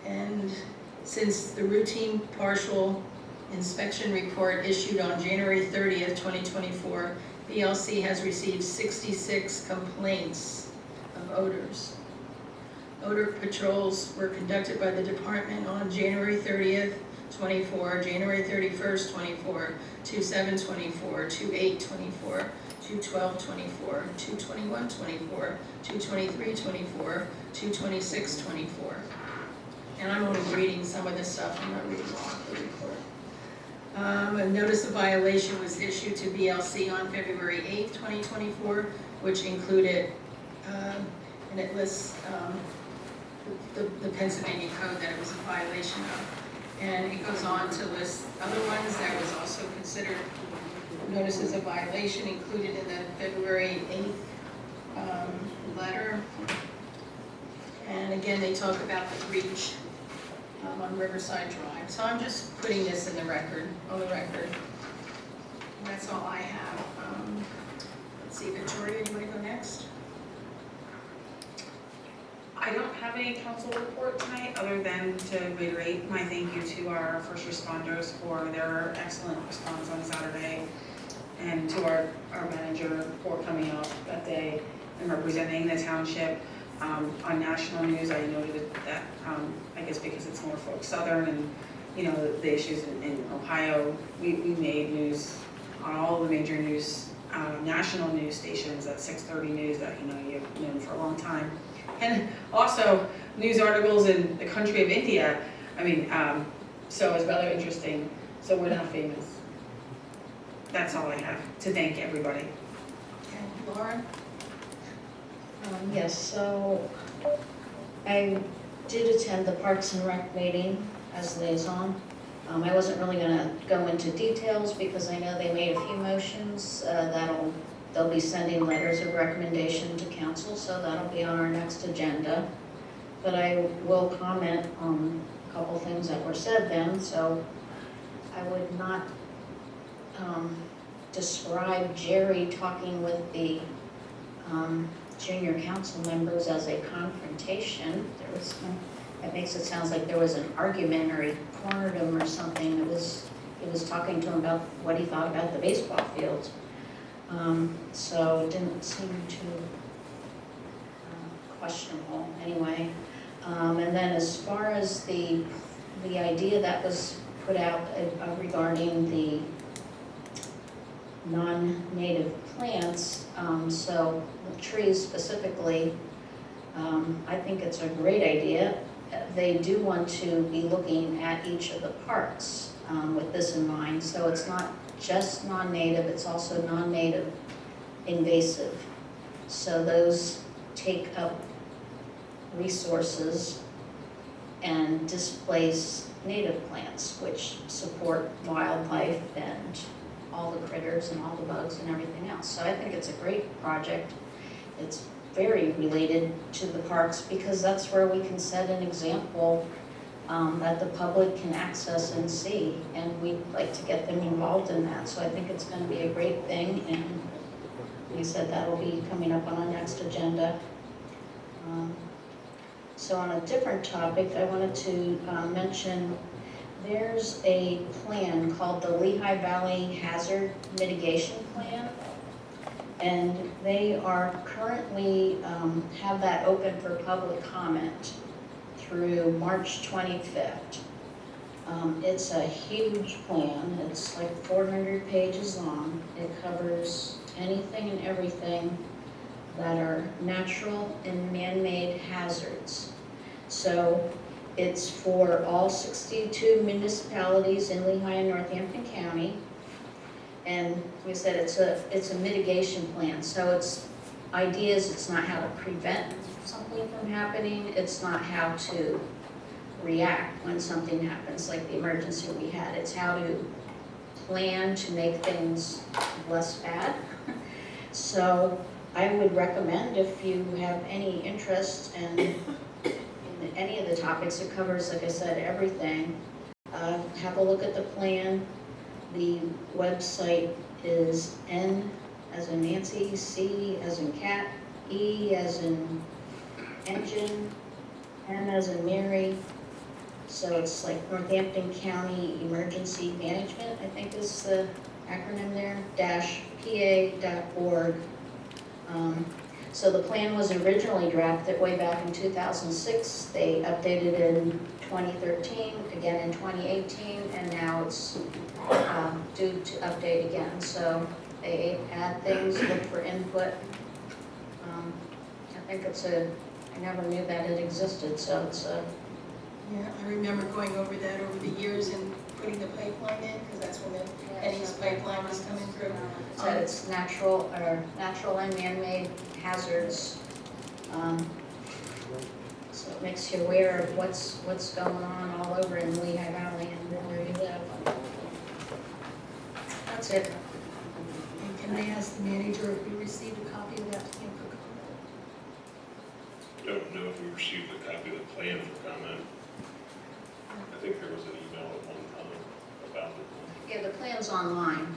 S1: And since the routine partial inspection report issued on January 30th, 2024, BLC has received 66 complaints of odors. Odor patrols were conducted by the department on January 30th, 24, January 31st, 24, 2/7/24, 2/8/24, 2/12/24, 2/21/24, 2/23/24, 2/26/24. And I'm only reading some of this stuff, I'm not reading all of the report. A notice of violation was issued to BLC on February 8th, 2024, which included, and it lists the Pennsylvania code that it was a violation of. And it goes on to list other ones that was also considered notices of violation included in the February 8th letter. And again, they talk about the breach on Riverside Drive. So I'm just putting this in the record, on the record. And that's all I have. Let's see, Victoria, you want to go next?
S11: I don't have any council report tonight, other than to reiterate my thank you to our first responders for their excellent response on Saturday, and to our manager for coming out that day and representing the township. On national news, I noted that, I guess because it's Norfolk Southern and, you know, the issues in Ohio, we made news on all the major news, national news stations at 6:30 News that, you know, you've known for a long time. And also news articles in the country of India. I mean, so it's rather interesting. So we're not famous. That's all I have to thank everybody.
S1: Okay, Laura?
S13: Yes, so I did attend the Parks and Rec meeting as liaison. I wasn't really going to go into details because I know they made a few motions. They'll be sending letters of recommendation to council, so that'll be on our next agenda. But I will comment on a couple things that were said then, so I would not describe Jerry talking with the junior council members as a confrontation. It makes it sound like there was an argument or he cornered him or something. He was talking to him about what he thought about the baseball fields. So it didn't seem too questionable anyway. And then as far as the idea that was put out regarding the non-native plants, so the trees specifically, I think it's a great idea. They do want to be looking at each of the parks with this in mind, so it's not just non-native, it's also non-native invasive. So those take up resources and displace native plants, which support wildlife and all the critters and all the bugs and everything else. So I think it's a great project. It's very related to the parks because that's where we can set an example that the public can access and see, and we'd like to get them involved in that. So I think it's going to be a great thing, and we said that'll be coming up on our next agenda. So on a different topic, I wanted to mention there's a plan called the Lehigh Valley Hazard Mitigation Plan, and they are currently have that open for public comment through March 25th. It's a huge plan. It's like 400 pages long. It covers anything and everything that are natural and man-made hazards. So it's for all 62 municipalities in Lehigh and Northampton County. And like I said, it's a mitigation plan. So it's ideas, it's not how to prevent something from happening. It's not how to react when something happens, like the emergency we had. It's how to plan to make things less bad. So I would recommend, if you have any interest in any of the topics, it covers, like I said, everything. Have a look at the plan. The website is N as in Nancy, C as in cat, E as in engine, M as in Mary. So it's like Northampton County Emergency Management, I think is the acronym there, -pa.org. So the plan was originally drafted way back in 2006. They updated it in 2013, again in 2018, and now it's due to update again. So they add things, look for input. I think I never knew that it existed, so it's a...
S1: Yeah, I remember going over that over the years and putting the pipeline in, because that's when the Eddie's pipeline was coming through.
S13: So it's natural and man-made hazards. So it makes you aware of what's going on all over in Lehigh Valley and where you live. That's it.
S1: And can I ask the manager if we received a copy of that plan for comment?
S2: Don't know if we received a copy of the plan for comment. I think there was an email at one time about it.
S13: Yeah, the plan's online.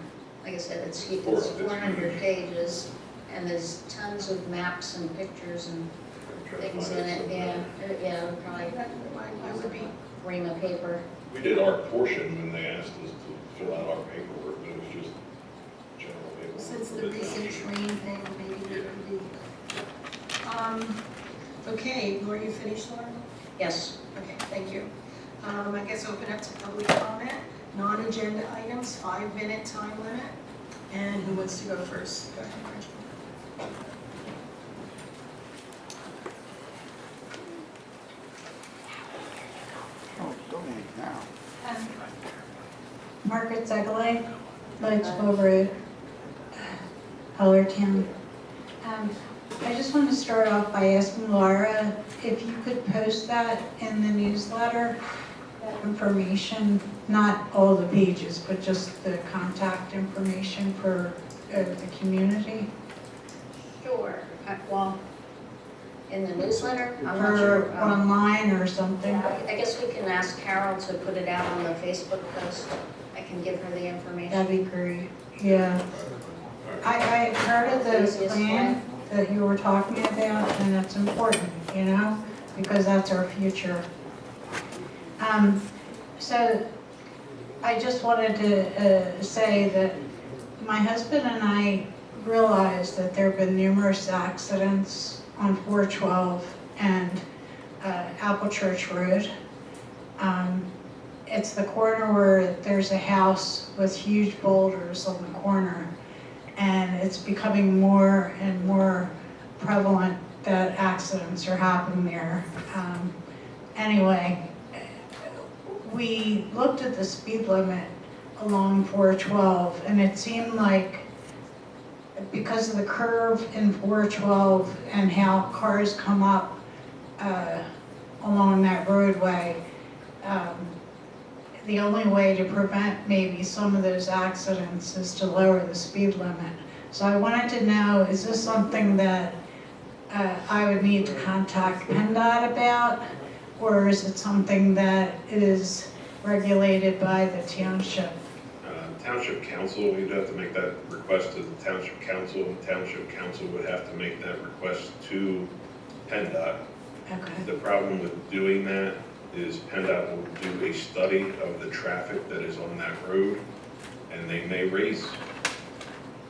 S13: Like I said, it's
S2: 400
S13: 400 pages, and there's tons of maps and pictures and things in it. Yeah, probably
S1: Why would be?
S13: ream of paper.
S2: We did our portion when they asked us to fill out our paperwork, but it was just general paperwork.
S1: Since the recent train thing, maybe it could be. Okay, Laura, you finished, Laura?
S13: Yes.
S1: Okay, thank you. I guess open up to public comment. Non-agenda items, 5-minute time limit. And who wants to go first? Go ahead, Margie.
S3: Oh, go ahead now.
S16: Margaret Zegalay, Village over Hellertown. I just want to start off by asking Laura if you could post that in the newsletter, that information, not all the pages, but just the contact information for the community.
S13: Sure. Well, in the newsletter? I'm not
S16: Or
S13: sure.
S16: online or something.
S13: I guess we can ask Carol to put it out on the Facebook post. I can give her the information.
S16: That'd be great, yeah. I heard of the
S13: Easiest
S16: plan that you were talking about, and it's important, you know, because that's our future. So I just wanted to say that my husband and I realized that there have been numerous accidents on 412 and Apple Church Road. It's the corner where there's a house with huge boulders on the corner, and it's becoming more and more prevalent that accidents are happening there. Anyway, we looked at the speed limit along 412, and it seemed like because of the curve in 412 and how cars come up along that roadway, the only way to prevent maybe some of those accidents is to lower the speed limit. So I wanted to know, is this something that I would need to contact PennDOT about, or is it something that is regulated by the township?
S2: Township council, you'd have to make that request to the township council, and township council would have to make that request to PennDOT.
S16: Okay.
S2: The problem with doing that is PennDOT will do a study of the traffic that is on that road, and they may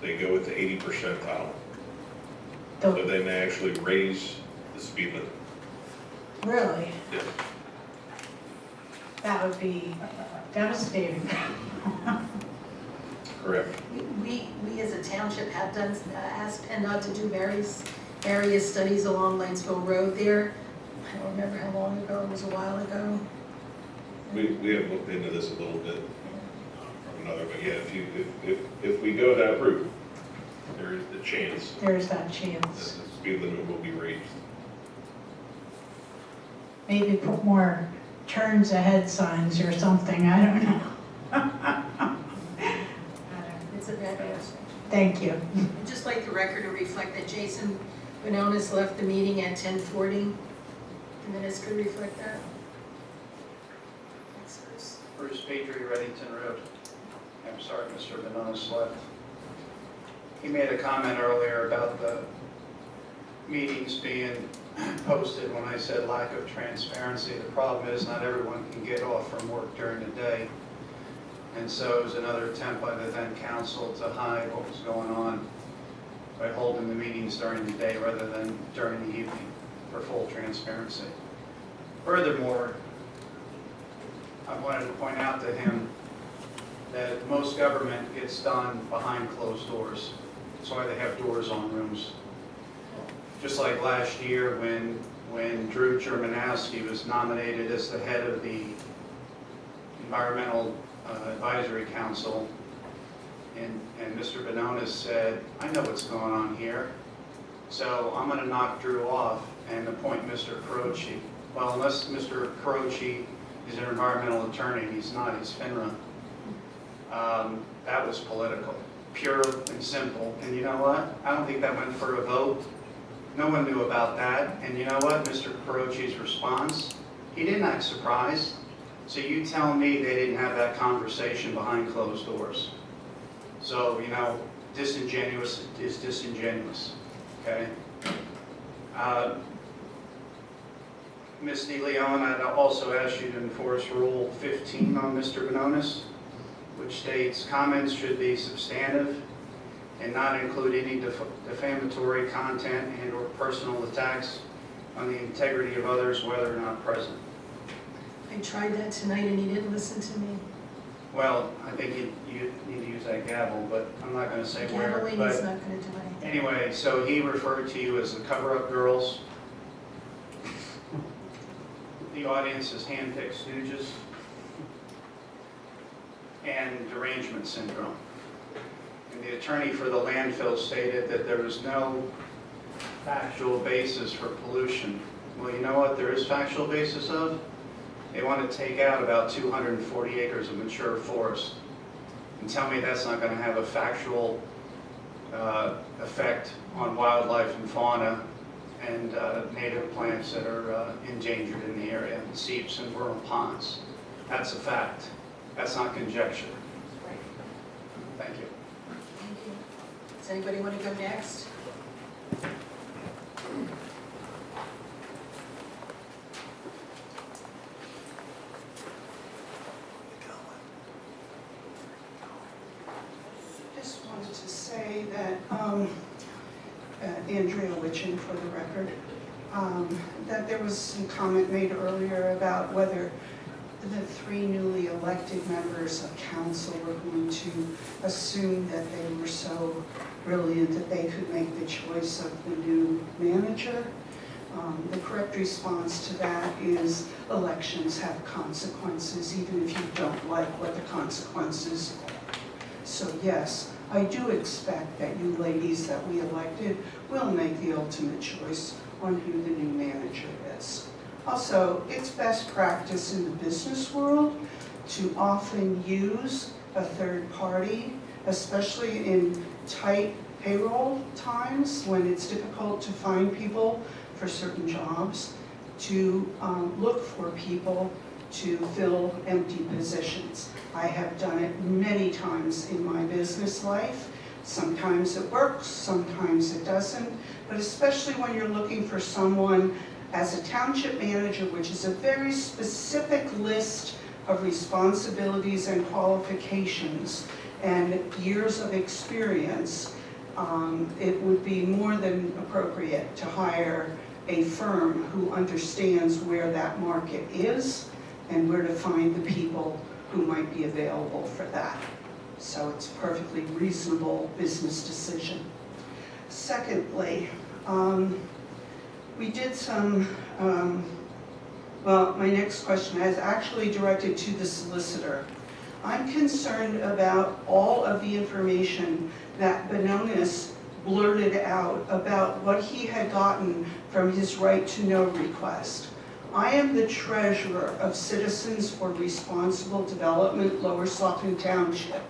S2: they go with the 80 percentile. So they may actually raise the speed limit.
S16: Really?
S2: Yes.
S16: that would be devastating.
S2: Correct.
S1: We as a township have done, asked PennDOT to do various studies along Lanesville Road there. I don't remember how long ago, it was a while ago.
S2: We have looked into this a little bit from another, but yeah, if we go that route, there is the chance
S16: There's that
S2: that
S16: chance.
S2: the speed limit will be raised.
S16: Maybe put more turns ahead signs or something, I don't know.
S1: It's a bad answer.
S16: Thank you.
S1: I'd just like the record to reflect that Jason Banonis left the meeting at 10:40. The minutes could reflect that. Thanks, Bruce.
S7: Bruce Petrie, Reddington Road. I'm sorry, Mr. Banonis left. He made a comment earlier about the meetings being posted when I said lack of transparency. The problem is not everyone can get off from work during the day. And so it was another attempt by the then council to hide what was going on by holding the meetings during the day rather than during the evening for full transparency. Furthermore, I wanted to point out to him that most government gets done behind closed doors. That's why they have doors on rooms. Just like last year when Drew Germanowski was nominated as the head of the Environmental Advisory Council, and Mr. Banonis said, I know what's going on here, so I'm going to knock Drew off and appoint Mr. Croce. Well, unless Mr. Croce is an environmental attorney, he's not, he's FINRA. That was political, pure and simple. And you know what? I don't think that went for a vote. No one knew about that. And you know what? Mr. Croce's response, he didn't act surprised. So you tell me they didn't have that conversation behind closed doors. So, you know, disingenuous is disingenuous, okay? Ms. DeLeon, I'd also ask you to enforce Rule 15 on Mr. Banonis, which states comments should be substantive and not include any defamatory content and or personal attacks on the integrity of others, whether or not present.
S1: I tried that tonight and he didn't listen to me.
S7: Well, I think you need to use that gavel, but I'm not going to say where.
S1: Gaveling
S7: But
S1: is not going to do anything.
S7: anyway, so he referred to you as the cover-up girls. The audience is hand-picked stooges. And derangement syndrome. And the attorney for the landfill stated that there was no factual basis for pollution. Well, you know what there is factual basis of? They want to take out about 240 acres of mature forest. And tell me that's not going to have a factual effect on wildlife and fauna and native plants that are endangered in the area, seeps and vernal ponds. That's a fact. That's not conjecture. Thank you.
S1: Thank you. Does anybody want to go next?
S9: Just wanted to say that, Andrea Witchin for the record, that there was some comment made earlier about whether the 3 newly elected members of council were going to assume that they were so brilliant that they could make the choice of the new manager. The correct response to that is elections have consequences, even if you don't like what the consequences are. So yes, I do expect that you ladies that we elected will make the ultimate choice on who the new manager is. Also, it's best practice in the business world to often use a third party, especially in tight payroll times when it's difficult to find people for certain jobs, to look for people to fill empty positions. I have done it many times in my business life. Sometimes it works, sometimes it doesn't, but especially when you're looking for someone as a township manager, which is a very specific list of responsibilities and qualifications and years of experience, it would be more than appropriate to hire a firm who understands where that market is and where to find the people who might be available for that. So it's a perfectly reasonable business decision. Secondly, we did some, well, my next question is actually directed to the solicitor. I'm concerned about all of the information that Banonis blurted out about what he had gotten from his right to know request. I am the treasurer of Citizens for Responsible Development, Lower Saucon Township,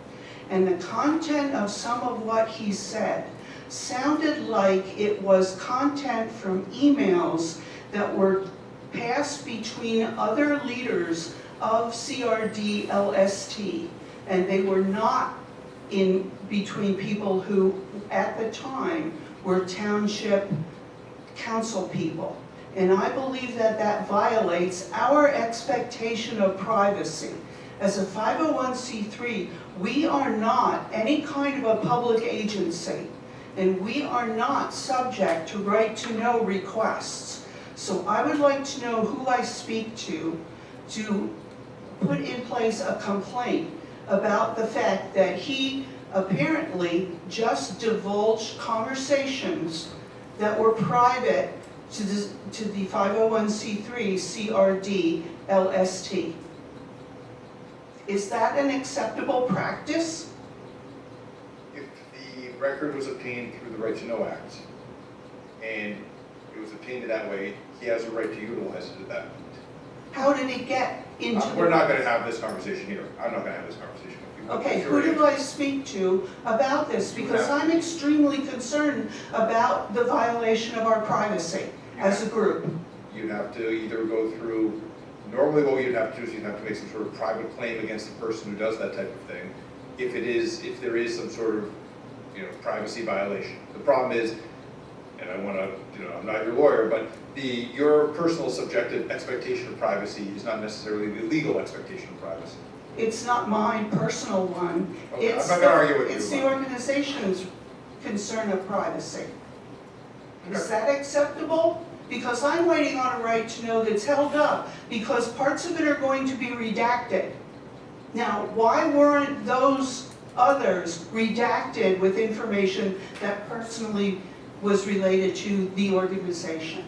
S9: and the content of some of what he said sounded like it was content from emails that were passed between other leaders of CRD LST, and they were not in between people who at the time were township council people. And I believe that that violates our expectation of privacy. As a 501c3, we are not any kind of a public agency, and we are not subject to right to know requests. So I would like to know who I speak to put in place a complaint about the fact that he apparently just divulged conversations that were private to the 501c3 CRD LST. Is that an acceptable practice?
S14: If the record was obtained through the Right to Know Act, and it was obtained that way, he has a right to utilize it at that point.
S9: How did it get into
S14: We're not going to have this conversation here. I'm not going to have this conversation with you.
S9: Okay, who do I speak to about this? Because I'm extremely concerned about the violation of our privacy as a group.
S14: You'd have to either go through, normally what you'd have to do is you'd have to make some sort of private claim against the person who does that type of thing. If there is some sort of, privacy violation. The problem is, and I want to, I'm not your lawyer, but your personal subjective expectation of privacy is not necessarily the legal expectation of privacy.
S9: It's not my personal one.
S14: Okay, I'm not going to argue with you.
S9: It's the organization's concern of privacy. Is that acceptable? Because I'm waiting on a right to know that's held up, because parts of it are going to be redacted. Now, why weren't those others redacted with information that personally was related to the organization?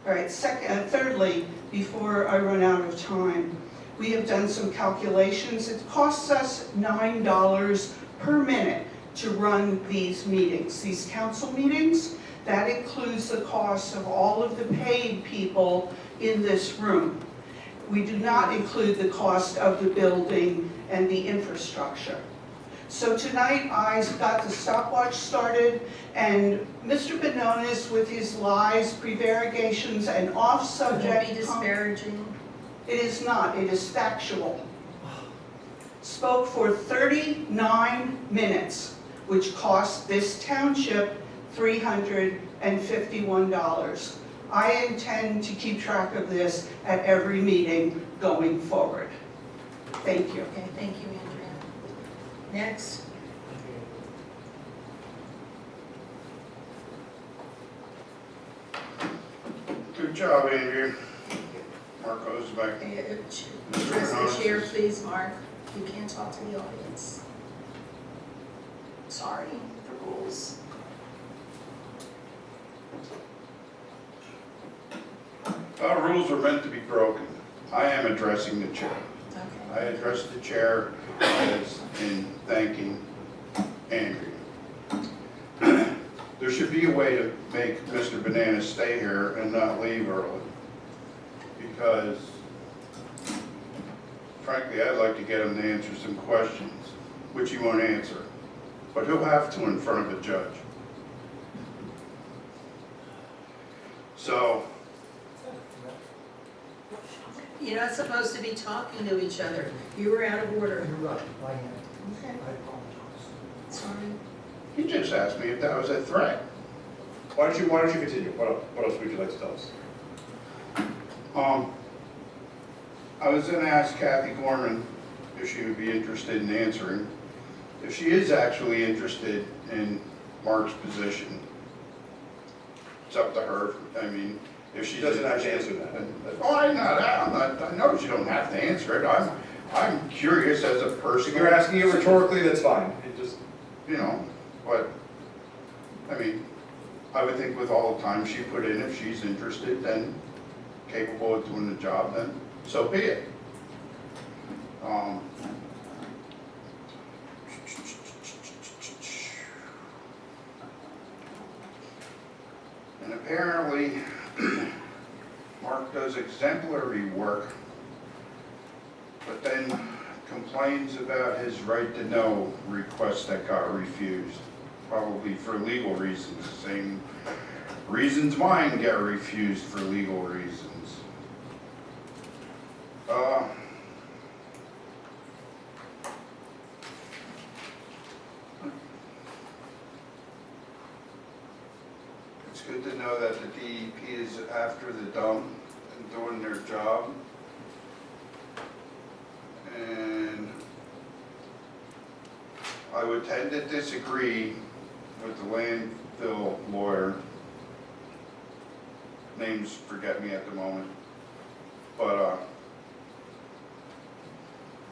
S9: All right, thirdly, before I run out of time, we have done some calculations. It costs us $9 per minute to run these meetings, these council meetings. That includes the cost of all of the paid people in this room. We do not include the cost of the building and the infrastructure. So tonight I got the stopwatch started, and Mr. Banonis, with his lies, prevarications, and off-subject...
S1: Don't be disparaging.
S9: It is not, it is factual. Spoke for 39 minutes, which cost this township $351. I intend to keep track of this at every meeting going forward. Thank you.
S1: Okay, thank you, Andrea. Next.
S3: Good job, Andrew. Marco's back.
S1: Address the chair, please, Mark. You can't talk to the audience. Sorry, the rules.
S3: Rules are meant to be broken. I am addressing the chair.
S1: Okay.
S3: I address the chair as in thanking Andrew. There should be a way to make Mr. Bananas stay here and not leave early. Because, frankly, I'd like to get him to answer some questions, which he won't answer. But he'll have to in front of a judge. So,
S1: You're not supposed to be talking to each other. You were out of order.
S6: You're right, I am.
S1: Okay.
S6: I apologize.
S1: Sorry.
S3: he just asked me if that was a threat.
S14: Why don't you continue? What else would you like to tell us?
S3: I was going to ask Kathy Gorman if she would be interested in answering. If she is actually interested in Mark's position, it's up to her. I mean, If she
S2: Doesn't
S3: doesn't
S2: have to
S3: answer
S2: answer that.
S3: that. Oh, I know you don't have to answer it. I'm curious as a person.
S2: If you're asking it rhetorically, that's fine. It just,
S3: You know, but, I mean, I would think with all the time she put in, if she's interested, then capable of doing the job, then so be it. And apparently, Mark does exemplary work, but then complains about his right to know request that got refused, probably for legal reasons, same reasons mine get refused for legal reasons. It's good to know that the DEP is after the dump and doing their job. And I would tend to disagree with the landfill lawyer. Names forget me at the moment. But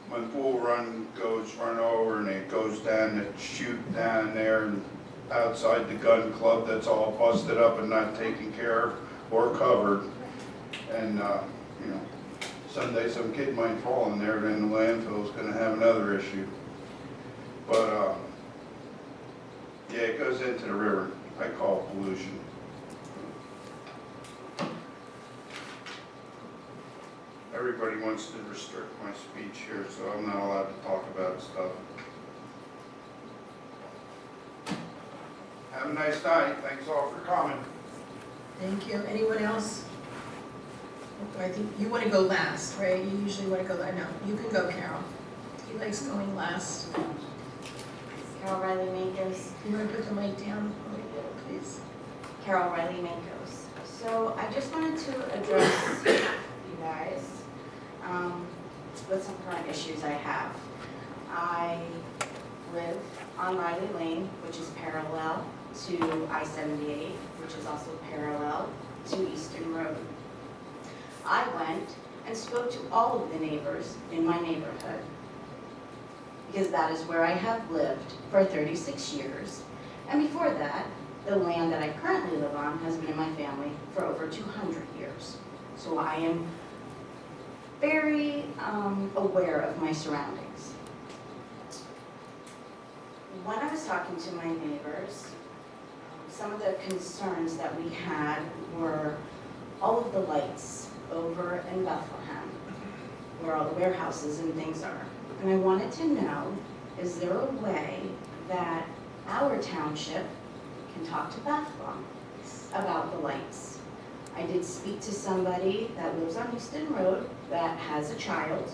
S3: when Bull Run goes run over and it goes down the chute down there and outside the gun club that's all busted up and not taken care of or covered. And, you know, someday some kid might fall in there, then the landfill's gonna have another issue. But, yeah, it goes into the river. I call it pollution. Everybody wants to restrict my speech here, so I'm not allowed to talk about stuff. Have a nice night. Thanks all for coming.
S1: Thank you. Anyone else? I think you want to go last, right? You usually want to go, no, you can go, Carol. He likes going last.
S17: Carol Riley Mankos.
S1: You want to put the mic down, please?
S17: Carol Riley Mankos. So I just wanted to address you guys with some current issues I have. I live on Riley Lane, which is parallel to I-78, which is also parallel to Easton Road. I went and spoke to all of the neighbors in my neighborhood because that is where I have lived for 36 years. And before that, the land that I currently live on has been in my family for over 200 years. So I am very aware of my surroundings. When I was talking to my neighbors, some of the concerns that we had were all of the lights over in Bethlehem, where all the warehouses and things are. And I wanted to know, is there a way that our township can talk to Bethlehem about the lights? I did speak to somebody that lives on Easton Road that has a child.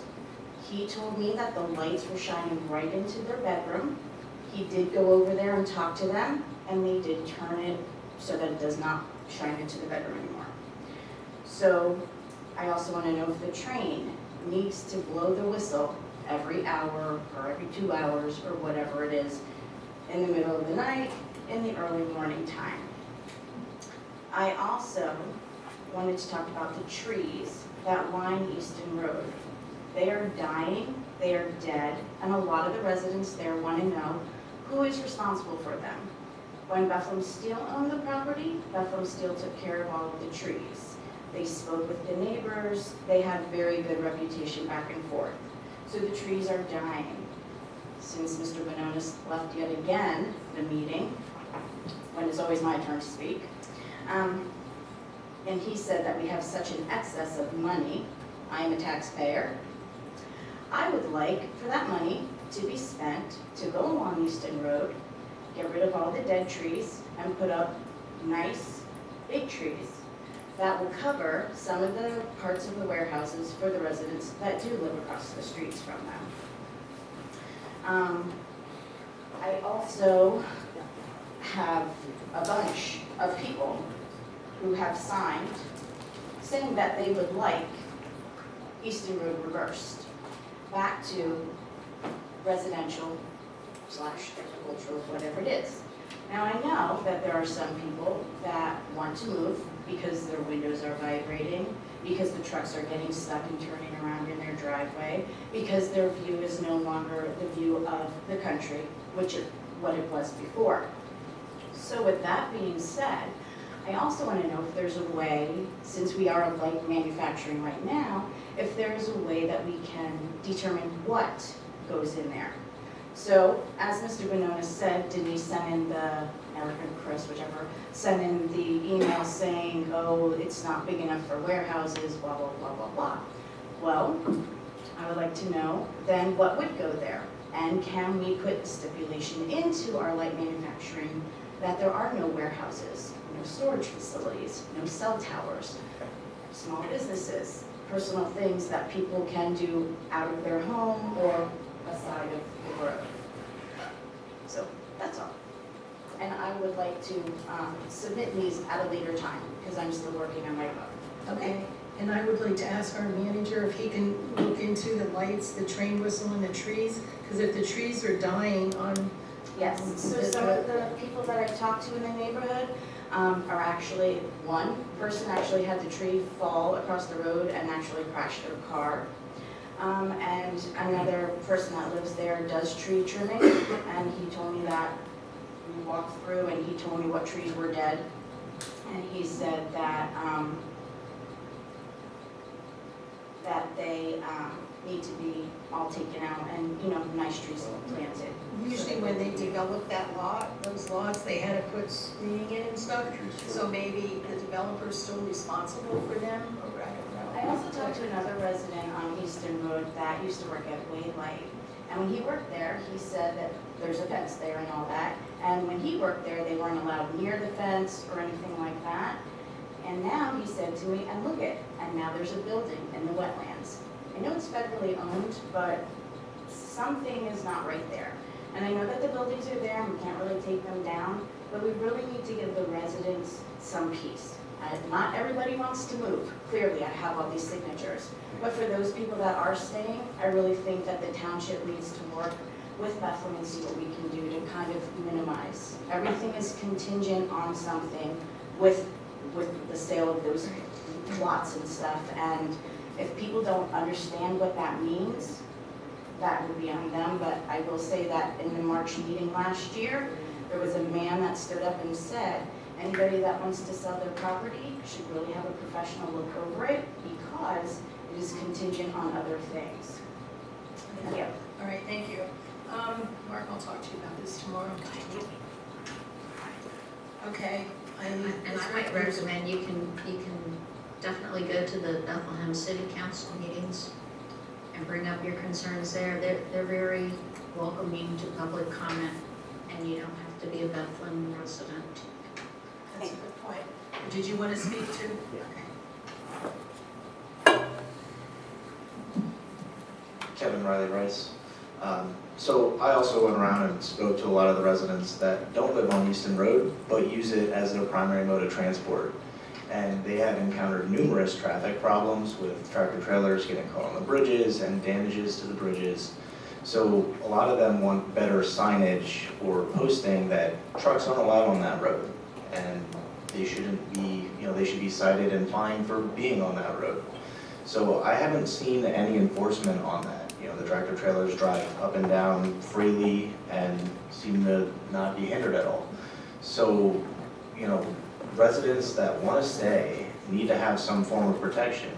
S17: He told me that the lights were shining right into their bedroom. He did go over there and talk to them, and they did turn it so that it does not shine into the bedroom anymore. So I also want to know if the train needs to blow the whistle every hour or every 2 hours or whatever it is in the middle of the night, in the early morning time. I also wanted to talk about the trees that line Easton Road. They are dying, they are dead, and a lot of the residents there want to know who is responsible for them. When Bethlehem Steel owned the property, Bethlehem Steel took care of all of the trees. They spoke with the neighbors, they had very good reputation back and forth. So the trees are dying. Since Mr. Banonis left yet again the meeting, when it's always my turn to speak, and he said that we have such an excess of money. I am a taxpayer. I would like for that money to be spent to go along Easton Road, get rid of all the dead trees, and put up nice big trees that will cover some of the parts of the warehouses for the residents that do live across the streets from them. I also have a bunch of people who have signed saying that they would like Easton Road reversed back to residential / agricultural, whatever it is. Now I know that there are some people that want to move because their windows are vibrating, because the trucks are getting stuck and turning around in their driveway, because their view is no longer the view of the country, which is what it was before. So with that being said, I also want to know if there's a way, since we are a light manufacturing right now, if there is a way that we can determine what goes in there. So, as Mr. Banonis said, Denise sent in Eric and Chris, whichever, sent in the email saying, oh, it's not big enough for warehouses, blah, blah, blah, blah, blah. Well, I would like to know then what would go there? And can we put the stipulation into our light manufacturing that there are no warehouses, no storage facilities, no cell towers, small businesses, personal things that people can do out of their home or aside of the road. So that's all. And I would like to submit these at a later time because I'm still working on my book.
S1: Okay, and I would like to ask our manager if he can look into the lights, the train whistle, and the trees, because if the trees are dying on...
S17: Yes, so some of the people that I've talked to in the neighborhood are actually, one person actually had the tree fall across the road and actually crash their car. And another person that lives there does tree trimming, and he told me that we walked through and he told me what trees were dead. And he said that they need to be all taken out and, you know, nice trees planted.
S1: Usually when they develop that lot, those lots, they had to put screening in and stuff, so maybe the developer's still responsible for them, or I don't know.
S17: I also talked to another resident on Easton Road that used to work at Waylight. And when he worked there, he said that there's a fence there and all that. And when he worked there, they weren't allowed near the fence or anything like that. And now he said to me, and look it, and now there's a building in the wetlands. I know it's federally owned, but something is not right there. And I know that the buildings are there and we can't really take them down, but we really need to give the residents some peace. Not everybody wants to move. Clearly, I have all these signatures. But for those people that are staying, I really think that the township needs to work with Bethlehem and see what we can do to kind of minimize. Everything is contingent on something with the sale of those lots and stuff. And if people don't understand what that means, that would be on them. But I will say that in the March meeting last year, there was a man that stood up and said, anybody that wants to sell their property should really have a professional look over it because it is contingent on other things. Thank you.
S1: All right, thank you. Mark, I'll talk to you about this tomorrow. Okay.
S13: And I might recommend you can definitely go to the Bethlehem City Council meetings and bring up your concerns there. They're very welcoming to public comment, and you don't have to be a Bethlehem resident.
S1: That's a good point. Did you want to speak to?
S19: Kevin Riley Rice. So I also went around and spoke to a lot of the residents that don't live on Easton Road, but use it as their primary mode of transport. And they have encountered numerous traffic problems with tractor trailers getting caught on the bridges and damages to the bridges. So a lot of them want better signage or posting that trucks aren't allowed on that road. And they shouldn't be, they should be cited and fined for being on that road. So I haven't seen any enforcement on that. The tractor trailers drive up and down freely and seem to not be hindered at all. So, residents that want to stay need to have some form of protection.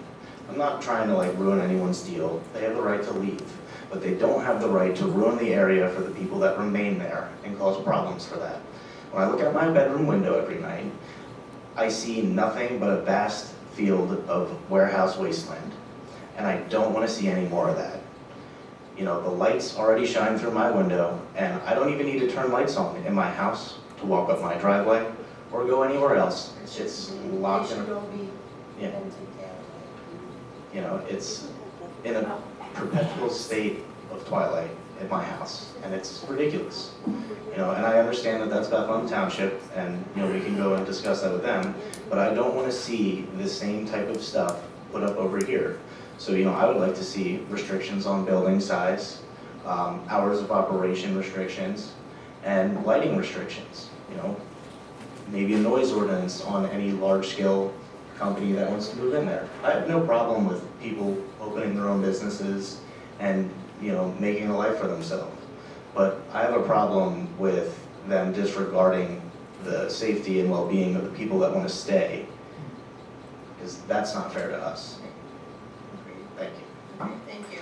S19: I'm not trying to ruin anyone's deal. They have the right to leave, but they don't have the right to ruin the area for the people that remain there and cause problems for that. When I look out my bedroom window every night, I see nothing but a vast field of warehouse wasteland, and I don't want to see any more of that. The lights already shine through my window, and I don't even need to turn lights on in my house to walk up my driveway or go anywhere else. It's locked in. It's in a perpetual state of twilight at my house, and it's ridiculous. And I understand that that's Bethlehem Township, and we can go and discuss that with them, but I don't want to see the same type of stuff put up over here. So, I would like to see restrictions on building size, hours of operation restrictions, and lighting restrictions. maybe a noise ordinance on any large-scale company that wants to move in there. I have no problem with people opening their own businesses and, you know, making a life for themselves. But I have a problem with them disregarding the safety and well-being of the people that want to stay, because that's not fair to us. Thank you.
S1: Thank you.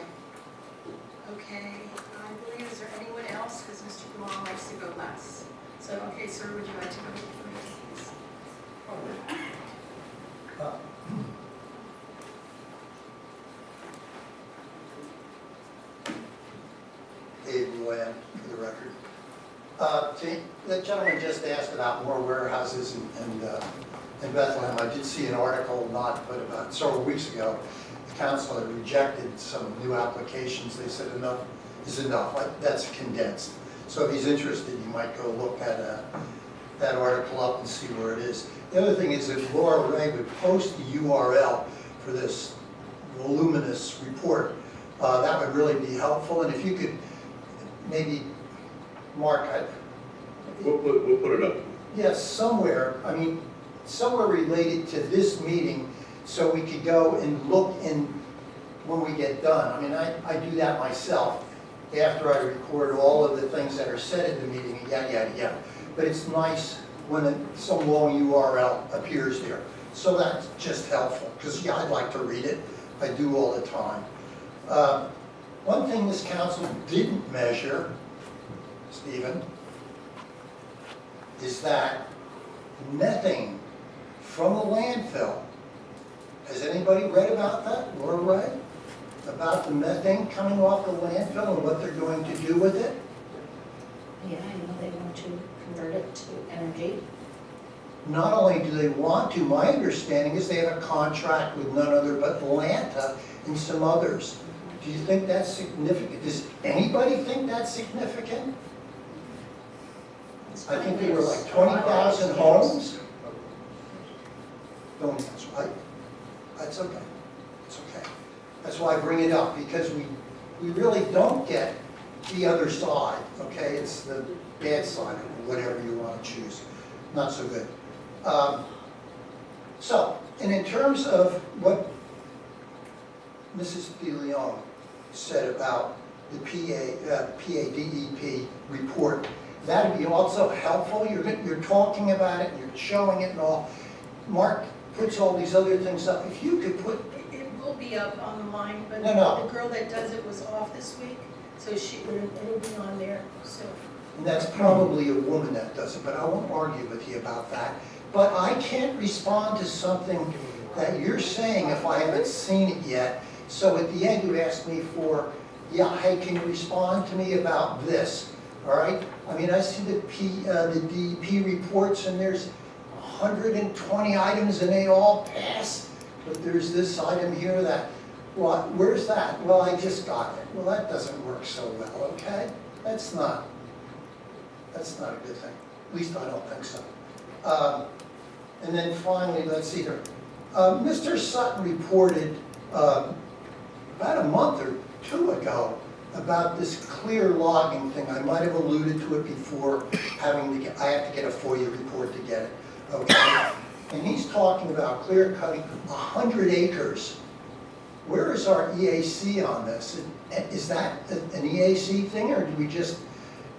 S1: Okay, I believe, is there anyone else? Because Mr. Guam likes to go last. So, okay, sir, would you like to go first?
S6: Dave Nguyen, for the record. The gentleman just asked about more warehouses in Bethlehem. I did see an article but about several weeks ago. The council had rejected some new applications. They said enough is enough. That's condensed. So if he's interested, you might go look at that article up and see where it is. The other thing is if Laura Ray would post the URL for this voluminous report, that would really be helpful. And if you could maybe, Mark,
S2: We'll put it up.
S6: yes, somewhere, I mean, somewhere related to this meeting, so we could go and look in when we get done. I mean, I do that myself after I record all of the things that are said at the meeting, and yada, yada, yada. But it's nice when some long URL appears there. So that's just helpful, because yeah, I'd like to read it. I do all the time. One thing this council didn't measure, Stephen, is that methane from the landfill. Has anybody read about that, Laura Ray? About the methane coming off the landfill and what they're going to do with it?
S13: Yeah, I know they want to convert it to energy.
S6: Not only do they want to, my understanding is they have a contract with none other but Atlanta and some others. Do you think that's significant? Does anybody think that's significant? I think there were like 20,000 homes. Don't answer. That's okay. It's okay. That's why I bring it up, because we really don't get the other side, okay? It's the bad side, or whatever you want to choose. Not so good. And in terms of what Mrs. DeLeon said about the PADEP report, that would be also helpful. You're talking about it, and you're showing it and all. Mark puts all these other things up. If you could put...
S1: It will be up on the line, but
S6: No.
S1: the girl that does it was off this week, so it'll be on there, so.
S6: And that's probably a woman that does it, but I won't argue with you about that. But I can't respond to something that you're saying if I haven't seen it yet. So at the end, you ask me for, yeah, hey, can you respond to me about this? All right? I mean, I see the DEP reports, and there's 120 items, and they all pass. But there's this item here that, what? Where's that? Well, I just got it. Well, that doesn't work so well, okay? That's not a good thing. At least I don't think so. And then finally, let's see here. Mr. Sutton reported about a month or two ago about this clear logging thing. I might have alluded to it before, I have to get a FOIA report to get it, okay? And he's talking about clear cutting 100 acres. Where is our EAC on this? Is that an EAC thing, or do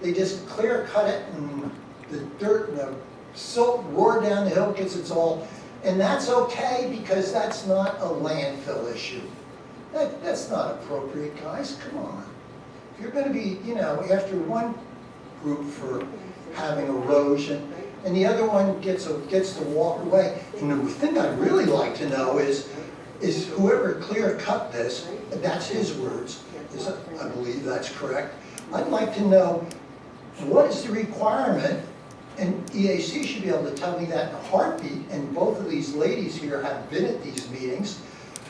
S6: they just clear cut it and the dirt and the silt roar down the hill gets its all, and that's okay because that's not a landfill issue. That's not appropriate, guys, come on. If you're gonna be, after one group for having erosion, and the other one gets to walk away, and the thing I'd really like to know is whoever clear cut this, that's his words, I believe that's correct, I'd like to know what is the requirement, and EAC should be able to tell me that in a heartbeat, and both of these ladies here have been at these meetings.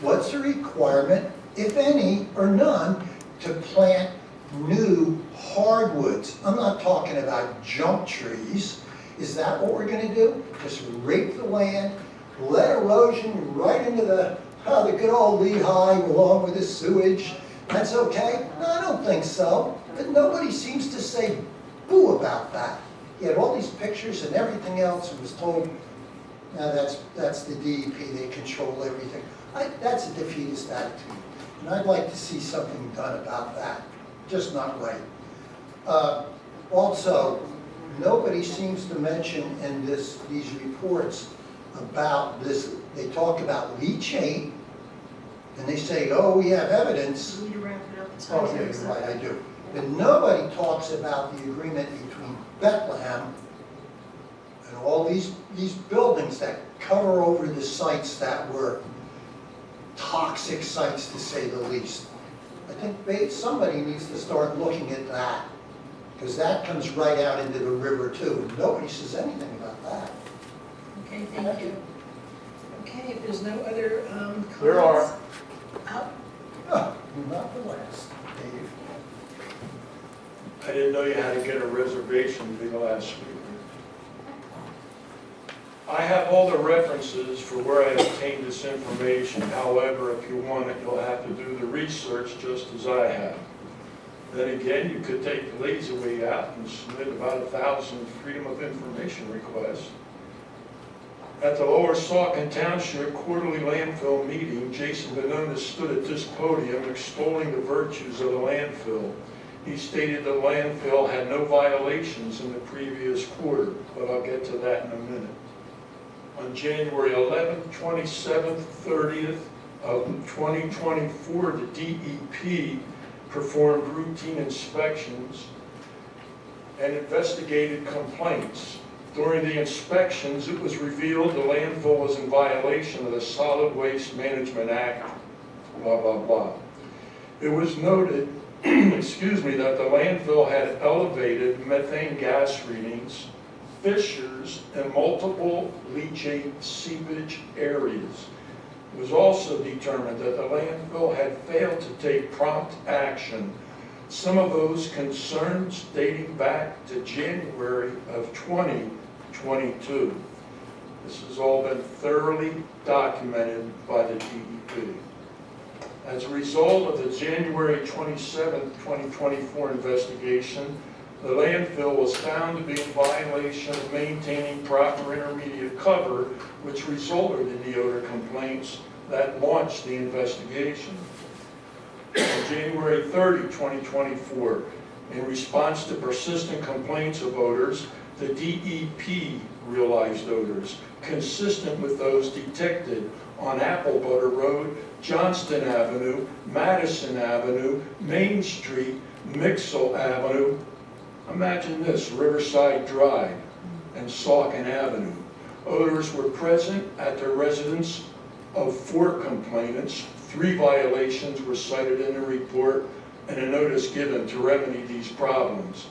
S6: What's the requirement, if any or none, to plant new hardwoods? I'm not talking about junk trees. Is that what we're going to do? Just rape the land, let erosion right into the good old Lehigh along with the sewage? That's okay? No, I don't think so. But nobody seems to say boo about that. He had all these pictures and everything else and was told, now that's the DEP, they control everything. That's a defeatist attitude. And I'd like to see something done about that. Just not right. Also, nobody seems to mention in these reports about this. They talk about leachate, and they say, oh, we have evidence.
S1: You need to wrap it up. It's
S6: Oh,
S1: time
S6: yeah,
S1: to
S6: you're
S1: stop.
S6: right, I do. But nobody talks about the agreement between Bethlehem and all these buildings that cover over the sites that were toxic sites, to say the least. I think somebody needs to start looking at that, because that comes right out into the river too, and nobody says anything about that.
S1: Okay, thank you. Okay, if there's no other comments.
S19: There are.
S6: Oh, not the last, Dave.
S19: I didn't know you had to get a reservation to be the last speaker. I have all the references for where I obtained this information. However, if you want it, you'll have to do the research just as I have. Then again, you could take the lazy way out and submit about 1,000 Freedom of Information requests. At the Lower Saucon Township quarterly landfill meeting, Jason Banonis stood at this podium extolling the virtues of the landfill. He stated the landfill had no violations in the previous quarter, but I'll get to that in a minute. On January 11th, 27th, 30th of 2024, the DEP performed routine inspections and investigated complaints. During the inspections, it was revealed the landfill was in violation of the Solid Waste Management Act, blah, blah, blah. It was noted, excuse me, that the landfill had elevated methane gas readings, fissures, and multiple leachate seepage areas. It was also determined that the landfill had failed to take prompt action. Some of those concerns dating back to January of 2022. This has all been thoroughly documented by the DEP. As a result of the January 27, 2024 investigation, the landfill was found to be in violation of maintaining proper intermediate cover, which resulted in the odor complaints that launched the investigation. On January 30, 2024, in response to persistent complaints of odors, the DEP realized odors consistent with those detected on Apple Butter Road, Johnston Avenue, Madison Avenue, Main Street, Mixel Avenue. Imagine this, Riverside Drive and Saucon Avenue. Odors were present at the residence of 4 complainants. 3 violations were cited in the report and a notice given to remedy these problems.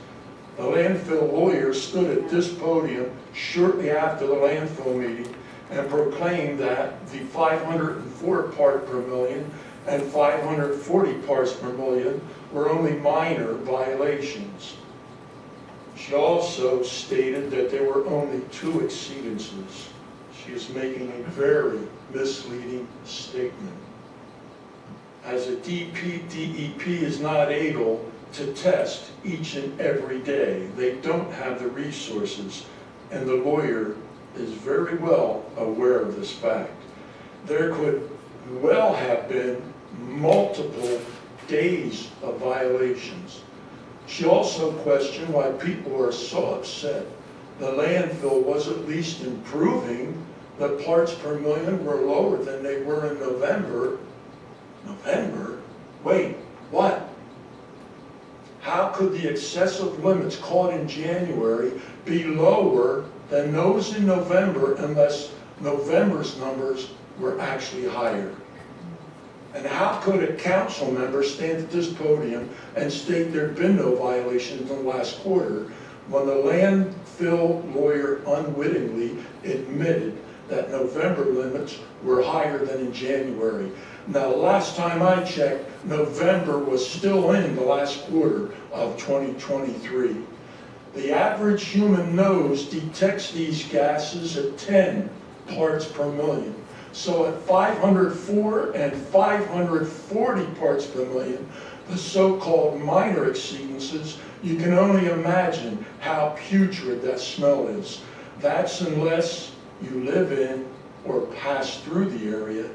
S19: The landfill lawyer stood at this podium shortly after the landfill meeting and proclaimed that the 504 part per million and 540 parts per million were only minor violations. She also stated that there were only 2 exceedances. She is making a very misleading statement. As a DEP is not able to test each and every day. They don't have the resources, and the lawyer is very well aware of this fact. There could well have been multiple days of violations. She also questioned why people are so upset. The landfill was at least improving. The parts per million were lower than they were in November. November? Wait, what? How could the excessive limits caught in January be lower than those in November unless November's numbers were actually higher? And how could a council member stand at this podium and state there had been no violations in the last quarter when the landfill lawyer unwittingly admitted that November limits were higher than in January? Now, last time I checked, November was still in the last quarter of 2023. The average human nose detects these gases at 10 parts per million. So at 504 and 540 parts per million, the so-called minor exceedances, you can only imagine how putrid that smell is. That's unless you live in or pass through the area,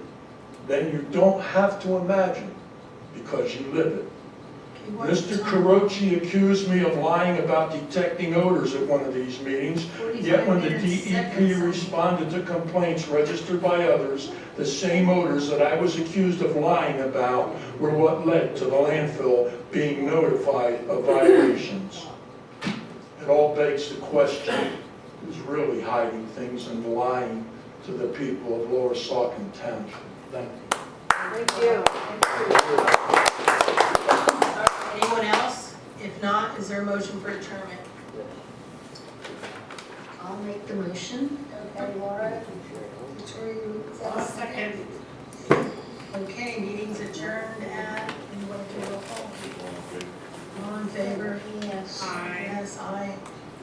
S19: then you don't have to imagine because you live it. Mr. Caroci accused me of lying about detecting odors at one of these meetings, yet when the DEP responded to complaints registered by others, the same odors that I was accused of lying about were what led to the landfill being notified of violations. It all begs the question, who's really hiding things and lying to the people of Lower Saucon Township? Thank you.
S1: Thank you. Anyone else? If not, is there a motion for adjournment?
S13: I'll make the motion.
S1: Okay, Laura. Victoria,
S11: I'll second.
S1: Okay, meeting's adjourned at, you want to do a roll call? All in favor?
S13: Yes.
S11: Aye.
S1: Yes, aye.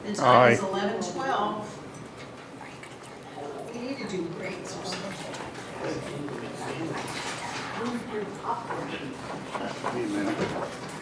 S1: The time is 11:12. We need to do breaks or something.
S3: Wait a minute.